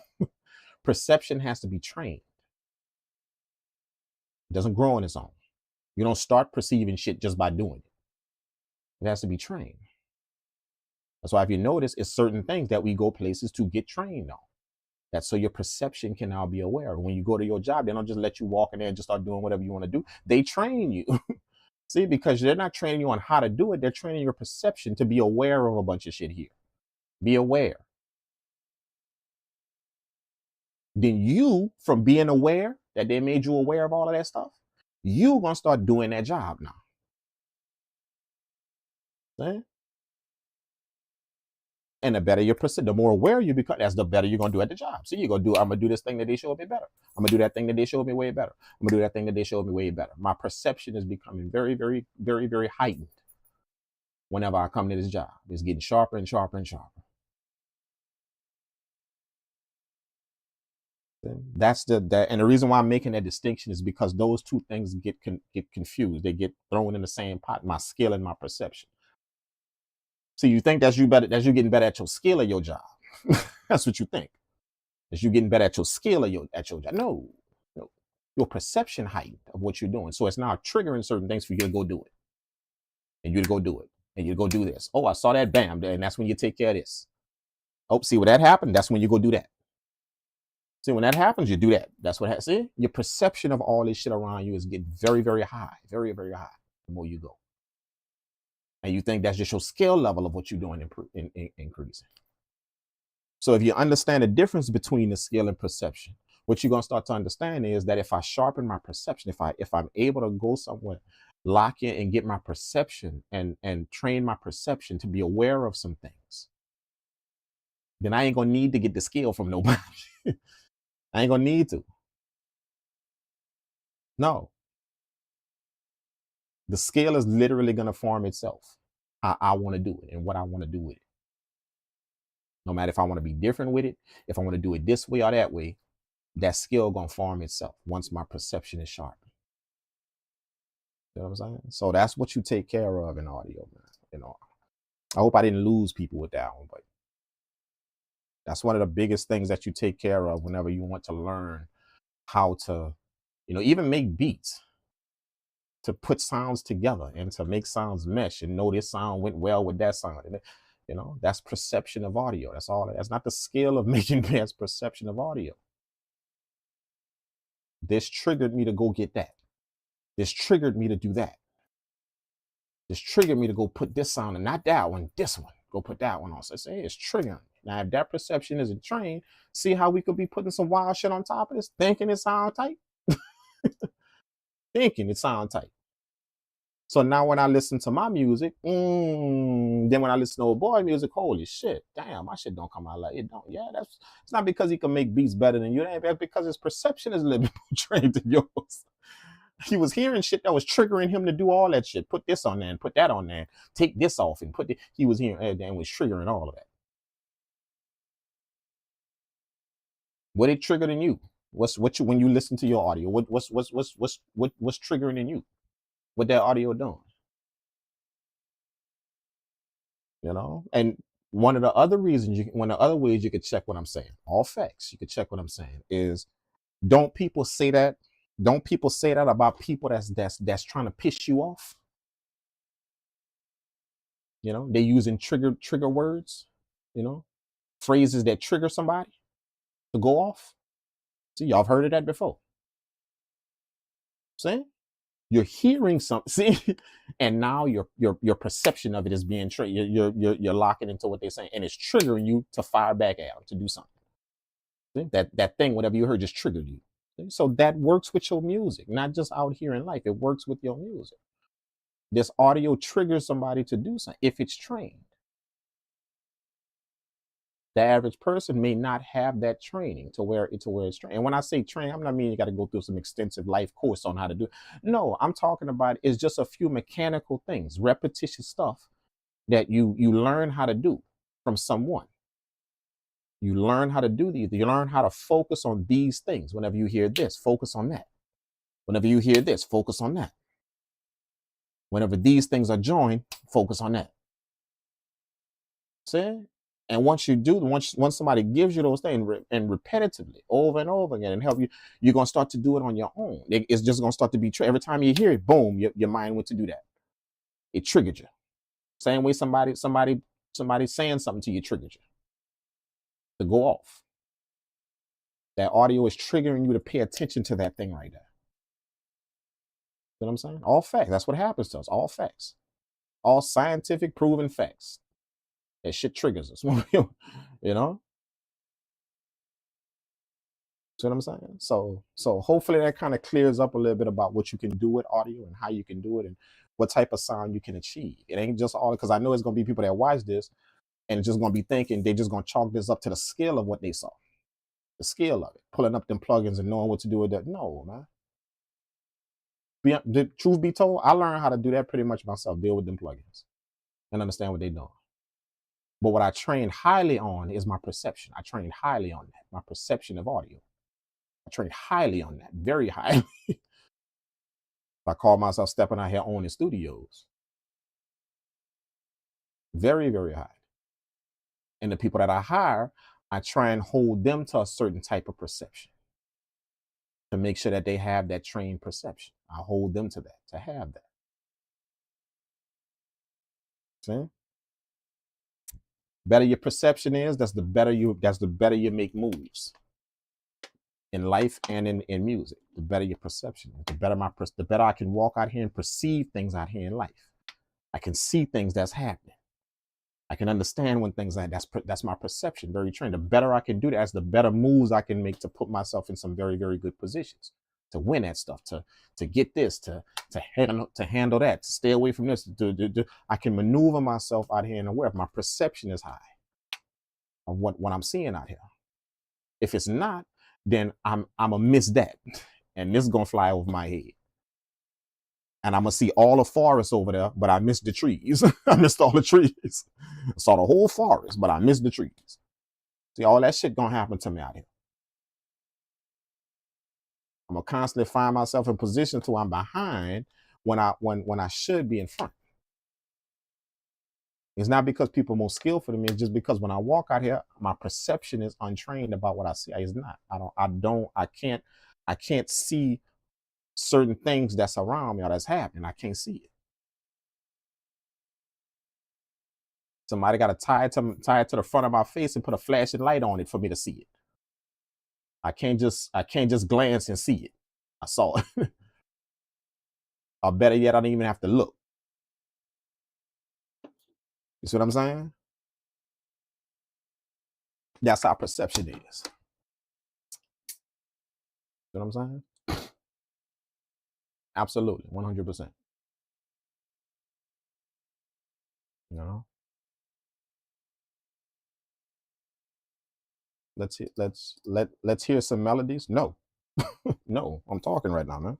Perception has to be trained. It doesn't grow on its own. You don't start perceiving shit just by doing it. It has to be trained. That's why if you notice, it's certain things that we go places to get trained on. That's so your perception can now be aware. When you go to your job, they don't just let you walk in there and just start doing whatever you want to do. They train you. See, because they're not training you on how to do it. They're training your perception to be aware of a bunch of shit here. Be aware. Then you, from being aware that they made you aware of all of that stuff, you're going to start doing that job now. See? And the better your percent, the more aware you become, that's the better you're gonna do at the job. So you're gonna do, I'm gonna do this thing that they showed me better. I'm gonna do that thing that they showed me way better. I'm gonna do that thing that they showed me way better. My perception is becoming very, very, very, very heightened whenever I come to this job. It's getting sharper and sharper and sharper. That's that, and the reason why I'm making that distinction is because those two things get confused. They get thrown in the same pot. My skill and my perception. So you think that's you getting better at your skill or your job? That's what you think. That you getting better at your skill or at your job. No. Your perception heightened of what you're doing. So it's now triggering certain things for you to go do it. And you to go do it. And you go do this. Oh, I saw that, bam. And that's when you take care of this. Oh, see when that happened? That's when you go do that. See, when that happens, you do that. That's what happens. See, your perception of all this shit around you is getting very, very high. Very, very high the more you go. And you think that's just your skill level of what you're doing increasing. So if you understand the difference between the skill and perception, what you're going to start to understand is that if I sharpen my perception, if I'm able to go somewhere, lock in and get my perception and train my perception to be aware of some things, then I ain't going to need to get the skill from nobody. I ain't going to need to. No. The skill is literally going to form itself. I want to do it and what I want to do with it. No matter if I want to be different with it, if I want to do it this way or that way, that skill going to form itself once my perception is sharp. You know what I'm saying? So that's what you take care of in audio, man. You know, I hope I didn't lose people with that one, but that's one of the biggest things that you take care of whenever you want to learn how to, even make beats, to put sounds together and to make sounds mesh and know this sound went well with that sound. And, that's perception of audio. That's all. That's not the skill of making that's perception of audio. This triggered me to go get that. This triggered me to do that. This triggered me to go put this sound and not that one, this one. Go put that one on. So say it's triggering. Now, if that perception isn't trained, see how we could be putting some wild shit on top of this, thinking it sound tight? Thinking it sound tight. So now when I listen to my music, then when I listen to old boy music, holy shit, damn, my shit don't come out like it don't. Yeah, it's not because he can make beats better than you. That's because his perception is a little bit more trained than yours. He was hearing shit that was triggering him to do all that shit. Put this on there and put that on there. Take this off and put he was hearing and was triggering all of that. What it triggered in you? When you listen to your audio? What's triggering in you? What that audio doing? And one of the other ways you could check what I'm saying, all facts, you could check what I'm saying is, don't people say that about people that's trying to piss you off? They're using trigger words, phrases that trigger somebody to go off. See, y'all have heard of that before. See? You're hearing something, see, and now your perception of it is being triggered. You're locking into what they're saying, and it's triggering you to fire back at them, to do something. See? That thing, whatever you heard, just triggered you. See? So that works with your music, not just out here in life. It works with your music. This audio triggers somebody to do something if it's trained. The average person may not have that training to where it's trained. And when I say train, I'm not meaning you got to go through some extensive life course on how to do it. No, I'm talking about it's just a few mechanical things, repetitious stuff that you learn how to do from someone. You learn how to do these. You learn how to focus on these things. Whenever you hear this, focus on that. Whenever you hear this, focus on that. Whenever these things are joined, focus on that. See? And once somebody gives you those things and repetitively over and over again and help you, you're going to start to do it on your own. It's just going to start to be every time you hear it, boom, your mind went to do that. It triggered you. Same way somebody Somebody saying something to you triggered you to go off. That audio is triggering you to pay attention to that thing right there. You know what I'm saying? All facts. That's what happens to us. All facts. All scientific proven facts. That shit triggers us. You know? See what I'm saying? So hopefully that kind of clears up a little bit about what you can do with audio and how you can do it and what type of sound you can achieve. It ain't just all, because I know it's gonna be people that watch this and just gonna be thinking they're just gonna chalk this up to the scale of what they saw. The scale of it. Pulling up them plugins and knowing what to do with that. No, man. The truth be told, I learned how to do that pretty much myself, deal with them plugins and understand what they're doing. But what I trained highly on is my perception. I trained highly on that, my perception of audio. I trained highly on that, very highly. I call myself stepping out here owning studios. Very, very high. And the people that I hire, I try and hold them to a certain type of perception to make sure that they have that trained perception. I hold them to that, to have that. See? Better your perception is, that's the better you make moves in life and in music. The better your perception is, the better I can walk out here and perceive things out here in life. I can see things that's happening. I can understand when things like that's my perception, very trained. The better I can do that, that's the better moves I can make to put myself in some very, very good positions to win that stuff, to get this, to handle that, to stay away from this. I can maneuver myself out here and aware if my perception is high of what I'm seeing out here. If it's not, then I'm gonna miss that, and this is gonna fly over my head. And I'm gonna see all the forest over there, but I missed the trees. I missed all the trees. I saw the whole forest, but I missed the trees. See, all that shit gonna happen to me out here. I'm gonna constantly find myself in positions to where I'm behind when I should be in front. It's not because people are more skillful than me. It's just because when I walk out here, my perception is untrained about what I see. It's not. I can't see certain things that's around me or that's happening. I can't see it. Somebody got to tie it to the front of my face and put a flashing light on it for me to see it. I can't just glance and see it. I saw it. Or better yet, I don't even have to look. You see what I'm saying? That's how perception is. You know what I'm saying? Absolutely, 100%. You know. Let's hear some melodies. No, no, I'm talking right now, man.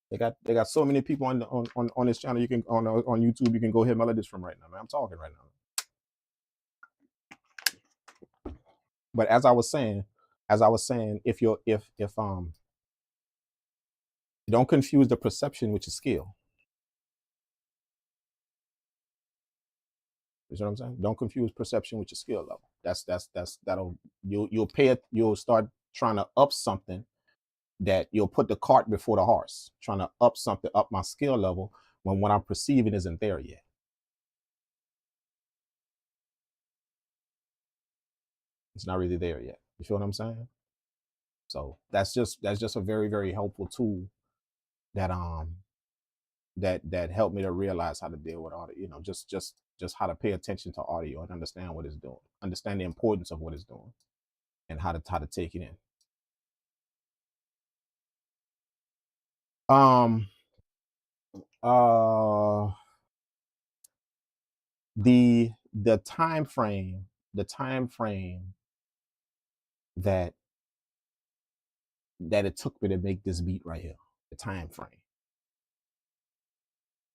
They got so many people on this channel. You can on YouTube. You can go hear melodies from right now, man. I'm talking right now. But as I was saying, if don't confuse the perception with your skill. You know what I'm saying? Don't confuse perception with your skill level. You'll start trying to up something that you'll put the cart before the horse, trying to up something, up my skill level when what I'm perceiving isn't there yet. It's not really there yet. You feel what I'm saying? So that's just a very, very helpful tool that that helped me to realize how to deal with audio, just how to pay attention to audio and understand what it's doing, understand the importance of what it's doing, and how to take it in. The time frame that it took me to make this beat right here, the time frame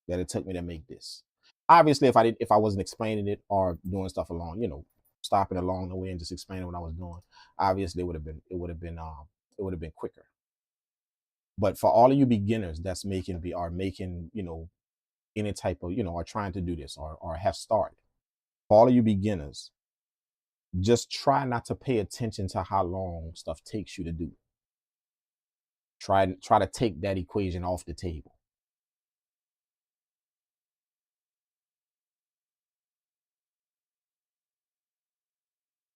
that it took me to make this. Obviously, if I wasn't explaining it or doing stuff along, stopping along the way and just explaining what I was doing, obviously it would have been quicker. But for all of you beginners that's making any type of, are trying to do this or have started, for all of you beginners, just try not to pay attention to how long stuff takes you to do. Try to take that equation off the table.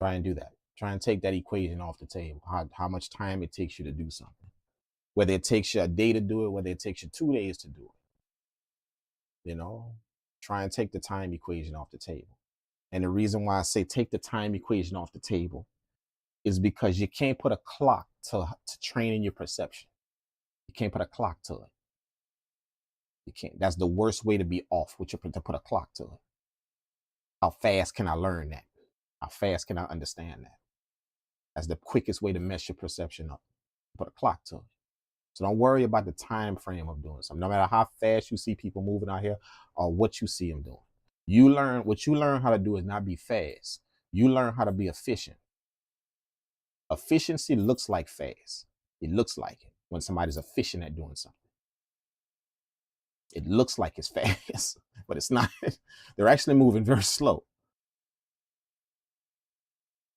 Try and do that. Try and take that equation off the table. How much time it takes you to do something. Whether it takes you a day to do it, whether it takes you 2 days to do it. Try and take the time equation off the table. And the reason why I say take the time equation off the table is because you can't put a clock to training your perception. You can't put a clock to it. You can't. That's the worst way to be off, to put a clock to it. How fast can I learn that? How fast can I understand that? That's the quickest way to mess your perception up. Put a clock to it. So don't worry about the time frame of doing something. No matter how fast you see people moving out here or what you see them doing. What you learn how to do is not be fast. You learn how to be efficient. Efficiency looks like fast. It looks like it when somebody's efficient at doing something. It looks like it's fast, but it's not. They're actually moving very slow.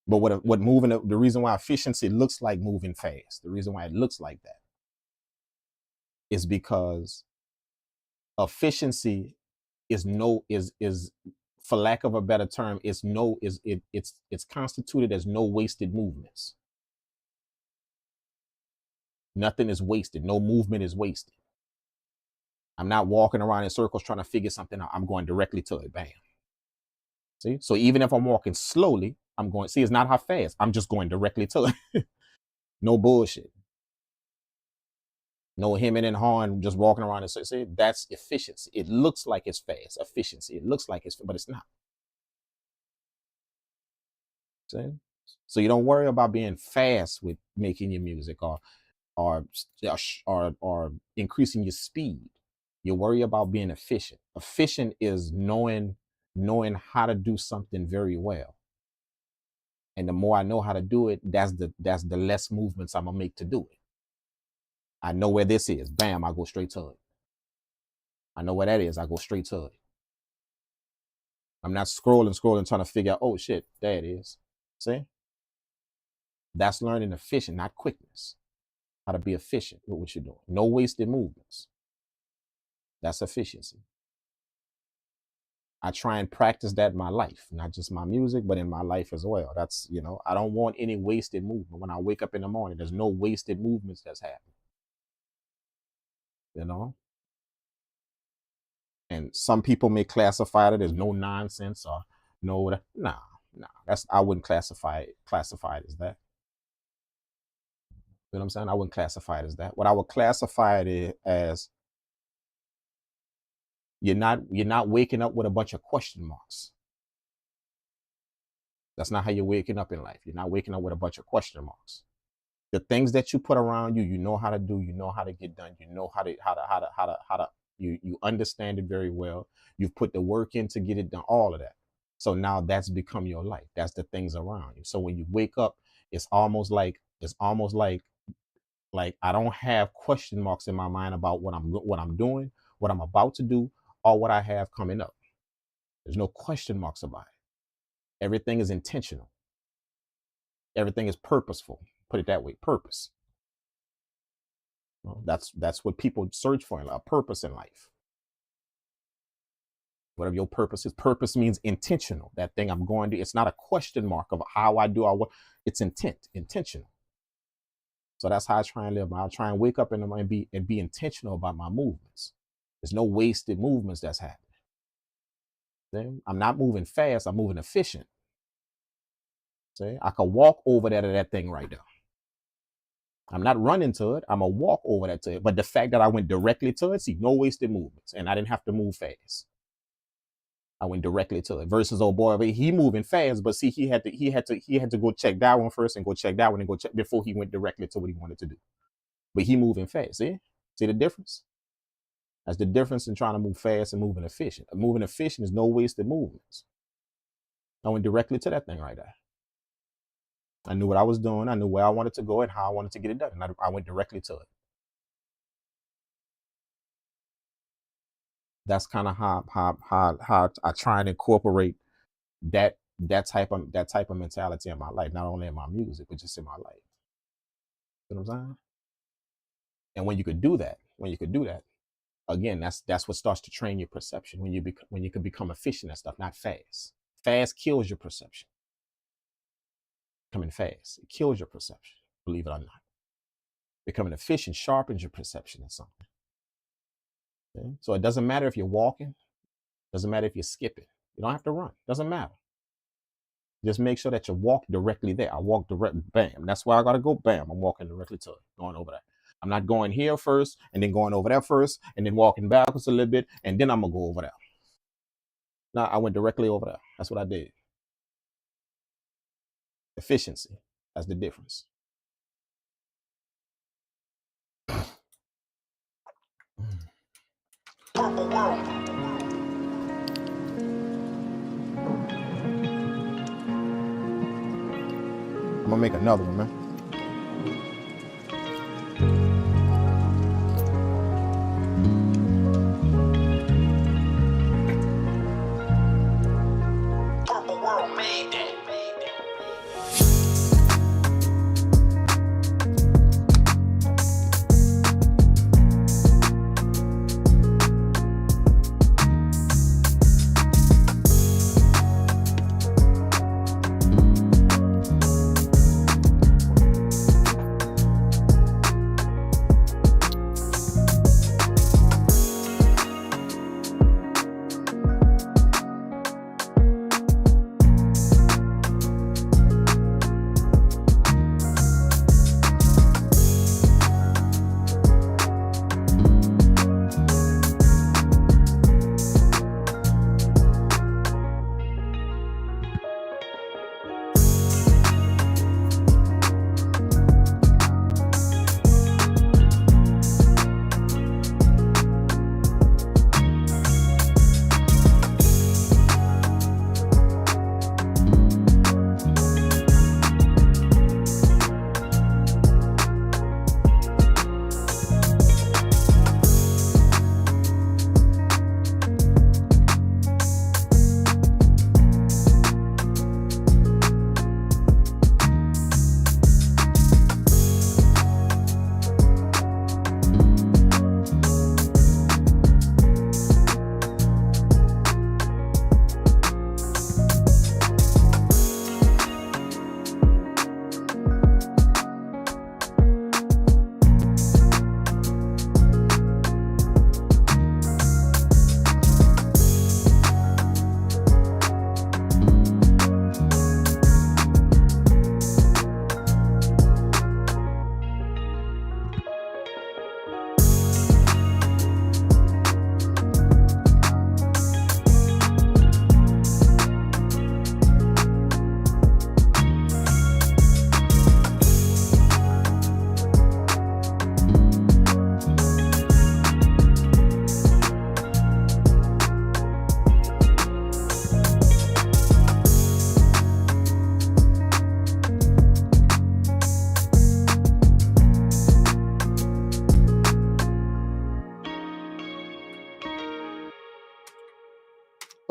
But the reason why efficiency looks like moving fast, the reason why it looks like that is because efficiency is for lack of a better term, it's constituted as no wasted movements. Nothing is wasted. No movement is wasted. I'm not walking around in circles trying to figure something out. I'm going directly to it. Bam. See? So even if I'm walking slowly, it's not how fast. I'm just going directly to it. No bullshit. No hemming and hawing, just walking around. See, that's efficiency. It looks like it's fast. Efficiency. It looks like but it's not. See? So you don't worry about being fast with making your music or increasing your speed. You worry about being efficient. Efficient is knowing how to do something very well. And the more I know how to do it, that's the less movements I'm gonna make to do it. I know where this is. Bam, I go straight to it. I know where that is. I go straight to it. I'm not scrolling, trying to figure out, oh shit, there it is. See? That's learning efficient, not quickness. How to be efficient with what you're doing. No wasted movements. That's efficiency. I try and practice that in my life, not just my music, but in my life as well. That's, I don't want any wasted movement. When I wake up in the morning, there's no wasted movements that's happening. And some people may classify it as no nonsense or no, nah. I wouldn't classify it as that. You know what I'm saying? I wouldn't classify it as that. What I would classify it as, you're not waking up with a bunch of question marks. That's not how you're waking up in life. You're not waking up with a bunch of question marks. The things that you put around you, you know how to do, you know how to get done, you know how to you understand it very well. You've put the work in to get it done, all of that. So now that's become your life. That's the things around you. So when you wake up, it's almost like I don't have question marks in my mind about what I'm doing, what I'm about to do, or what I have coming up. There's no question marks about it. Everything is intentional. Everything is purposeful. Put it that way, purpose. Well, that's what people search for, a purpose in life. Whatever your purpose is. Purpose means intentional. That thing I'm going to, it's not a question mark of how I do or what. It's intentional. So that's how I try and live. I try and wake up and be intentional about my movements. There's no wasted movements that's happening. See? I'm not moving fast. I'm moving efficient. See? I could walk over there to that thing right there. I'm not running to it. I'm going to walk over that to it. But the fact that I went directly to it, see, no wasted movements. And I didn't have to move fast. I went directly to it. Versus old boy, he moving fast, but see, he had to go check that one first and go check that one and go check before he went directly to what he wanted to do. But he moving fast. See the difference? That's the difference in trying to move fast and moving efficient. Moving efficient is no wasted movements. I went directly to that thing right there. I knew what I was doing. I knew where I wanted to go and how I wanted to get it done. And I went directly to it. That's kind of how I try and incorporate that type of mentality in my life, not only in my music, but just in my life. You know what I'm saying? And when you could do that, again, that's what starts to train your perception. When you can become efficient at stuff, not fast. Fast kills your perception. Becoming fast, it kills your perception, believe it or not. Becoming efficient sharpens your perception of something. Okay? So it doesn't matter if you're walking, doesn't matter if you're skipping. You don't have to run, doesn't matter. Just make sure that you walk directly there. I walk direct, bam. That's why I gotta go, bam. I'm walking directly to it, going over there. I'm not going here first and then going over there first and then walking backwards a little bit and then I'm gonna go over there. No, I went directly over there. That's what I did. Efficiency, that's the difference. Purple world. I'm gonna make another one, man.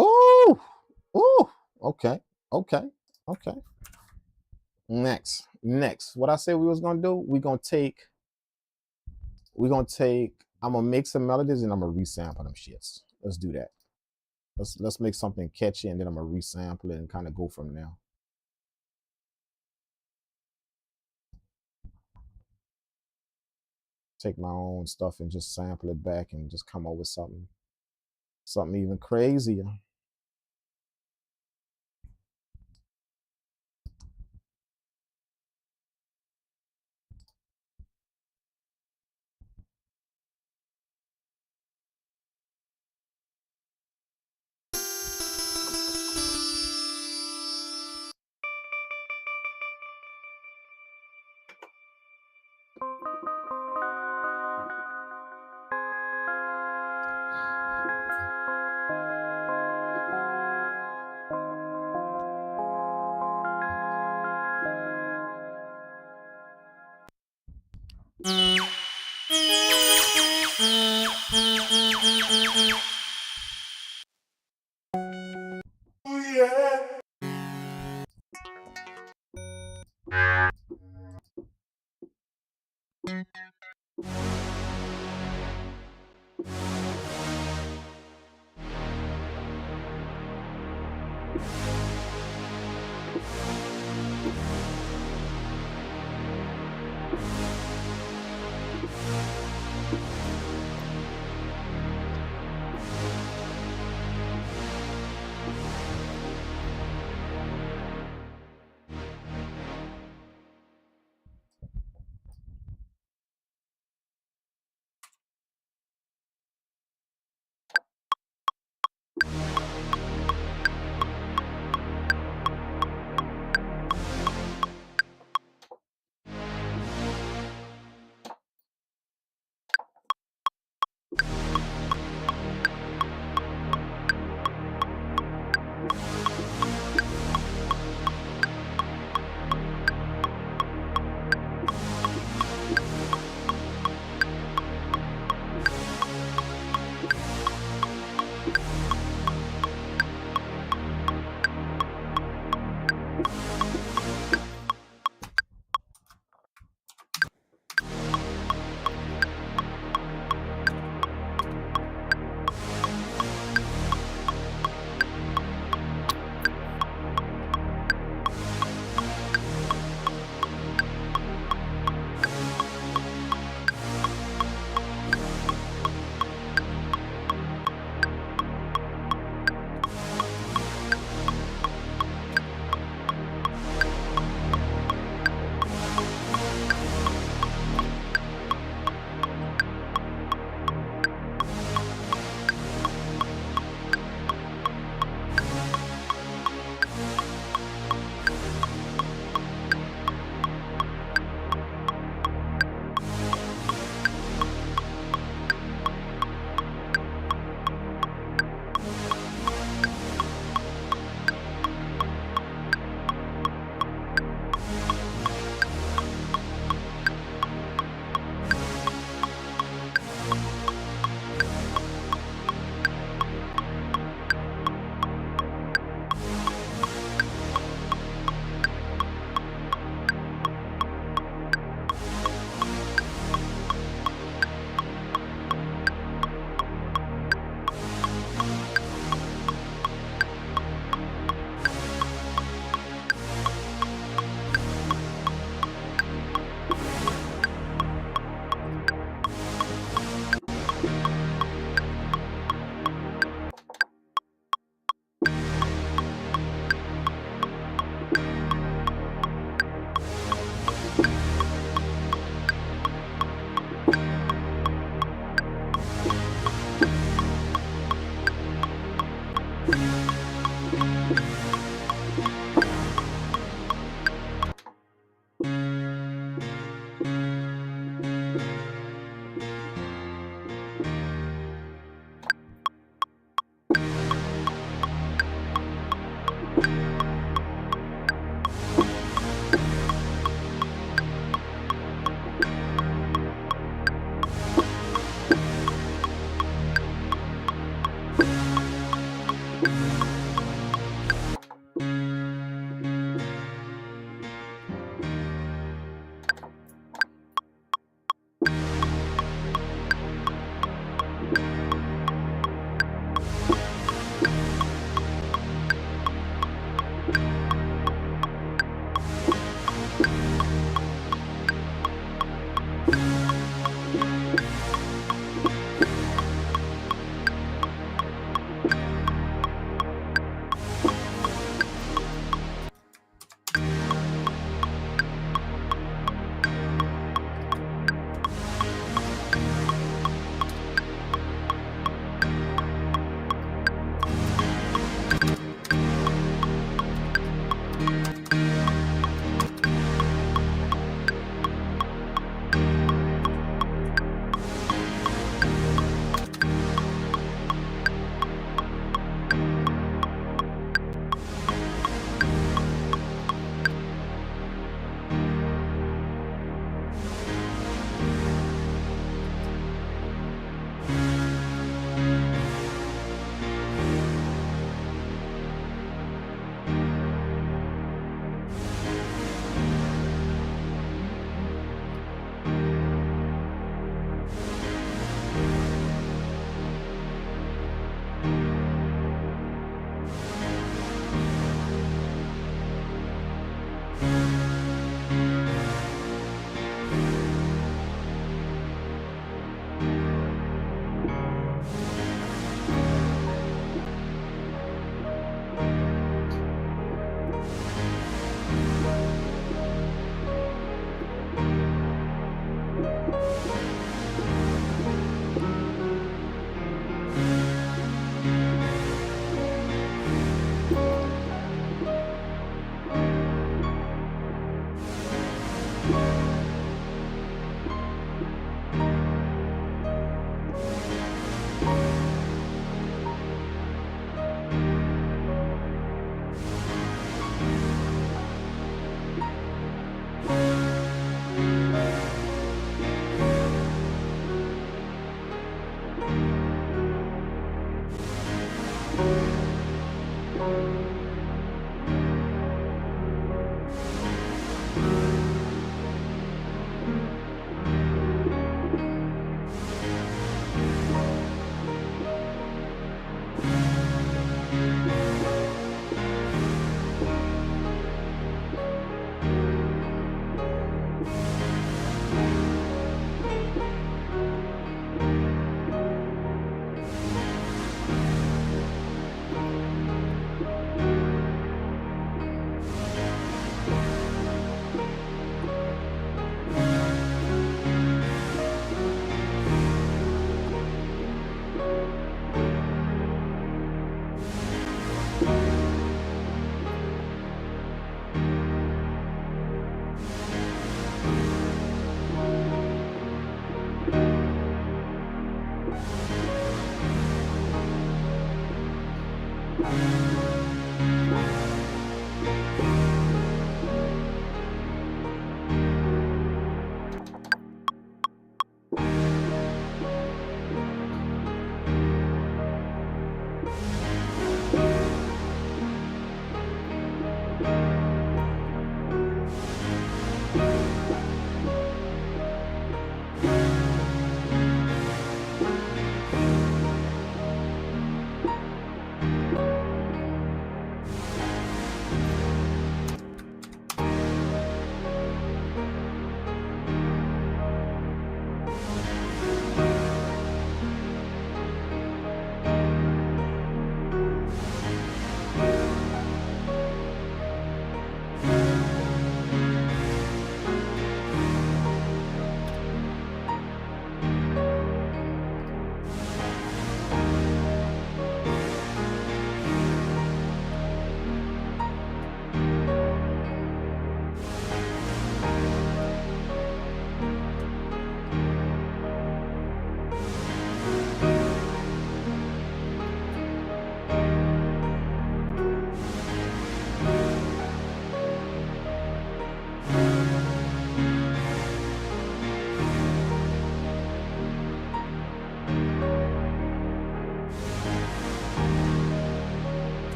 Oh, oh, okay, okay, okay. Next, what I said we was gonna do, we're gonna take, I'm gonna make some melodies and I'm gonna resample them shits. Let's do that. Let's make something catchy and then I'm gonna resample it and kind of go from there. Take my own stuff and just sample it back and just come up with something even crazier.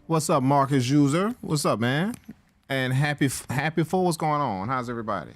What's up, Marcus User? What's up, man? And happy for what's going on? How's everybody?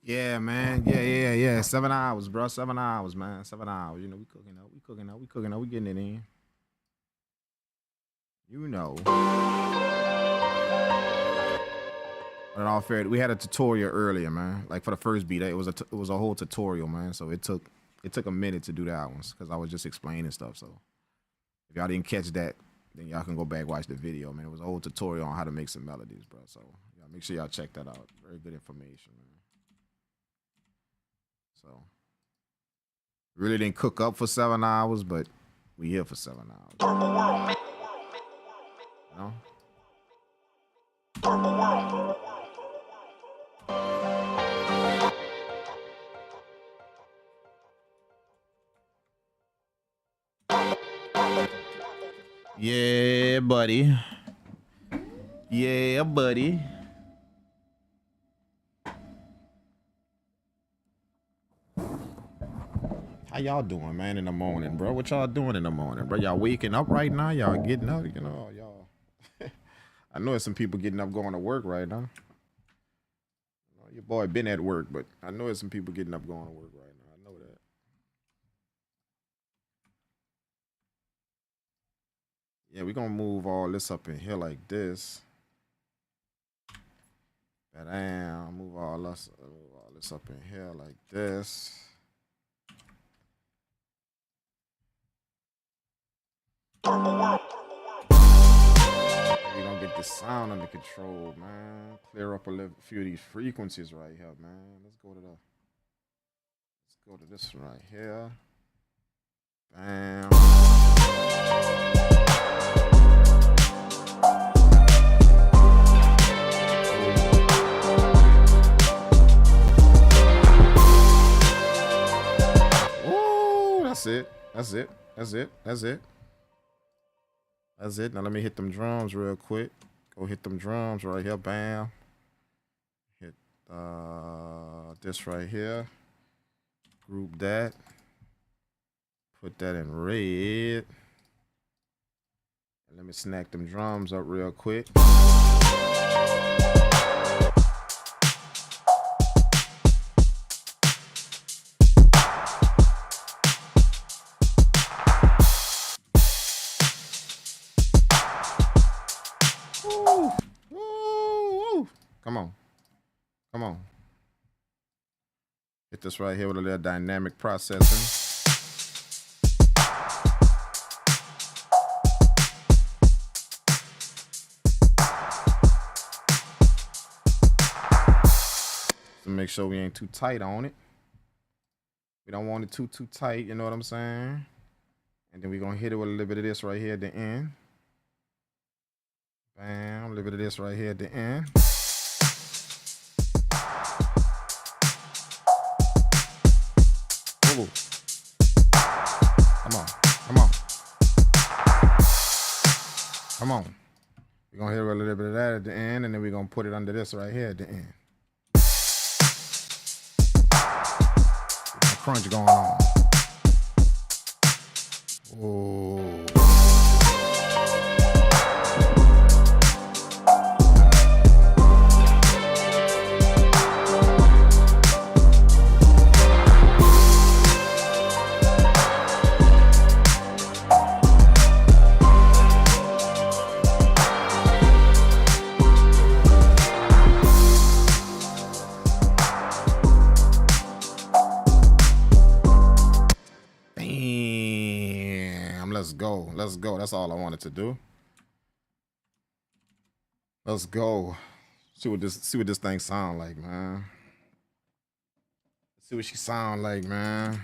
Yeah, man. Yeah. 7 hours, bro. 7 hours, man. 7 hours. You know, we cooking up. We getting it in. You know. But in all fair, we had a tutorial earlier, man. Like for the first beat, it was a whole tutorial, man. So it took a minute to do that one because I was just explaining stuff. So if y'all didn't catch that, then y'all can go back watch the video, man. It was a whole tutorial on how to make some melodies, bro. So y'all make sure y'all check that out. Very good information, man. So really didn't cook up for 7 hours, but we here for 7 hours. Purpleworld. You know? Purpleworld. Yeah, buddy. Yeah, buddy. How y'all doing, man, in the morning, bro? What y'all doing in the morning, bro? Y'all waking up right now? Y'all getting up? You know, y'all. I know there's some people getting up going to work right now. Your boy been at work, but I know there's some people getting up going to work right now. I know that. Yeah, we're gonna move all this up in here like this. Bam, move all this up in here like this. We don't get the sound under control, man. Clear up a few of these frequencies right here, man. Let's go to this one right here. Bam. Ooh, that's it. Now let me hit them drums real quick. Go hit them drums right here. Bam. Hit this right here. Group that. Put that in red. And let me snack them drums up real quick. Come on. Hit this right here with a little dynamic processing. To make sure we ain't too tight on it. We don't want it too tight, you know what I'm saying? And then we're gonna hit it with a little bit of this right here at the end. Bam, a little bit of this right here at the end. Ooh. Come on. We're gonna hit a little bit of that at the end, and then we're gonna put it under this right here at the end. Crunch going on. Ooh. Let's go. That's all I wanted to do. Let's go. See what this thing sound like, man. See what she sound like, man.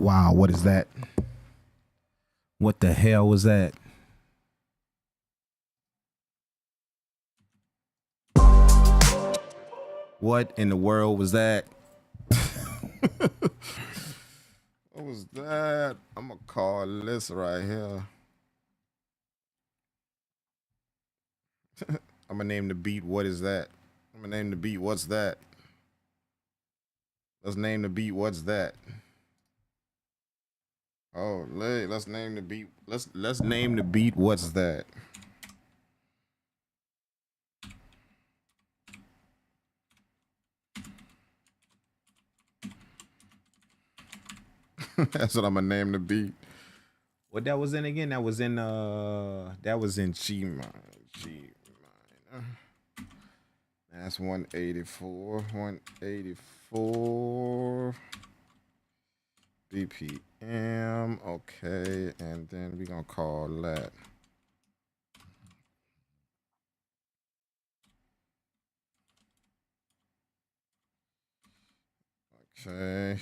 Wow, what is that? What the hell was that? What in the world was that? What was that? I'm gonna call this right here. I'm gonna name the beat. What is that? I'm gonna name the beat. What's that? Let's name the beat. What's that? Oh, let's name the beat. Let's name the beat. What's that? That's what I'm gonna name the beat. What that was in again? That was in G minor. G minor. That's 184. 184 BPM. Okay, and then we're gonna call that. Okay.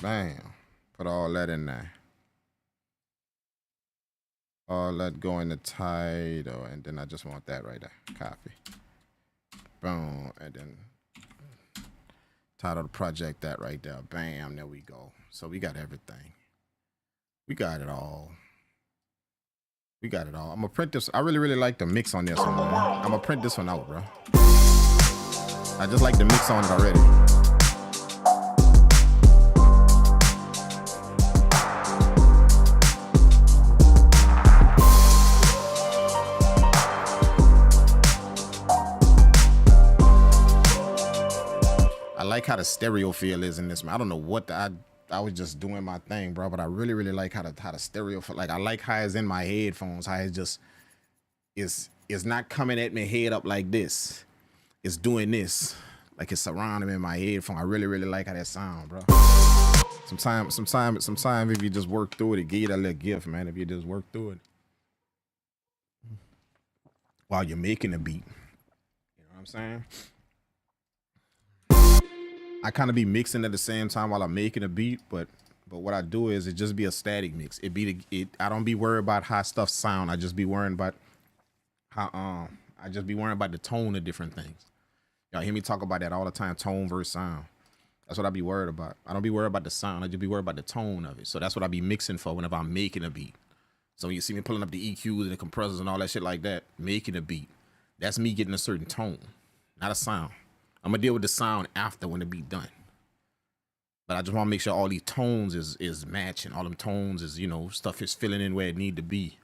Bam. Put all that in there. All that go in the title, and then I just want that right there. Copy. Boom, and then title of the project, that right there. Bam, there we go. So we got everything. We got it all. We got it all. I'm gonna print this. I really like the mix on this one, man. I'm gonna print this one out, bro. I just like the mix on it already. I like how the stereo feel is in this, man. I don't know what I was just doing my thing, bro, but I really like how the stereo feel. Like, I like how it's in my headphones, how it just is not coming at me head up like this. It's doing this, like it's surrounding me in my headphone. I really like how that sound, bro. Sometimes if you just work through it, it give you that little gift, man. If you just work through it while you're making a beat, you know what I'm saying? I kind of be mixing at the same time while I'm making a beat, but what I do is it just be a static mix. I don't be worried about how stuff sound. I just be worrying about how the tone of different things. Y'all hear me talk about that all the time, tone versus sound. That's what I be worried about. I don't be worried about the sound. I just be worried about the tone of it. So that's what I be mixing for whenever I'm making a beat. So you see me pulling up the EQs and the compressors and all that shit like that, making a beat. That's me getting a certain tone, not a sound. I'm gonna deal with the sound after when the beat done. But I just want to make sure all these tones is matching. All them tones is, you know, stuff is filling in where it need to be.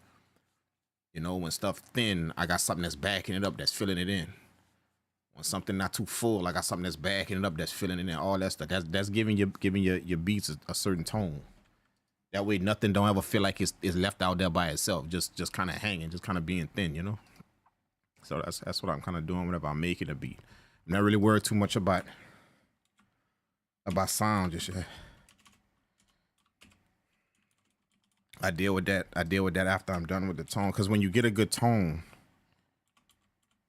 You know, when stuff thin, I got something that's backing it up, that's filling it in. When something not too full, I got something that's backing it up, that's filling it in. All that stuff, that's giving your beats a certain tone. That way, nothing don't ever feel like it's left out there by itself, just kind of hanging, just kind of being thin, you know. So that's what I'm kind of doing whenever I'm making a beat. I'm not really worried too much about sound just yet. I deal with that after I'm done with the tone, because when you get a good tone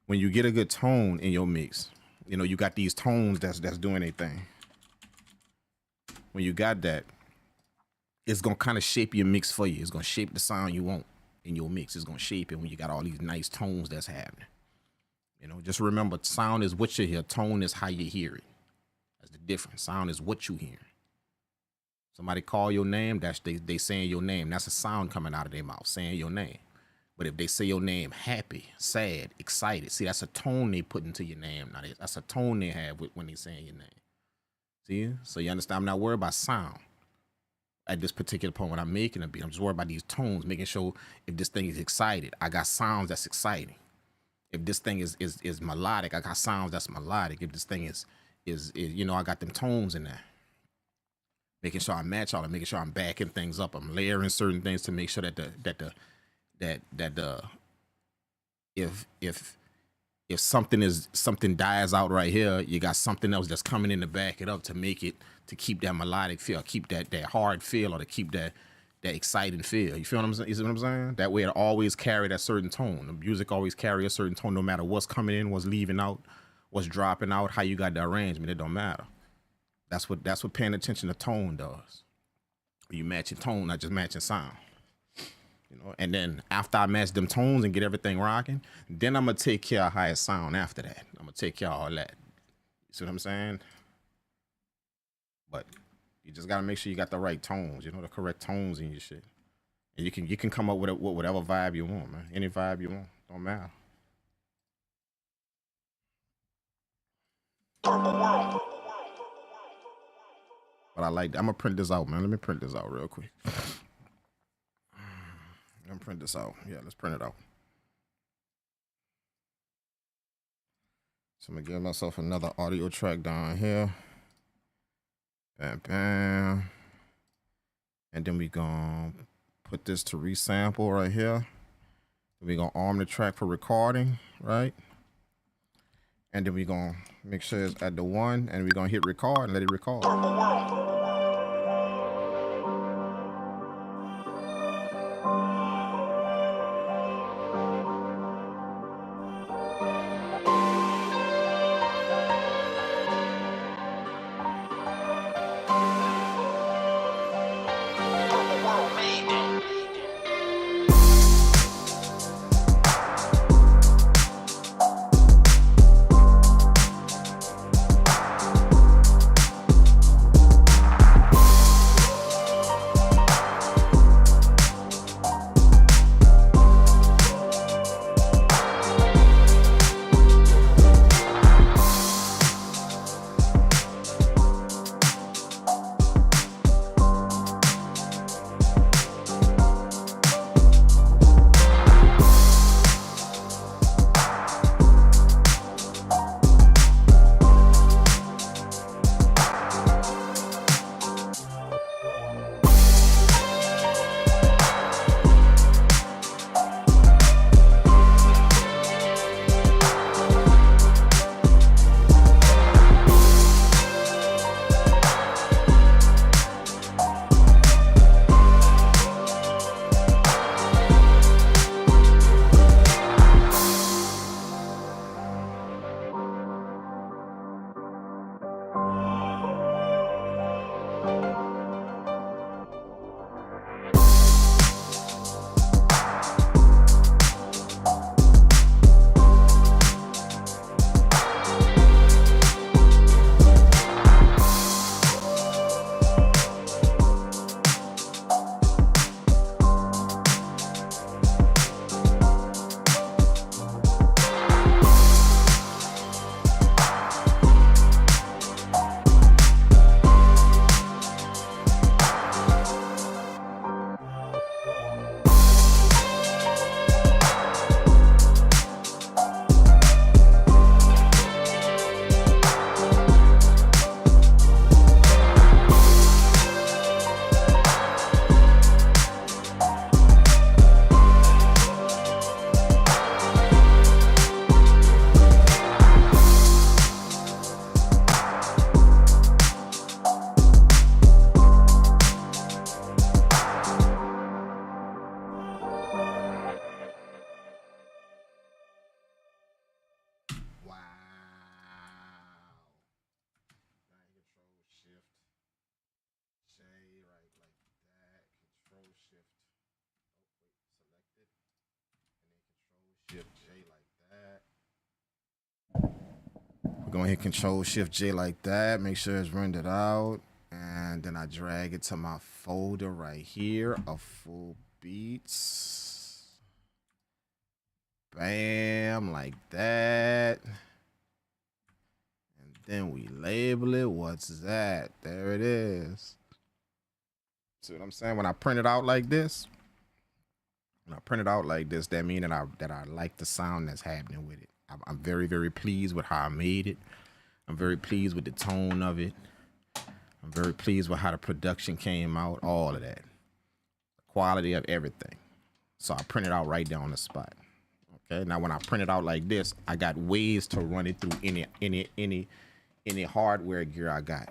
in your mix, you know, you got these tones that's doing a thing. When you got that, it's gonna kind of shape your mix for you. It's gonna shape the sound you want in your mix. It's gonna shape it when you got all these nice tones that's happening. You know, just remember, sound is what you hear. Tone is how you hear it. That's the difference. Sound is what you hear. Somebody call your name, that's they saying your name. That's a sound coming out of their mouth, saying your name. But if they say your name happy, sad, excited, see, that's a tone they put into your name. Now, that's a tone they have when they saying your name. See? So you understand, I'm not worried about sound at this particular point when I'm making a beat. I'm just worried about these tones, making sure if this thing is excited, I got sounds that's exciting. If this thing is melodic, I got sounds that's melodic. If this thing is you know, I got them tones in there. Making sure I match all, making sure I'm backing things up. I'm layering certain things to make sure that if if something dies out right here, you got something else that's coming in to back it up to make it, to keep that melodic feel, keep that hard feel, or to keep that exciting feel. You feel what I'm saying? You see what I'm saying? That way it always carry that certain tone. The music always carry a certain tone, no matter what's coming in, what's leaving out, what's dropping out, how you got the arrangement. It don't matter. That's what paying attention to tone does. You matching tone, not just matching sound. You know, and then after I match them tones and get everything rocking, then I'm gonna take care of how it sound after that. I'm gonna take care of all that. You see what I'm saying? But you just gotta make sure you got the right tones, you know, the correct tones in your shit. And you can come up with whatever vibe you want, man. Any vibe you want, don't matter. Purpleworld. But I like that. I'm gonna print this out, man. Let me print this out real quick. I'm gonna print this out. Yeah, let's print it out. So I'm gonna give myself another audio track down here. Bam, bam. And then we gonna put this to resample right here. We gonna arm the track for recording, right? And then we gonna make sure it's at the 1, and we gonna hit record and let it record. Go ahead, Control Shift J like that. Make sure it's rendered out. And then I drag it to my folder right here of full beats. Bam, like that. And then we label it. What's that? There it is. See what I'm saying? When I print it out like this, that means that I like the sound that's happening with it. I'm very, very pleased with how I made it. I'm very pleased with the tone of it. I'm very pleased with how the production came out, all of that. The quality of everything. So I print it out right there on the spot. Okay, now when I print it out like this, I got ways to run it through any hardware gear I got.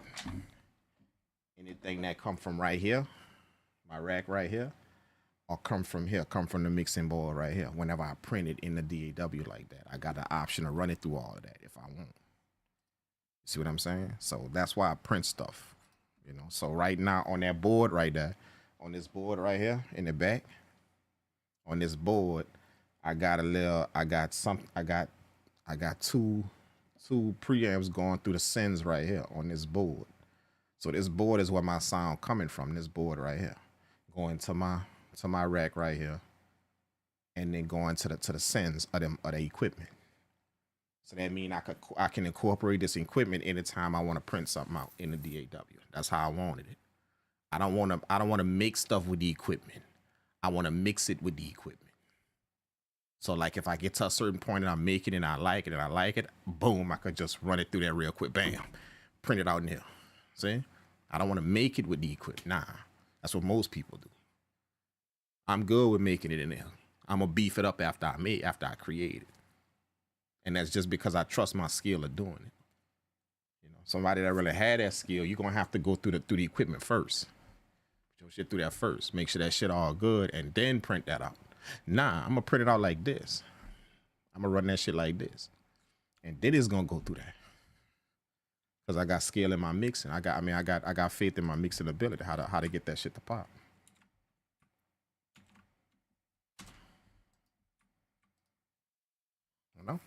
Anything that come from right here, my rack right here, or come from here, come from the mixing board right here. Whenever I print it in the DAW like that, I got the option to run it through all of that if I want. See what I'm saying? So that's why I print stuff, you know. So right now on that board right there, on this board right here in the back, on this board, I got two preamps going through the sends right here on this board. So this board is where my sound coming from. This board right here, going to my rack right here, and then going to the sends of the equipment. So that means I can incorporate this equipment anytime I want to print something out in the DAW. That's how I wanted it. I don't want to make stuff with the equipment. I want to mix it with the equipment. So like if I get to a certain point and I'm making it and I like it, boom, I could just run it through that real quick, bam, print it out in here. See? I don't want to make it with the equipment. Nah, that's what most people do. I'm good with making it in there. I'm gonna beef it up after I create it. And that's just because I trust my skill of doing it. You know, somebody that really had that skill, you're gonna have to go through the equipment first. Put your shit through that first. Make sure that shit all good and then print that out. Nah, I'm gonna print it out like this. I'm gonna run that shit like this. And then it's gonna go through that. Cause I got skill in my mixing. I got faith in my mixing ability, how to get that shit to pop. You know?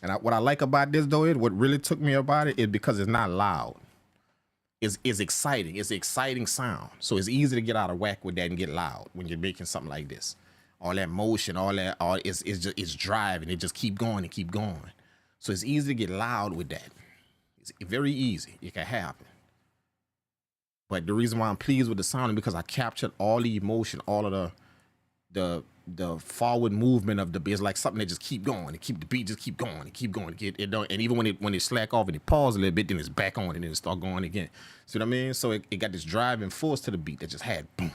And what I like about this though is what really took me about it is because it's not loud. It's exciting. It's an exciting sound. So it's easy to get out of whack with that and get loud when you're making something like this. All that motion, it's driving. It just keep going and keep going. So it's easy to get loud with that. It's very easy. It can happen. But the reason why I'm pleased with the sound is because I captured all the emotion, all of the forward movement of the beat. It's like something that just keep going and keep the beat just keep going and keep going. And even when it slack off and it pause a little bit, then it's back on and then it start going again. See what I mean? So it got this driving force to the beat that just had boom,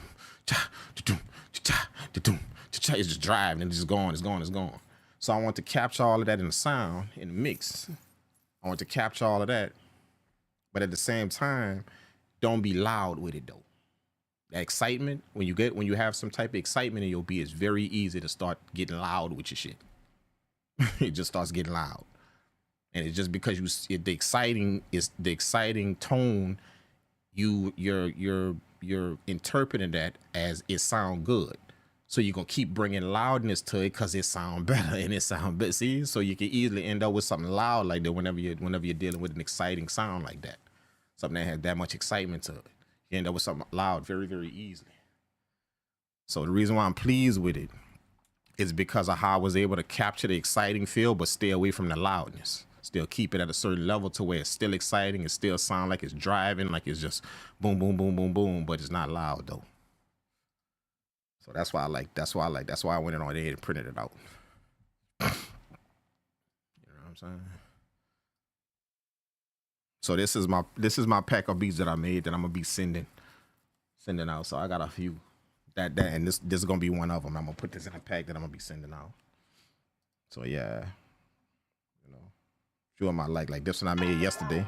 cha, da-doom, cha, da-doom, cha. It's just driving and it's just going, it's going, it's going. So I want to capture all of that in the sound, in the mix. I want to capture all of that, but at the same time, don't be loud with it though. That excitement, when you have some type of excitement in your beat, it's very easy to start getting loud with your shit. It just starts getting loud, and it's just because the exciting tone. You're interpreting that as it sound good, so you're gonna keep bringing loudness to it because it sound better and it sound better. See, so you can easily end up with something loud like that whenever you're dealing with an exciting sound like that, something that has that much excitement to it. You end up with something loud very, very easily. So the reason why I'm pleased with it is because of how I was able to capture the exciting feel, but stay away from the loudness. Still keep it at a certain level to where it's still exciting. It still sound like it's driving, like it's just boom, boom, boom, boom, boom, but it's not loud though. So that's why I like. That's why I went in on there and printed it out. You know what I'm saying? So this is my pack of beats that I made that I'm gonna be sending out. So I got a few and this is gonna be one of them. I'm gonna put this in a pack that I'm gonna be sending out. So yeah, you know, a few of my like this one I made yesterday.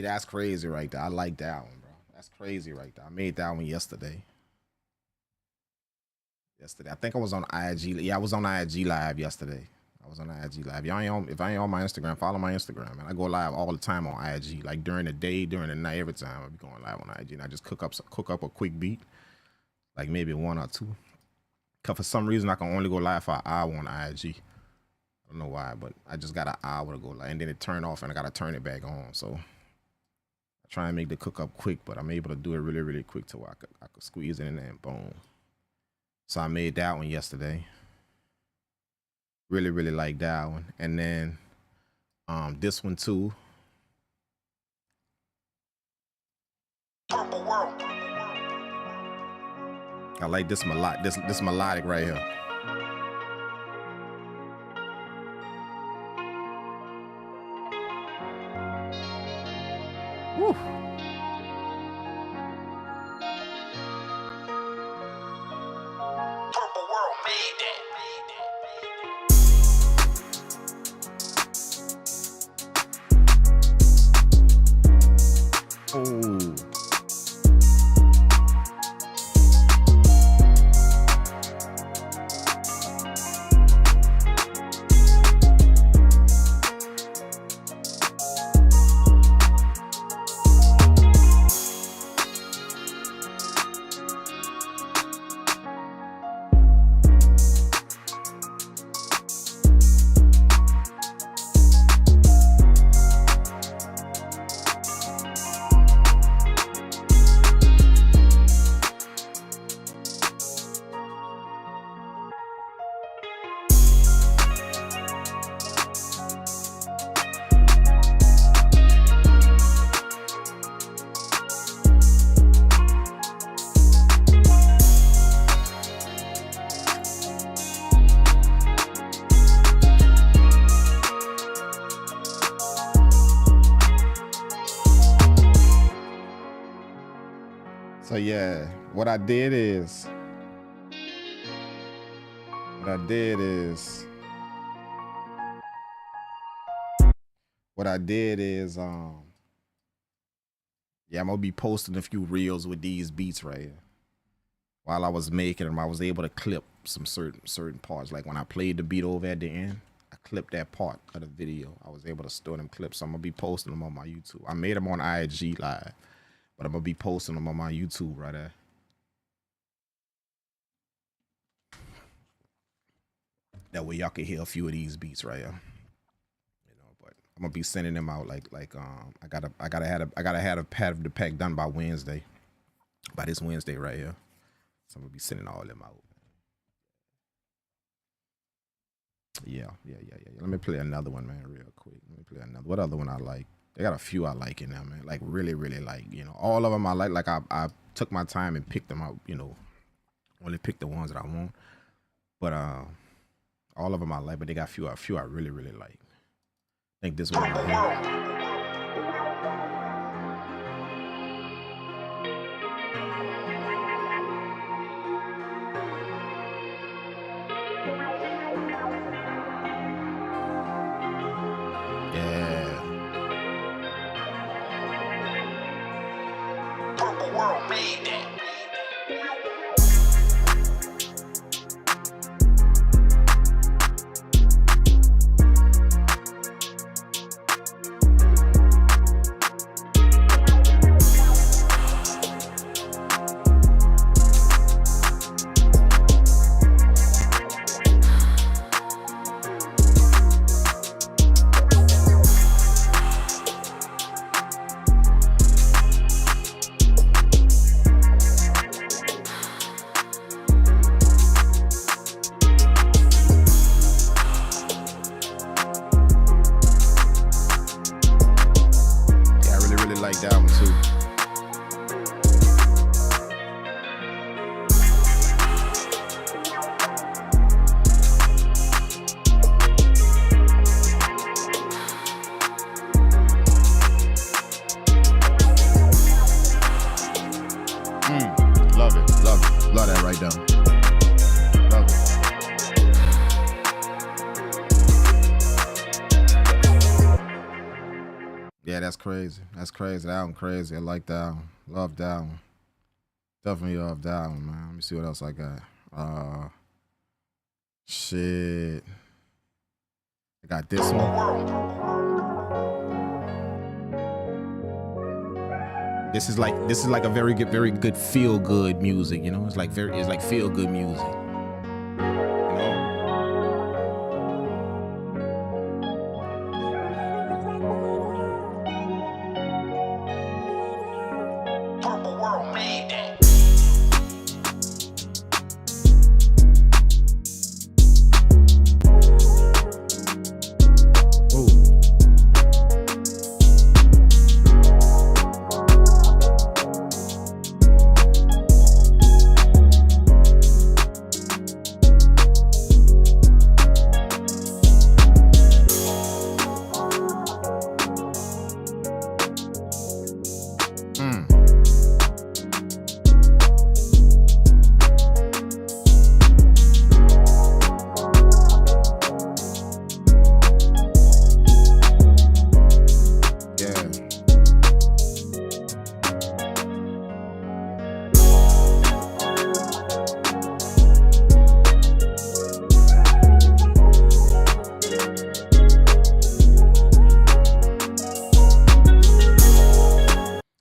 that's crazy right there. I like that one, bro. That's crazy right there. I made that one yesterday. I think I was on IG. Yeah, I was on IG live yesterday. I was on IG live. Y'all ain't on, if I ain't on my Instagram, follow my Instagram, man. I go live all the time on IG, like during the day, during the night, every time I be going live on IG, and I just cook up a quick beat, like maybe 1 or 2. Cause for some reason I can only go live for an hour on IG. I don't know why, but I just got an hour to go live, and then it turned off, and I gotta turn it back on. So I try and make the cook up quick, but I'm able to do it really, really quick to where I could squeeze it in there and boom. So I made that one yesterday. Really, really like that one. And then this one too. Purpleworld. I like this melodic right here. Woo. So yeah, what I did is yeah, I'm gonna be posting a few reels with these beats right here. While I was making them, I was able to clip some certain parts. Like when I played the beat over at the end, I clipped that part of the video. I was able to store them clips. So I'm gonna be posting them on my YouTube. I made them on IG live, but I'm gonna be posting them on my YouTube right there. That way y'all can hear a few of these beats right here. You know, but I'm gonna be sending them out like I gotta have the pack done by Wednesday. By this Wednesday right here. So I'm gonna be sending all of them out. Yeah. Let me play another one, man, real quick. Let me play another. What other one I like? They got a few I like in there, man. Like really, really like, you know, all of them I like. Like I took my time and picked them out, you know. Only picked the ones that I want. But all of them I like, but they got a few I really, really like. I think this one right here. Purpleworld made that. Yeah, that's crazy. That's crazy. That one crazy. I like that one. Love that one. Definitely love that one, man. Let me see what else I got. Shit. I got this one. This is like a very good feel good music, you know? It's like feel good music. You know? Purple World made that.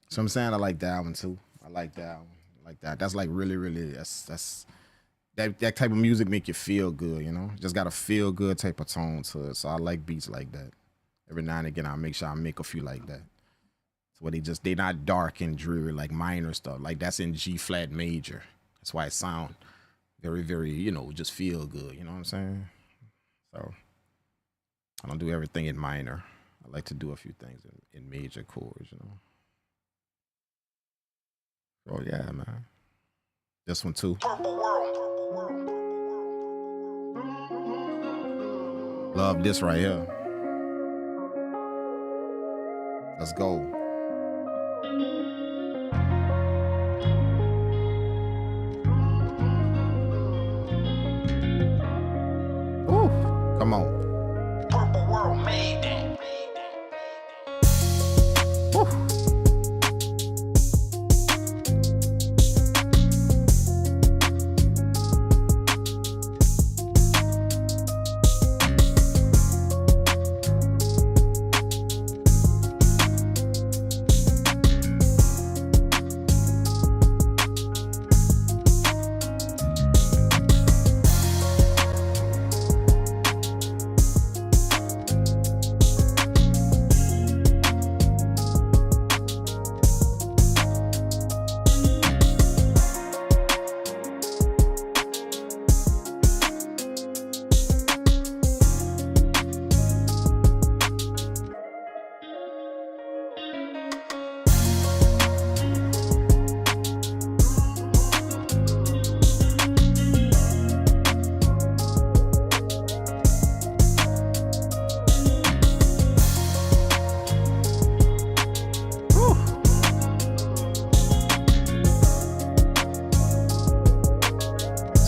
So I'm saying I like that one too. I like that one. I like that. That's like really that's that type of music make you feel good, you know? Just got a feel good type of tone to it. So I like beats like that. Every now and again I make sure I make a few like that. So where they not dark and dreary like minor stuff. Like that's in G flat major. That's why it sound very, you know, just feel good, you know what I'm saying? So I don't do everything in minor. I like to do a few things in major chords, you know. Oh yeah, man. This one too. Purple World. Love this right here. Let's go. Ooh, come on. Purple World made that.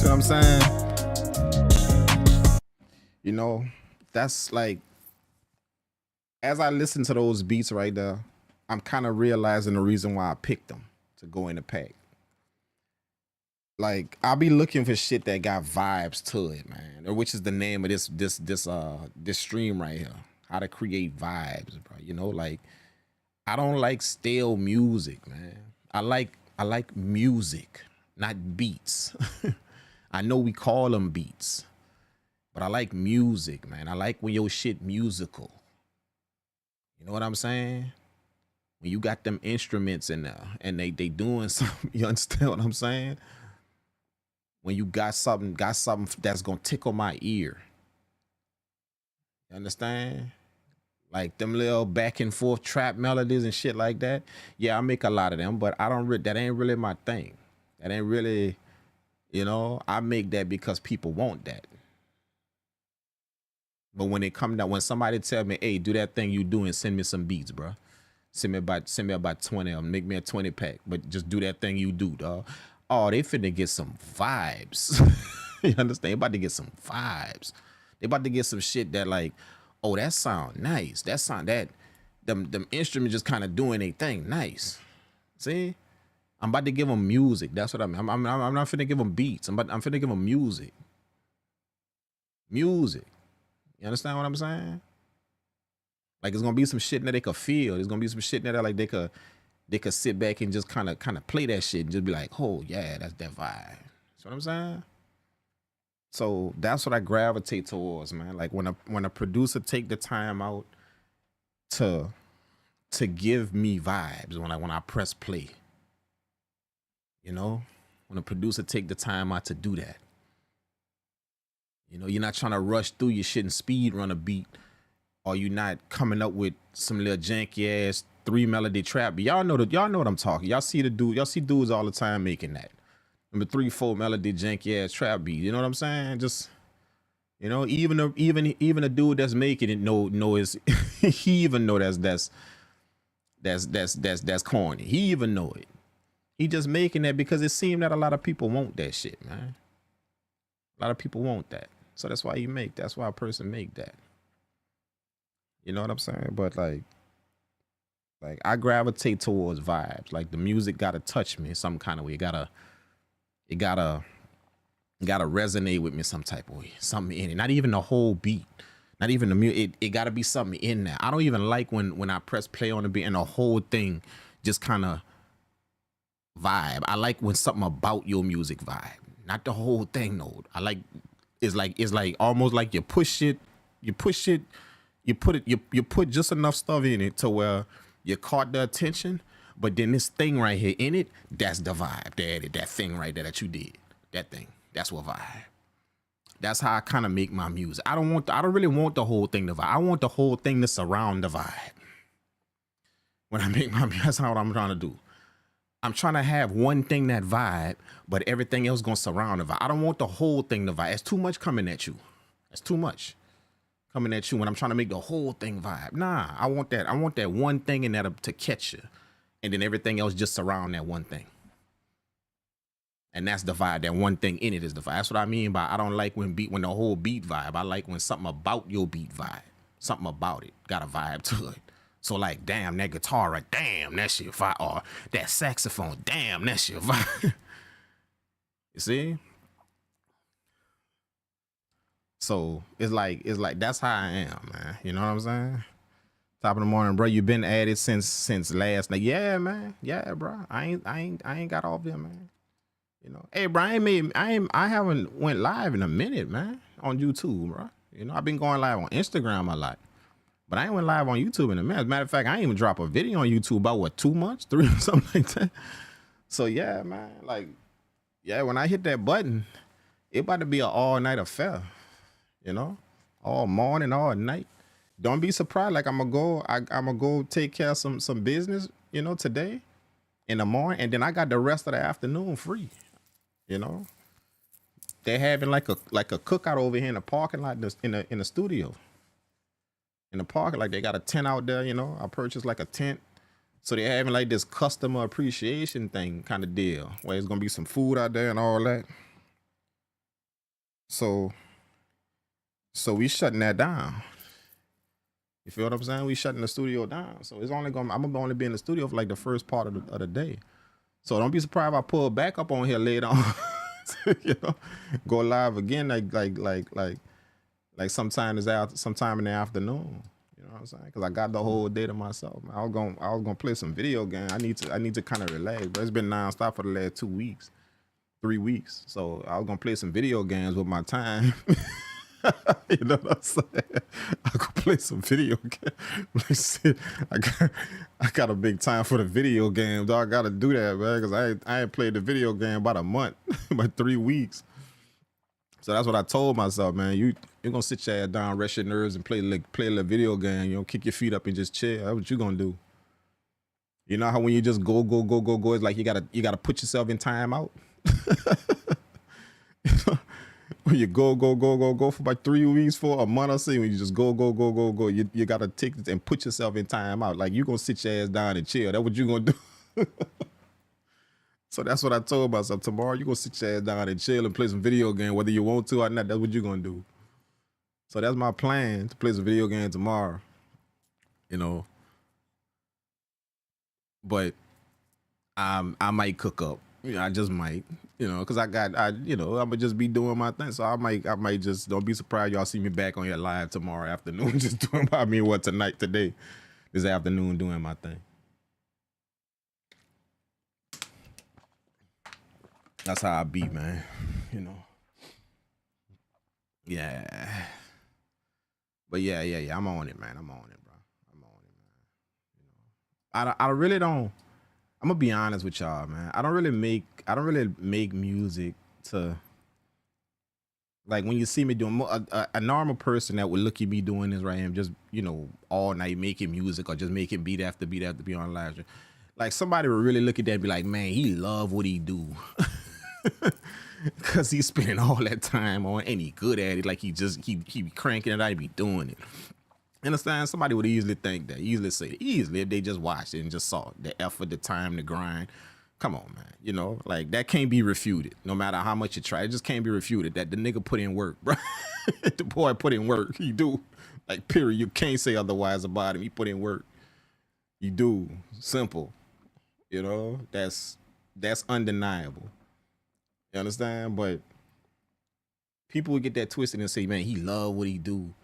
I'm saying, you know, that's like, as I listen to those beats right there, I'm kind of realizing the reason why I picked them to go in the pack. Like, I'll be looking for shit that got vibes to it, man. Which is the name of this stream right here. How to create vibes, bro. You know, like, I don't like stale music, man. I like music, not beats. I know we call them beats, but I like music, man. I like when your shit musical. You know what I'm saying? When you got them instruments in there and they doing something, you understand what I'm saying? When you got something that's gonna tickle my ear. You understand? Like them little back and forth trap melodies and shit like that. Yeah, I make a lot of them, but I don't. That ain't really my thing. That ain't really. You know, I make that because people want that. But when it come down, when somebody tell me, "Hey, do that thing you doing, send me some beats, bro. Send me about 20 of them. Make me a 20 pack. But just do that thing you do, dog." Oh, they finna get some vibes. You understand? They about to get some vibes. They about to get some shit that like, oh, that sound nice. That them instruments just kind of doing their thing. Nice. See, I'm about to give them music. That's what I mean. I'm not finna give them beats. I'm finna give them music. Music. You understand what I'm saying? Like it's gonna be some shit that they could feel. There's gonna be some shit that like they could sit back and just kind of play that shit and just be like, oh yeah, that's that vibe. That's what I'm saying. So that's what I gravitate towards, man. Like when a producer take the time out to give me vibes when I press play. You know, when a producer take the time out to do that. You know, you're not trying to rush through your shit and speed run a beat, or you're not coming up with some little janky ass 3 melody trap. But y'all know what I'm talking. Y'all see dudes all the time making that. Number 3-4 melody janky ass trap beat. You know what I'm saying? Just, you know, even a dude that's making it know is he even know that's corny. He even know it. He just making that because it seemed that a lot of people want that shit, man. A lot of people want that. So that's why that's why a person make that. You know what I'm saying? But like I gravitate towards vibes. Like the music gotta touch me some kind of way. It gotta resonate with me some type of way. Something in it. Not even the whole beat. Not even the music. It gotta be something in there. I don't even like when I press play on the beat and the whole thing just kind of vibe. I like when something about your music vibe. Not the whole thing though. I like it's like almost like you put just enough stuff in it to where you caught the attention, but then this thing right here in it, that's the vibe. That thing right there that you did. That thing. That's what vibe. That's how I kind of make my music. I don't really want the whole thing to vibe. I want the whole thing to surround the vibe. When I make my music, that's what I'm trying to do. I'm trying to have one thing that vibe, but everything else gonna surround the vibe. I don't want the whole thing to vibe. It's too much coming at you. It's too much coming at you when I'm trying to make the whole thing vibe. Nah, I want that one thing in there to catch you, and then everything else just surround that one thing. And that's the vibe. That one thing in it is the vibe. That's what I mean by I don't like when the whole beat vibe. I like when something about your beat vibe, something about it got a vibe to it. So like, damn, that guitar, right? Damn, that shit vibe. Or that saxophone, damn, that shit vibe. You see? So it's like that's how I am, man. You know what I'm saying? Top of the morning, bro. You been at it since last night. Yeah, man. Yeah, bro. I ain't got off there, man. You know, hey, bro. I haven't went live in a minute, man, on YouTube, bro. You know, I've been going live on Instagram a lot. But I ain't went live on YouTube in a minute. As a matter of fact, I ain't even drop a video on YouTube about what, 2 months, 3, something like that. So yeah, man, like, yeah, when I hit that button, it about to be an all-night affair, you know, all morning, all night. Don't be surprised. Like I'm gonna go take care of some business, you know, today in the morning, and then I got the rest of the afternoon free. You know, they're having like a cookout over here in the parking lot in the studio. In the park, like they got a tent out there, you know. I purchased like a tent, so they're having like this customer appreciation thing kind of deal where it's gonna be some food out there and all that. So we shutting that down. You feel what I'm saying? We shutting the studio down. So it's I'm gonna only be in the studio for like the first part of the day. So don't be surprised if I pull back up on here later on. You know, go live again like sometime in the afternoon. You know what I'm saying? Because I got the whole day to myself. Man. I was gonna play some video game. I need to kind of relax, but it's been nonstop for the last 2 weeks, 3 weeks. So I was gonna play some video games with my time. You know what I'm saying? I could play some video games. I got a big time for the video game, dog. I gotta do that, man, because I ain't played the video game about a month, about 3 weeks. So that's what I told myself, man. You're gonna sit your ass down, rest your nerves, and play a little video game. You know, kick your feet up and just chill. That's what you gonna do. You know how when you just go, it's like you gotta put yourself in timeout. When you go for about 3 weeks, for a month or so, when you just go, you gotta take it and put yourself in timeout. Like you gonna sit your ass down and chill. That's what you gonna do. So that's what I told myself. Tomorrow you gonna sit your ass down and chill and play some video game, whether you want to or not. That's what you're gonna do. So that's my plan, to play some video game tomorrow. You know, but I might cook up. I just might, because I'm gonna just be doing my thing. So I might just, don't be surprised y'all see me back on here live tomorrow afternoon, just doing today, this afternoon doing my thing. That's how I be, man. Yeah. But yeah. I'm on it, man. I'm on it, bro. I'm on it, man. I really don't. I'm gonna be honest with y'all, man. I don't really make music to, like, when you see me doing a normal person that would look at me doing this right here, just all night making music or just making beat after beat after beat on live stream. Like, somebody would really look at that and be like, man, he love what he do. Cause he's spending all that time on, and he good at it. Like, he be cranking it out, he be doing it. Understand? Somebody would easily think that, easily if they just watched it and just saw the effort, the time, the grind. Come on, man. Like, that can't be refuted. No matter how much you try, it just can't be refuted that the nigga put in work, bro. The boy put in work. He do. Like, period. You can't say otherwise about him. He put in work. He do. Simple. That's undeniable. You understand? But people would get that twisted and say, man, he love what he do.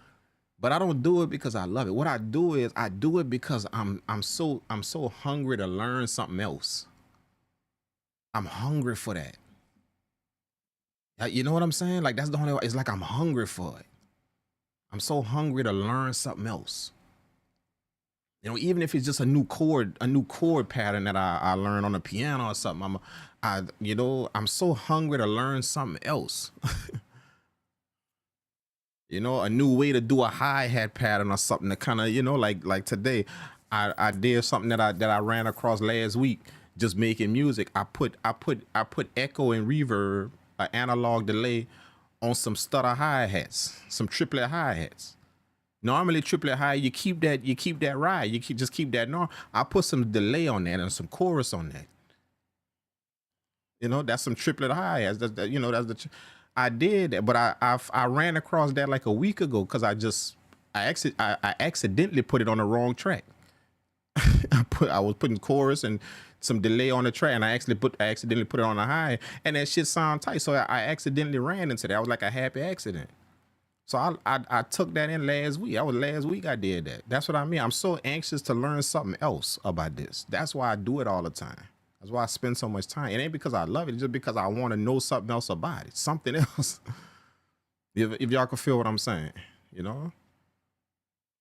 But I don't do it because I love it. What I do is I do it because I'm so hungry to learn something else. I'm hungry for that. You know what I'm saying? Like, that's the only way. It's like I'm hungry for it. I'm so hungry to learn something else. Even if it's just a new chord pattern that I learn on the piano or something, I'm so hungry to learn something else. A new way to do a hi-hat pattern or something to kind of, like today, I did something that I ran across last week, just making music. I put echo and reverb, an analog delay on some stutter hi-hats, some triplet hi-hats. Normally triplet hi, you keep that ride. Just keep that norm. I put some delay on that and some chorus on that. That's some triplet hi-hats. That's the I did that, but I ran across that like a week ago because I accidentally put it on the wrong track. I was putting chorus and some delay on the track, and I accidentally put it on a high, and that shit sound tight. So I accidentally ran into that. I was like a happy accident. So I took that in last week. Last week I did that. That's what I mean. I'm so anxious to learn something else about this. That's why I do it all the time. That's why I spend so much time. It ain't because I love it. It's just because I want to know something else about it. Something else. If y'all can feel what I'm saying,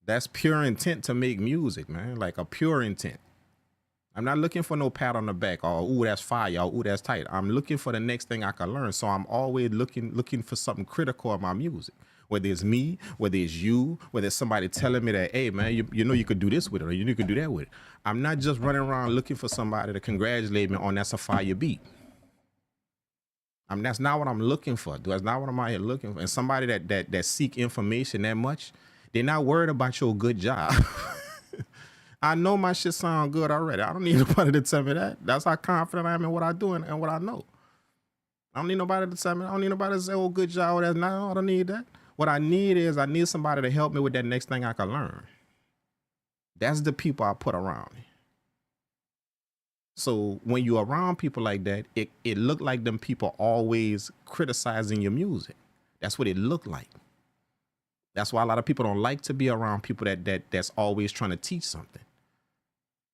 That's pure intent to make music, man. Like a pure intent. I'm not looking for no pat on the back or, ooh, that's fire, or, ooh, that's tight. I'm looking for the next thing I can learn. So I'm always looking for something critical of my music. Whether it's me, whether it's you, whether it's somebody telling me that, hey, man, you could do this with it, or you could do that with it. I'm not just running around looking for somebody to congratulate me on that's a fire beat. That's not what I'm looking for. That's not what I'm out here looking for. And somebody that seek information that much, they're not worried about your good job. I know my shit sound good already. I don't need nobody to tell me that. That's how confident I am in what I do and what I know. I don't need nobody to tell me. I don't need nobody to say, oh, good job. That's not, I don't need that. What I need somebody to help me with that next thing I can learn. That's the people I put around me. So when you're around people like that, it look like them people always criticizing your music. That's what it looked like. That's why a lot of people don't like to be around people that's always trying to teach something.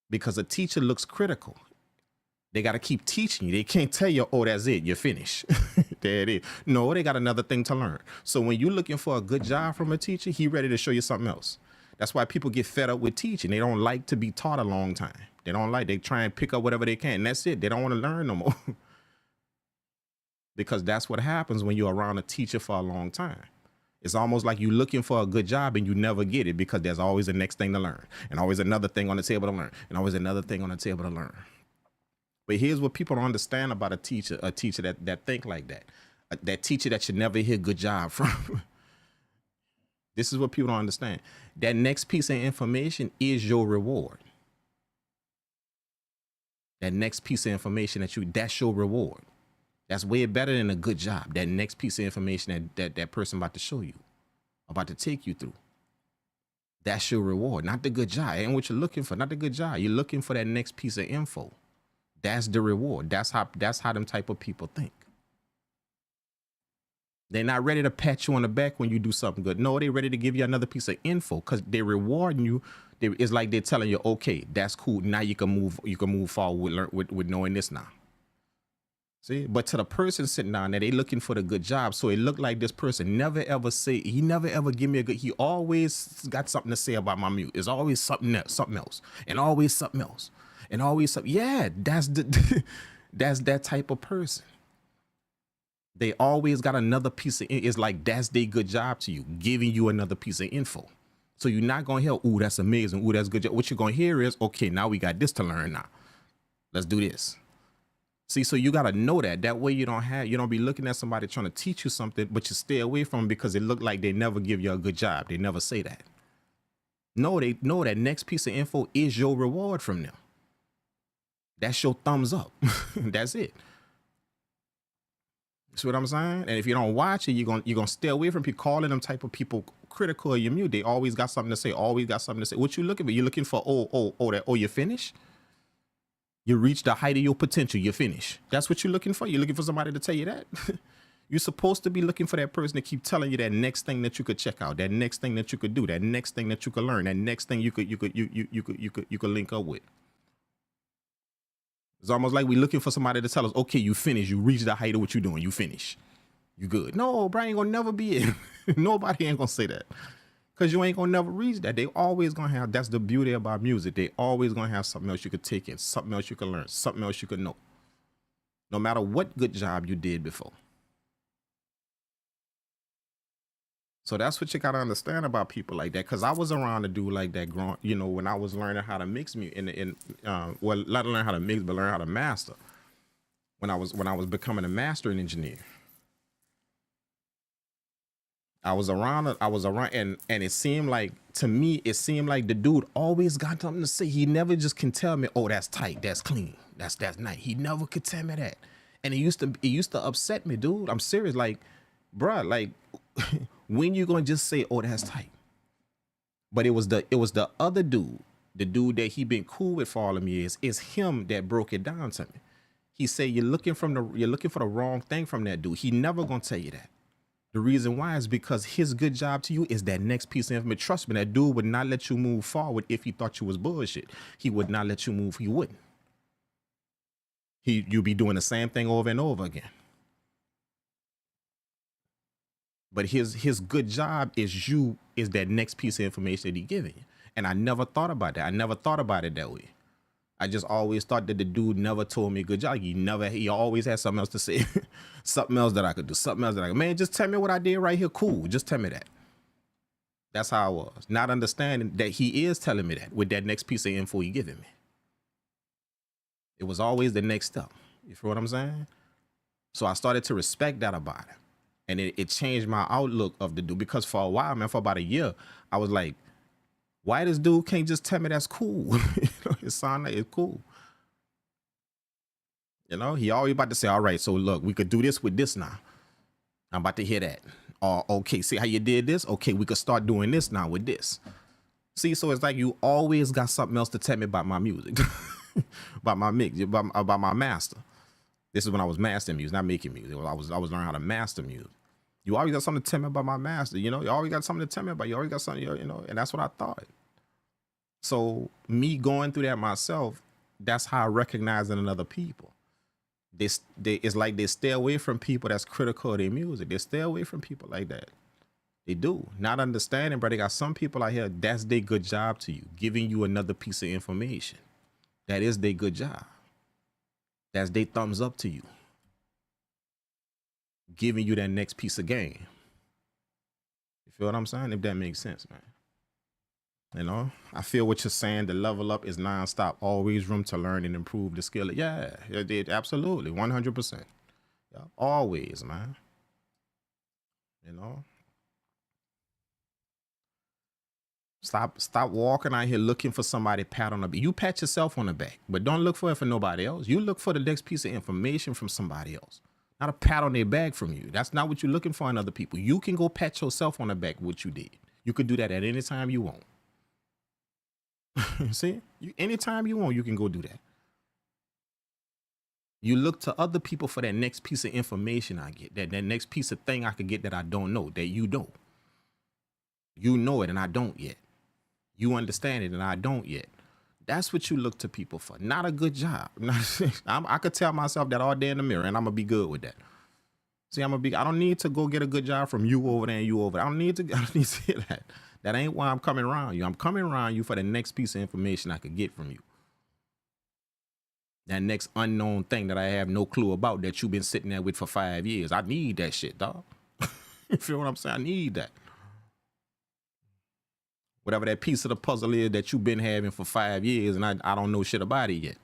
Because a teacher looks critical. They got to keep teaching you. They can't tell you, oh, that's it, you're finished. There it is. No, they got another thing to learn. So when you're looking for a good job from a teacher, he ready to show you something else. That's why people get fed up with teaching. They don't like to be taught a long time. They try and pick up whatever they can. And that's it. They don't want to learn no more. Because that's what happens when you're around a teacher for a long time. It's almost like you're looking for a good job and you never get it because there's always the next thing to learn and always another thing on the table to learn and always another thing on the table to learn. But here's what people don't understand about a teacher that think like that. That teacher that you never hear good job from. This is what people don't understand. That next piece of information is your reward. That next piece of information that's your reward. That's way better than a good job. That next piece of information that person about to show you, about to take you through. That's your reward, not the good job. Ain't what you're looking for, not the good job. You're looking for that next piece of info. That's the reward. That's how them type of people think. They're not ready to pat you on the back when you do something good. No, they're ready to give you another piece of info because they're rewarding you. It's like they're telling you, okay, that's cool. Now you can move forward with knowing this now. See, but to the person sitting down there, they looking for the good job. So it looked like this person never ever give me a good. He always got something to say about my music. It's always something else, and always something else, and always something. Yeah, that's that's that type of person. They always got another piece of. It's like that's their good job to you, giving you another piece of info. So you're not gonna hear, "Ooh, that's amazing. Ooh, that's good job." What you're gonna hear is, "Okay, now we got this to learn. Now, let's do this." See, so you gotta know that. That way you don't be looking at somebody trying to teach you something, but you stay away from them because it look like they never give you a good job. They never say that. No, they know that next piece of info is your reward from them. That's your thumbs up. That's it. See what I'm saying? And if you don't watch it, you're gonna stay away from people, calling them type of people critical of your music. They always got something to say. Always got something to say. What you looking for? You looking for you finish? You reach the height of your potential. You finish. That's what you're looking for. You're looking for somebody to tell you that. You're supposed to be looking for that person to keep telling you that next thing that you could check out, that next thing that you could do, that next thing that you could learn, that next thing you could link up with. It's almost like we're looking for somebody to tell us, okay, you finished. You reached the height of what you're doing. You finish. You good. No, bro, ain't gonna never be it. Nobody ain't gonna say that. Because you ain't gonna never reach that. They always gonna have, that's the beauty about music. They always gonna have something else you could take in, something else you could learn, something else you could know. No matter what good job you did before. So that's what you gotta understand about people like that. Because I was around a dude like that growing, when I was learning how to mix music, well, not learn how to mix, but learn how to master. When I was becoming a mastering engineer. I was around, and it seemed like, to me, the dude always got something to say. He never just can tell me, oh, that's tight, that's clean, that's nice. He never could tell me that. And it used to upset me, dude. I'm serious. Like, bruh, like, when you gonna just say, oh, that's tight? But it was the other dude, the dude that he been cool with for all them years. It's him that broke it down to me. He said, you're looking for the wrong thing from that dude. He never gonna tell you that. The reason why is because his good job to you is that next piece of information. Trust me, that dude would not let you move forward if he thought you was bullshit. He would not let you move. He wouldn't. You'd be doing the same thing over and over again. But his good job is that next piece of information that he giving you. And I never thought about that. I never thought about it that way. I just always thought that the dude never told me a good job. He always had something else to say. Something else that I could do. Something else that I could. Man, just tell me what I did right here. Cool. Just tell me that. That's how I was. Not understanding that he is telling me that with that next piece of info he giving me. It was always the next step. You feel what I'm saying? So I started to respect that about him. And it changed my outlook of the dude. Because for a while, man, for about a year, I was like, why this dude can't just tell me that's cool? It sound like it's cool. He always about to say, all right, so look, we could do this with this now. I'm about to hear that. Or, okay, see how you did this? Okay, we could start doing this now with this. See, so it's like you always got something else to tell me about my music, about my mix, about my master. This is when I was mastering music, not making music. I was learning how to master music. You always got something to tell me about my master, You always got something to tell me about. You always got something, and that's what I thought. So me going through that myself, that's how I recognize it in other people. It's like they stay away from people that's critical of their music. They stay away from people like that. They do. Not understanding, but they got some people out here, that's their good job to you, giving you another piece of information. That is their good job. That's their thumbs up to you. Giving you that next piece of game. You feel what I'm saying? If that makes sense, man. I feel what you're saying. The level up is nonstop. Always room to learn and improve the skill. Yeah, it did. Absolutely. 100%. Yeah, always, man. Stop walking out here looking for somebody to pat on the back. You pat yourself on the back, but don't look for it for nobody else. You look for the next piece of information from somebody else. Not a pat on their back from you. That's not what you're looking for in other people. You can go pat yourself on the back what you did. You could do that at any time you want. See, anytime you want, you can go do that. You look to other people for that next piece of information I get, that next piece of thing I could get that I don't know, that you know. You know it and I don't yet. You understand it and I don't yet. That's what you look to people for. Not a good job. I could tell myself that all day in the mirror and I'm going to be good with that. See, I don't need to go get a good job from you over there and you over there. I don't need to hear that. That ain't why I'm coming around you. I'm coming around you for the next piece of information I could get from you. That next unknown thing that I have no clue about that you've been sitting there with for 5 years. I need that shit, dog. You feel what I'm saying? I need that. Whatever that piece of the puzzle is that you've been having for 5 years and I don't know shit about it yet.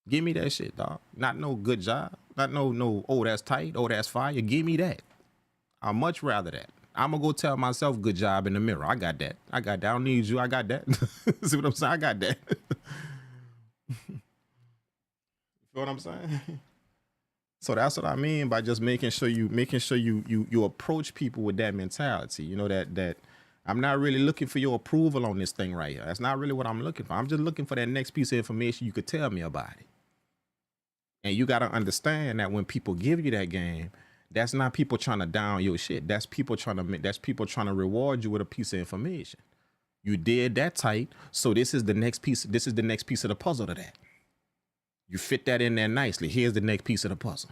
Give me that shit, dog. Not no good job. Not no, oh, that's tight. Oh, that's fire. Give me that. I'd much rather that. I'm going to go tell myself good job in the mirror. I got that. I don't need you. I got that. See what I'm saying? I got that. You feel what I'm saying? So that's what I mean by just making sure you approach people with that mentality. You know, that I'm not really looking for your approval on this thing right here. That's not really what I'm looking for. I'm just looking for that next piece of information you could tell me about it. And you got to understand that when people give you that game, that's not people trying to down your shit. That's people trying to reward you with a piece of information. You did that tight, so this is the next piece. This is the next piece of the puzzle to that. You fit that in there nicely. Here's the next piece of the puzzle.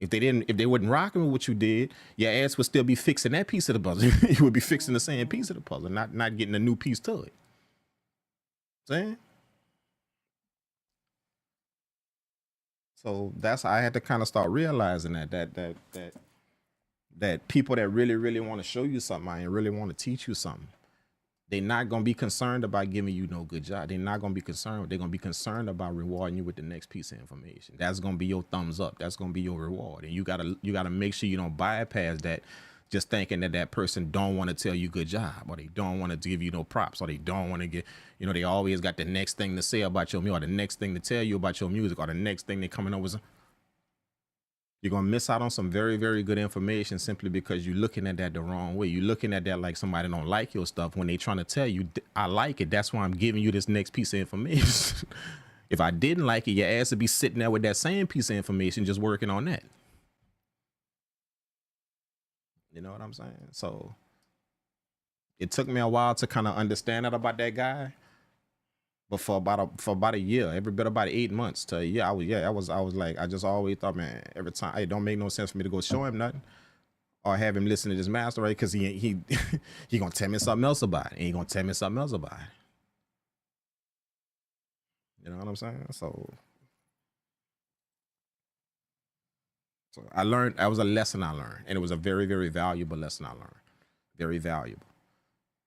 If they wasn't rocking with what you did, your ass would still be fixing that piece of the puzzle. You would be fixing the same piece of the puzzle, not getting a new piece to it. See? So that's how I had to kind of start realizing that people that really want to show you something and really want to teach you something, they're not going to be concerned about giving you no good job. They're not going to be concerned. They're going to be concerned about rewarding you with the next piece of information. That's going to be your thumbs up. That's going to be your reward. And you gotta make sure you don't bypass that just thinking that person don't want to tell you good job, or they don't want to give you no props, or they don't want to get, they always got the next thing to say about your music, or the next thing to tell you about your music, or the next thing they're coming up with. You're going to miss out on some very, very good information simply because you're looking at that the wrong way. You're looking at that like somebody don't like your stuff when they're trying to tell you, I like it. That's why I'm giving you this next piece of information. If I didn't like it, your ass would be sitting there with that same piece of information just working on that. You know what I'm saying? So it took me a while to kind of understand that about that guy. But for about a year, every bit about 8 months to a year, I was like, I just always thought, man, every time it don't make no sense for me to go show him nothing or have him listen to this master, right? Because he gonna tell me something else about it. And he gonna tell me something else about it. You know what I'm saying? So I learned, that was a lesson I learned. And it was a very, very valuable lesson I learned. Very valuable.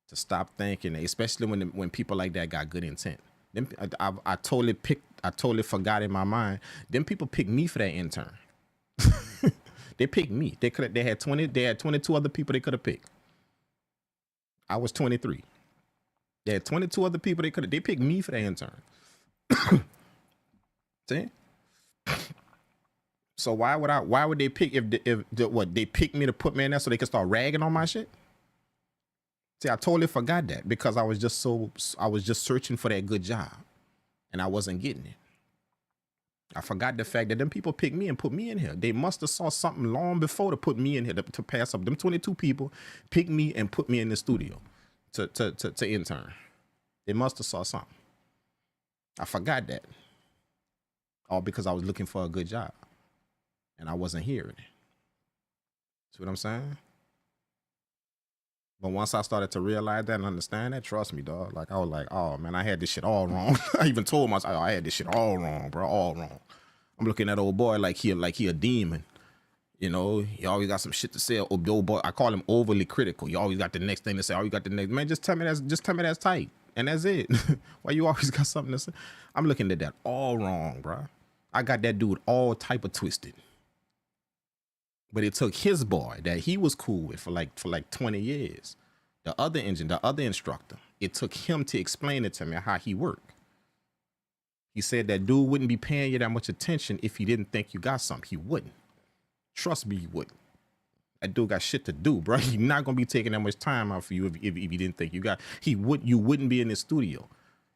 To stop thinking, especially when people like that got good intent. Then I totally forgot in my mind. Then people picked me for that intern. They picked me. They had 22 other people they could have picked. I was 23. They had 22 other people they picked me for that intern. See? So why would they pick if they picked me to put me in there so they could start ragging on my shit? See, I totally forgot that because I was just searching for that good job and I wasn't getting it. I forgot the fact that them people picked me and put me in here. They must have saw something long before to put me in here to pass up. Them 22 people picked me and put me in the studio to intern. They must have saw something. I forgot that. All because I was looking for a good job and I wasn't hearing it. See what I'm saying? But once I started to realize that and understand that, trust me, dog. Like I was like, oh man, I had this shit all wrong. I even told myself, I had this shit all wrong, bro, all wrong. I'm looking at old boy like he a demon. He always got some shit to say. Old boy, I call him overly critical. You always got the next thing to say. Oh, you got the next. Man, just tell me that's tight, and that's it. Why you always got something to say? I'm looking at that all wrong, bro. I got that dude all type of twisted. But it took his boy that he was cool with for like 20 years. The other instructor, it took him to explain it to me how he worked. He said that dude wouldn't be paying you that much attention if he didn't think you got something. He wouldn't. Trust me, he wouldn't. That dude got shit to do, bro. He's not gonna be taking that much time out for you if you didn't think you wouldn't be in the studio.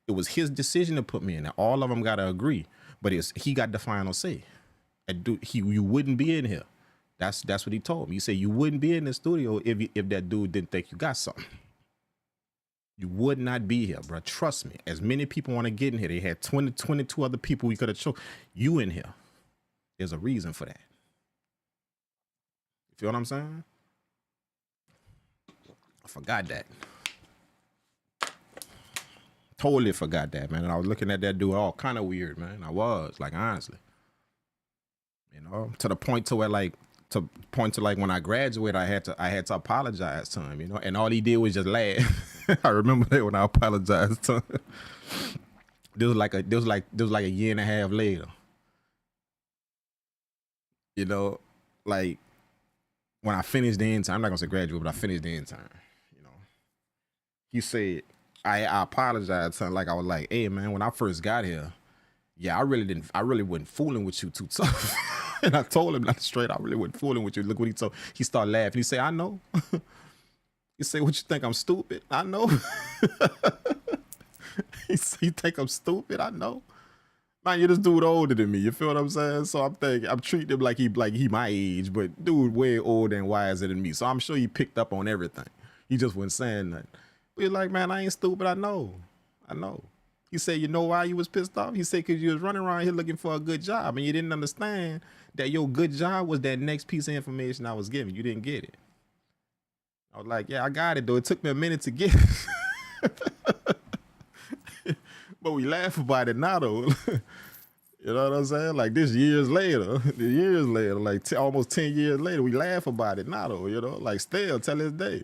It was his decision to put me in there. All of them gotta agree, but he got the final say. That dude, you wouldn't be in here. That's what he told me. He said you wouldn't be in the studio if that dude didn't think you got something. You would not be here, bro. Trust me. As many people want to get in here, they had 22 other people we could have chosen. You in here. There's a reason for that. You feel what I'm saying? I forgot that. Totally forgot that, man. And I was looking at that dude all kind of weird, man. I was, like, honestly. You know, to the point to where, like, when I graduated, I had to apologize to him, you know, and all he did was just laugh. I remember that when I apologized to him. There was like a year and a half later. You know, like when I finished the intern, I'm not gonna say graduate, but I finished the intern. You know, he said I apologized to him, like I was like, hey man, when I first got here, yeah, I really wasn't fooling with you too tough. And I told him that straight, I really wasn't fooling with you. Look what he told. He started laughing. He said, I know. He said, what you think, I'm stupid? I know. He said, you think I'm stupid? I know. Man, you this dude older than me. You feel what I'm saying? So I'm thinking, I'm treating him like he my age, but dude way older and wiser than me. So I'm sure he picked up on everything. He just wasn't saying nothing. But he's like, man, I ain't stupid. I know. He said, you know why you was pissed off? He said, because you was running around here looking for a good job and you didn't understand that your good job was that next piece of information I was giving. You didn't get it. I was like, yeah, I got it, though. It took me a minute to get it. But we laugh about it now, though. You know what I'm saying? Like this years later, like almost 10 years later, we laugh about it now, though. You know, like still till this day,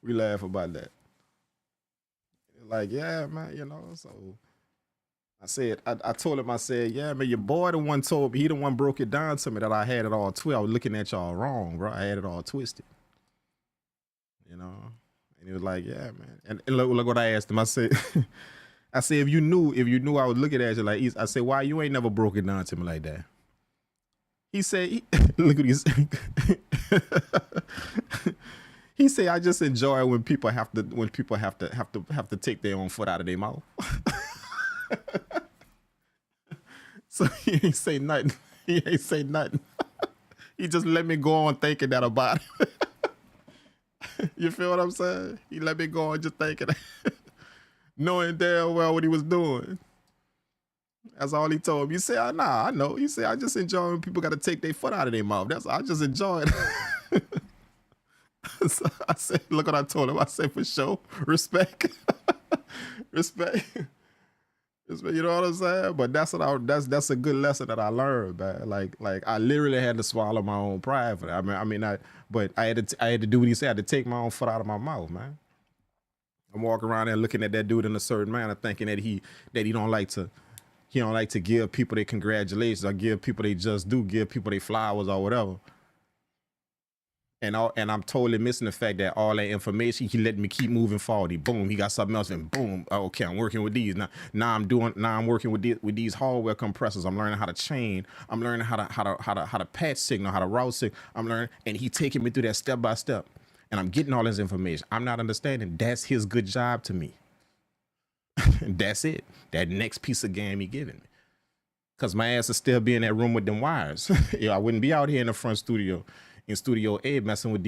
we laugh about that. Like, yeah, man, you know, so I said, I told him, I said, yeah, man, your boy the one told me, he the one broke it down to me that I had it all twisted. I was looking at y'all wrong, bro. I had it all twisted. You know? And he was like, yeah, man. And look what I asked him. I said, if you knew I was looking at you like, I said, why you ain't never broke it down to me like that? He said, look what he said. He said, I just enjoy when people have to take their own foot out of their mouth. So he ain't say nothing. He just let me go on thinking that about it. You feel what I'm saying? He let me go on just thinking that. Knowing damn well what he was doing. That's all he told me. He said, nah, I know. He said, I just enjoy when people got to take their foot out of their mouth. I just enjoy it. So I said, look what I told him. I said, for sure, respect. Respect. You know what I'm saying? But that's a good lesson that I learned, man. Like I literally had to swallow my own pride for that. But I had to do what he said. I had to take my own foot out of my mouth, man. I'm walking around there looking at that dude in a certain manner, thinking that he don't like to give people their congratulations or give people they just do, give people their flowers or whatever. And I'm totally missing the fact that all that information, he let me keep moving forward. He got something else, and boom, okay, I'm working with these. Now I'm working with these hardware compressors. I'm learning how to chain. I'm learning how to patch signal, how to route signal. I'm learning, and he taking me through that step by step. And I'm getting all this information. I'm not understanding. That's his good job to me. That's it. That next piece of game he giving me. Cause my ass is still be in that room with them wires. I wouldn't be out here in the front studio. In Studio A messing with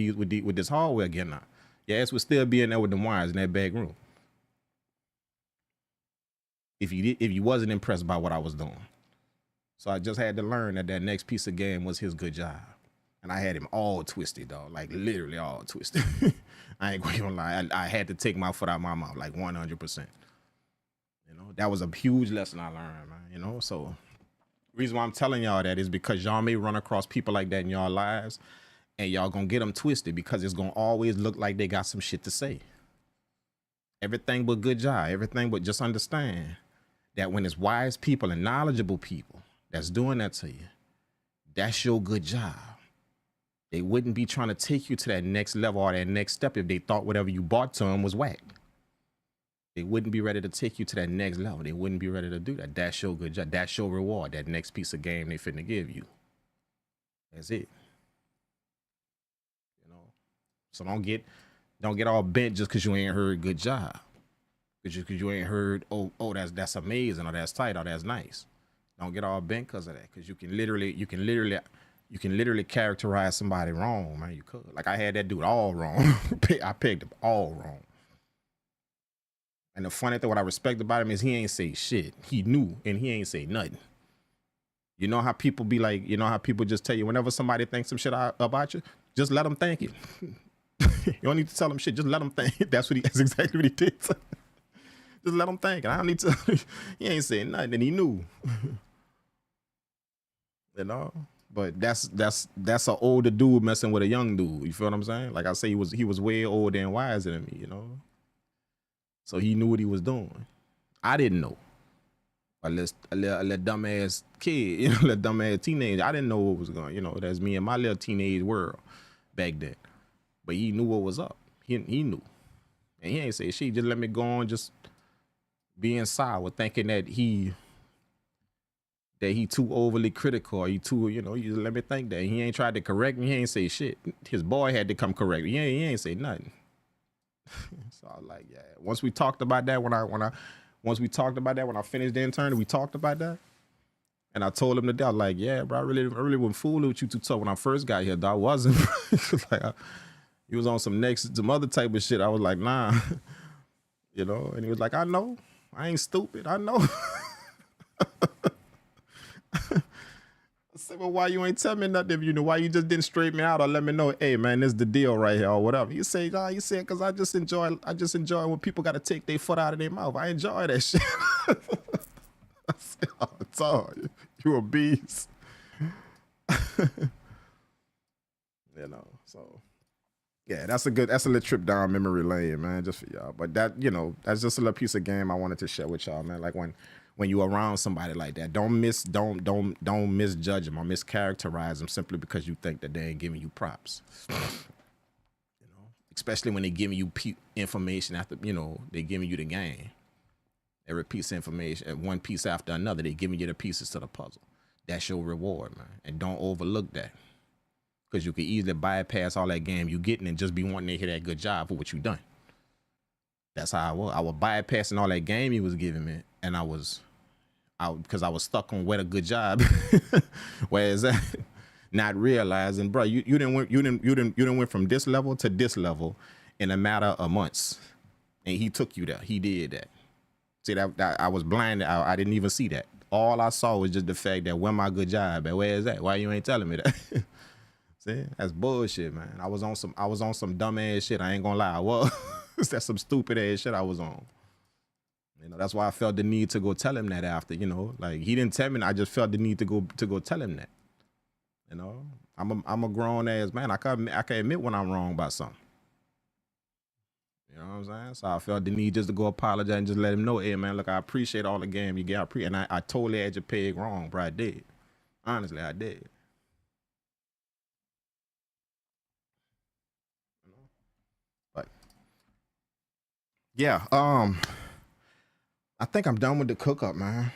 this hardware again now. Your ass would still be in there with them wires in that back room. If you wasn't impressed by what I was doing. So I just had to learn that next piece of game was his good job. And I had him all twisted, dog. Like literally all twisted. I ain't going to lie. I had to take my foot out of my mouth, like 100%. You know, that was a huge lesson I learned, man. You know, so the reason why I'm telling y'all that is because y'all may run across people like that in y'all lives. And y'all gonna get them twisted because it's gonna always look like they got some shit to say. Everything but good job. Everything but just understand that when it's wise people and knowledgeable people that's doing that to you, that's your good job. They wouldn't be trying to take you to that next level or that next step if they thought whatever you bought to them was whack. They wouldn't be ready to take you to that next level. They wouldn't be ready to do that. That's your good job. That's your reward. That next piece of game they finna give you. That's it. So don't get all bent just because you ain't heard good job. Because you ain't heard, oh, that's amazing, or that's tight, or that's nice. Don't get all bent because of that. Because you can literally characterize somebody wrong, man. You could. Like, I had that dude all wrong. I pegged him all wrong. And the funny thing, what I respect about him is he ain't say shit. He knew, and he ain't say nothing. You know how people be like, you know how people just tell you whenever somebody thinks some shit about you, just let them think it. You don't need to tell them shit. Just let them think it. That's exactly what he did. Just let them think it. I don't need to. He ain't saying nothing, and he knew. You know. But that's an older dude messing with a young dude. You feel what I'm saying? Like I say, he was way older and wiser than me. You know. So he knew what he was doing. I didn't know. A little dumbass kid, you know, a little dumbass teenager. I didn't know what was going. You know, that's me in my little teenage world back then. But he knew what was up. He knew, and he ain't say shit. Just let me go on, just being sour, thinking that he too overly critical, or he too, you know. You just let me think that he ain't tried to correct me. He ain't say shit. His boy had to come correct me. He ain't say nothing. So I was like, yeah. Once we talked about that, when I finished the intern, we talked about that. And I told him today, I was like, yeah, bro, I really wasn't fooling with you too tough when I first got here, dog. I wasn't. Like, he was on some other type of shit. I was like, nah. You know, and he was like, I know. I ain't stupid. I know. I said, well, why you ain't tell me nothing if you knew? Why you just didn't straighten me out or let me know, hey, man, this is the deal right here or whatever? You say, nah, you said, because I just enjoy when people got to take their foot out of their mouth. I enjoy that shit. I said, oh, it's all, you a beast. You know, so. Yeah, that's a little trip down memory lane, man, just for y'all. But that, you know, that's just a little piece of game I wanted to share with y'all, man. Like when you around somebody like that, don't misjudge them or mischaracterize them simply because you think that they ain't giving you props. You know, especially when they giving you information after, you know, they giving you the game. Every piece of information, one piece after another, they giving you the pieces to the puzzle. That's your reward, man, and don't overlook that. Because you can easily bypass all that game you getting and just be wanting to hear that good job for what you done. That's how I was. I was bypassing all that game he was giving me, and because I was stuck on where the good job. Whereas that, not realizing, bro, you didn't went from this level to this level in a matter of months, and he took you there. He did that. See that I was blind. I didn't even see that. All I saw was just the fact that where my good job at? Where is that? Why you ain't telling me that? That's bullshit, man. I was on some dumb ass shit. I ain't gonna lie. I was. That's some stupid ass shit I was on. You know, that's why I felt the need to go tell him that after, you know, like he didn't tell me. I just felt the need to go tell him that. You know, I'm a grown ass man. I can admit when I'm wrong about something. You know what I'm saying? So I felt the need just to go apologize and just let him know, hey man, look, I appreciate all the game you get. And I totally had your peg wrong, bro. I did. Honestly, I did. Yeah, I think I'm done with the cook up, man.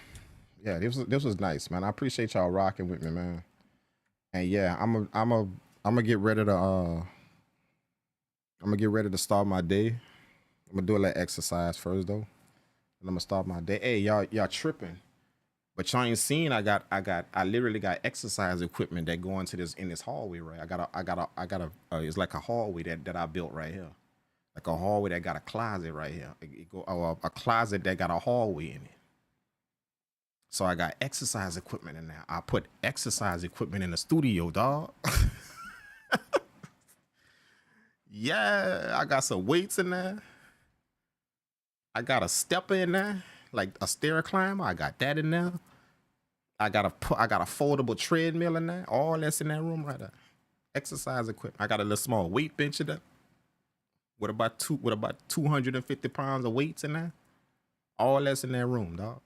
Yeah, this was nice, man. I appreciate y'all rocking with me, man. And yeah, I'm gonna get ready to start my day. I'm gonna do a little exercise first though. And I'm gonna start my day. Hey, y'all tripping. But y'all ain't seen I literally got exercise equipment that go into in this hallway, right? I got a it's like a hallway that I built right here. Like a hallway that got a closet right here. A closet that got a hallway in it. So I got exercise equipment in there. I put exercise equipment in the studio, dog. Yeah, I got some weights in there. I got a stepper in there, like a stair climber. I got that in there. I got a foldable treadmill in there. All that's in that room right there. Exercise equipment. I got a little small weight bench in there. With about 250 pounds of weights in there. All that's in that room, dog.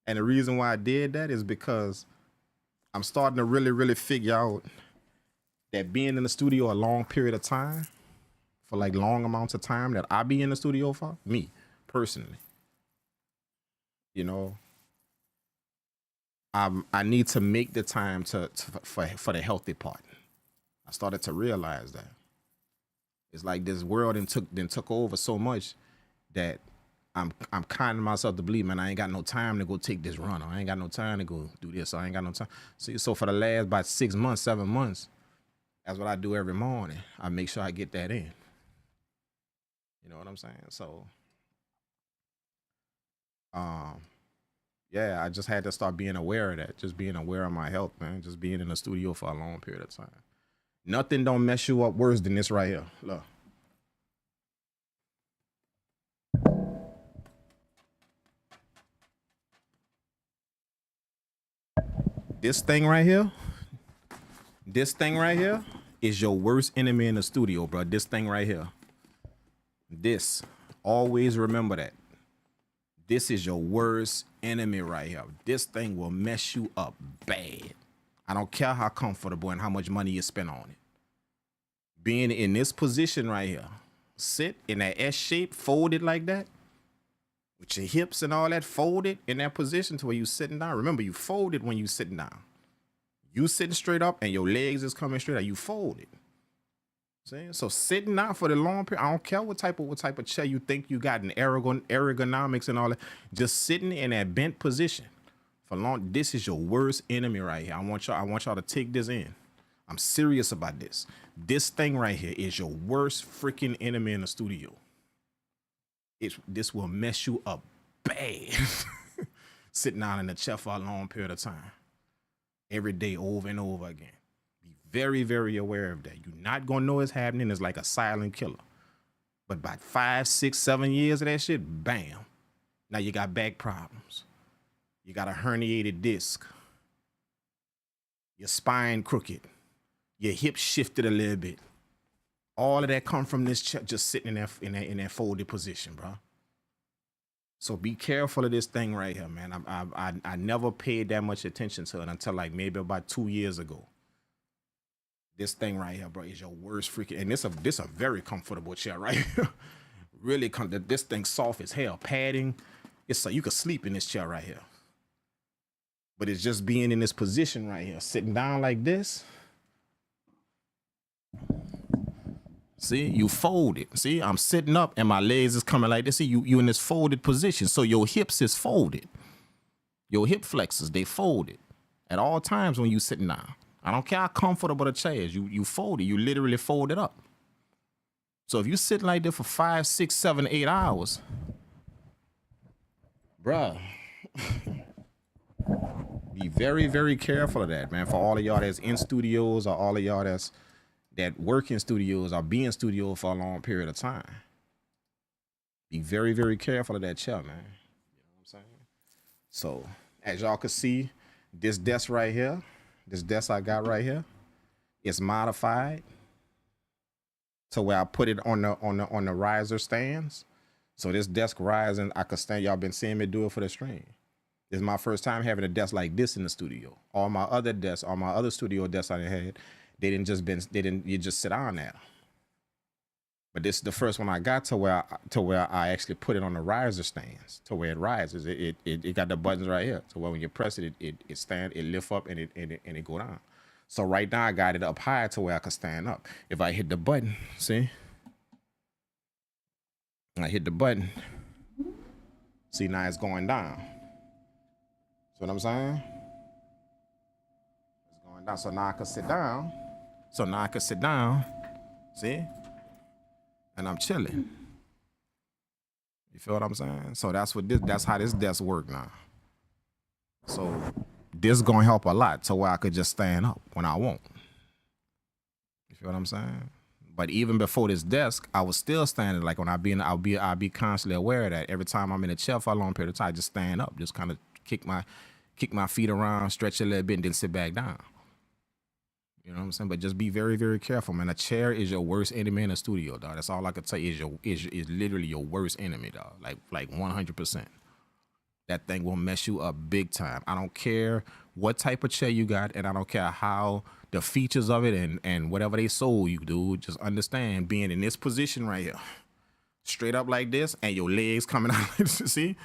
And the reason why I did that is because I'm starting to really, really figure out that being in the studio a long period of time, for like long amounts of time that I be in the studio for, me, personally, you know, I need to make the time for the healthy part. I started to realize that. It's like this world then took over so much that I'm kinding myself to believe, man, I ain't got no time to go take this run. Or I ain't got no time to go do this. Or I ain't got no time. See, so for the last about 6 months, 7 months, that's what I do every morning. I make sure I get that in. You know what I'm saying? So, yeah, I just had to start being aware of that. Just being aware of my health, man. Just being in the studio for a long period of time. Nothing don't mess you up worse than this right here. Look. This thing right here is your worst enemy in the studio, bro. This thing right here. This. Always remember that. This is your worst enemy right here. This thing will mess you up bad. I don't care how comfortable and how much money you spend on it. Being in this position right here, sit in that S shape, folded like that, with your hips and all that folded in that position to where you sitting down. Remember, you folded when you sitting down. You sitting straight up and your legs is coming straight out. You folded. See? So sitting down for the long period, I don't care what type of chair you think you got in ergonomics and all that. Just sitting in that bent position for long. This is your worst enemy right here. I want y'all to take this in. I'm serious about this. This thing right here is your worst freaking enemy in the studio. This will mess you up bad. Sitting down in the chair for a long period of time. Every day, over and over again. Be very, very aware of that. You're not going to know it's happening. It's like a silent killer. But about 5, 6, 7 years of that shit, bam. Now you got back problems. You got a herniated disc. Your spine crooked. Your hips shifted a little bit. All of that come from this chair, just sitting in that folded position, bro. So be careful of this thing right here, man. I never paid that much attention to it until like maybe about 2 years ago. This thing right here, bro, is your worst freaking. And this a very comfortable chair right here. Really, this thing soft as hell. Padding. It's so you could sleep in this chair right here. But it's just being in this position right here, sitting down like this. See, you folded. See, I'm sitting up and my legs is coming like this. See, you in this folded position. So your hips is folded. Your hip flexors, they folded at all times when you sitting down. I don't care how comfortable the chair is. You fold it. You literally fold it up. So if you sit like this for 5, 6, 7, 8 hours, bruh, be very, very careful of that, man. For all of y'all that's in studios or all of y'all that work in studios or be in studio for a long period of time. Be very, very careful of that chair, man. You know what I'm saying? So as y'all can see, this desk right here, this desk I got right here, it's modified to where I put it on the riser stands. So this desk rising, I could stand. Y'all been seeing me do it for the stream. This is my first time having a desk like this in the studio. All my other desks, all my other studio desks I had, you just sit on there. But this is the first one I got to where I actually put it on the riser stands to where it rises. It got the buttons right here. So when you press it, it lift up and it go down. So right now I got it up high to where I can stand up. If I hit the button, see? I hit the button. See, now it's going down. See what I'm saying? It's going down. So now I can sit down. See? And I'm chilling. You feel what I'm saying? So that's how this desk work now. So this is gonna help a lot to where I could just stand up when I want. You feel what I'm saying? But even before this desk, I was still standing. Like when I'll be constantly aware of that. Every time I'm in a chair for a long period of time, I just stand up, just kind of kick my feet around, stretch a little bit, and then sit back down. You know what I'm saying? But just be very, very careful, man. A chair is your worst enemy in the studio, dog. That's all I could tell you is literally your worst enemy, dog. Like 100%. That thing will mess you up big time. I don't care what type of chair you got, and I don't care how the features of it and whatever they sold you, dude. Just understand being in this position right here, straight up like this, and your legs coming out. See?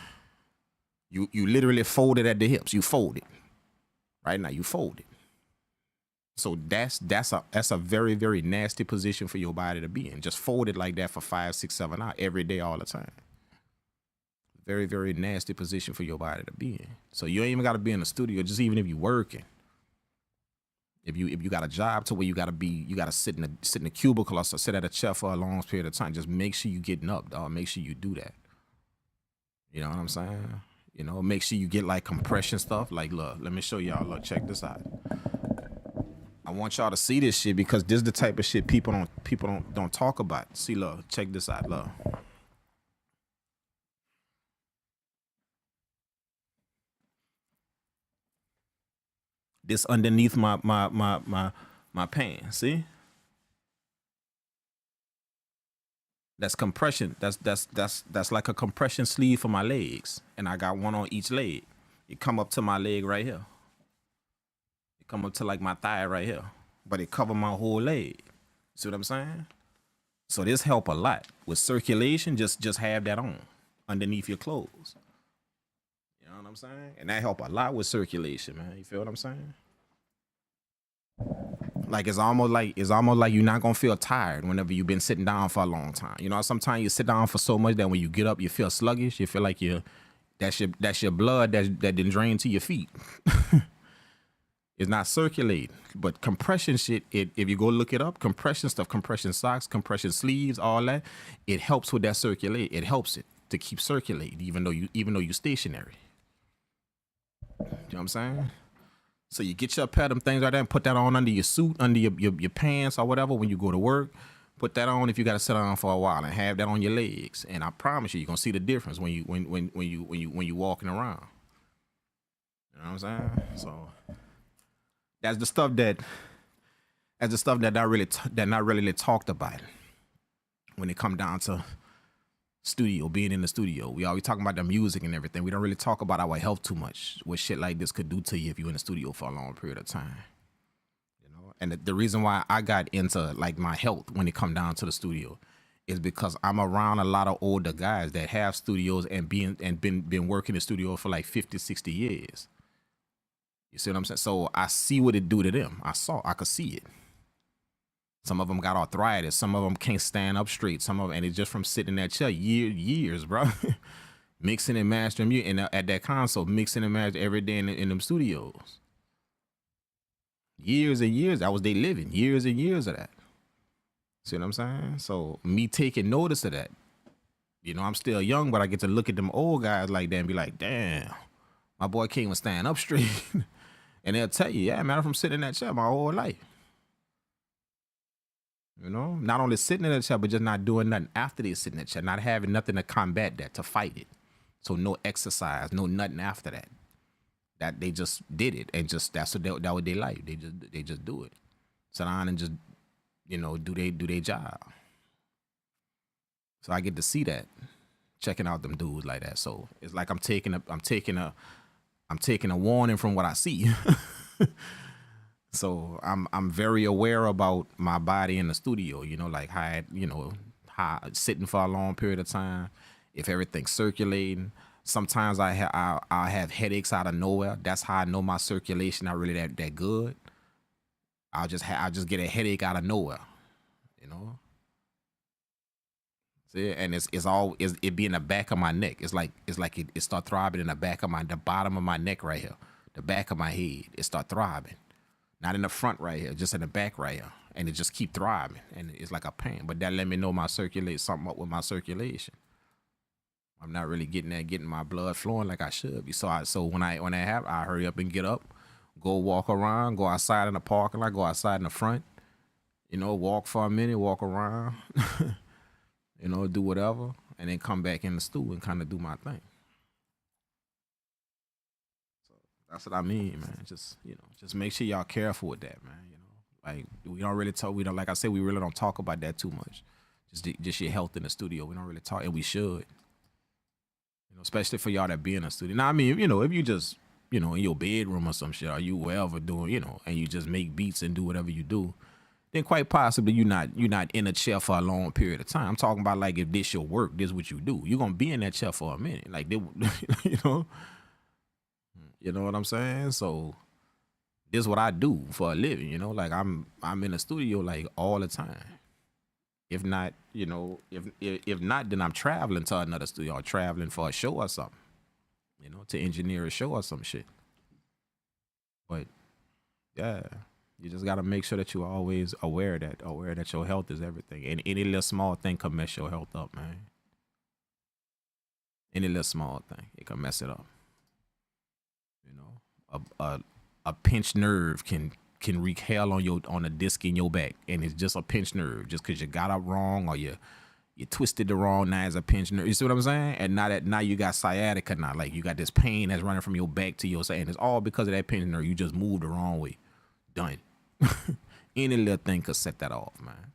You literally folded at the hips. You folded. Right now, you folded. So that's a very, very nasty position for your body to be in. Just fold it like that for 5, 6, 7 hours every day, all the time. Very, very nasty position for your body to be in. So you ain't even got to be in the studio. Just even if you working, if you got a job to where you got to sit in a cubicle or sit at a chair for a long period of time. Just make sure you getting up, dog. Make sure you do that. You know what I'm saying? You know, make sure you get like compression stuff. Like, look, let me show y'all. Look, check this out. I want y'all to see this shit because this is the type of shit people don't talk about. See, look, check this out. Look. This underneath my pants, see? That's compression. That's like a compression sleeve for my legs. And I got one on each leg. It come up to my leg right here. It come up to like my thigh right here. But it cover my whole leg. See what I'm saying? So this help a lot. With circulation, just have that on underneath your clothes. You know what I'm saying? And that help a lot with circulation, man. You feel what I'm saying? Like it's almost like you're not gonna feel tired whenever you've been sitting down for a long time. You know, sometimes you sit down for so much that when you get up, you feel sluggish. You feel like that's your blood that didn't drain to your feet. It's not circulating. But compression shit, if you go look it up, compression stuff, compression socks, compression sleeves, all that, it helps with that circulate. It helps it to keep circulating, even though you're stationary. You know what I'm saying? So you get your pad, them things like that, and put that on under your suit, under your pants or whatever when you go to work. Put that on if you got to sit down for a while and have that on your legs. And I promise you're gonna see the difference when you walking around. You know what I'm saying? So that's the stuff that not really talked about when it come down to being in the studio. We always talking about the music and everything. We don't really talk about our health too much, what shit like this could do to you if you're in the studio for a long period of time. You know, and the reason why I got into like my health when it come down to the studio is because I'm around a lot of older guys that have studios and been working in the studio for like 50, 60 years. You see what I'm saying? So I see what it do to them. I could see it. Some of them got arthritis. Some of them can't stand up straight. And it's just from sitting in that chair years, bro. Mixing and mastering and at that console, mixing and mastering every day in them studios. Years and years, that was they living. Years and years of that. See what I'm saying? So me taking notice of that. You know, I'm still young, but I get to look at them old guys like that and be like, damn, my boy can't even stand up straight. And they'll tell you, yeah, man, I'm from sitting in that chair my whole life. You know, not only sitting in the chair, but just not doing nothing after they sit in the chair, not having nothing to combat that, to fight it. So no exercise, no nothing after that. That they just did it, and just that was their life. They just do it. Sit down and just, you know, do their job. So I get to see that, checking out them dudes like that. So it's like I'm taking a warning from what I see. So I'm very aware about my body in the studio, you know, like how sitting for a long period of time, if everything's circulating. Sometimes I'll have headaches out of nowhere. That's how I know my circulation not really that good. I'll just get a headache out of nowhere, you know. See, and it be in the back of my neck. It's like it start throbbing in the bottom of my neck right here, the back of my head. It start throbbing. Not in the front right here, just in the back right here. And it just keep throbbing. And it's like a pain. But that let me know something up with my circulation. I'm not really getting my blood flowing like I should be. So when I hurry up and get up, go walk around, go outside in the parking lot, go outside in the front, you know, walk for a minute, walk around, you know, do whatever, and then come back in the stool and kind of do my thing. That's what I mean, man. Just, you know, just make sure y'all careful with that, man. You know, like like I said, we really don't talk about that too much. Just your health in the studio. We don't really talk, and we should. You know, especially for y'all that be in the studio. Now, I mean, you know, if you just, you know, in your bedroom or some shit, or you wherever doing, you know, and you just make beats and do whatever you do, then quite possibly you're not in a chair for a long period of time. I'm talking about like if this your work, this what you do. You're gonna be in that chair for a minute, like they, you know. You know what I'm saying? So this is what I do for a living, you know. Like I'm in the studio like all the time. If not, you know, if not, then I'm traveling to another studio or traveling for a show or something, you know, to engineer a show or some shit. But yeah, you just gotta make sure that you're always aware that your health is everything. And any little small thing can mess your health up, man. Any little small thing, it can mess it up. You know, a pinched nerve can wreak hell on the disc in your back, and it's just a pinched nerve, just because you got up wrong or you twisted the wrong. Now it's a pinched nerve. You see what I'm saying? And now you got sciatica now, like you got this pain that's running from your back to your side, and it's all because of that pinched nerve. You just moved the wrong way. Done. Any little thing could set that off, man.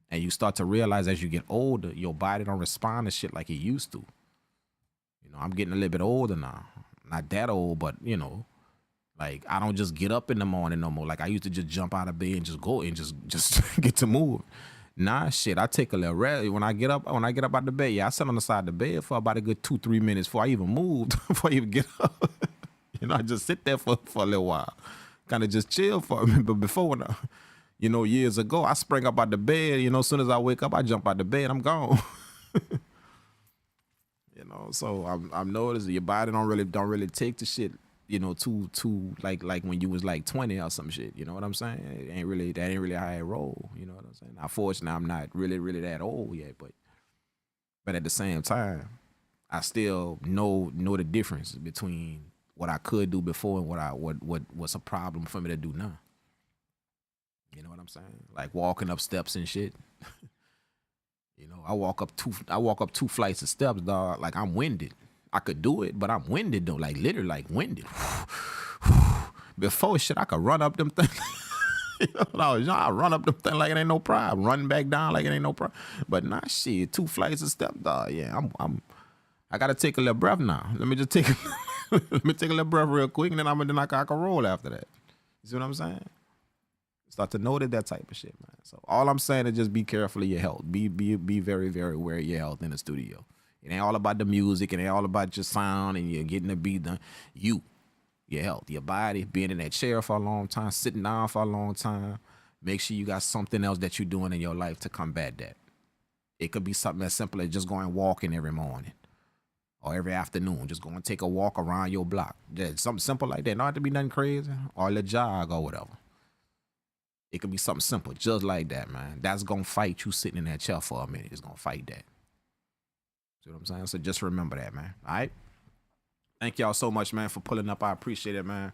And you start to realize as you get older, your body don't respond to shit like it used to. You know, I'm getting a little bit older now. Not that old, but you know, like I don't just get up in the morning no more. Like I used to just jump out of bed and just go and just get to move. Nah, shit. I take a little rest when I get up. When I get up out the bed, yeah, I sit on the side of the bed for about a good 2-3 minutes before I even moved, before I even get up. You know, I just sit there for a little while, kind of just chill for a minute. But before, when you know, years ago, I sprang up out the bed. You know, as soon as I wake up, I jump out the bed. I'm gone. You know, so I'm noticing your body don't really take the shit, you know, too like when you was like 20 or some shit. You know what I'm saying? That ain't really how I roll. You know what I'm saying? Now, fortunately, I'm not really that old yet, but at the same time, I still know the difference between what I could do before and what's a problem for me to do now. You know what I'm saying? Like walking up steps and shit. You know, I walk up 2 flights of steps, dog. Like I'm winded. I could do it, but I'm winded though. Like literally, like winded. Before shit, I could run up them things. You know, I run up them things like it ain't no problem. Run back down like it ain't no problem. But nah, shit, 2 flights of steps, dog. Yeah, I gotta take a little breath now. Let me just take let me take a little breath real quick, and then I can roll after that. You see what I'm saying? Start to notice that type of shit, man. So all I'm saying is just be careful of your health. Be very, very aware of your health in the studio. It ain't all about the music. It ain't all about your sound and you're getting the beat done. Your health, your body, being in that chair for a long time, sitting down for a long time. Make sure you got something else that you're doing in your life to combat that. It could be something as simple as just going walking every morning or every afternoon. Just go and take a walk around your block. Just something simple like that. Not to be nothing crazy, or a jog or whatever. It could be something simple, just like that, man. That's going to fight you sitting in that chair for a minute. It's going to fight that. See what I'm saying? So just remember that, man. All right? Thank y'all so much, man, for pulling up. I appreciate it, man.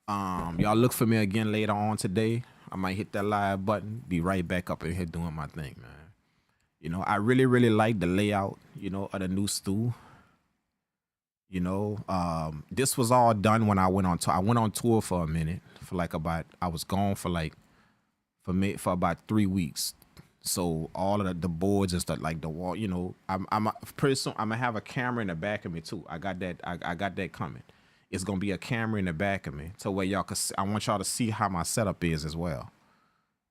Y'all look for me again later on today. I might hit that live button. Be right back up in here doing my thing, man. You know, I really, really like the layout, you know, of the new stew. You know, this was all done when I went on tour. I went on tour for a minute, I was gone for about 3 weeks. So all of the boards and stuff, like the wall, you know, I'm pretty soon I'm gonna have a camera in the back of me too. I got that coming. It's gonna be a camera in the back of me, so where y'all can see, I want y'all to see how my setup is as well.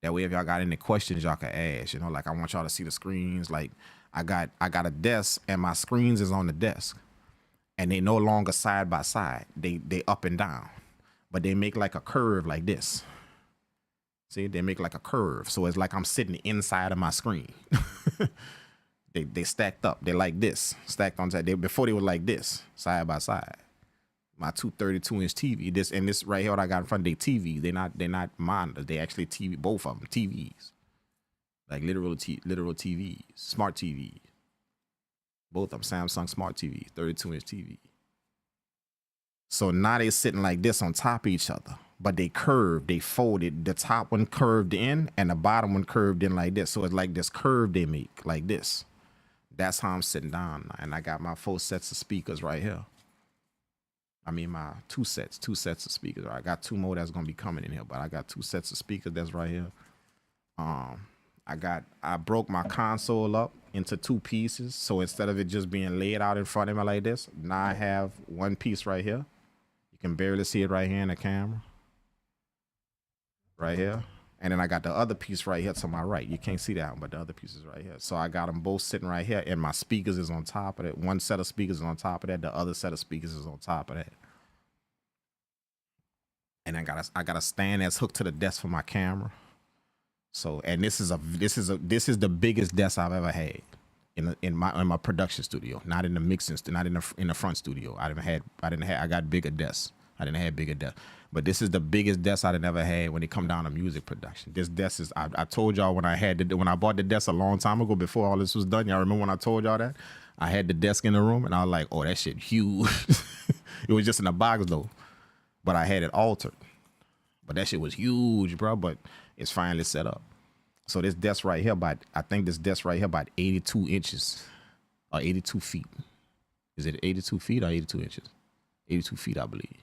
That way, if y'all got any questions, y'all can ask. You know, like I want y'all to see the screens. Like I got a desk and my screens is on the desk, and they no longer side by side. They up and down, but they make like a curve like this. See, they make like a curve. So it's like I'm sitting inside of my screen. they stacked up. They're like this, stacked on top. Before they were like this, side by side. My 232-inch TV. This right here, what I got in front, they TV. They're not monitors. They actually TV, both of them, TVs. Like literal TVs, smart TVs. Both of them, Samsung smart TV, 32-inch TV. So now they're sitting like this on top of each other. But they curved, they folded. The top one curved in and the bottom one curved in like this. So it's like this curve they make, like this. That's how I'm sitting down now. And I got my 4 sets of speakers right here. I mean, my two sets of speakers. I got 2 more that's going to be coming in here, but I got 2 sets of speakers that's right here. I broke my console up into 2 pieces. So instead of it just being laid out in front of me like this, now I have 1 piece right here. You can barely see it right here in the camera. Right here. And then I got the other piece right here to my right. You can't see that one, but the other piece is right here. So I got them both sitting right here, and my speakers is on top of that. 1 set of speakers is on top of that. The other set of speakers is on top of that. and I got a stand that's hooked to the desk for my camera. So, and this is the biggest desk I've ever had in my production studio, not in the mixing, not in the front studio. I got bigger desks. I didn't have bigger desks, but this is the biggest desk I'd ever had when it come down to music production. This desk is, I told y'all when I bought the desk a long time ago before all this was done. Y'all remember when I told y'all that? I had the desk in the room and I was like, oh, that shit huge. It was just in a box though, but I had it altered. But that shit was huge, bro, but it's finally set up. So this desk right here, I think this desk right here about 82 inches or 82 feet. Is it 82 feet or 82 inches? 82 feet, I believe.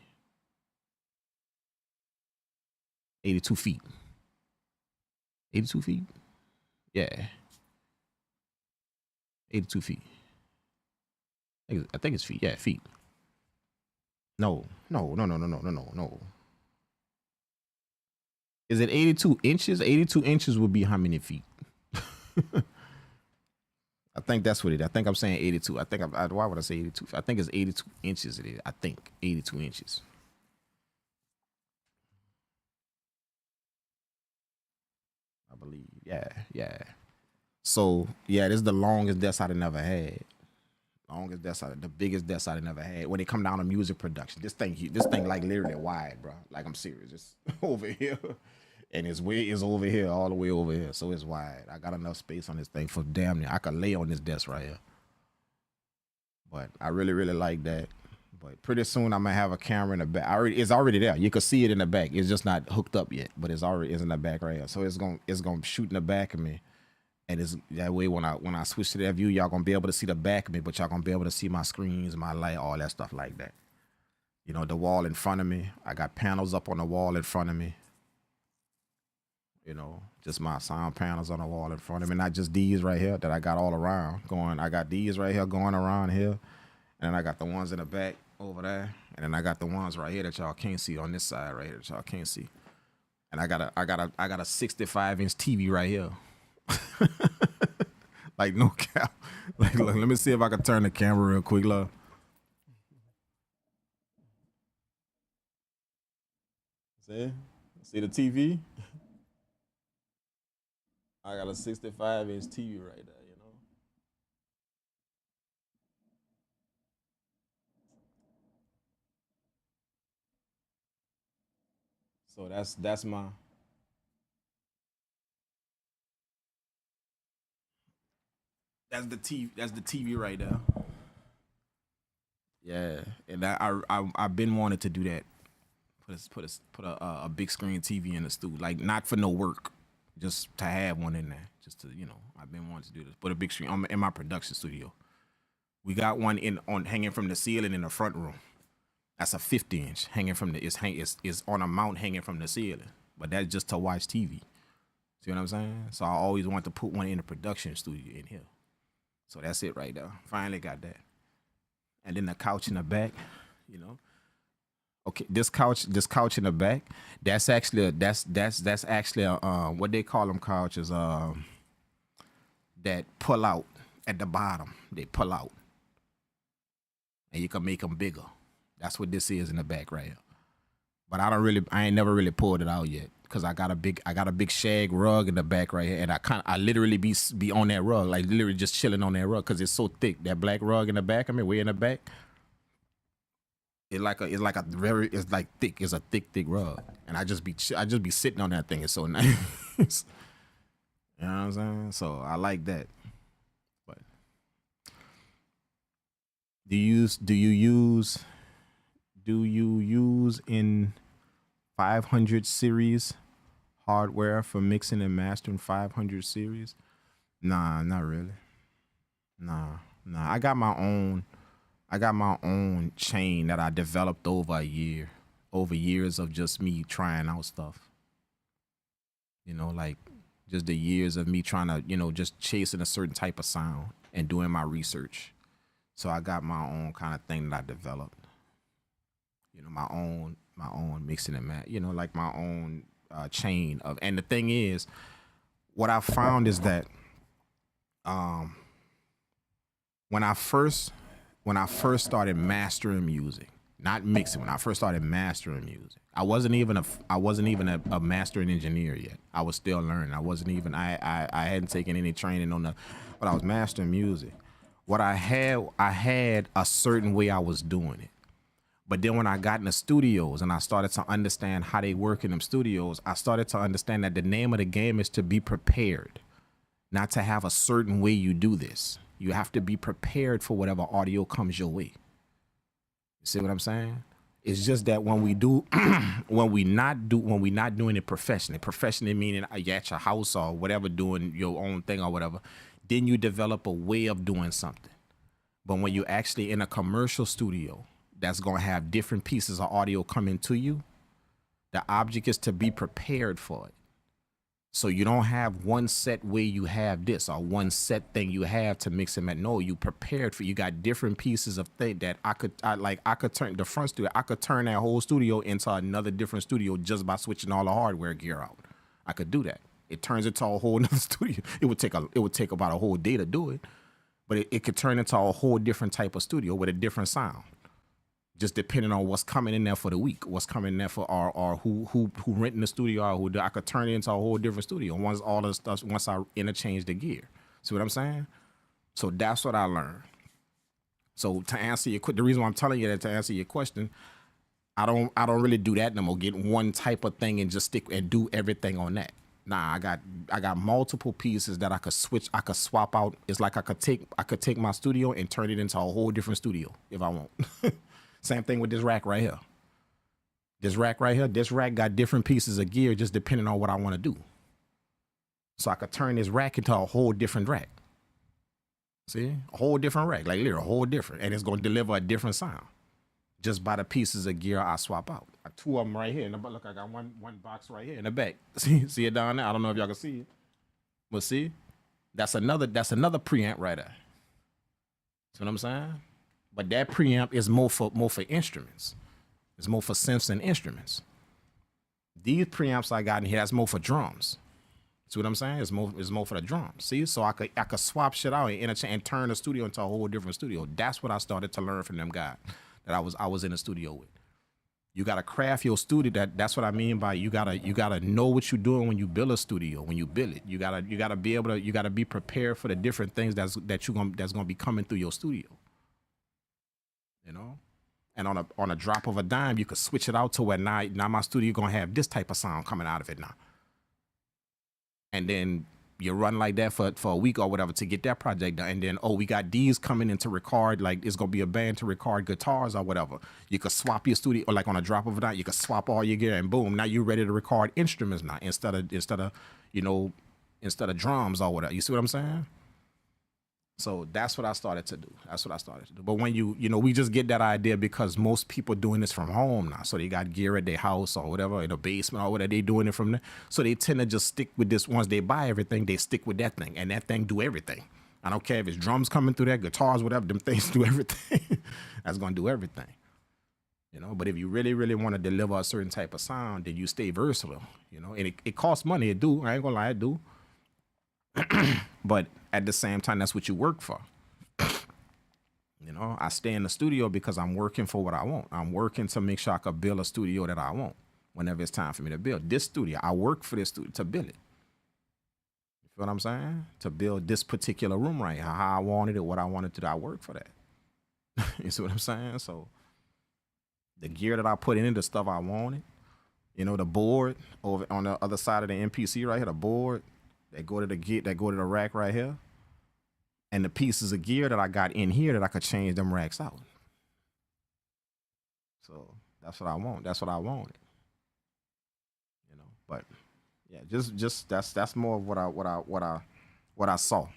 82 feet. 82 feet? Yeah. 82 feet. I think it's feet. Yeah, feet. No. Is it 82 inches? 82 inches would be how many feet? I think that's what it is. I think I'm saying 82. Why would I say 82? I think it's 82 inches it is. I think 82 inches. I believe. Yeah. So, yeah, this is the longest desk I'd never had. The biggest desk I'd never had. When it come down to music production, this thing like literally wide, bro. Like I'm serious. It's over here, and it's over here, all the way over here. So it's wide. I got enough space on this thing for damn near I could lay on this desk right here. But I really, really like that. But pretty soon I'm gonna have a camera in the back. It's already there. You can see it in the back. It's just not hooked up yet, but it's in the back right here. So it's gonna shoot in the back of me. And it's that way when I switch to that view, y'all gonna be able to see the back of me, but y'all gonna be able to see my screens, my light, all that stuff like that. You know, the wall in front of me. I got panels up on the wall in front of me. You know, just my sound panels on the wall in front of me. Not just these right here that I got all around going. I got these right here going around here. And then I got the ones in the back over there. And then I got the ones right here that y'all can't see on this side right here that y'all can't see. And I got a 65-inch TV right here. Like no cap. Like look, let me see if I can turn the camera real quick, love. See the TV? I got a 65-inch TV right there, you know. So that's my That's the TV right there. Yeah, and I've been wanting to do that. Put a big screen TV in the studio, like not for no work, just to have one in there, just to I've been wanting to do this. Put a big screen in my production studio. We got one hanging from the ceiling in the front room. That's a 50-inch hanging from it's on a mount hanging from the ceiling, but that's just to watch TV. See what I'm saying? So I always want to put one in the production studio in here. So that's it right there. Finally got that. And then the couch in the back, Okay, this couch in the back, that's actually what they call them couches that pull out at the bottom. They pull out. And you can make them bigger. That's what this is in the back right here. But I ain't never really pulled it out yet. Cause I got a big shag rug in the back right here, and I literally be on that rug, like literally just chilling on that rug, cause it's so thick. That black rug in the back of me, way in the back, it's thick. It's a thick rug, and I just be sitting on that thing. It's so nice. You know what I'm saying? So I like that. But do you use in 500 series hardware for mixing and mastering 500 series? Nah, not really. Nah. I got my own chain that I developed over years of just me trying out stuff. Like just the years of me trying to, just chasing a certain type of sound and doing my research. So I got my own kind of thing that I developed. My own mixing and match, like my own chain of. And the thing is, what I found is that when I first started mastering music, not mixing. When I first started mastering music, I wasn't even a mastering engineer yet. I was still learning. I hadn't taken any training on but I was mastering music. What I had a certain way I was doing it. But then when I got in the studios and I started to understand how they work in them studios, I started to understand that the name of the game is to be prepared, not to have a certain way you do this. You have to be prepared for whatever audio comes your way. You see what I'm saying? It's just that when we do, when we not doing it professionally meaning at your house or whatever, doing your own thing or whatever, then you develop a way of doing something. But when you're actually in a commercial studio that's going to have different pieces of audio coming to you, the object is to be prepared for it. So you don't have one set way you have this or one set thing you have to mix them at. No, you prepared for. You got different pieces of thing that I could turn the front studio. I could turn that whole studio into another different studio just by switching all the hardware gear out. I could do that. It turns into a whole nother studio. It would take about a whole day to do it, but it could turn into a whole different type of studio with a different sound. Just depending on what's coming in there for the week, what's coming in there for, or who renting the studio, or who I could turn it into a whole different studio once all the stuff, once I interchange the gear. See what I'm saying? So that's what I learned. So to answer your the reason why I'm telling you that, to answer your question, I don't really do that no more. Get one type of thing and just stick and do everything on that. Nah, I got multiple pieces that I could switch, I could swap out. It's like I could take my studio and turn it into a whole different studio if I want. Same thing with this rack right here. This rack got different pieces of gear just depending on what I want to do. So I could turn this rack into a whole different rack. See? A whole different rack, like literally a whole different. And it's going to deliver a different sound just by the pieces of gear I swap out. Like two of them right here. Look, I got one box right here in the back. See it down there? I don't know if y'all can see it. But see? That's another preamp right there. See what I'm saying? But that preamp is more for instruments. It's more for synths and instruments. These preamps I got in here, that's more for drums. See what I'm saying? It's more for the drums. See, so I could swap shit out and interchange and turn the studio into a whole different studio. That's what I started to learn from them guys that I was in the studio with. You gotta craft your studio. That's what I mean by you gotta know what you're doing when you build a studio. When you build it, you gotta be able to, you gotta be prepared for the different things that's gonna be coming through your studio. You know, and on a drop of a dime, you could switch it out to where now my studio gonna have this type of sound coming out of it now. And then you run like that for a week or whatever to get that project done. And then, we got these coming in to record, like it's gonna be a band to record guitars or whatever. You could swap your studio, or like on a drop of a dime, you could swap all your gear and boom, now you're ready to record instruments now instead of drums or whatever. You see what I'm saying? So that's what I started to do. But when we just get that idea because most people doing this from home now. So they got gear at their house or whatever, in the basement or whatever, they doing it from there. So they tend to just stick with this. Once they buy everything, they stick with that thing. And that thing do everything. I don't care if it's drums coming through there, guitars, whatever, them things do everything. That's going to do everything. You know, but if you really, really want to deliver a certain type of sound, then you stay versatile. You know, and it costs money. It do. I ain't gonna lie, it do. But at the same time, that's what you work for. You know, I stay in the studio because I'm working for what I want. I'm working to make sure I can build a studio that I want whenever it's time for me to build. This studio, I work for this studio to build it. You feel what I'm saying? To build this particular room right here, how I wanted it, what I wanted to do, I work for that. You see what I'm saying? So the gear that I put in it, the stuff I wanted, you know, the board over on the other side of the MPC right here, the board, they go to the rack right here. And the pieces of gear that I got in here that I could change them racks out. So that's what I want. That's what I wanted. You know, but yeah, just that's more of what I saw.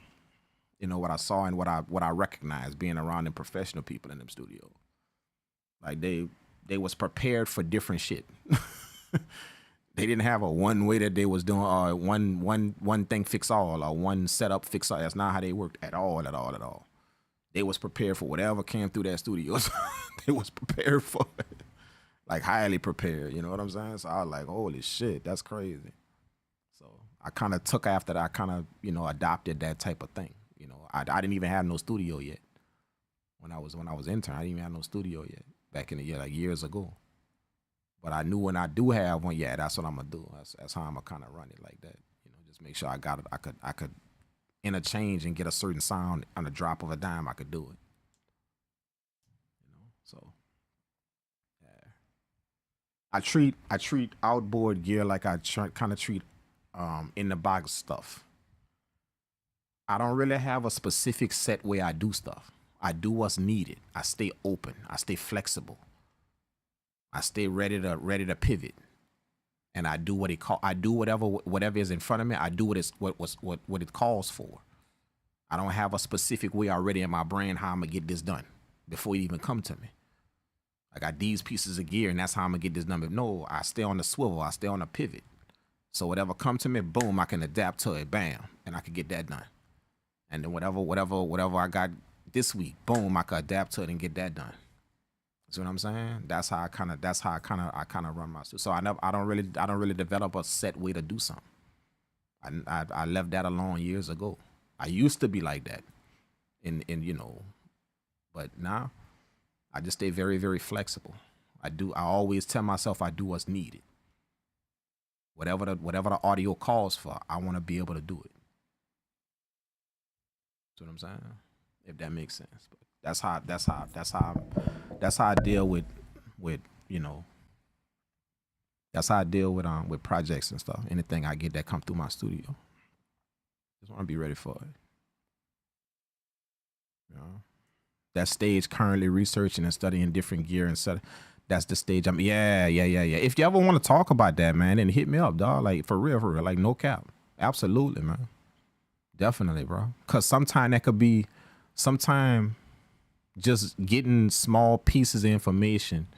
You know, what I saw and what I recognized being around them professional people in them studios. Like they was prepared for different shit. They didn't have a one way that they was doing, or one thing fix all, or one setup fix all. That's not how they worked at all. They was prepared for whatever came through that studio. They was prepared for it. Like highly prepared, you know what I'm saying? So I was like, holy shit, that's crazy. So I kind of took after that. I kind of, you know, adopted that type of thing. You know, I didn't even have no studio yet. When I was intern, I didn't even have no studio yet. back in the year, like years ago. But I knew when I do have one, yeah, that's what I'm gonna do. That's how I'm gonna kind of run it like that. You know, just make sure I got it. I could interchange and get a certain sound on the drop of a dime. I could do it. You know, so yeah. I treat outboard gear like I kind of treat in the box stuff. I don't really have a specific set way I do stuff. I do what's needed. I stay open. I stay flexible. I stay ready to pivot, and I do what it call. I do whatever is in front of me. I do what it calls for. I don't have a specific way already in my brain how I'm gonna get this done before it even come to me. I got these pieces of gear, and that's how I'm gonna get this done. But no, I stay on the swivel. I stay on the pivot. So whatever come to me, boom, I can adapt to it, bam, and I can get that done. And then whatever I got this week, boom, I can adapt to it and get that done. See what I'm saying? That's how I kind of run my stuff. So I don't really develop a set way to do something. I left that alone years ago. I used to be like that, in you know, but now I just stay very, very flexible. I always tell myself I do what's needed. Whatever the audio calls for, I want to be able to do it. See what I'm saying? If that makes sense. But that's how I deal with you know. That's how I deal with projects and stuff. Anything I get that come through my studio. Just want to be ready for it. You know? That stage currently researching and studying different gear and stuff. That's the stage I'm. Yeah. If you ever want to talk about that, man, then hit me up, dog. Like for real, like no cap. Absolutely, man. Definitely, bro. Cause sometimes that could be, just getting small pieces of information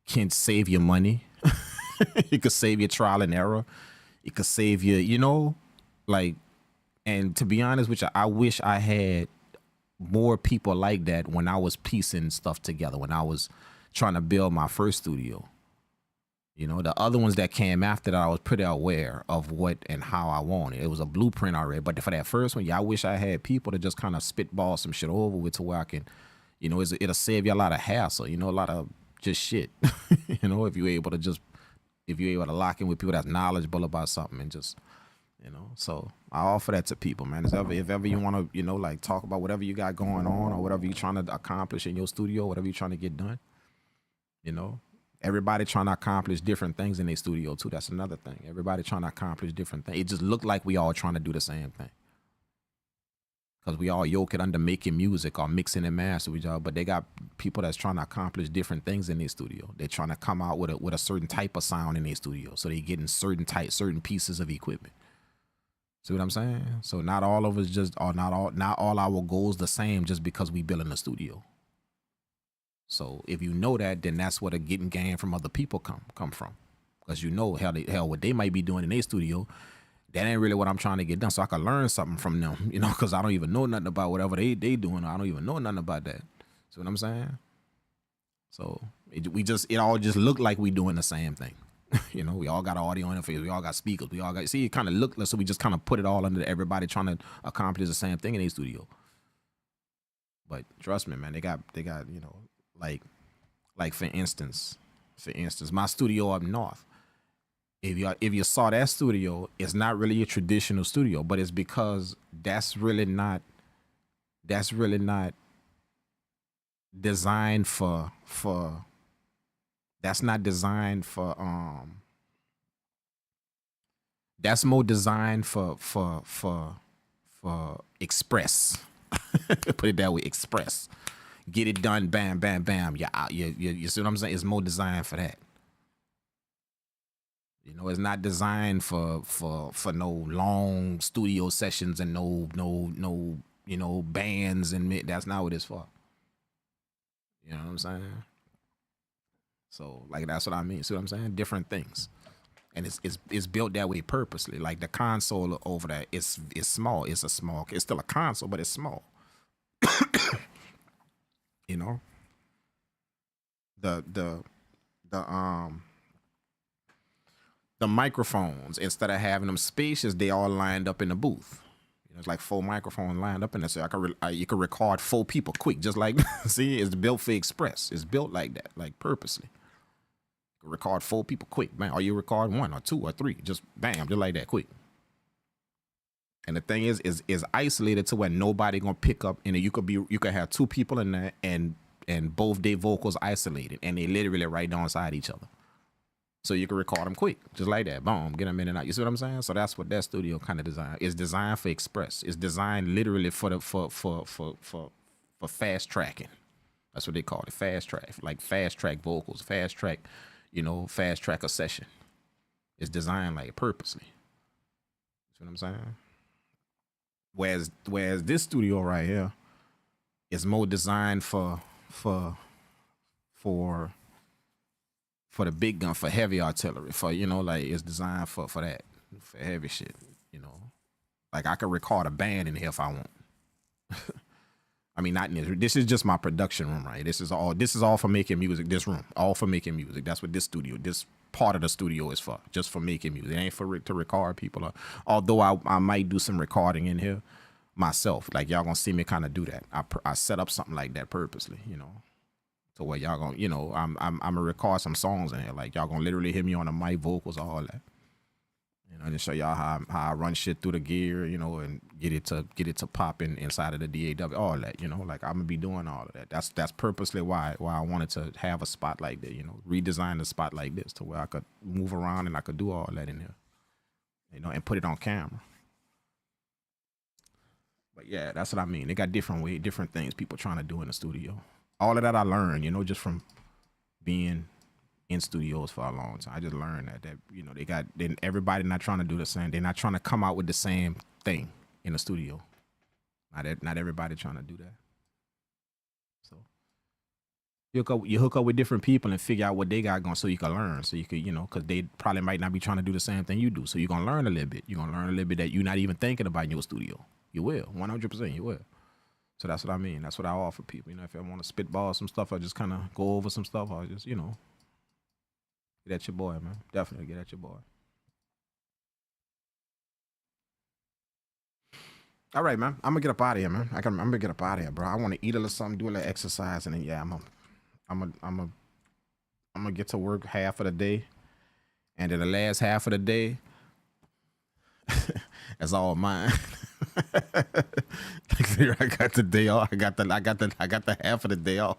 can save you money. It could save you trial and error. It could save you, you know, like. And to be honest with you, I wish I had more people like that when I was piecing stuff together, when I was trying to build my first studio. You know, the other ones that came after that, I was pretty aware of what and how I wanted. It was a blueprint already. But for that first one, yeah, I wish I had people to just kind of spitball some shit over with to where I can, you know, it'll save you a lot of hassle, you know, a lot of just shit. You know, if you're able to lock in with people that's knowledgeable about something and just, you know, so I offer that to people, man. If ever you want to, you know, like talk about whatever you got going on or whatever you're trying to accomplish in your studio, whatever you're trying to get done, you know, everybody trying to accomplish different things in their studio too. That's another thing. Everybody trying to accomplish different things. It just looked like we all trying to do the same thing. Because we all yoke it under making music or mixing and mastering with y'all, but they got people that's trying to accomplish different things in their studio. They're trying to come out with a certain type of sound in their studio. So they getting certain pieces of equipment. See what I'm saying? So not all of us not all our goals the same just because we build in the studio. So if you know that, then that's what a getting game from other people come from. Because you know hell what they might be doing in their studio, that ain't really what I'm trying to get done. So I can learn something from them, you know, because I don't even know nothing about whatever they doing. I don't even know nothing about that. See what I'm saying? So it all just looked like we doing the same thing. You know, we all got audio interface, we all got speakers, we all got, see, it kind of looked like, so we just kind of put it all under everybody trying to accomplish the same thing in a studio. But trust me, man, they got, you know, like for instance, my studio up north, if you saw that studio, it's not really a traditional studio, but it's because that's really not designed for that's not designed for that's more designed for express. Put it that way, express. Get it done, bam, bam, bam. You see what I'm saying? It's more designed for that. You know, it's not designed for no long studio sessions and no you know, bands, and that's not what it's for. You know what I'm saying? So like that's what I mean. See what I'm saying? Different things. And it's built that way purposely. Like the console over there, it's small. It's still a console, but it's small. You know? The microphones, instead of having them spacious, they all lined up in the booth. You know, it's like 4 microphones lined up in there, so you can record 4 people quick, just like see, it's built for express. It's built like that, like purposely. You can record 4 people quick, man. Or you record 1 or 2 or 3, just bam, just like that, quick. And the thing is isolated to where nobody gonna pick up. And you could have 2 people in there and both their vocals isolated, and they literally right down inside each other. So you can record them quick, just like that. Boom, get them in and out. You see what I'm saying? So that's what that studio kind of design is. Designed for express. It's designed literally for fast tracking. That's what they call it, fast track, like fast track vocals, fast track, fast track a session. It's designed like purposely. See what I'm saying? Whereas this studio right here is more designed for the big gun, for heavy artillery, for like it's designed for that, for heavy shit. Like I could record a band in here if I want. I mean, not in this. This is just my production room, right? This is all for making music. This room, all for making music. That's what this part of the studio is for, just for making music. It ain't to record people. Although I might do some recording in here myself. Like y'all gonna see me kind of do that. I set up something like that purposely, to where y'all gonna, I'm gonna record some songs in here. Like y'all gonna literally hear me on the mic, vocals, all that. Just show y'all how I run shit through the gear, and get it to pop inside of the DAW, all that, like I'm gonna be doing all of that. That's purposely why I wanted to have a spot like that, redesign the spot like this to where I could move around and I could do all that in there, and put it on camera. But yeah, that's what I mean. They got different things people trying to do in the studio. All of that I learned, just from being in studios for a long time. I just learned that everybody not trying to do the same. They're not trying to come out with the same thing in the studio. Not everybody trying to do that. So you hook up with different people and figure out what they got going, so you can learn. So you could, because they probably might not be trying to do the same thing you do. So you're gonna learn a little bit. You're gonna learn a little bit that you're not even thinking about in your studio. You will, 100%. You will. So that's what I mean. That's what I offer people. If I want to spitball some stuff, I just kind of go over some stuff. I'll just, get at your boy, man. Definitely get at your boy. All right, man. I'm gonna get up out of here, man. I'm gonna get up out of here, bro. I want to eat a little something, do a little exercise, and then yeah, I'm gonna get to work half of the day, and then the last half of the day, that's all mine. I got the day off. I got the half of the day off.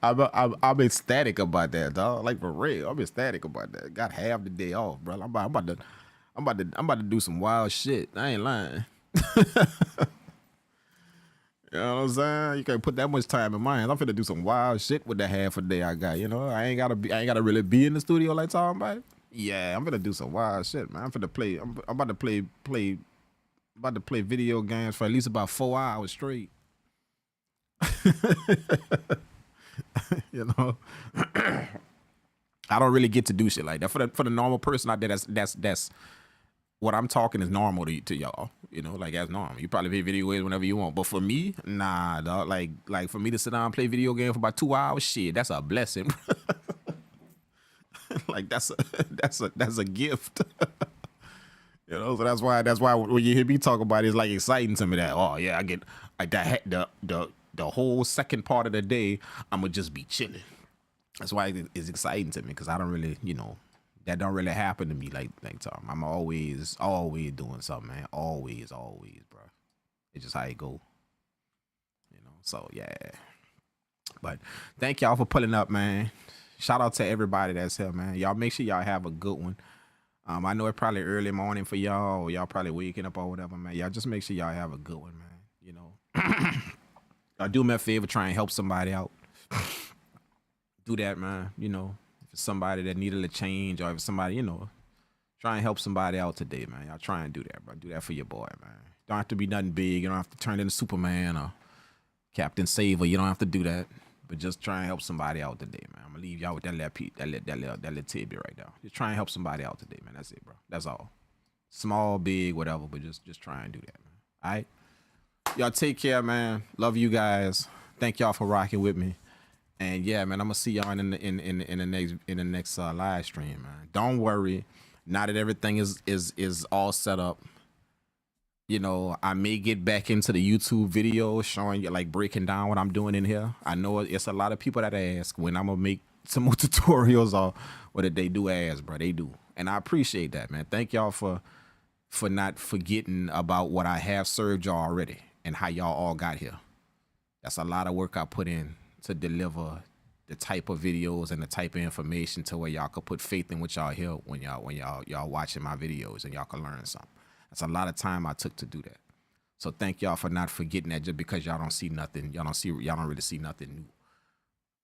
I'm ecstatic about that, dog. Like for real, I'm ecstatic about that. Got half the day off, bro. I'm about to do some wild shit. I ain't lying. You know what I'm saying? You can't put that much time in mine. I'm finna do some wild shit with the half a day I got. I ain't gotta really be in the studio like talking about it. Yeah, I'm finna do some wild shit, man. I'm about to play video games for at least about 4 hours straight. I don't really get to do shit like that. For the normal person out there, that's what I'm talking is normal to y'all. Like that's normal. You probably play video games whenever you want. But for me, nah, dog. Like for me to sit down and play video games for about 2 hours, shit, that's a blessing. Like that's a gift. So that's why when you hear me talk about it, it's like exciting to me that, oh yeah, I get like that the whole second part of the day I'm gonna just be chilling. That's why it's exciting to me, because I don't really, that don't really happen to me like Tom. I'm always doing something, man. Always, bro. It's just how it go. So yeah. But thank y'all for pulling up, man. Shout out to everybody that's here, man. Y'all make sure y'all have a good one. I know it's probably early morning for y'all, or y'all probably waking up or whatever, man. Y'all just make sure y'all have a good one, man. Y'all do me a favor, try and help somebody out. Do that, man. If it's somebody that needed a change, or if somebody, try and help somebody out today, man. Y'all try and do that, bro. Do that for your boy, man. Don't have to be nothing big. You don't have to turn into Superman or Captain Saver. You don't have to do that. But just try and help somebody out today, man. I'm gonna leave y'all with that little tidbit right now. Just try and help somebody out today, man. That's it, bro. That's all. Small, big, whatever, but just try and do that, man. All right? Y'all take care, man. Love you guys. Thank y'all for rocking with me. And yeah, man, I'm gonna see y'all in the next live stream, man. Don't worry. Now that everything is all set up, you know, I may get back into the YouTube video showing you, like, breaking down what I'm doing in here. I know it's a lot of people that ask when I'm gonna make some more tutorials or what they do ask, bro. They do. And I appreciate that, man. Thank y'all for not forgetting about what I have served y'all already and how y'all all got here. That's a lot of work I put in to deliver the type of videos and the type of information to where y'all could put faith in what y'all hear when y'all watching my videos and y'all can learn something. That's a lot of time I took to do that. So thank y'all for not forgetting that just because y'all don't see nothing, y'all don't really see nothing new.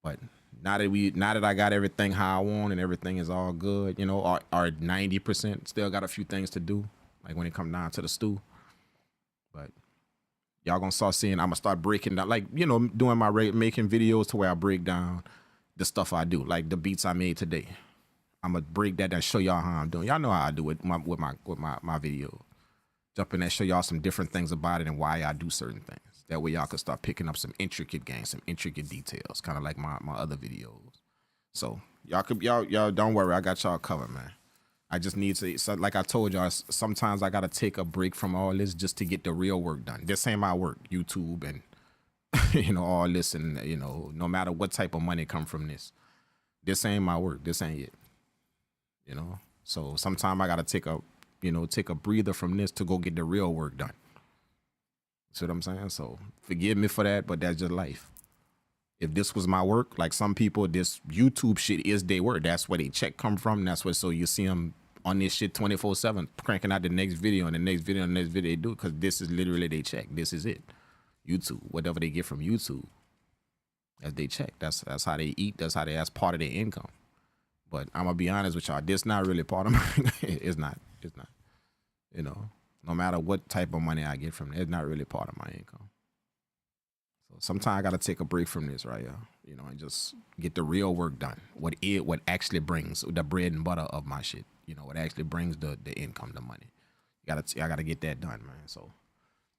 But now that I got everything how I want and everything is all good, you know, or 90%, still got a few things to do, like when it comes down to the stew. But y'all gonna start seeing, I'm gonna start breaking down, like, you know, doing my making videos to where I break down the stuff I do, like the beats I made today. I'm gonna break that down, show y'all how I'm doing. Y'all know how I do it with my video. Jump in there, show y'all some different things about it and why I do certain things. That way y'all can start picking up some intricate games, some intricate details, kind of like my other videos. So y'all don't worry, I got y'all covered, man. I just need to, so like I told y'all, sometimes I gotta take a break from all this just to get the real work done. This ain't my work, YouTube and you know, all this, and you know, no matter what type of money come from this ain't my work. This ain't it. You know, so sometimes I gotta take a breather from this to go get the real work done. See what I'm saying? So forgive me for that, but that's just life. If this was my work, like some people, this YouTube shit is their work. That's where they check come from. That's what, so you see them on this shit 24/7, cranking out the next video and the next video and the next video they do, because this is literally they check. This is it. YouTube, whatever they get from YouTube, as they check. That's how they eat. That's part of their income. But I'm gonna be honest with y'all, this not really part of my. It's not. You know, no matter what type of money I get from it, it's not really part of my income. So sometimes I gotta take a break from this, right, y'all? You know, and just get the real work done. What actually brings the bread and butter of my shit. You know, what actually brings the income, the money. I gotta get that done, man. So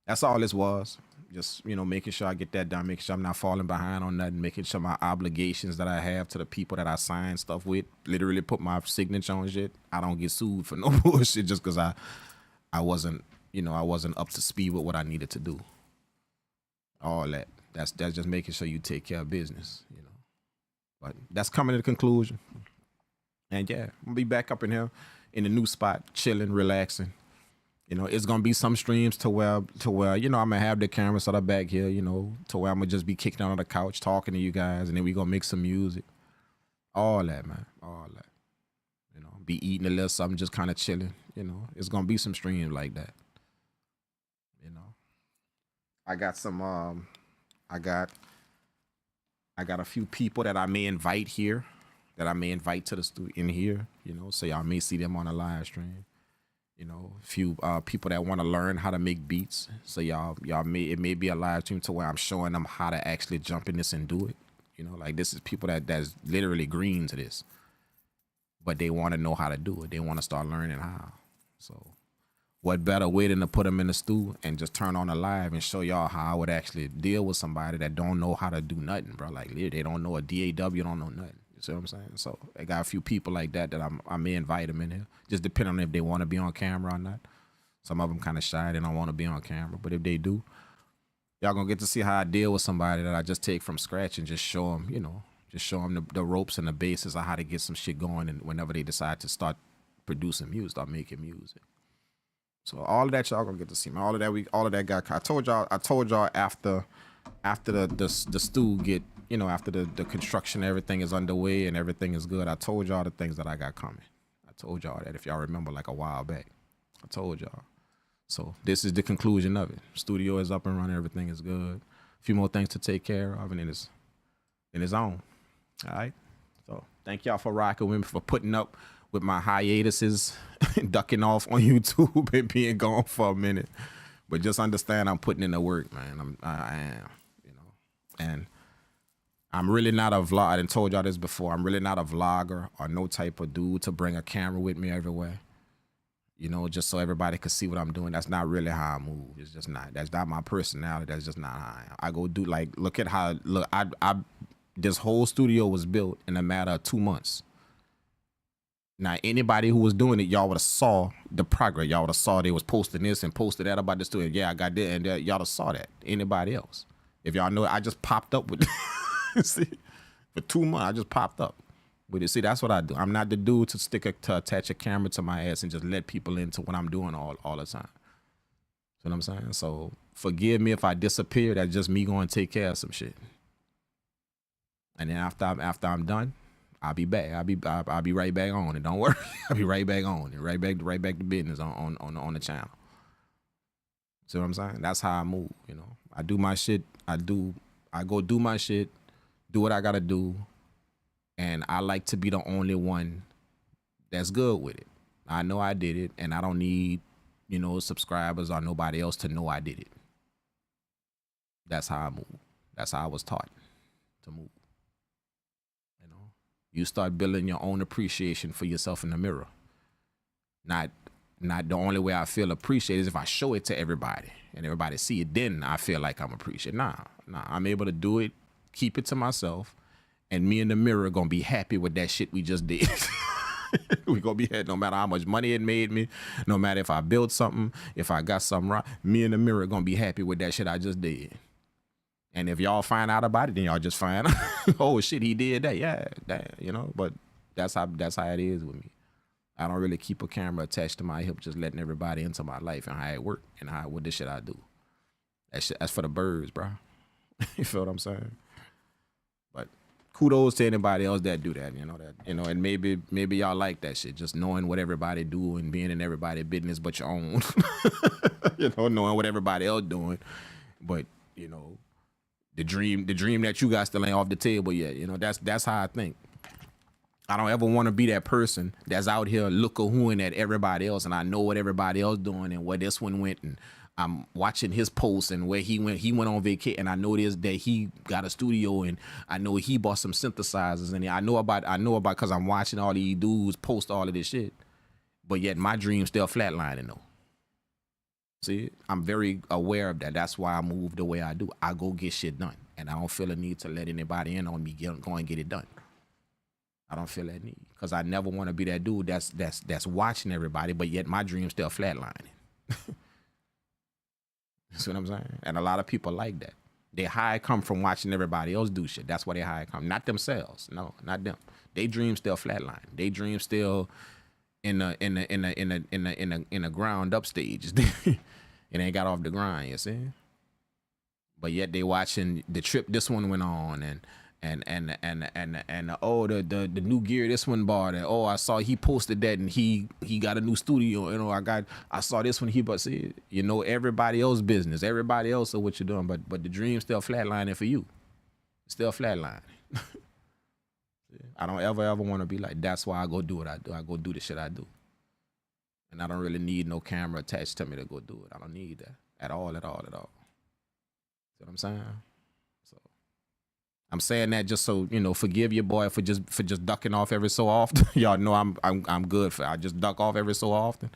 that's all this was. Just, you know, making sure I get that done, making sure I'm not falling behind on nothing, making sure my obligations that I have to the people that I sign stuff with, literally put my signature on shit. I don't get sued for no bullshit just because I wasn't up to speed with what I needed to do. All that. That's just making sure you take care of business, you know. But that's coming to the conclusion. And yeah, I'm gonna be back up in here in the new spot, chilling, relaxing. You know, it's gonna be some streams to where, you know, I'm gonna have the camera set up back here, you know, to where I'm gonna just be kicking on the couch talking to you guys, and then we gonna make some music. All that, man. All that. You know, be eating a little something, just kind of chilling. You know, it's gonna be some streams like that. You know, I got some I got a few people that I may invite here, that I may invite to the studio in here, you know, so y'all may see them on a live stream. You know, a few people that want to learn how to make beats. So it may be a live stream to where I'm showing them how to actually jump in this and do it. You know, like this is people that's literally green to this, but they want to know how to do it. They want to start learning how. So what better way than to put them in the stew and just turn on a live and show y'all how I would actually deal with somebody that don't know how to do nothing, bro. Like they don't know a DAW, don't know nothing. You see what I'm saying? So I got a few people like that I may invite them in here, just depending on if they want to be on camera or not. Some of them kind of shy, they don't want to be on camera, but if they do, y'all gonna get to see how I deal with somebody that I just take from scratch and just show them, you know, just show them the ropes and the basis of how to get some shit going, and whenever they decide to start producing music, start making music. So all of that y'all gonna get to see, man. All of that got. I told y'all after the stew get, you know, after the construction, everything is underway and everything is good. I told y'all the things that I got coming. I told y'all that, if y'all remember, like a while back. I told y'all. So this is the conclusion of it. Studio is up and running. Everything is good. A few more things to take care of, and then it's on. All right. So thank y'all for rocking with me, for putting up with my hiatuses, ducking off on YouTube and being gone for a minute. But just understand, I'm putting in the work, man. I am, you know. And I'm really not a vlog. I done told y'all this before. I'm really not a vlogger or no type of dude to bring a camera with me everywhere. You know, just so everybody could see what I'm doing. That's not really how I move. It's just not. That's not my personality. That's just not how I am. I go do, like, look at how, look, this whole studio was built in a matter of 2 months. Now, anybody who was doing it, y'all would have saw the progress. Y'all would have saw they was posting this and posted that about this too. And yeah, I got that, and that. Y'all would have saw that. Anybody else? If y'all know it, I just popped up with see, for 2 months. I just popped up with it. See, that's what I do. I'm not the dude to attach a camera to my ass and just let people into what I'm doing all the time. You know what I'm saying? So forgive me if I disappear. That's just me going to take care of some shit. And then after I'm done, I'll be back. I'll be right back on it. Don't worry. I'll be right back on it. Right back to business on the channel. See what I'm saying? That's how I move. You know, I do my shit. I go do my shit. Do what I gotta do. And I like to be the only one that's good with it. I know I did it, and I don't need, you know, subscribers or nobody else to know I did it. That's how I move. That's how I was taught to move. You start building your own appreciation for yourself in the mirror. Not the only way I feel appreciated is if I show it to everybody and everybody see it, then I feel like I'm appreciated. Nah, I'm able to do it, keep it to myself, and me in the mirror gonna be happy with that shit we just did. We gonna be happy no matter how much money it made me, no matter if I built something, if I got something right, me in the mirror gonna be happy with that shit I just did. And if y'all find out about it, then y'all just find out, oh shit, he did that. Yeah, that, you know, but that's how it is with me. I don't really keep a camera attached to my hip, just letting everybody into my life and how it work and what this shit I do. That's for the birds, bro. You feel what I'm saying? But kudos to anybody else that do that, and maybe y'all like that shit, just knowing what everybody do and being in everybody's business but your own. Knowing what everybody else doing, but the dream that you got still ain't off the table yet. That's how I think. I don't ever want to be that person that's out here look-a-hooing at everybody else, and I know what everybody else doing and where this one went, and I'm watching his posts and where he went. He went on vacation, and I know that he got a studio, and I know he bought some synthesizers, and I know about because I'm watching all these dudes post all of this shit, but yet my dream's still flatlining though. See, I'm very aware of that. That's why I move the way I do. I go get shit done, and I don't feel a need to let anybody in on me go and get it done. I don't feel that need, because I never want to be that dude that's watching everybody, but yet my dream's still flatlining. See what I'm saying? And a lot of people like that. They high come from watching everybody else do shit. That's why they high come, not themselves. No, not them. They dream still flatline. They dream still in the ground up stage. It ain't got off the grind, you see? But yet they watching the trip this one went on, and oh, the new gear this one bought, and oh, I saw he posted that, and he got a new studio. I saw this one but see, everybody else's business, everybody else of what you're doing, but the dream's still flatlining for you. It's still flatlining. I don't ever want to be like, that's why I go do what I do. I go do the shit I do. And I don't really need no camera attached to me to go do it. I don't need that at all. See what I'm saying? So I'm saying that just so, forgive your boy for just ducking off every so often. Y'all know I'm good for it. I just duck off every so often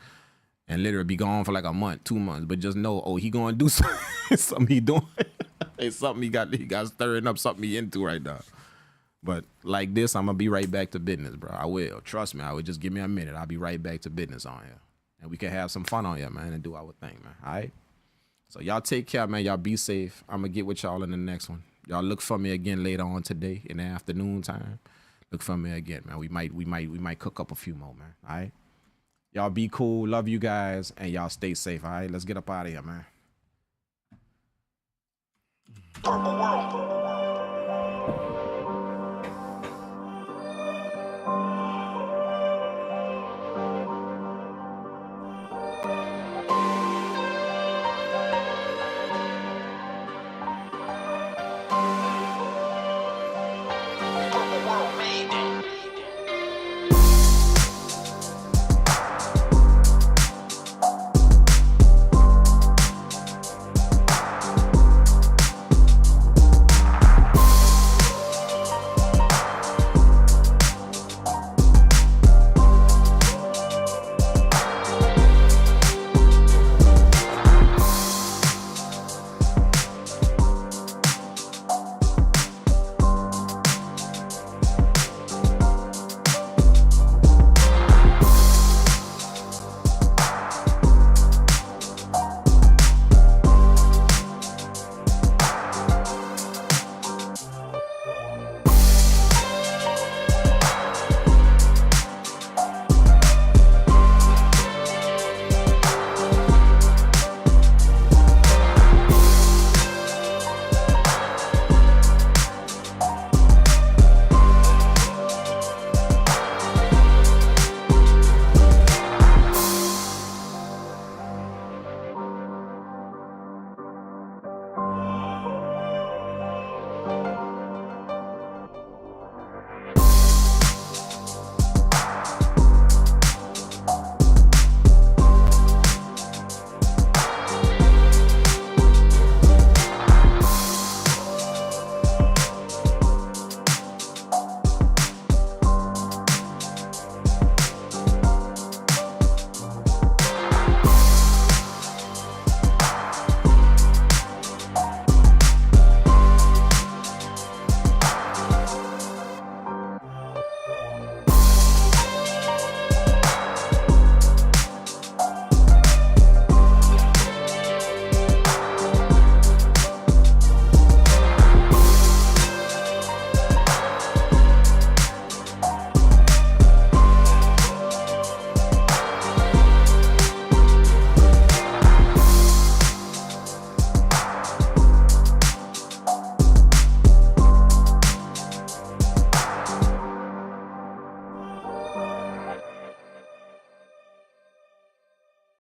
and literally be gone for like a month, 2 months. But just know, oh, he gonna do something he doing. It's something he got stirring up something he into right now. But like this, I'm gonna be right back to business, bro. I will. Trust me, I would. Just give me a minute. I'll be right back to business on here. And we can have some fun on here, man, and do our thing, man. All right? So y'all take care, man. Y'all be safe. I'm gonna get with y'all in the next one. Y'all look for me again later on today in the afternoon time. Look for me again, man. We might cook up a few more, man. All right? Y'all be cool. Love you guys, and y'all stay safe, all right? Let's get up out of here, man. Purple World.